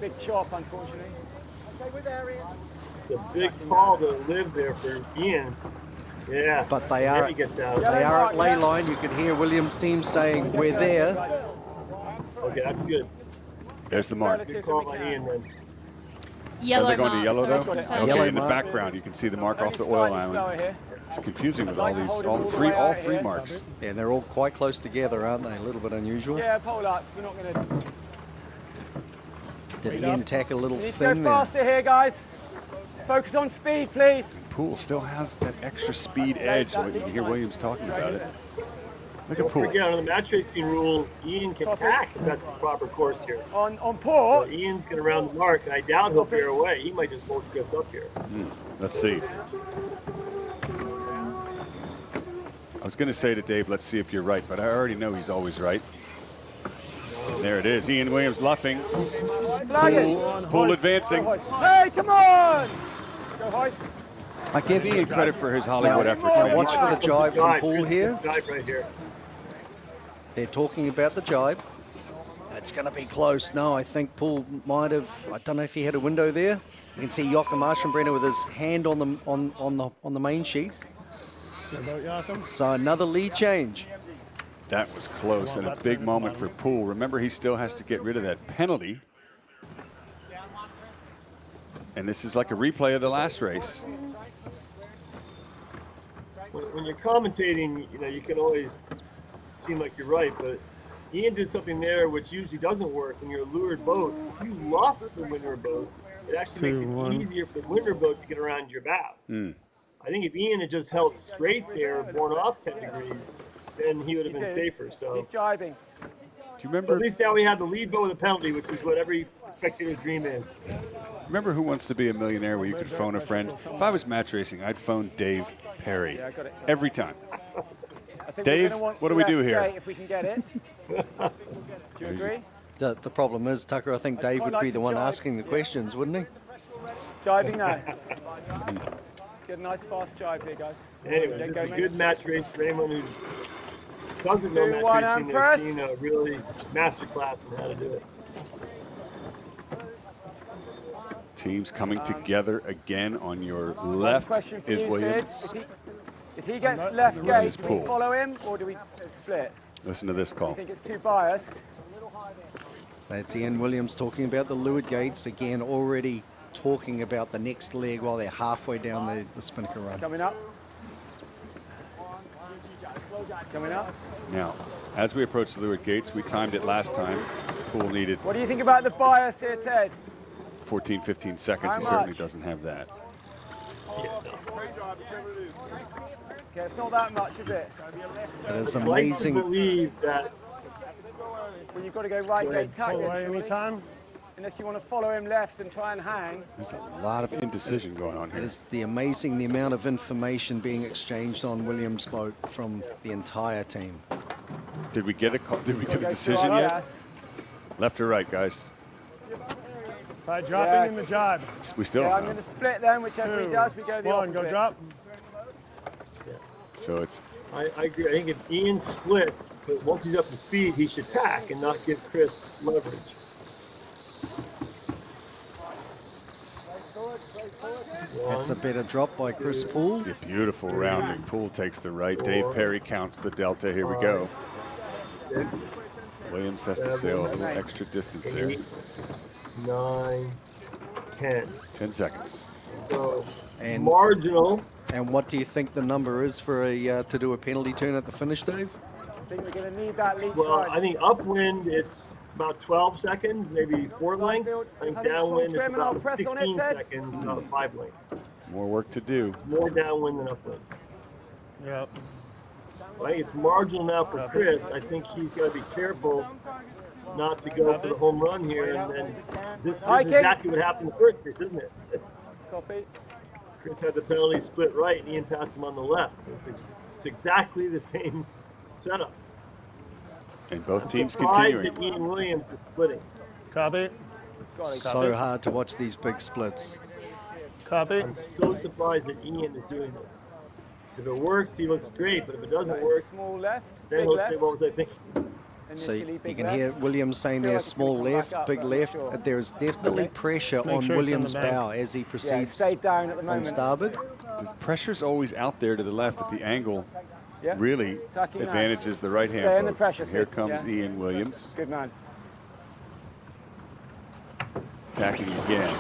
Big chop, unfortunately. It's a big call to live there for Ian. Yeah. But they are at ley line. You can hear Williams' team saying, "We're there." Okay, that's good. There's the mark. Good call by Ian then. Yellow Are they going to yellow though? mark, so Okay, Yellow in the mark. background you can see the mark off the oil island. It's confusing with all three marks. Yeah, they're all quite close together, aren't they? A little bit unusual. Yeah, pole up. We're not going to. Did Ian tack a little You need to go thin there? faster here, guys. Focus on speed, please. Poole still has that extra speed edge. So you can hear Williams talking about it. Look at Don't Poole. forget, on the match racing rule, Ian can tack if that's the proper course here. On port. So Ian's going to round the mark, and I doubt he'll veer away. He might just hold Chris up here. Let's see. I was going to say to Dave, let's see if you're right, but I already know he's always right. And there it is. Ian Williams luffing. Poole advancing. Hey, come on! Go, Hoist. I give Ian credit for his Hollywood efforts. Now watch for the jibe from Paul here. Jibe right here. They're talking about the jibe. It's going to be close. No, I think Paul might have. I don't know if he had a window there. You can see Joachim Aschenbrenner with his hand on the main sheet. So another lead change. That was close and a big moment for Poole. Remember, he still has to get rid of that penalty. And this is like a replay of the last race. When you're commentating, you can always seem like you're right, but Ian did something there which usually doesn't work when you're a lured boat. If you lost the windward boat, it actually makes it easier for the windward boat to get around your bow. I think if Ian had just held straight there, borne off 10 degrees, then he would have been safer. So He's jibing. Do you remember? At least now we have the lead boat with a penalty, which is what every spectator's dream is. Remember Who Wants to Be a Millionaire, where you could phone a friend? If I was match racing, I'd phone Dave Perry every time. Dave, what do we do here? If we can get it. Do you agree? The problem is, Tucker, I think Dave would be the one asking the questions, wouldn't he? Jibing now. Let's get a nice fast jibe here, guys. Anyway, it's a good match race for anyone who doesn't know match racing. They're seeing a really masterclass in how to do it. Teams coming together again. On your left is Williams. If he gets left gate, do we follow him or do we split? Listen to this call. I think it's too biased. That's Ian Williams talking about the leeward gates again, already talking about the next leg while they're halfway down the Spinnaker run. Coming up. Coming up. Now, as we approach the leeward gates, we timed it last time. Poole needed What do you think about the bias here, Ted? 14, 15 seconds. He certainly doesn't have that. Okay, it's not that much, is it? It is I'd like to amazing. believe that Well, you've got to go right gate tack. Pull away anytime. unless you want to follow him left and try and hang. There's a lot of indecision going on here. It's the amount of information being exchanged on Williams' boat from the entire team. Did we get a decision yet? Left or right, guys? By dropping in the jibe. We still I'm don't going know. to split them, whichever he does, we go the One, opposite. go drop. So it's I agree. I think if Ian splits, but once he's up to speed, he should tack and not give Chris leverage. That's a better drop by Chris Poole. a beautiful rounding. Poole takes the right. Dave Perry counts the delta. Here we go. Williams has to sail a little extra distance here. 9, 10. 10 seconds. So And marginal. And what do you think the number is for a to do a penalty turn at the finish, Dave? I think we're going to need that lead Well, side. I think upwind it's about 12 seconds, maybe 4 lengths. I think downwind it's about 16 seconds, about 5 lengths. More work to do. More downwind than upwind. Yep. I think it's marginal now for Chris. I think he's got to be careful not to go for the home run here. And then this is exactly what happened the first race, isn't it? Copy. Chris had the penalty split right, and Ian passed him on the left. It's exactly the same setup. And both teams Surprised continuing. that Ian Williams is splitting. Copy. So hard to watch these big splits. Copy. I'm so surprised that Ian is doing this. If it works, he looks great, but if it doesn't work, Small left, then big he'll left. say, what was I thinking? So you can hear Williams saying there, small left, big left. There is definitely pressure Make on sure it's in Williams' the bank. bow as he proceeds stay down at the on moment. starboard. The pressure's always out there to the left, but the angle Yeah. really Tucking out. advantages the right-hand Stay in the boat. pressure And here seat. comes Yeah. Ian Williams, Good man. attacking again.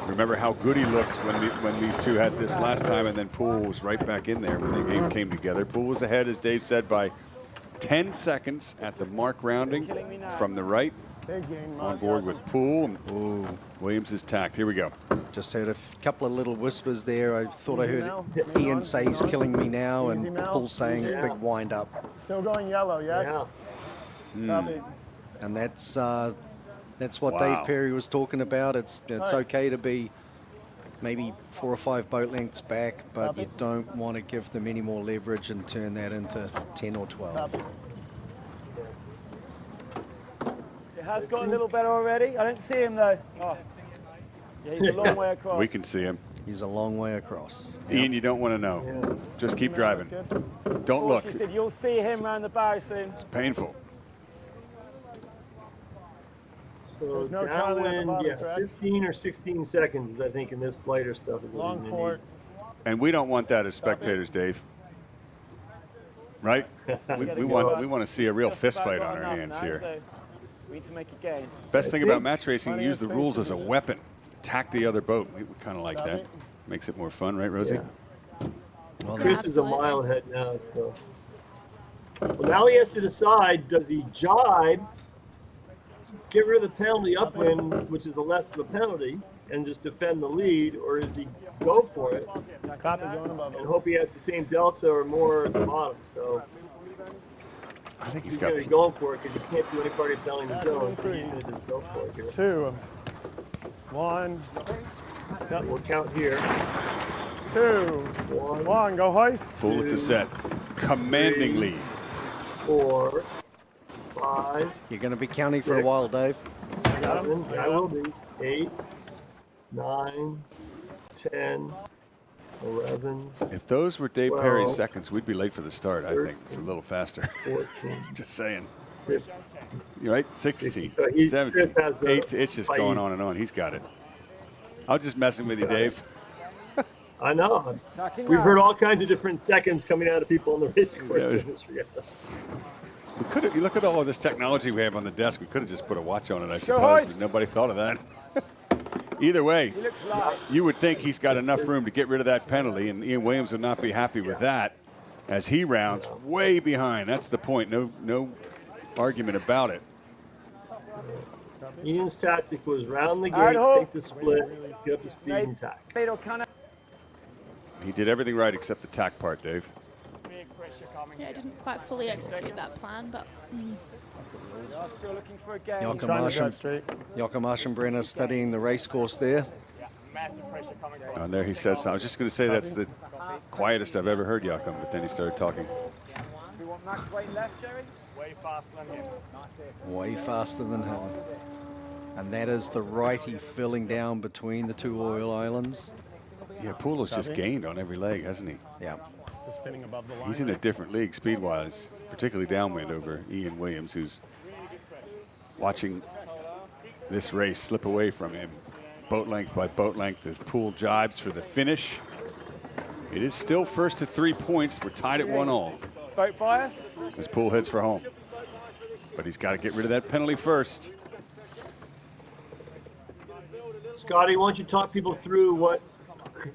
Remember how good he looked when these two had this last time, and then Poole was right back in there when the game came together. Poole was ahead, as Dave said, by 10 seconds at the mark rounding from the right. Big game. On board with Poole. Ooh, Williams is tacked. Here we go. Just heard a couple of little whispers there. I thought I heard Ian say he's killing me now, Easy, and Mel. Paul saying Yeah. big wind up. Still going yellow, yes? Copy. And that's what Wow. Dave Perry was talking about. It's Right. okay to be maybe 4 or 5 boat lengths back, but you don't want to give them any more leverage and turn that into 10 or 12. Copy. It has got a little better already. I don't see him though. Oh. Yeah, he's a long way across. We can see him. He's a long way across. Ian, you don't want to know. Just keep driving. Don't look. He said you'll see him round the bow soon. It's painful. So There's no Charlie at the downwind, bottom, yeah, correct? 15 or 16 seconds is, I think, in this lighter stuff. Is what Long he's port. And we don't want that as spectators, Dave. Right? we want to see a real fist fight on our hands here. We need to make a gain. Best thing about match racing, you use the rules as a weapon. Attack the other boat. We kind of like that. Makes it more fun, right, Rosie? need. Chris is a mile ahead now, so. Well, now he has to decide, does he jibe, get rid of the penalty upwind, which is the less of a penalty, and just defend the lead, or does he go for it Copy going above. and hope he has the same delta or more at the bottom? So I think he's going to be going for it because he can't do any part of telling the zone, so he's going to just go for it here. 2. 1. We'll count here. 2. 1. Go hoist. Full with the set. Commanding lead. 4, 5. You're going to be counting for a while, Dave. 7, I will be. 8, 9, 10, 11. If those were Dave Perry's 12, seconds, we'd be late for the start, I think. It's a little faster. 14. Just saying. 15. You're right? 16, So he's- 17, Chris has the 8. It's just fight. going on and on. He's got it. I was just messing with you, Dave. I know. We've heard all kinds of different seconds coming out of people on the race course. Yeah. in this regatta. We could have. You look at all of this technology we have on the desk. We could have just put a watch on it, I suppose. But nobody thought of that. Either way, you would think he's got enough room to get rid of that penalty, and Ian Williams would not be happy with that as he rounds way behind. That's the point. No argument about it. Ian's tactic was round the Hard gate, hook. take the split, get up to speed and tack. He did everything right except the tack part, Dave. Yeah, I didn't quite fully execute that plan, but still looking for a game. Trying to drive straight. Joachim Aschenbrenner studying the race course there. Massive pressure coming from. And there he says, I was just going to say that's the quietest I've ever heard Joachim, but then he started talking. Do you want max weight left, Jerry? Way faster than him. Way faster than him. And that is the righty filling down between the two oil islands. Yeah, Poole has just gained on every leg, hasn't he? Yeah. Just spinning above the line. He's in a different league speed-wise, particularly downwind over Ian Williams, who's watching this race slip away from him. Boat length by boat length as Poole jibes for the finish. It is still first to 3 points. We're tied at 1-all. Boat bias. As Poole heads for home. But he's got to get rid of that penalty first. Scotty, why don't you talk people through what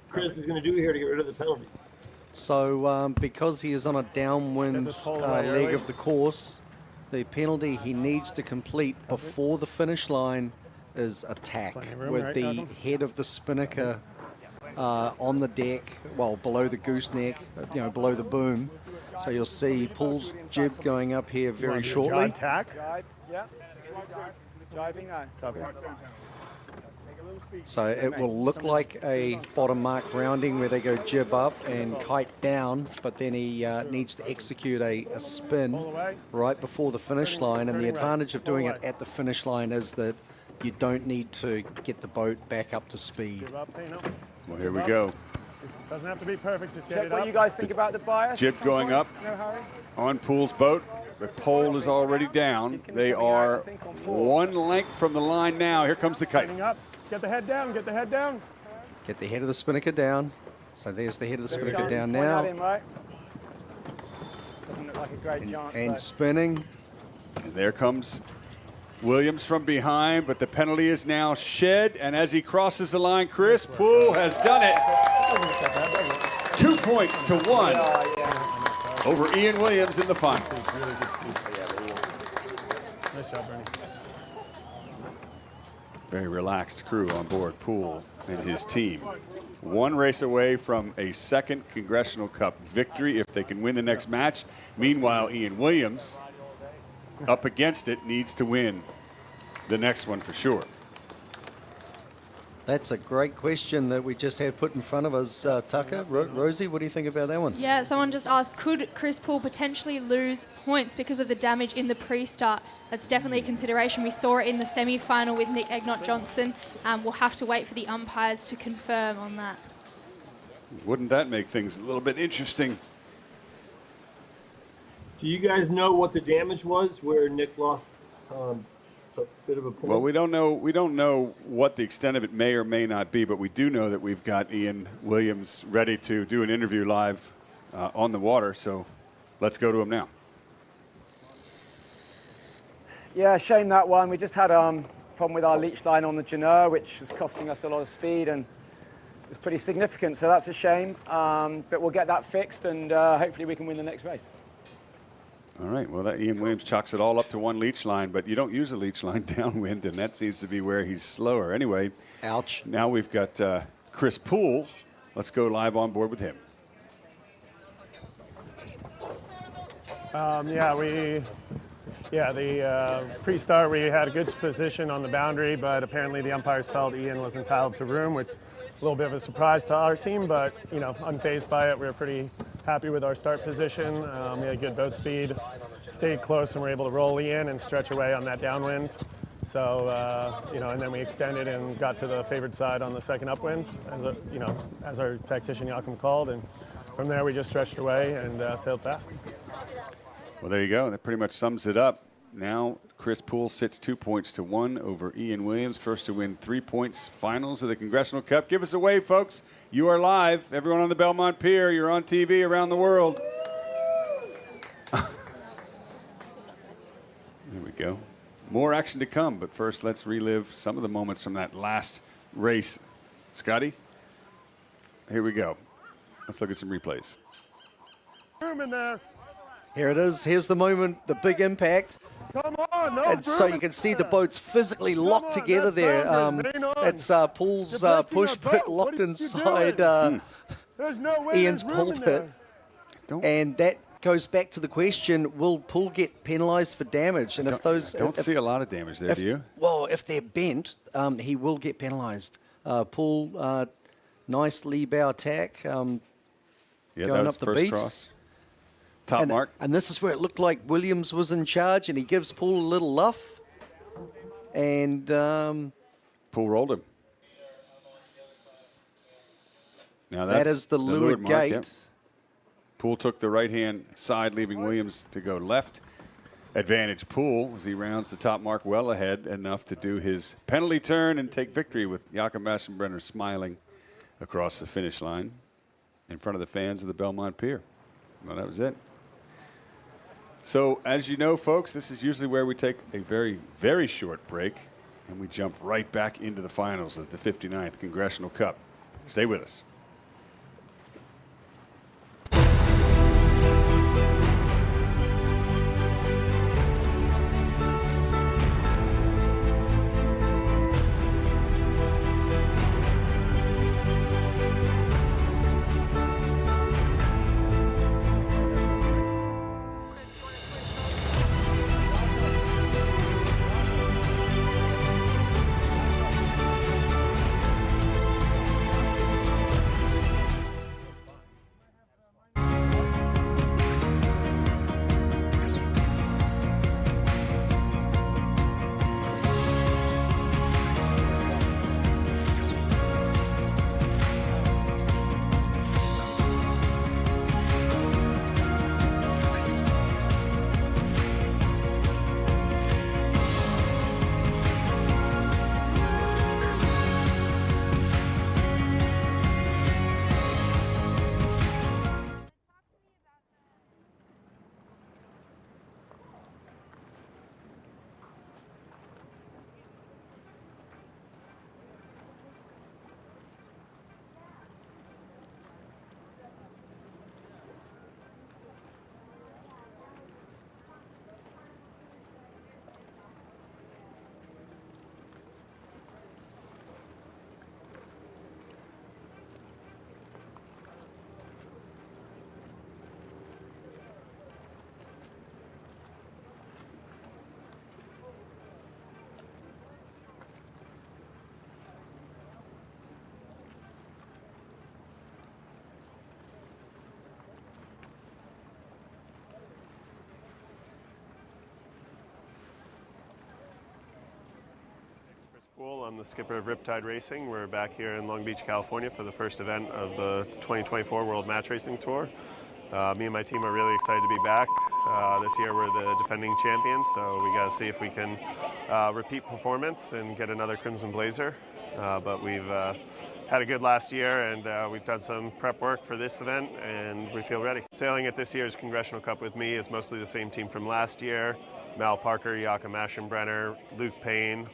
Chris is going to do here to get rid of the penalty? So because he is on a downwind leg of the course, the penalty he needs to complete before the finish line is attack with the head of the spinnaker on the deck, well, below the gooseneck, below the boom. So you'll see Poole's jib going up here very shortly. Attack. Yeah. Driving now. So it will look like a bottom mark rounding where they go jib up and kite down, but then he needs to execute a spin right before the finish line. And the advantage of doing it at the finish line is that you don't need to get the boat back up to speed. Well, here we go. Doesn't have to be perfect, just get Check it what up. you guys think about the bias. Jib going up on Poole's boat. The pole is already down. They are 1 length from the line now. Here comes the kite. Spinning up. Get the head down, get the head down. Get the head of the spinnaker down. So there's the head of the spinnaker down now. Doesn't look like a great chance. And spinning. And there comes Williams from behind, but the penalty is now shed. And as he crosses the line, Chris Poole has done it. 2 points to 1 over Ian Williams in the finals. Nice job, Bernie. Very relaxed crew on board Poole and his team. 1 race away from a second Congressional Cup victory if they can win the next match. Meanwhile, Ian Williams, up against it, needs to win the next one for sure. That's a great question that we just had put in front of us, Tucker. Rosie, what do you think about that one? Yeah, someone just asked, could Chris Poole potentially lose points because of the damage in the pre-start? That's definitely a consideration. We saw it in the semi-final with Egnot Johnson. We'll have to wait for the umpires to confirm on that. Wouldn't that make things a little bit interesting? Do you guys know what the damage was where Nick lost a bit of a point? Well, we don't know. We don't know what the extent of it may or may not be, but we do know that we've got Ian Williams ready to do an interview live on the water. So let's go to him now. Yeah, shame that one. We just had a problem with our leech line on the Janur, which was costing us a lot of speed, and it was pretty significant. So that's a shame. But we'll get that fixed, and hopefully we can win the next race. All right, well, that Ian Williams chalks it all up to 1 leech line, but you don't use a leech line downwind, and that seems to be where he's slower. Anyway, ouch. Now we've got Chris Poole. Let's go live on board with him. The pre-start we had a good position on the boundary, but apparently the umpires felt Ian was entitled to room, which is a little bit of a surprise to our team, but unfazed by it. We were pretty happy with our start position. We had good boat speed, stayed close, and were able to roll in and stretch away on that downwind. So, and then we extended and got to the favored side on the second upwind, as our tactician Joachim called, and from there we just stretched away and sailed fast. Well, there you go. That pretty much sums it up. Now Chris Poole sits 2 points to 1 over Ian Williams, first to win 3 points finals of the Congressional Cup. Give us a wave, folks. You are live. Everyone on the Belmont Pier, you're on TV around the world. There we go. More action to come, but first let's relive some of the moments from that last race. Scotty, here we go. Let's look at some replays. Room in there. Here it is. Here's the moment, the big impact. Come on, no. And so you can see the boats physically locked together there. It's Poole's push pit locked inside There's no way Ian's pull pit. And that goes back to the question, will Poole get penalised for damage? And if those... Don't see a lot of damage there, do you? Well, if they're bent, he will get penalised. Poole, nice lee bow attack. Going that was up the first beat. cross. Top mark. And this is where it looked like Williams was in charge, and he gives Poole a little luff. And... Poole rolled him. Now that is the leeward mark, gate. yep. Poole took the right-hand side, leaving Williams to go left. Advantage Poole as he rounds the top mark well ahead, enough to do his penalty turn and take victory, with Jakob Aschenbrenner smiling across the finish line in front of the fans of the Belmont Pier. Well, that was it. So, as you know, folks, this is usually where we take a very, very short break, and we jump right back into the finals of the 59th Congressional Cup. Stay with us. I'm the skipper of Riptide Racing. We're back here in Long Beach, California for the first event of the 2024 World Match Racing Tour. Me and my team are really excited to be back. This year we're the defending champions, so we got to see if we can repeat performance and get another Crimson Blazer. But we've had a good last year, and we've done some prep work for this event, and we feel ready. Sailing at this year's Congressional Cup with me is mostly the same team from last year. Mal Parker, Jakob Aschenbrenner, Luke Payne,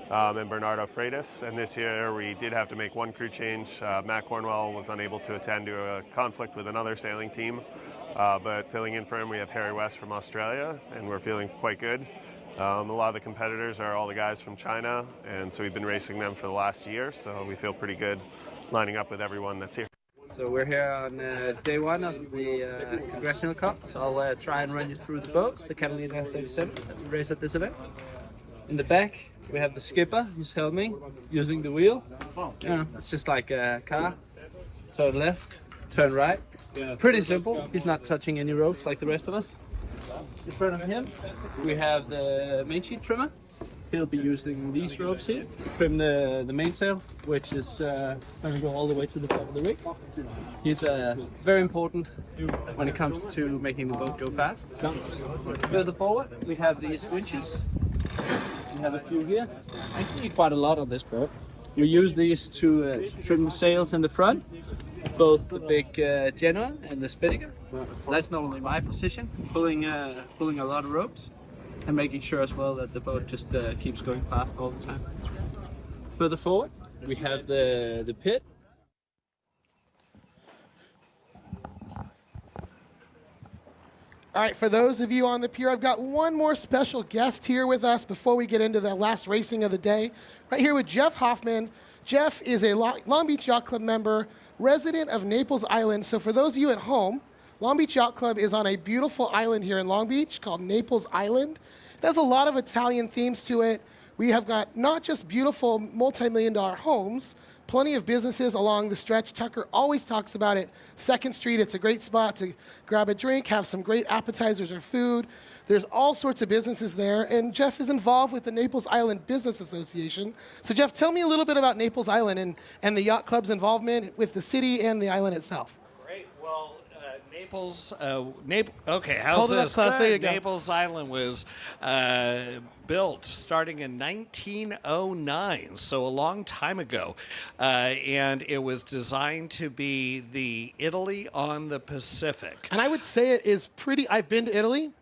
and Bernardo Freitas. And this year we did have to make one crew change. Matt Cornwell was unable to attend to a conflict with another sailing team. But filling in for him, we have Harry West from Australia, and we're feeling quite good. A lot of the competitors are all the guys from China, and so we've been racing them for the last year, so we feel pretty good lining up with everyone that's here. So we're here on day one of the Congressional Cup, so I'll try and run you through the boats, the Catalina 37s that we race at this event. In the back, we have the skipper who's helming, using the wheel. You know, it's just like a car. Turn left, turn right. Pretty simple. He's not touching any ropes like the rest of us. In front of him, we have the main sheet trimmer. He'll be using these ropes here to trim the mainsail, which is going to go all the way to the top of the rig. He's very important when it comes to making the boat go fast. Further forward, we have these winches. We have a few here. Actually, quite a lot on this boat. We use these to trim the sails in the front, both the big Genoa and the Spinnaker. So that's not only my position, pulling a lot of ropes and making sure as well that the boat just keeps going fast all the time. Further forward, we have the pit. All right, for those of you on the pier, I've got one more special guest here with us before we get into the last racing of the day. Right here with Jeff Hoffman. Jeff is a Long Beach Yacht Club member, resident of Naples Island. So for those of you at home, Long Beach Yacht Club is on a beautiful island here in Long Beach called Naples Island. It has a lot of Italian themes to it. We have got not just beautiful multi-million-dollar homes, plenty of businesses along the stretch. Tucker always talks about it. 2nd Street, it's a great spot to grab a drink, have some great appetizers or food. There's all sorts of businesses there, and Jeff is involved with the Naples Island Business Association. So Jeff, tell me a little bit about Naples Island and the yacht club's involvement with the city and the island itself. Great. Well, Naples, okay, how's Hold it up this? close. There you go. Naples Island was built starting in 1909, so a long time ago. And it was designed to be the Italy on the Pacific. And I would say it is pretty, I've been to Italy.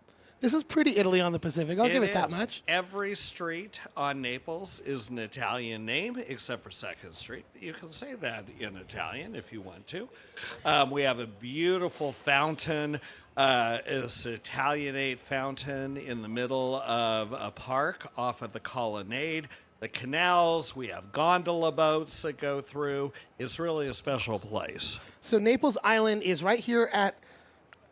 This is pretty Italy on the Pacific. I'll give it that is. much. Every street on Naples is an Italian name, except for 2nd Street. You can say that in Italian if you want to. We have a beautiful fountain. It's an Italianate fountain in the middle of a park off of the colonnade. The canals, we have gondola boats that go through. It's really a special place. So Naples Island is right here at,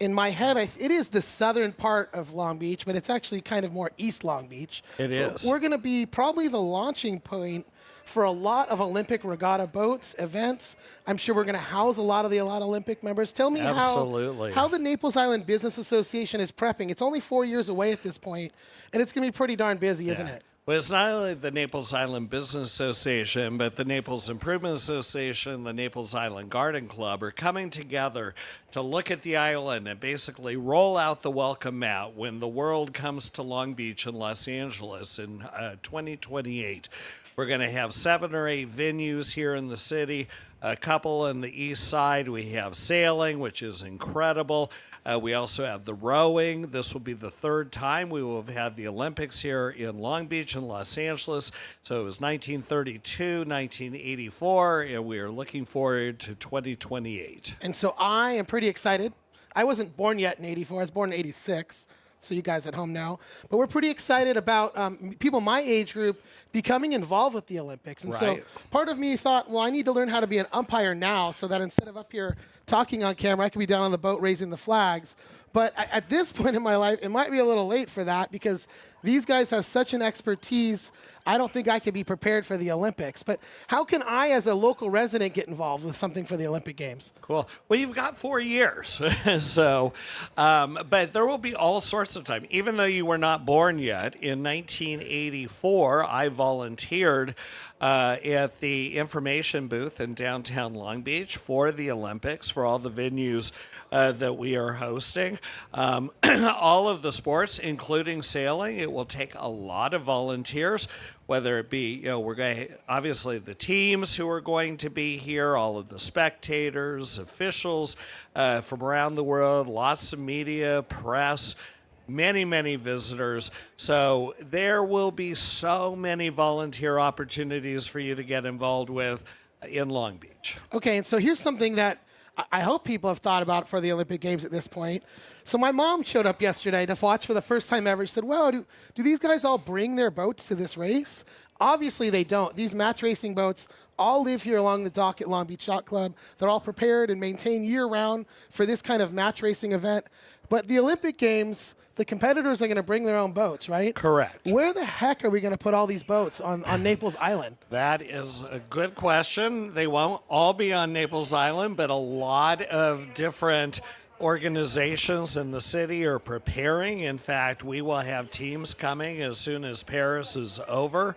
in my head, it is the southern part of Long Beach, but it's actually kind of more East Long Beach. It is. We're going to be probably the launching point for a lot of Olympic regatta boats, events. I'm sure we're going to house a lot of Olympic members. Tell me how the Naples Island Business Association is prepping. It's only 4 years away at this point, and it's going to be pretty darn busy, isn't it? Well, it's not only the Naples Island Business Association, but the Naples Improvement Association, the Naples Island Garden Club are coming together to look at the island and basically roll out the welcome mat when the world comes to Long Beach and Los Angeles in 2028. We're going to have 7 or 8 venues here in the city, a couple on the east side. We have sailing, which is incredible. We also have the rowing. This will be the 3rd time we will have had the Olympics here in Long Beach and Los Angeles. So it was 1932, 1984, and we are looking forward to 2028. And so I am pretty excited. I wasn't born yet in 84. I was born in 86. So you guys at home know. But we're pretty excited about people my age group becoming involved with the Olympics. And so part of me thought, well, I need to learn how to be an umpire now so that instead of up here talking on camera, I could be down on the boat raising the flags. But at this point in my life, it might be a little late for that because these guys have such an expertise. I don't think I could be prepared for the Olympics. But how can I, as a local resident, get involved with something for the Olympic Games? Cool. Well, you've got 4 years. So, but there will be all sorts of time. Even though you were not born yet, in 1984, I volunteered at the information booth in downtown Long Beach for the Olympics, for all the venues that we are hosting. All of the sports, including sailing, it will take a lot of volunteers, whether it be, we're going to, obviously the teams who are going to be here, all of the spectators, officials from around the world, lots of media, press, many, many visitors. So there will be so many volunteer opportunities for you to get involved with in Long Beach. Okay, and so here's something that I hope people have thought about for the Olympic Games at this point. So my mom showed up yesterday to watch for the first time ever. She said, well, do these guys all bring their boats to this race? Obviously they don't. These match racing boats all live here along the dock at Long Beach Yacht Club. They're all prepared and maintained year-round for this kind of match racing event. But the Olympic Games, the competitors are going to bring their own boats, right? Correct. Where the heck are we going to put all these boats on Naples Island? That is a good question. They won't all be on Naples Island, but a lot of different organizations in the city are preparing. In fact, we will have teams coming as soon as Paris is over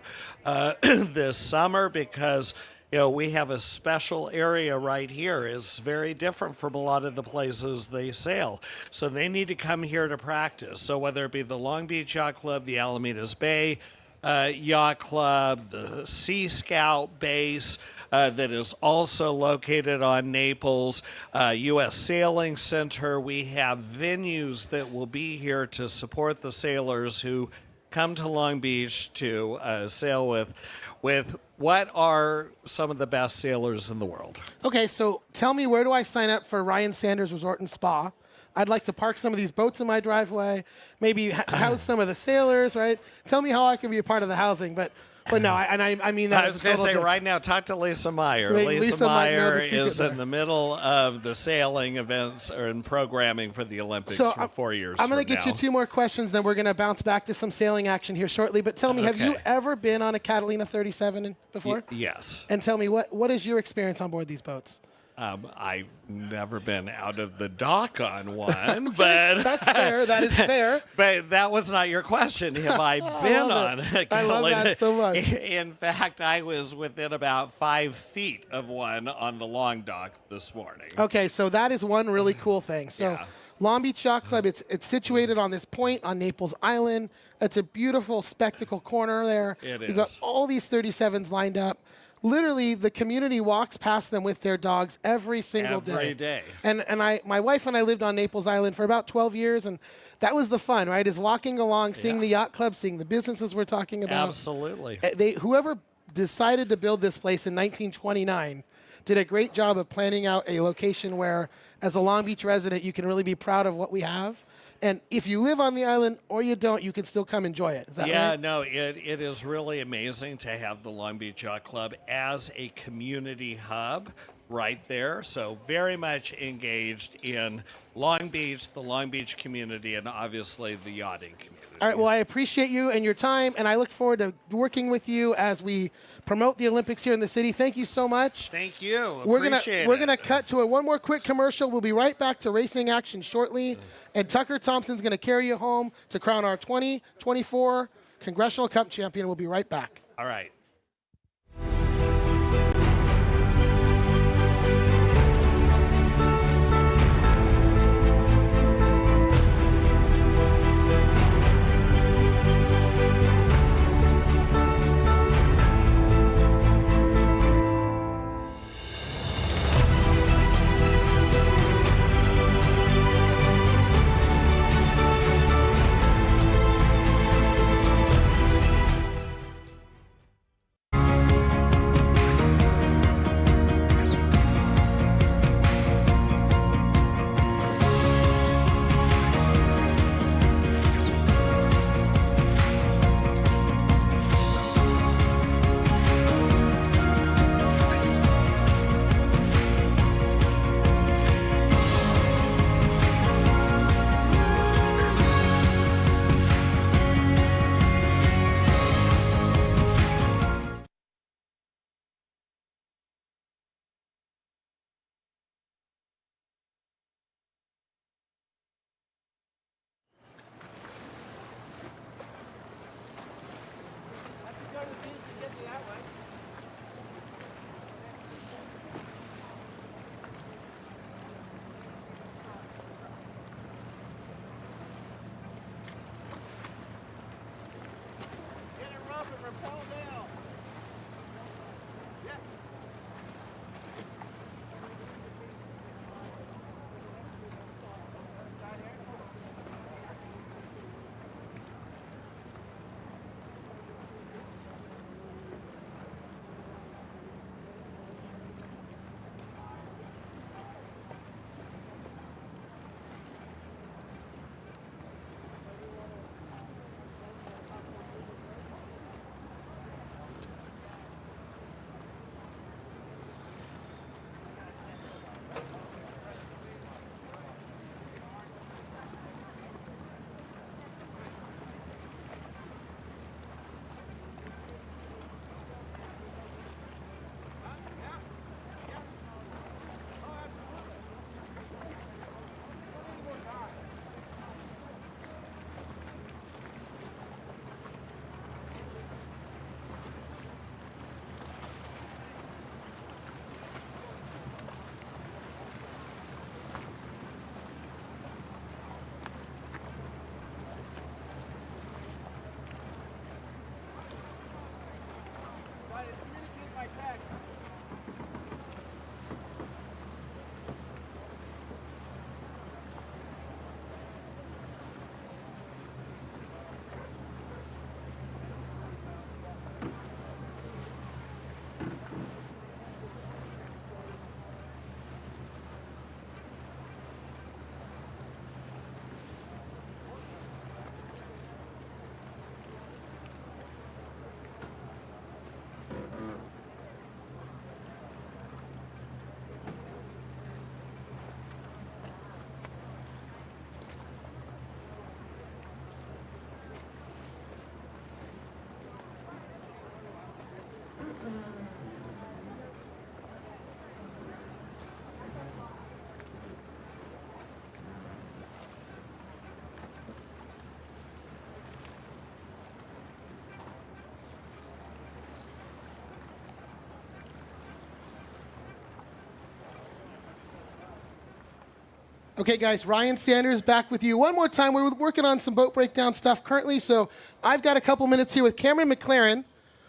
this summer because we have a special area right here. It's very different from a lot of the places they sail. So they need to come here to practice. So whether it be the Long Beach Yacht Club, the Alamedas Bay Yacht Club, the Sea Scout base that is also located on Naples, U.S. Sailing Center. We have venues that will be here to support the sailors who come to Long Beach to sail with what are some of the best sailors in the world. Okay, so tell me, where do I sign up for Ryan Sanders Resort and Spa? I'd like to park some of these boats in my driveway, maybe house some of the sailors, right? Tell me how I can be a part of the housing, but But no, I mean that. I was going to say right now, talk to Lisa Meyer. Lisa might know Meyer the secret is there. in the middle of the sailing events and programming for the Olympics So for 4 years. I'm going to from get you now. 2 more questions, then we're going to bounce back to some sailing action here shortly. But tell me, have you Okay. ever been on a Catalina 37 before? Yes. And tell me, what is your experience on board these boats? I've never been out of the dock on one, but that's fair. That is fair. But that was not your question. Have I been on a I love Catalina? that so much. In fact, I was within about 5 feet of one on the long dock this morning. Okay, so that is one really cool thing. So Long Beach Yacht Club, it's situated on this point on Naples Island. It's a beautiful spectacle corner there. It We've got is. all these 37s lined up. Literally, the community walks past them with their dogs every single day. Every day. And my wife and I lived on Naples Island for about 12 years, and that was the fun, right? Is walking along, seeing the yacht club, seeing the businesses we're talking about. Absolutely. Whoever decided to build this place in 1929 did a great job of planning out a location where, as a Long Beach resident, you can really be proud of what we have. And if you live on the island or you don't, you can still come enjoy it. Is that right? No, it is really amazing to have the Long Beach Yacht Club as a community hub right there. So very much engaged in Long Beach, the Long Beach community, and obviously the yachting community. All right, well, I appreciate you and your time, and I look forward to working with you as we promote the Olympics here in the city. Thank you so much. Thank you. We're Appreciate gonna cut to one more quick commercial. We'll be right back to racing action shortly, and Tucker Thompson's going to carry you home to crown our 2024 Congressional Cup champion. We'll be right back. All right. Okay, guys, Ryan Sanders back with you one more time. We're working on some boat breakdown stuff currently, so I've got a couple minutes here with Cameron McLaren,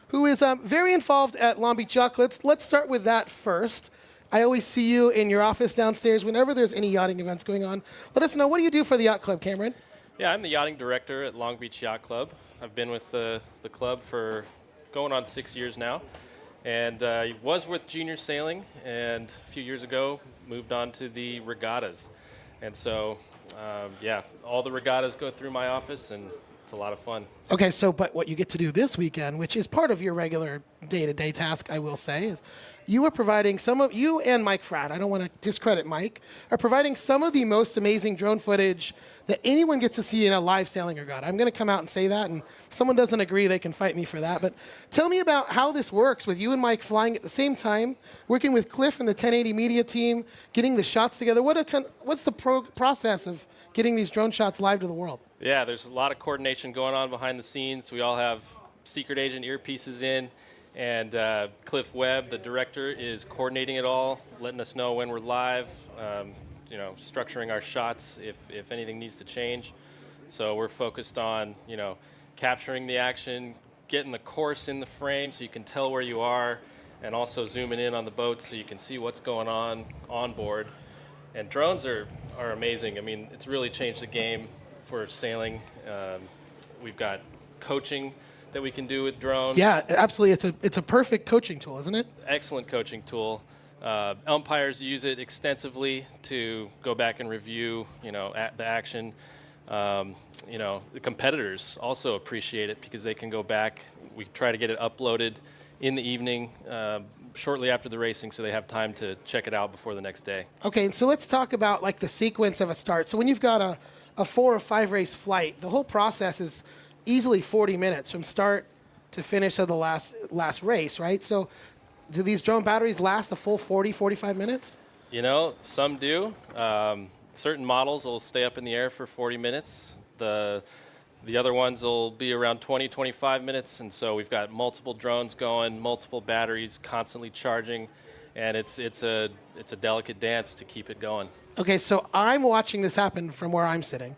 who is very involved at Long Beach Yacht. Let's start with that first. I always see you in your office downstairs whenever there's any yachting events going on. Let us know, what do you do for the yacht club, Cameron? Yeah, I'm the yachting director at Long Beach Yacht Club. I've been with the club for going on 6 years now. And I was with junior sailing, and a few years ago moved on to the regattas. And so, yeah, all the regattas go through my office, and it's a lot of fun. Okay, so but what you get to do this weekend, which is part of your regular day-to-day task, I will say, is you are providing you and Mike Fratt, I don't want to discredit Mike, are providing some of the most amazing drone footage that anyone gets to see in a live sailing regatta. I'm going to come out and say that, and if someone doesn't agree, they can fight me for that. But tell me about how this works with you and Mike flying at the same time, working with Cliff and the 1080 media team, getting the shots together. What's the process of getting these drone shots live to the world? Yeah, there's a lot of coordination going on behind the scenes. We all have secret agent earpieces in, and Cliff Webb, the director, is coordinating it all, letting us know when we're live, structuring our shots if anything needs to change. So we're focused on, capturing the action, getting the course in the frame so you can tell where you are, and also zooming in on the boat so you can see what's going on board. And drones are amazing. I mean, it's really changed the game for sailing. We've got coaching that we can do with drones. Yeah, absolutely. It's a perfect coaching tool, isn't it? Excellent coaching tool. Umpires use it extensively to go back and review, the action. The competitors also appreciate it because they can go back. We try to get it uploaded in the evening, shortly after the racing, so they have time to check it out before the next day. Okay, and so let's talk about like the sequence of a start. So when you've got a 4 or 5 race flight, the whole process is easily 40 minutes from start to finish of the last race, right? So do these drone batteries last a full 40, 45 minutes? Some do. Certain models will stay up in the air for 40 minutes. The other ones will be around 20, 25 minutes, and so we've got multiple drones going, multiple batteries constantly charging, and it's a delicate dance to keep it going. Okay, so I'm watching this happen from where I'm sitting.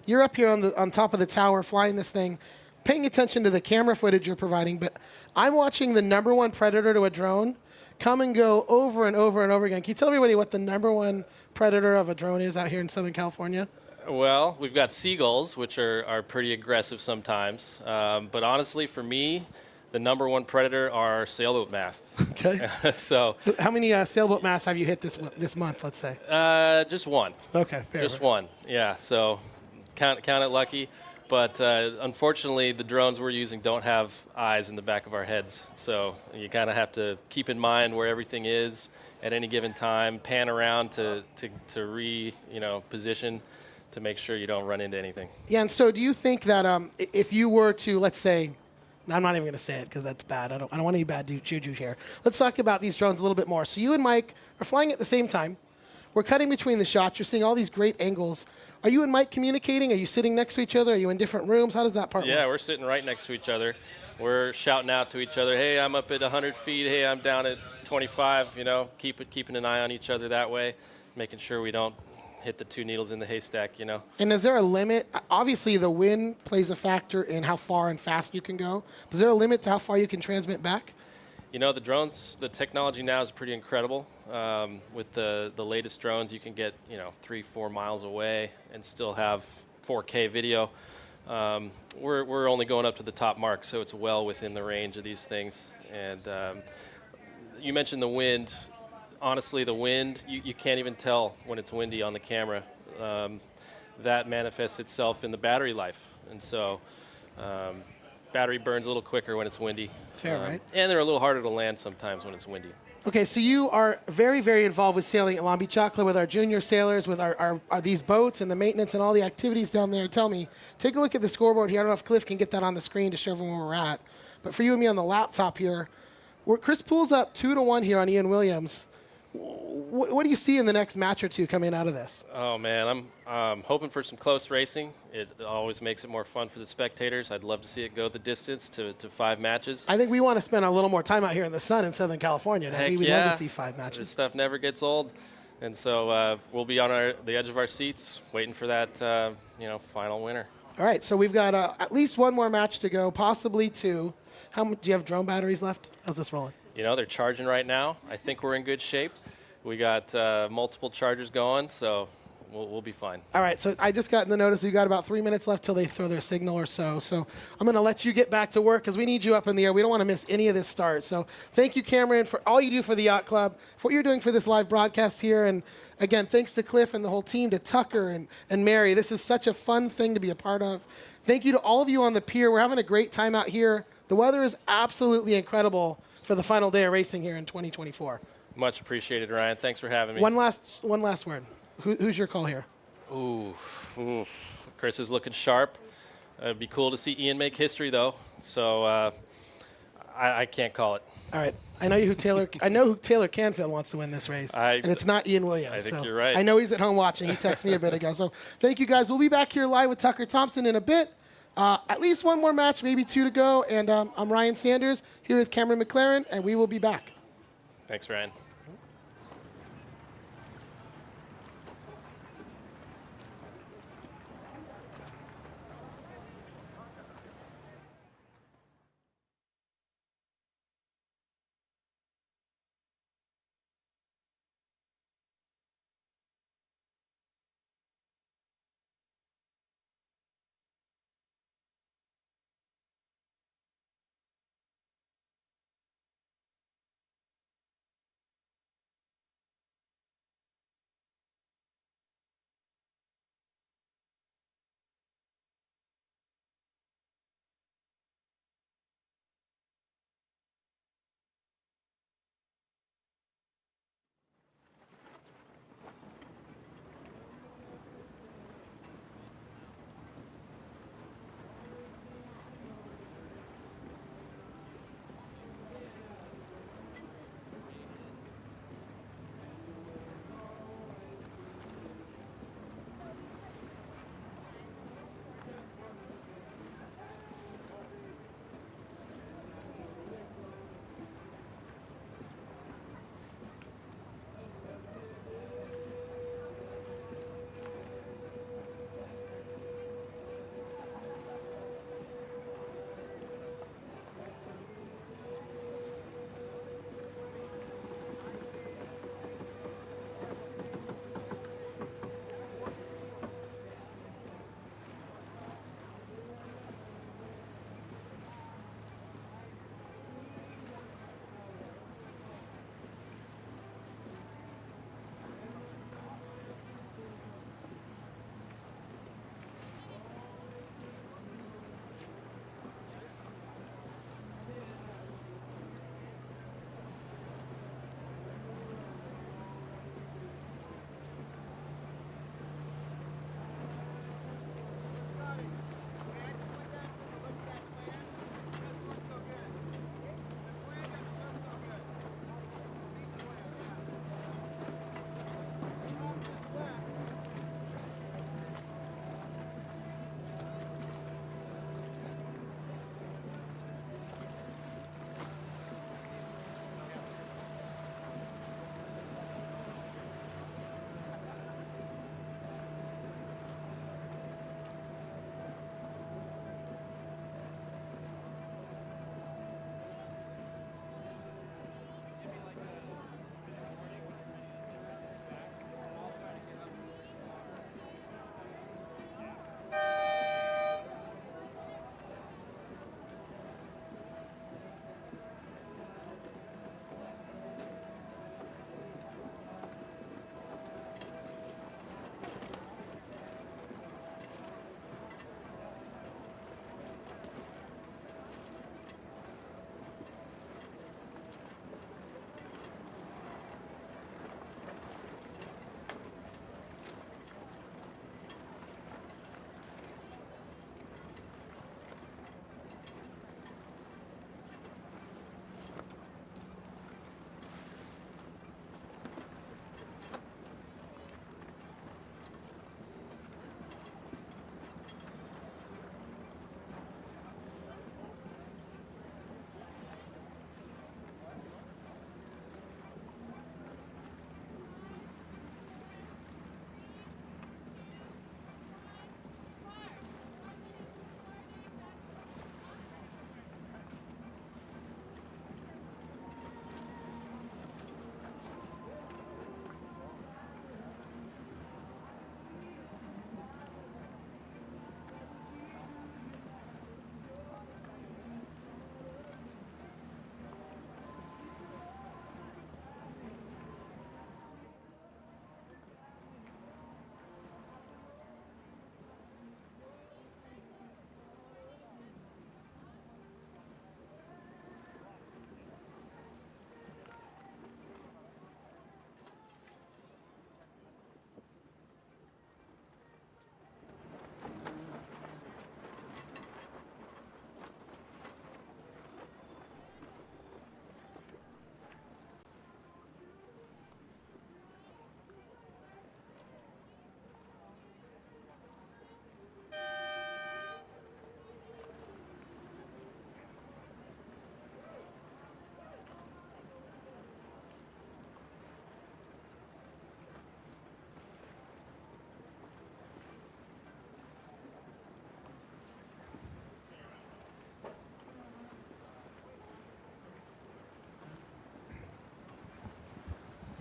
You're up here on top of the tower flying this thing, paying attention to the camera footage you're providing, but I'm watching the number one predator to a drone come and go over and over and over again. Can you tell everybody what the number one predator of a drone is out here in Southern California? Well, we've got seagulls, which are pretty aggressive sometimes. But honestly, for me, the number one predator are sailboat masts. Okay. So, how many sailboat masts have you hit this month, let's say? Just one. Okay, fair. Just one, yeah. So count it lucky. But unfortunately, the drones we're using don't have eyes in the back of our heads. So you kind of have to keep in mind where everything is at any given time, pan around to position to make sure you don't run into anything. Yeah, and so do you think that if you were to, let's say, I'm not even going to say it because that's bad. I don't want any bad juju here. Let's talk about these drones a little bit more. So you and Mike are flying at the same time. We're cutting between the shots. You're seeing all these great angles. Are you and Mike communicating? Are you sitting next to each other? Are you in different rooms? How does that part work? Yeah, we're sitting right next to each other. We're shouting out to each other, hey, I'm up at 100 feet. Hey, I'm down at 25, keeping an eye on each other that way, making sure we don't hit the two needles in the haystack, And is there a limit? Obviously, the wind plays a factor in how far and fast you can go. Is there a limit to how far you can transmit back? The drones, the technology now is pretty incredible. With the latest drones, you can get 3-4 miles away and still have 4K video. We're only going up to the top mark, so it's well within the range of these things. And you mentioned the wind. Honestly, the wind, you can't even tell when it's windy on the camera. That manifests itself in the battery life. And so battery burns a little quicker when it's windy. Fair, right? And they're a little harder to land sometimes when it's windy. Okay, so you are very, very involved with sailing at Long Beach Yacht Club with our junior sailors, with our these boats and the maintenance and all the activities down there. Tell me, take a look at the scoreboard here. I don't know if Cliff can get that on the screen to show everyone where we're at. But for you and me on the laptop here, Chris Poole's up 2-1 here on Ian Williams. What do you see in the next match or two coming out of this? Oh, man, I'm hoping for some close racing. It always makes it more fun for the spectators. I'd love to see it go the distance to 5 matches. I think we want to spend a little more time out here in the sun in Southern California. Heck We would yeah. love to see 5 matches. This stuff never gets old. And so we'll be on the edge of our seats waiting for that, final winner. All right, so we've got at least one more match to go, possibly two. How much do you have drone batteries left? How's this rolling? They're charging right now. I think we're in good shape. We got multiple chargers going, so we'll be fine. All right, so I just got in the notice we've got about 3 minutes left till they throw their signal or so. So I'm going to let you get back to work because we need you up in the air. We don't want to miss any of this start. So thank you, Cameron, for all you do for the Yacht Club, for what you're doing for this live broadcast here. And again, thanks to Cliff and the whole team, to Tucker and Mary. This is such a fun thing to be a part of. Thank you to all of you on the pier. We're having a great time out here. The weather is absolutely incredible for the final day of racing here in 2024. Much appreciated, Ryan. Thanks for having me. One last word. Who's your call here? Ooh. Chris is looking sharp. It'd be cool to see Ian make history, though. So I can't call it. All right. I know who Taylor Canfield wants to win this race, and it's not Ian Williams. I think you're right. I know he's at home watching. He texted me a bit ago. So thank you, guys. We'll be back here live with Tucker Thompson in a bit. At least one more match, maybe two to go. And I'm Ryan Sanders here with Cameron McLaren, and we will be back. Thanks, Ryan.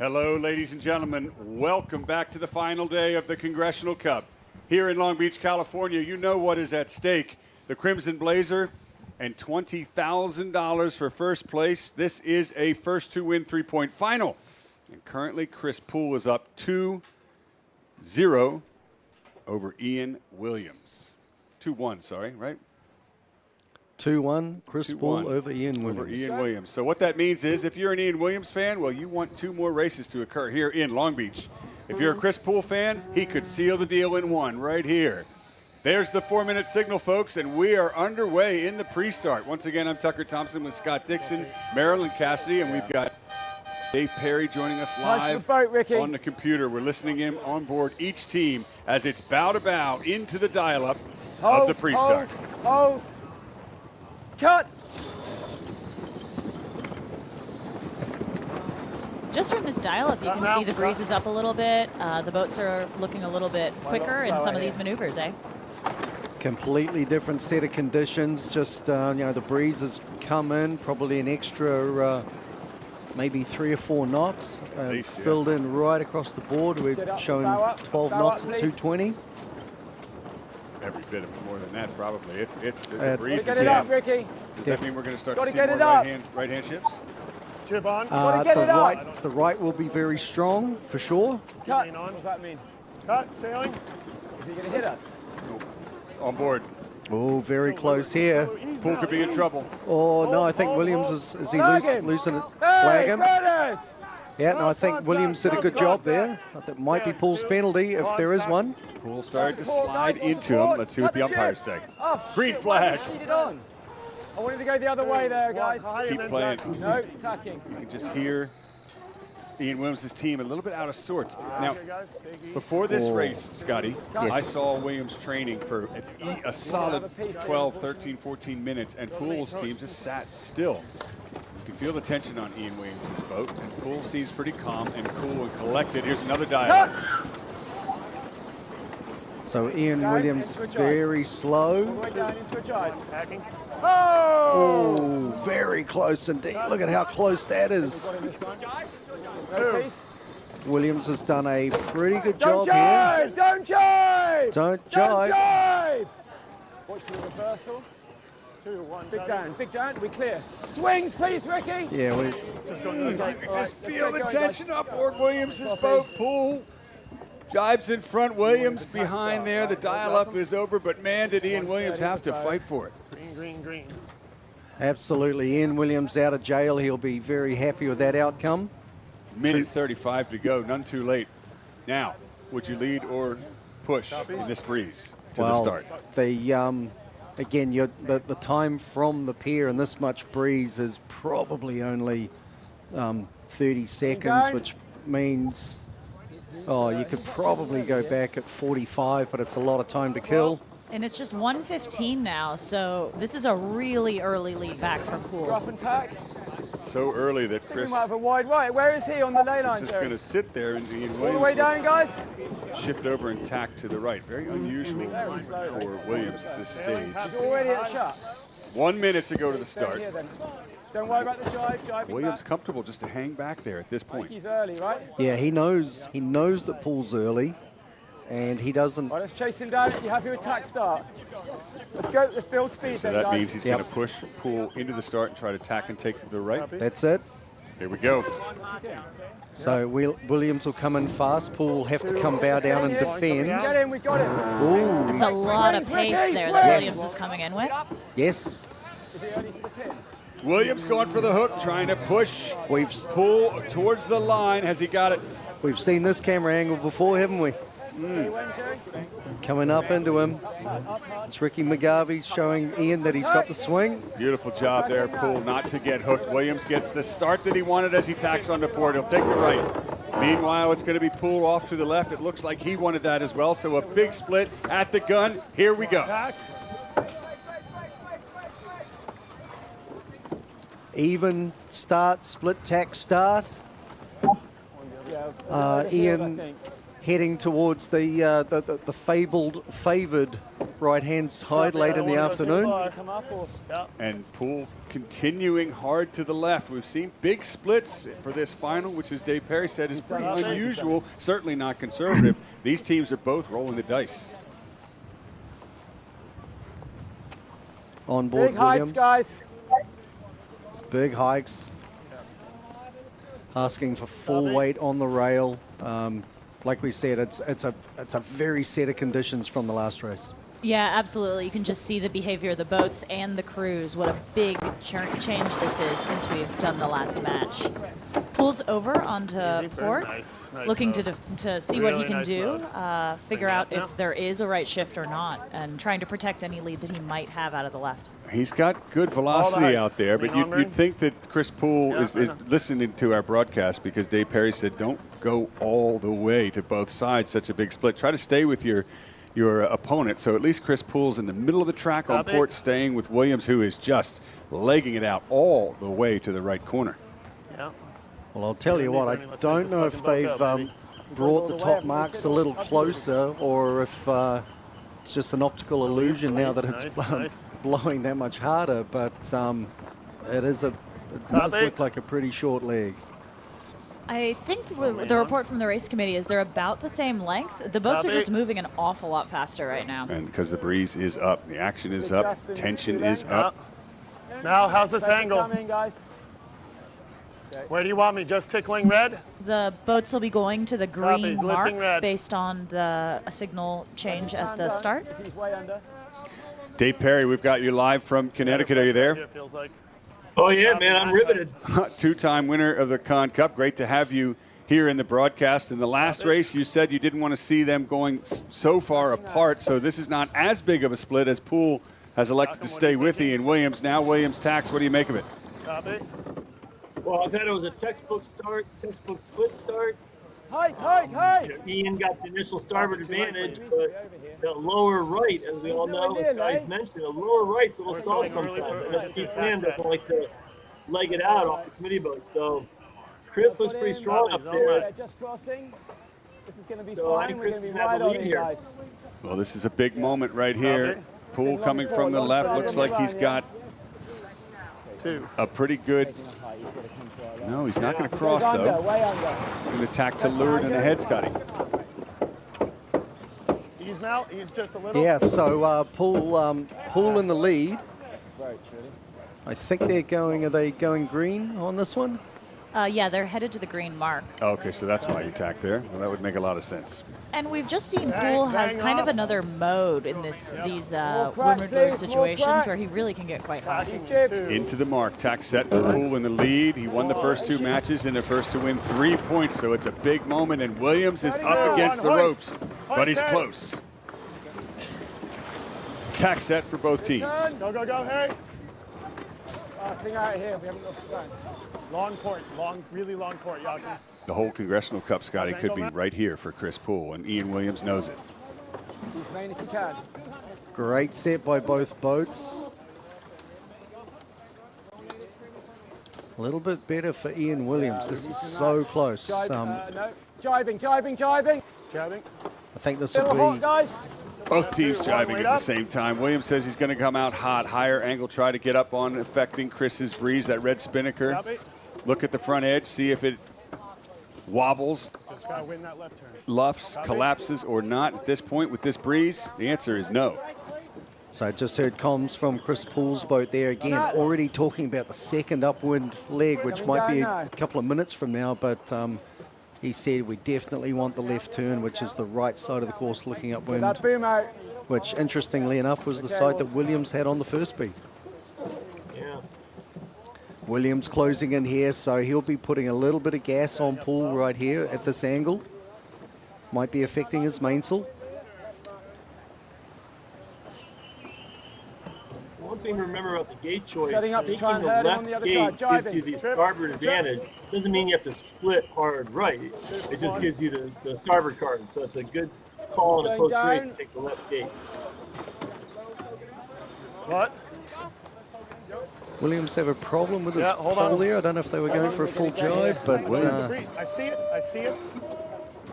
Hello, ladies and gentlemen. Welcome back to the final day of the Congressional Cup. Here in Long Beach, California, you know what is at stake. The Crimson Blazer and $20,000 for first place. This is a first-to-win three-point final. And currently, Chris Poole is up 2-0 over Ian Williams. 2-1, sorry, right? 2-1, Chris 2-1 Poole over Ian Williams. Over Ian Williams. So what that means is if you're an Ian Williams fan, well, you want 2 more races to occur here in Long Beach. If you're a Chris Poole fan, he could seal the deal in one right here. There's the 4-minute signal, folks, and we are underway in the pre-start. Once again, I'm Tucker Thompson with Scott Dixon, Marilyn Cassidy, and we've got Dave Perry joining us live on the computer. We're listening in on board each team as it's bow to bow into the dial-up of the pre-start. Hold. Cut. Just from this dial-up, you can see the breeze is up a little bit. The boats are looking a little bit quicker in some of these maneuvers, eh? Completely different set of conditions. Just, the breeze has come in, probably an extra maybe 3 or 4 knots. Filled in right across the board. We're showing 12 knots at 220. Every bit of more than that, probably. It's the breeze is up, Ricky. Does that mean we're going to start to see get more it up. right-hand shifts? Jib on. The right will be very strong, for sure. Cut. What does that mean? Cut, sailing. Is he going to hit us? On board. Oh, very close here. Poole could be in trouble. Oh, no, I think Williams is he losing it? Flag him. Yeah, no, I think Williams did a good job there. I think it might be Poole's penalty if there is one. Poole started to slide into him. Let's see what the umpires say. Green flag. I wanted to go the other way there, guys. Keep playing. No, tacking. You can just hear Ian Williams' team a little bit out of sorts. Now, before this race, Scotty, I saw Williams training for a solid 12, 13, 14 minutes, and Poole's team just sat still. You can feel the tension on Ian Williams' boat, and Poole seems pretty calm and cool and collected. Here's another dive. So Ian Williams very slow. Oh, very close indeed. Look at how close that is. Williams has done a pretty good job here. Don't jive! Don't jive! Watch the reversal. 2-1. Big Dan, we clear. Swings, please, Ricky. Yeah, well, you can just feel the tension up aboard Williams' boat. Poole jibes in front, Williams behind there. The dial-up is over, but man, did Ian Williams have to fight for it. Green. Absolutely. Ian Williams out of jail. He'll be very happy with that outcome. Minute 35 to go, none too late. Now, would you lead or push in this breeze to the start? Again, the time from the pier and this much breeze is probably only 30 seconds, which means, you could probably go back at 45, but it's a lot of time to kill. And it's just 1:15 now, so this is a really early lead back for Poole. Scruff and tack. So early that Chris might have a wide right. Where is he on the ley line? is just going to sit there and Ian All the way Williams down, guys. shift over and tack to the right. Very unusual for Williams at this stage. He's already at shot. 1 minute to go to the start. Don't worry about the jive. Williams comfortable just to hang back there at this point. He's early, right? Yeah, he knows that Poole's early, and he doesn't. All right, let's chase him down. You happy with tack start? Let's go. Let's build speed. So that means he's going to push Poole into the start and try to tack and take the right. That's it. Here we go. So Williams will come in fast. Poole will have to come bow down and defend. Get in, we got it. Ooh. It's a lot of pace there that Williams is coming in with. Yes. Williams going for the hook, trying to push Poole towards the line. Has he got it? We've seen this camera angle before, haven't we? Coming up into him. It's Ricky McGarvey showing Ian that he's got the swing. Beautiful job there, Poole, not to get hooked. Williams gets the start that he wanted as he tacks on the board. He'll take the right. Meanwhile, it's going to be Poole off to the left. It looks like he wanted that as well. So a big split at the gun. Here we go. Even start, split tack start. Ian heading towards the favoured right-hand side late in the afternoon. And Poole continuing hard to the left. We've seen big splits for this final, which, as Dave Perry said, is pretty unusual, certainly not conservative. These teams are both rolling the dice. On board Big Williams. hikes, guys. Big hikes. Asking for full weight on the rail. Like we said, it's a very set of conditions from the last race. Yeah, absolutely. You can just see the behavior of the boats and the crews. What a big change this is since we've done the last match. Pulls over onto port, looking to see what he can do, figure out if there is a right shift or not, and trying to protect any lead that he might have out of the left. He's got good velocity out there, but you'd think that Chris Poole is listening to our broadcast, because Dave Perry said don't go all the way to both sides, such a big split. Try to stay with your opponent. So at least Chris Poole's in the middle of the track on port, staying with Williams, who is just legging it out all the way to the right corner. Yeah. Well, I'll tell you what, I don't know if they've brought the top marks a little closer, or if it's just an optical illusion now that it's blowing that much harder, but it does look like a pretty short leg. I think the report from the race committee is they're about the same length. The boats are just moving an awful lot faster right now. And because the breeze is up, the action is up, tension is up. Now, how's this angle? Where do you want me? Just tickling red? The boats will be going to the green Copy, mark lifting red. based on a signal change at the start. Dave Perry, we've got you live from Connecticut. Are you there? Oh, yeah, man, I'm riveted. Two-time winner of the Con Cup. Great to have you here in the broadcast. In the last race, you said you didn't want to see them going so far apart, so this is not as big of a split as Poole has elected to stay with Ian Williams. Now Williams tax. What do you make of it? Copy. Well, I thought it was a textbook start, textbook split start. Hike. Ian got the initial starboard advantage, but the lower right, as we all know, as guys mentioned, the lower right's a little soft sometimes. And the deep hand doesn't like to leg it out off the committee boat. So Chris looks pretty strong up there. Just crossing. This is going to be So I fine. think We're Chris going to is be gonna have right the on lead here, here. guys. Well, this is a big moment right here. Poole coming from the left. Looks like he's got a pretty good... No, he's not going to cross, though. He's going to tack to leeward and ahead, Scotty. He's just a little. Yeah, so Poole in the lead. I think are they going green on this one? Yeah, they're headed to the green mark. Okay, so that's why you tack there. Well, that would make a lot of sense. And we've just seen Poole has kind of another mode in these windward situations where he really can get quite hot. Into the mark. Tack set for Poole in the lead. He won the first two matches and the first to win 3 points, so it's a big moment, and Williams is up against the ropes, but he's close. Tack set for both teams. Go, hey. Passing out here. We haven't got time. Long port, really long port, Yaki. The whole Congressional Cup, Scotty, could be right here for Chris Poole, and Ian Williams knows it. Use main if you can. Great set by both boats. A little bit better for Ian Williams. This is so close. No. Jibing. I think this Little will hot, be... guys. Both teams jiving at the same time. Williams says he's going to come out hot. Higher angle, try to get up on affecting Chris's breeze, that red spinnaker. Look at the front edge, see if it wobbles, Just got to win that left turn. luffs, collapses, or not. At this point, with this breeze, the answer is no. So I just heard comms from Chris Poole's boat there again, already talking about the second upwind leg, which might be a couple of minutes from now, but he said we definitely want the left turn, which is the right side of the course looking upwind, That boom out. which interestingly enough was the side that Williams had on the first beat. Yeah. Williams closing in here, so he'll be putting a little bit of gas on Poole right here at this angle. Might be affecting his mainsail. One thing to remember about the gate choice, Setting up to taking try and the hurt him left on the other gate side. Driving. gives you the starboard advantage. Doesn't mean you have to split hard right. It just gives you the starboard card. So it's a good call in a close race to take the left gate. What? Williams have a problem with his hold pole on. there. I don't know if they were going for a full jibe, but I see it.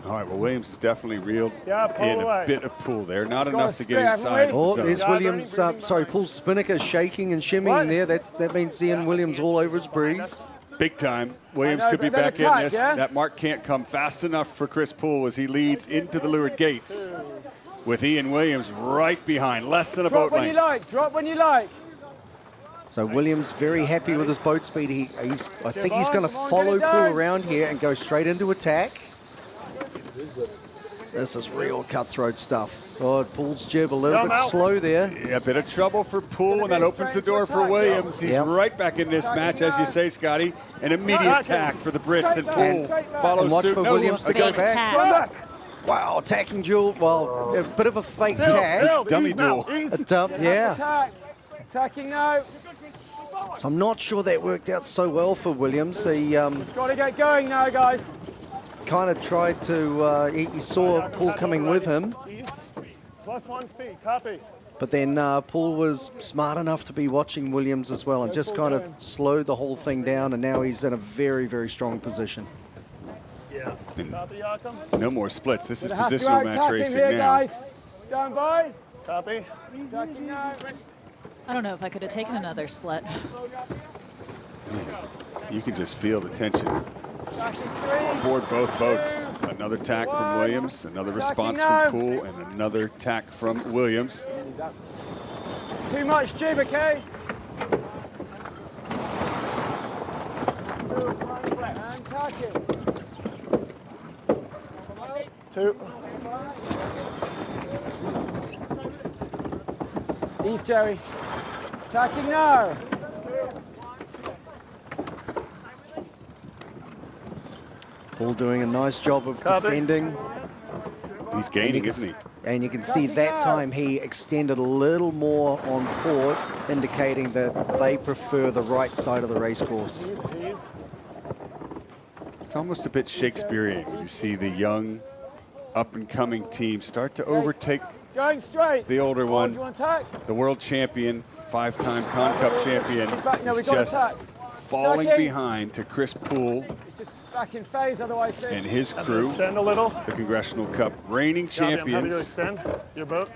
All right, well, Williams is definitely reeled Yeah, pull in away. a bit of pull there. Not Got enough a to get split, haven't inside. we? Oh, the there's zone. Williams. Sorry, Paul's spinnaker shaking and shimmying there. That means Ian Williams all over his breeze. Big time. Williams I know, could be but then back in attack, this. yeah? That mark can't come fast enough for Chris Poole as he leads into the leeward gates with Ian Williams right behind, less than a Drop boat when you length. like. Drop when you like. So Williams very happy with his boat speed. I think he's going to Come on, follow get it Poole done. around here and go straight into attack. This is real cutthroat stuff. Oh, Poole's jib a little bit slow there. Yeah, a bit of trouble for Poole, and that opens the door for Williams. He's right back in this match, as you say, Scotty. An immediate attack for the Brits, and Poole follows And watch suit. for No, Williams to go back. Wow, attacking duel. Well, a bit of a fake tag. Dummy duel. A dump, yeah. Attacking now. So I'm not sure that worked out so well for Williams. He Just got to get going now, guys. kind of tried to, he saw Poole coming with him, +1 speed, copy. but then Poole was smart enough to be watching Williams as well and just kind of slowed the whole thing down, and now he's in a very, very strong position. Yeah. Copy, Yakum. No more splits. This is Gonna have to positional match out-attack him racing here, now. guys. Stand by. Copy. Attacking now. I don't know if I could have taken another split. You can just feel the tension. On board both boats. Another tack from Williams, another response from Poole, and another tack from Williams. Too much jib, okay? And tack it. 2. East, Jerry. Attacking now. Poole doing a nice job of Copy. defending. He's gaining, isn't he? And you can see that time he extended a little more on port, indicating that they prefer the right side of the race course. It's almost a bit Shakespearean when you see the young, up-and-coming team start to overtake Going straight. the older Do one. you want to attack? The world champion, 5-time Con Cup champion, Back, no, we is got just attack. falling Attacking. behind to Chris Poole It's just back in phase, otherwise. and his crew, Extend a little. the Congressional Cup reigning Copy, I'm happy to champions. extend your boat.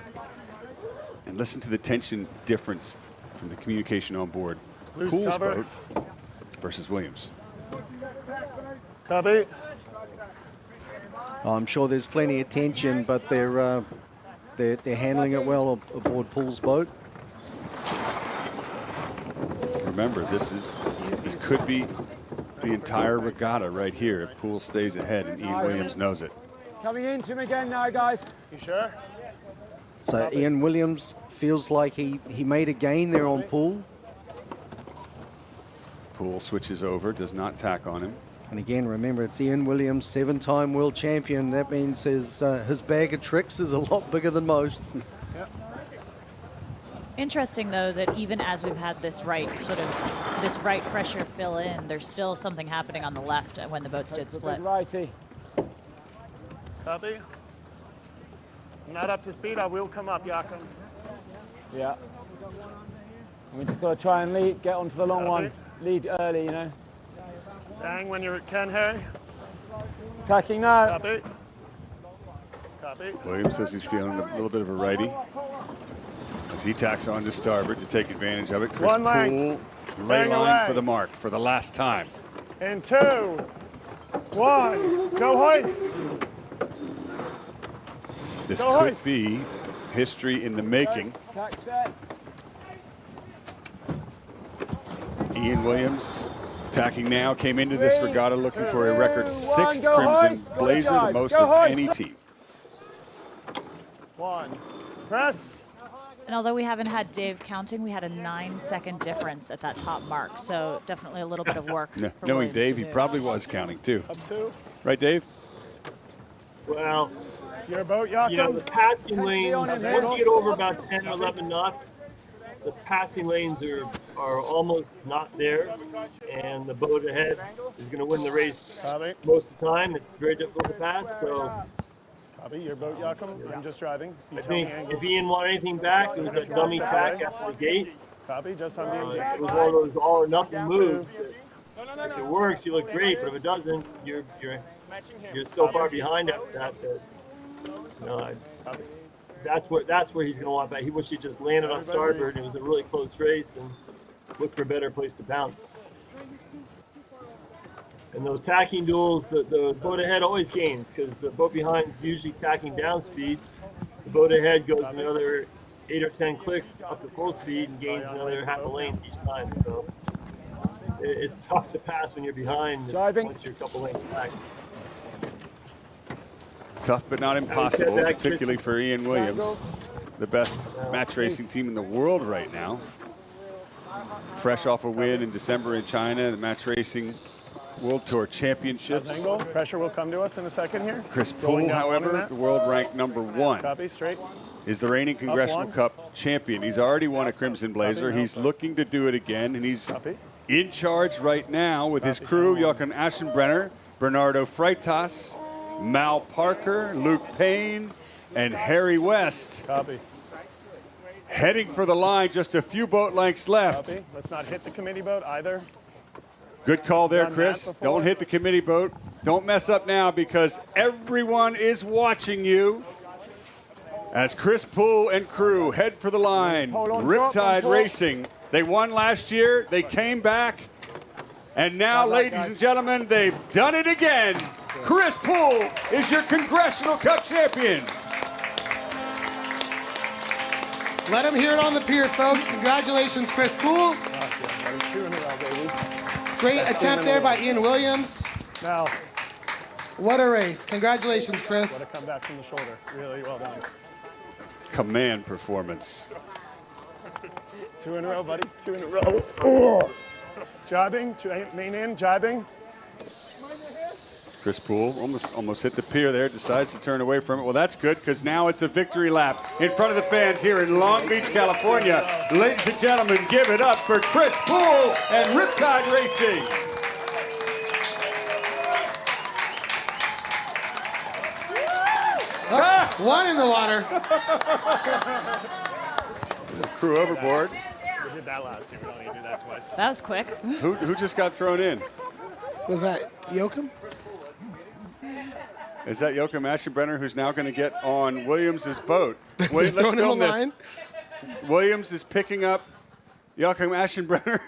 And listen to the tension difference from the communication on board. Loose Poole's cover. boat versus Williams. Copy. I'm sure there's plenty of tension, but they're handling it well aboard Poole's boat. Remember, this could be the entire regatta right here if Poole stays ahead and Ian Williams knows it. Coming into him again now, guys. You sure? So Ian Williams feels like he made a gain there on Poole. Poole switches over, does not tack on him. And again, remember, it's Ian Williams, 7-time world champion. That means his bag of tricks is a lot bigger than most. Interesting, though, that even as we've had this right pressure fill in, there's still something happening on the left when the boats did split. Righty. Copy. Not up to speed. I will come up, Yakum. Yeah. We just got to try and lead, get onto the long one. Lead early, you know. Dang when you can, Harry. Attacking now. Copy. Copy. Williams says he's feeling a little bit of a righty as he tacks on to starboard to take advantage of it. Chris One leg. Poole, lay Bang line away. for the mark for the last time. In 2, 1, go hoist. This Go could hoist. be history in the making. Tack set. Ian Williams tacking now, came into this regatta looking for a record 6th go Crimson hoist. Go Blazer, the guys. most Go of hoist. any team. 1. Press. And although we haven't had Dave counting, we had a 9-second difference at that top mark. So definitely a little bit of work. No, for knowing Williams Dave, to he do. probably was counting too. Up 2. Right, Dave? Well, Your boat, Yakum. you know, the passing Touch me lanes, on once him, Hegel. you get over about 10 or 11 knots, the passing lanes are almost not there, and the boat ahead is going to win the race Copy. most of the time. It's very difficult to pass, so Copy. Your boat, Yakum. I'm just driving. You I tell me think angles. if Ian wanted anything back, it was a dummy tack after the gate. Copy. Just on It the was one of those all or nothing moves. If it works, you look great, but if it doesn't, you're you're so far behind after that. That's where he's going to want that. He wished he just landed on starboard. It was a really close race and looked for a better place to bounce. And those tacking duels, the boat ahead always gains because the boat behind is usually tacking down speed. The boat ahead goes another 8 or 10 clicks up to full speed and gains another half a lane each time. So it's tough to pass when you're behind once you're a couple lanes back. Tough but not impossible, particularly for Ian Williams, the best match racing team in the world right now. Fresh off a win in December in China, the match racing World Tour Championships. Pressure will come to us in a second here. Chris Poole, however, the world ranked #1. Copy, straight. Is the reigning Congressional Cup champion. He's already won a Crimson Blazer. He's looking to do it again, and he's in charge right now with his crew, Jochen Aschenbrenner, Bernardo Freitas, Mal Parker, Luke Payne, and Harry West. Copy. Heading for the line, just a few boat lengths left. Copy. Let's not hit the committee boat either. Good call there, Chris. Don't hit the committee boat. Don't mess up now because everyone is watching you. As Chris Poole and crew head for the line, Riptide Racing. They won last year. They came back. And now, ladies and gentlemen, they've done it again. Chris Poole is your Congressional Cup champion. Let him hear it on the pier, folks. Congratulations, Chris Poole. Great attempt there by Ian Williams. Now, what a race. Congratulations, Chris. What a comeback from the shoulder. Really well done. Command performance. 2 in a row, buddy. 2 in a row. Jibing, main in, jibing. Chris Poole almost hit the pier there, decides to turn away from it. Well, that's good because now it's a victory lap in front of the fans here in Long Beach, California. Ladies and gentlemen, give it up for Chris Poole and Riptide Racing. One in the water. Crew overboard. We did that last year. We don't need to do that twice. That was quick. Who just got thrown in? Was that Joachim? Is that Joachim Aschenbrenner, who's now going to get on Williams' boat? Wait, let's film this. Williams is picking up Joachim Aschenbrenner.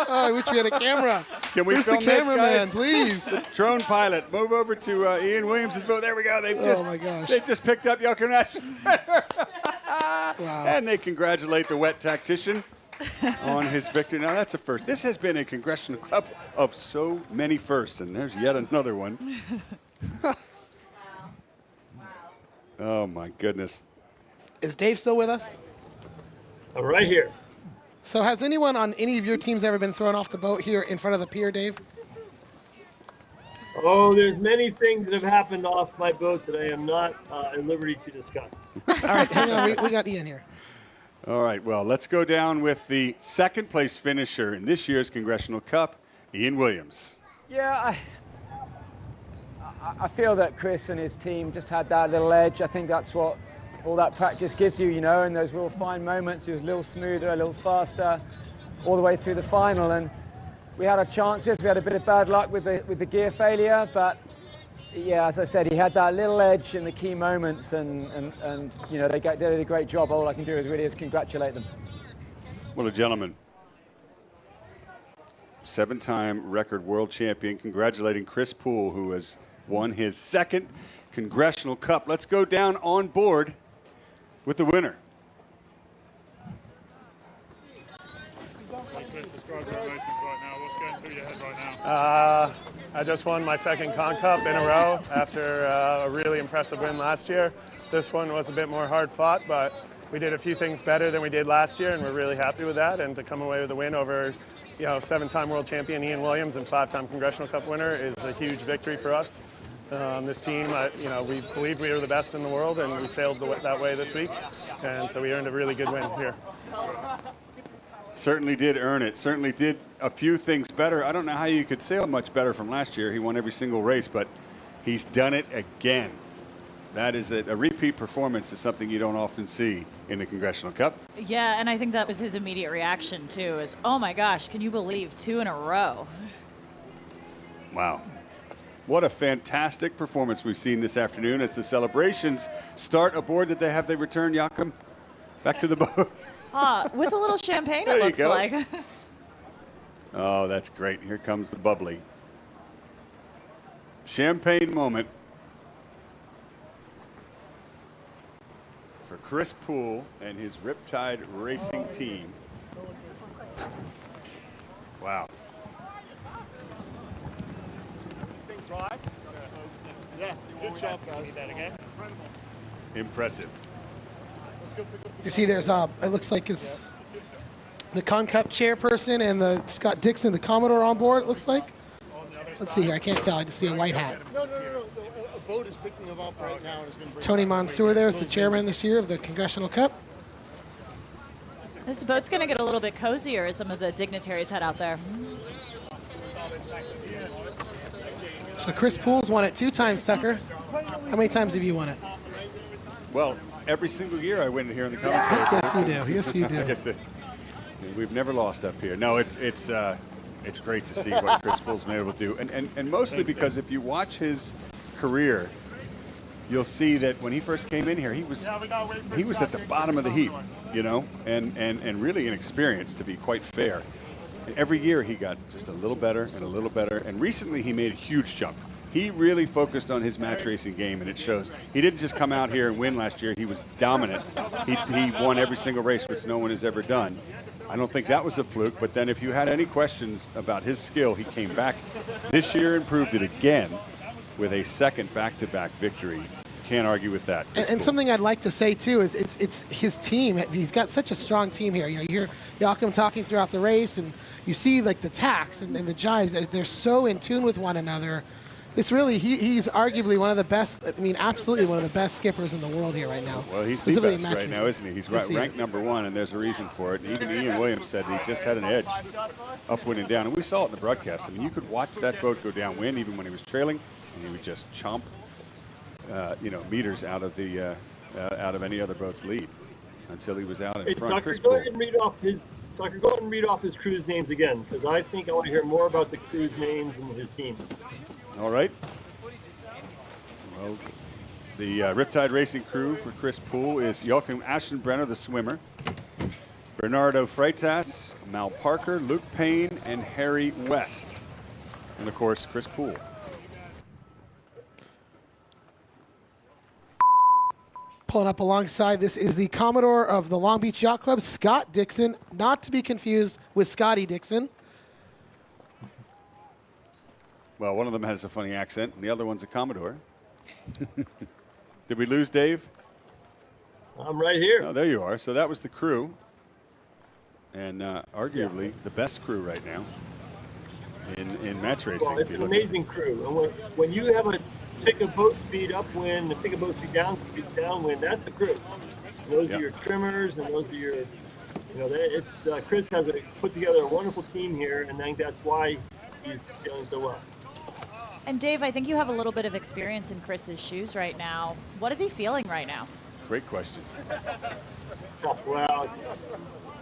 I wish we had a camera. Can we Where's film the this, cameraman, guys? please? The drone pilot, move over to Ian Williams' boat. There we go. Oh my gosh. They just picked up Joachim Aschenbrenner. Wow. And they congratulate the wet tactician on his victory. Now, that's a first. This has been a Congressional Cup of so many firsts, and there's yet another one. Oh, my goodness. Is Dave still with us? I'm right here. So has anyone on any of your teams ever been thrown off the boat here in front of the pier, Dave? Oh, there's many things that have happened off my boat that I am not at liberty to discuss. All right, hang on. We got Ian here. All right, well, let's go down with the second place finisher in this year's Congressional Cup, Ian Williams. Yeah, I feel that Chris and his team just had that little edge. I think that's what all that practice gives you, and those real fine moments. He was a little smoother, a little faster, all the way through the final. And we had our chances. We had a bit of bad luck with the gear failure, but yeah, as I said, he had that little edge in the key moments, and they did a great job. All I can do is really congratulate them. Well, a gentleman. 7-time record world champion, congratulating Chris Poole, who has won his second Congressional Cup. Let's go down on board with the winner. I just won my second Con Cup in a row after a really impressive win last year. This one was a bit more hard fought, but we did a few things better than we did last year, and we're really happy with that. And to come away with a win over 7-time world champion Ian Williams and 5-time Congressional Cup winner is a huge victory for us. This team, we believed we were the best in the world, and we sailed that way this week. And so we earned a really good win here. Certainly did earn it. Certainly did a few things better. I don't know how you could sail much better from last year. He won every single race, but he's done it again. That is a repeat performance is something you don't often see in the Congressional Cup. Yeah, and I think that was his immediate reaction, too, is, oh my gosh, can you believe 2 in a row? Wow. What a fantastic performance we've seen this afternoon as the celebrations start aboard. Did they return, Joachim? Back to the boat. With a little champagne, There it you looks go. like. Oh, that's great. Here comes the bubbly. Champagne moment for Chris Poole and his Riptide Racing team. Wow. Yeah, good job, guys. Impressive. You see, there's it looks like it's the Con Cup chairperson and the Scott Dixon, the Commodore, on board. It looks like. Let's see here. I can't tell. I just see a white hat. No. A boat is picking them up right now and is going to bring Tony them back. Mansour there is the chairman this year of the Congressional Cup. This boat's going to get a little bit cozier as some of the dignitaries head out there. So Chris Poole's won it 2 times, Tucker. How many times have you won it? Well, every single year I win it here in the commentary. Yes, you do. Yes, you do. I get we've never lost up here. No, it's great to see what Chris Poole's been able to do, and mostly because if you watch his career, you'll see that when he first came in here, he was at the bottom of the heap, you know, and really inexperienced, to be quite fair. Every year he got just a little better and a little better, and recently he made a huge jump. He really focused on his match racing game, and it shows. He didn't just come out here and win last year. He was dominant. He won every single race, which no one has ever done. I don't think that was a fluke, but then if you had any questions about his skill, he came back this year and proved it again with a second back-to-back victory. Can't argue with that. And something I'd like to say too is it's his team. He's got such a strong team here. You know, you hear Joachim talking throughout the race, and you see like the tacks and the jives. They're so in tune with one another. This really, he's arguably one of the best. I mean, absolutely one of the best skippers in the world here right now. Well, he's the best right now, isn't he? He's ranked number 1, and there's a reason for it. And even Ian Williams said he just had an edge, upwind and down. And we saw it in the broadcast. I mean, you could watch that boat go downwind even when he was trailing, and he would just chomp, meters out of the out of any other boat's lead until he was out in front. Tucker, Chris go Poole. ahead and read off his. Tucker, go ahead and read off his crew's names again, because I think I want to hear more about the crew's names and his team. All right. Well, the Riptide Racing crew for Chris Poole is Joachim Aschenbrenner, the swimmer, Bernardo Freitas, Mal Parker, Luke Payne, and Harry West. And, of course, Chris Poole. Pulling up alongside, this is the Commodore of the Long Beach Yacht Club, Scott Dixon, not to be confused with Scotty Dixon. Well, one of them has a funny accent, and the other one's a Commodore. Did we lose Dave? I'm right here. Oh, there you are. So that was the crew, and arguably the best crew right now in match racing. Well, it's an amazing crew. And when you have a tick of boat speed upwind, a tick of boat speed downwind, that's the crew. And those are your trimmers, and those are your, Chris has put together a wonderful team here, and I think that's why he's sailing so well. And Dave, I think you have a little bit of experience in Chris's shoes right now. What is he feeling right now? Great question. Well,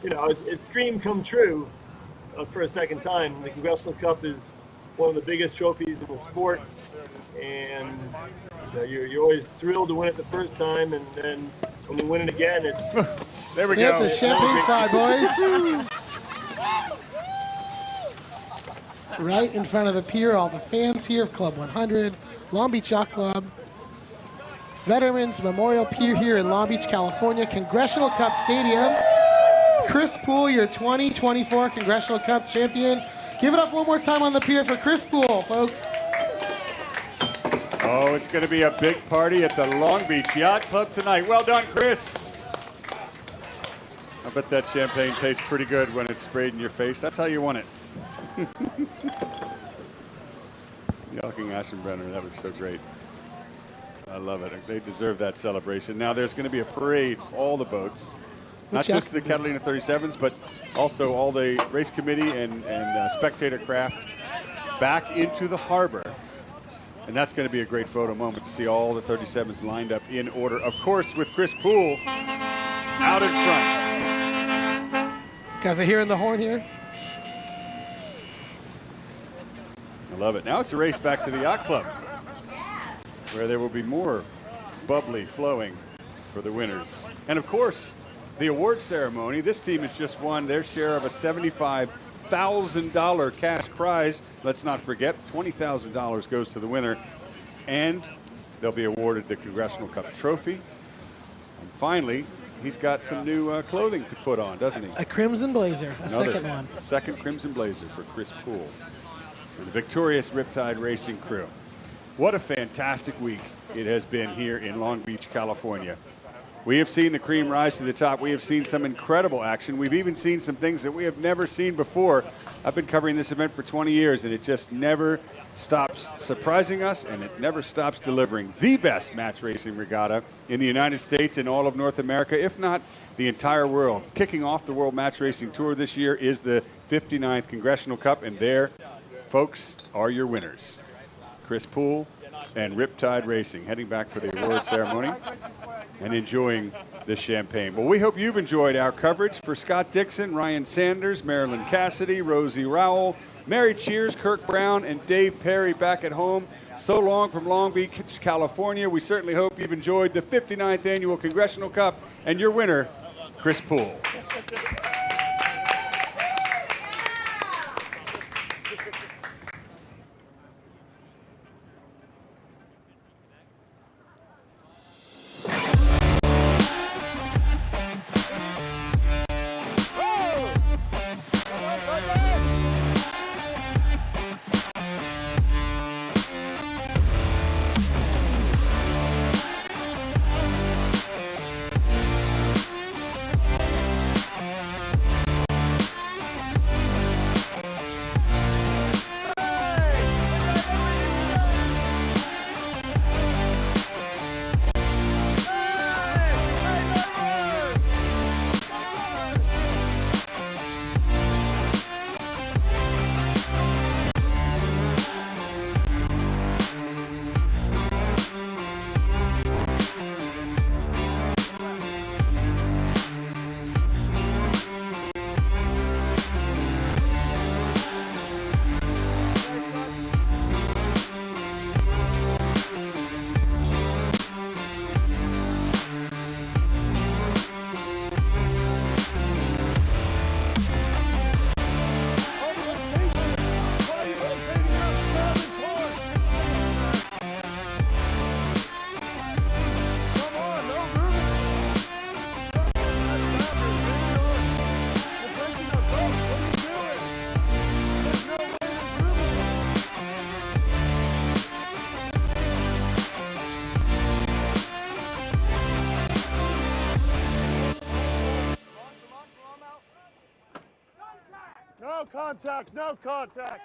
it's dream come true for a second time. The Congressional Cup is one of the biggest trophies in the sport, and you're always thrilled to win it the first time, and then when you win it again, it's there we Get go. the champagne fry, boys. Right in front of the pier, all the fans here of Club 100, Long Beach Yacht Club, Veterans Memorial Pier here in Long Beach, California, Congressional Cup Stadium. Chris Poole, your 2024 Congressional Cup champion. Give it up one more time on the pier for Chris Poole, folks. Oh, it's going to be a big party at the Long Beach Yacht Club tonight. Well done, Chris. I bet that champagne tastes pretty good when it's sprayed in your face. That's how you want it. Joachim Aschenbrenner, that was so great. I love it. They deserve that celebration. Now there's going to be a parade of all the boats, not just the Catalina 37s, but also all the race committee and spectator craft back into the harbor. And that's going to be a great photo moment to see all the 37s lined up in order, of course, with Chris Poole out in front. Guys are hearing the horn here. I love it. Now it's a race back to the yacht club, where there will be more bubbly flowing for the winners. And of course, the award ceremony. This team has just won their share of a $75,000 cash prize. Let's not forget, $20,000 goes to the winner. And they'll be awarded the Congressional Cup trophy. And finally, he's got some new clothing to put on, doesn't he? A crimson blazer, second one. A second crimson blazer for Chris Poole and the victorious Riptide Racing crew. What a fantastic week it has been here in Long Beach, California. We have seen the cream rise to the top. We have seen some incredible action. We've even seen some things that we have never seen before. I've been covering this event for 20 years, and it just never stops surprising us, and it never stops delivering the best match racing regatta in the United States and all of North America, if not the entire world. Kicking off the World Match Racing Tour this year is the 59th Congressional Cup, and there, folks, are your winners. Chris Poole and Riptide Racing heading back for the award ceremony and enjoying the champagne. Well, we hope you've enjoyed our coverage. For Scott Dixon, Ryan Sanders, Marilyn Cassidy, Rosie Rowell, Mary Cheers, Kirk Brown, and Dave Perry back at home. So long from Long Beach, California. We certainly hope you've enjoyed the 59th Annual Congressional Cup and your winner, Chris Poole. No contact, no contact.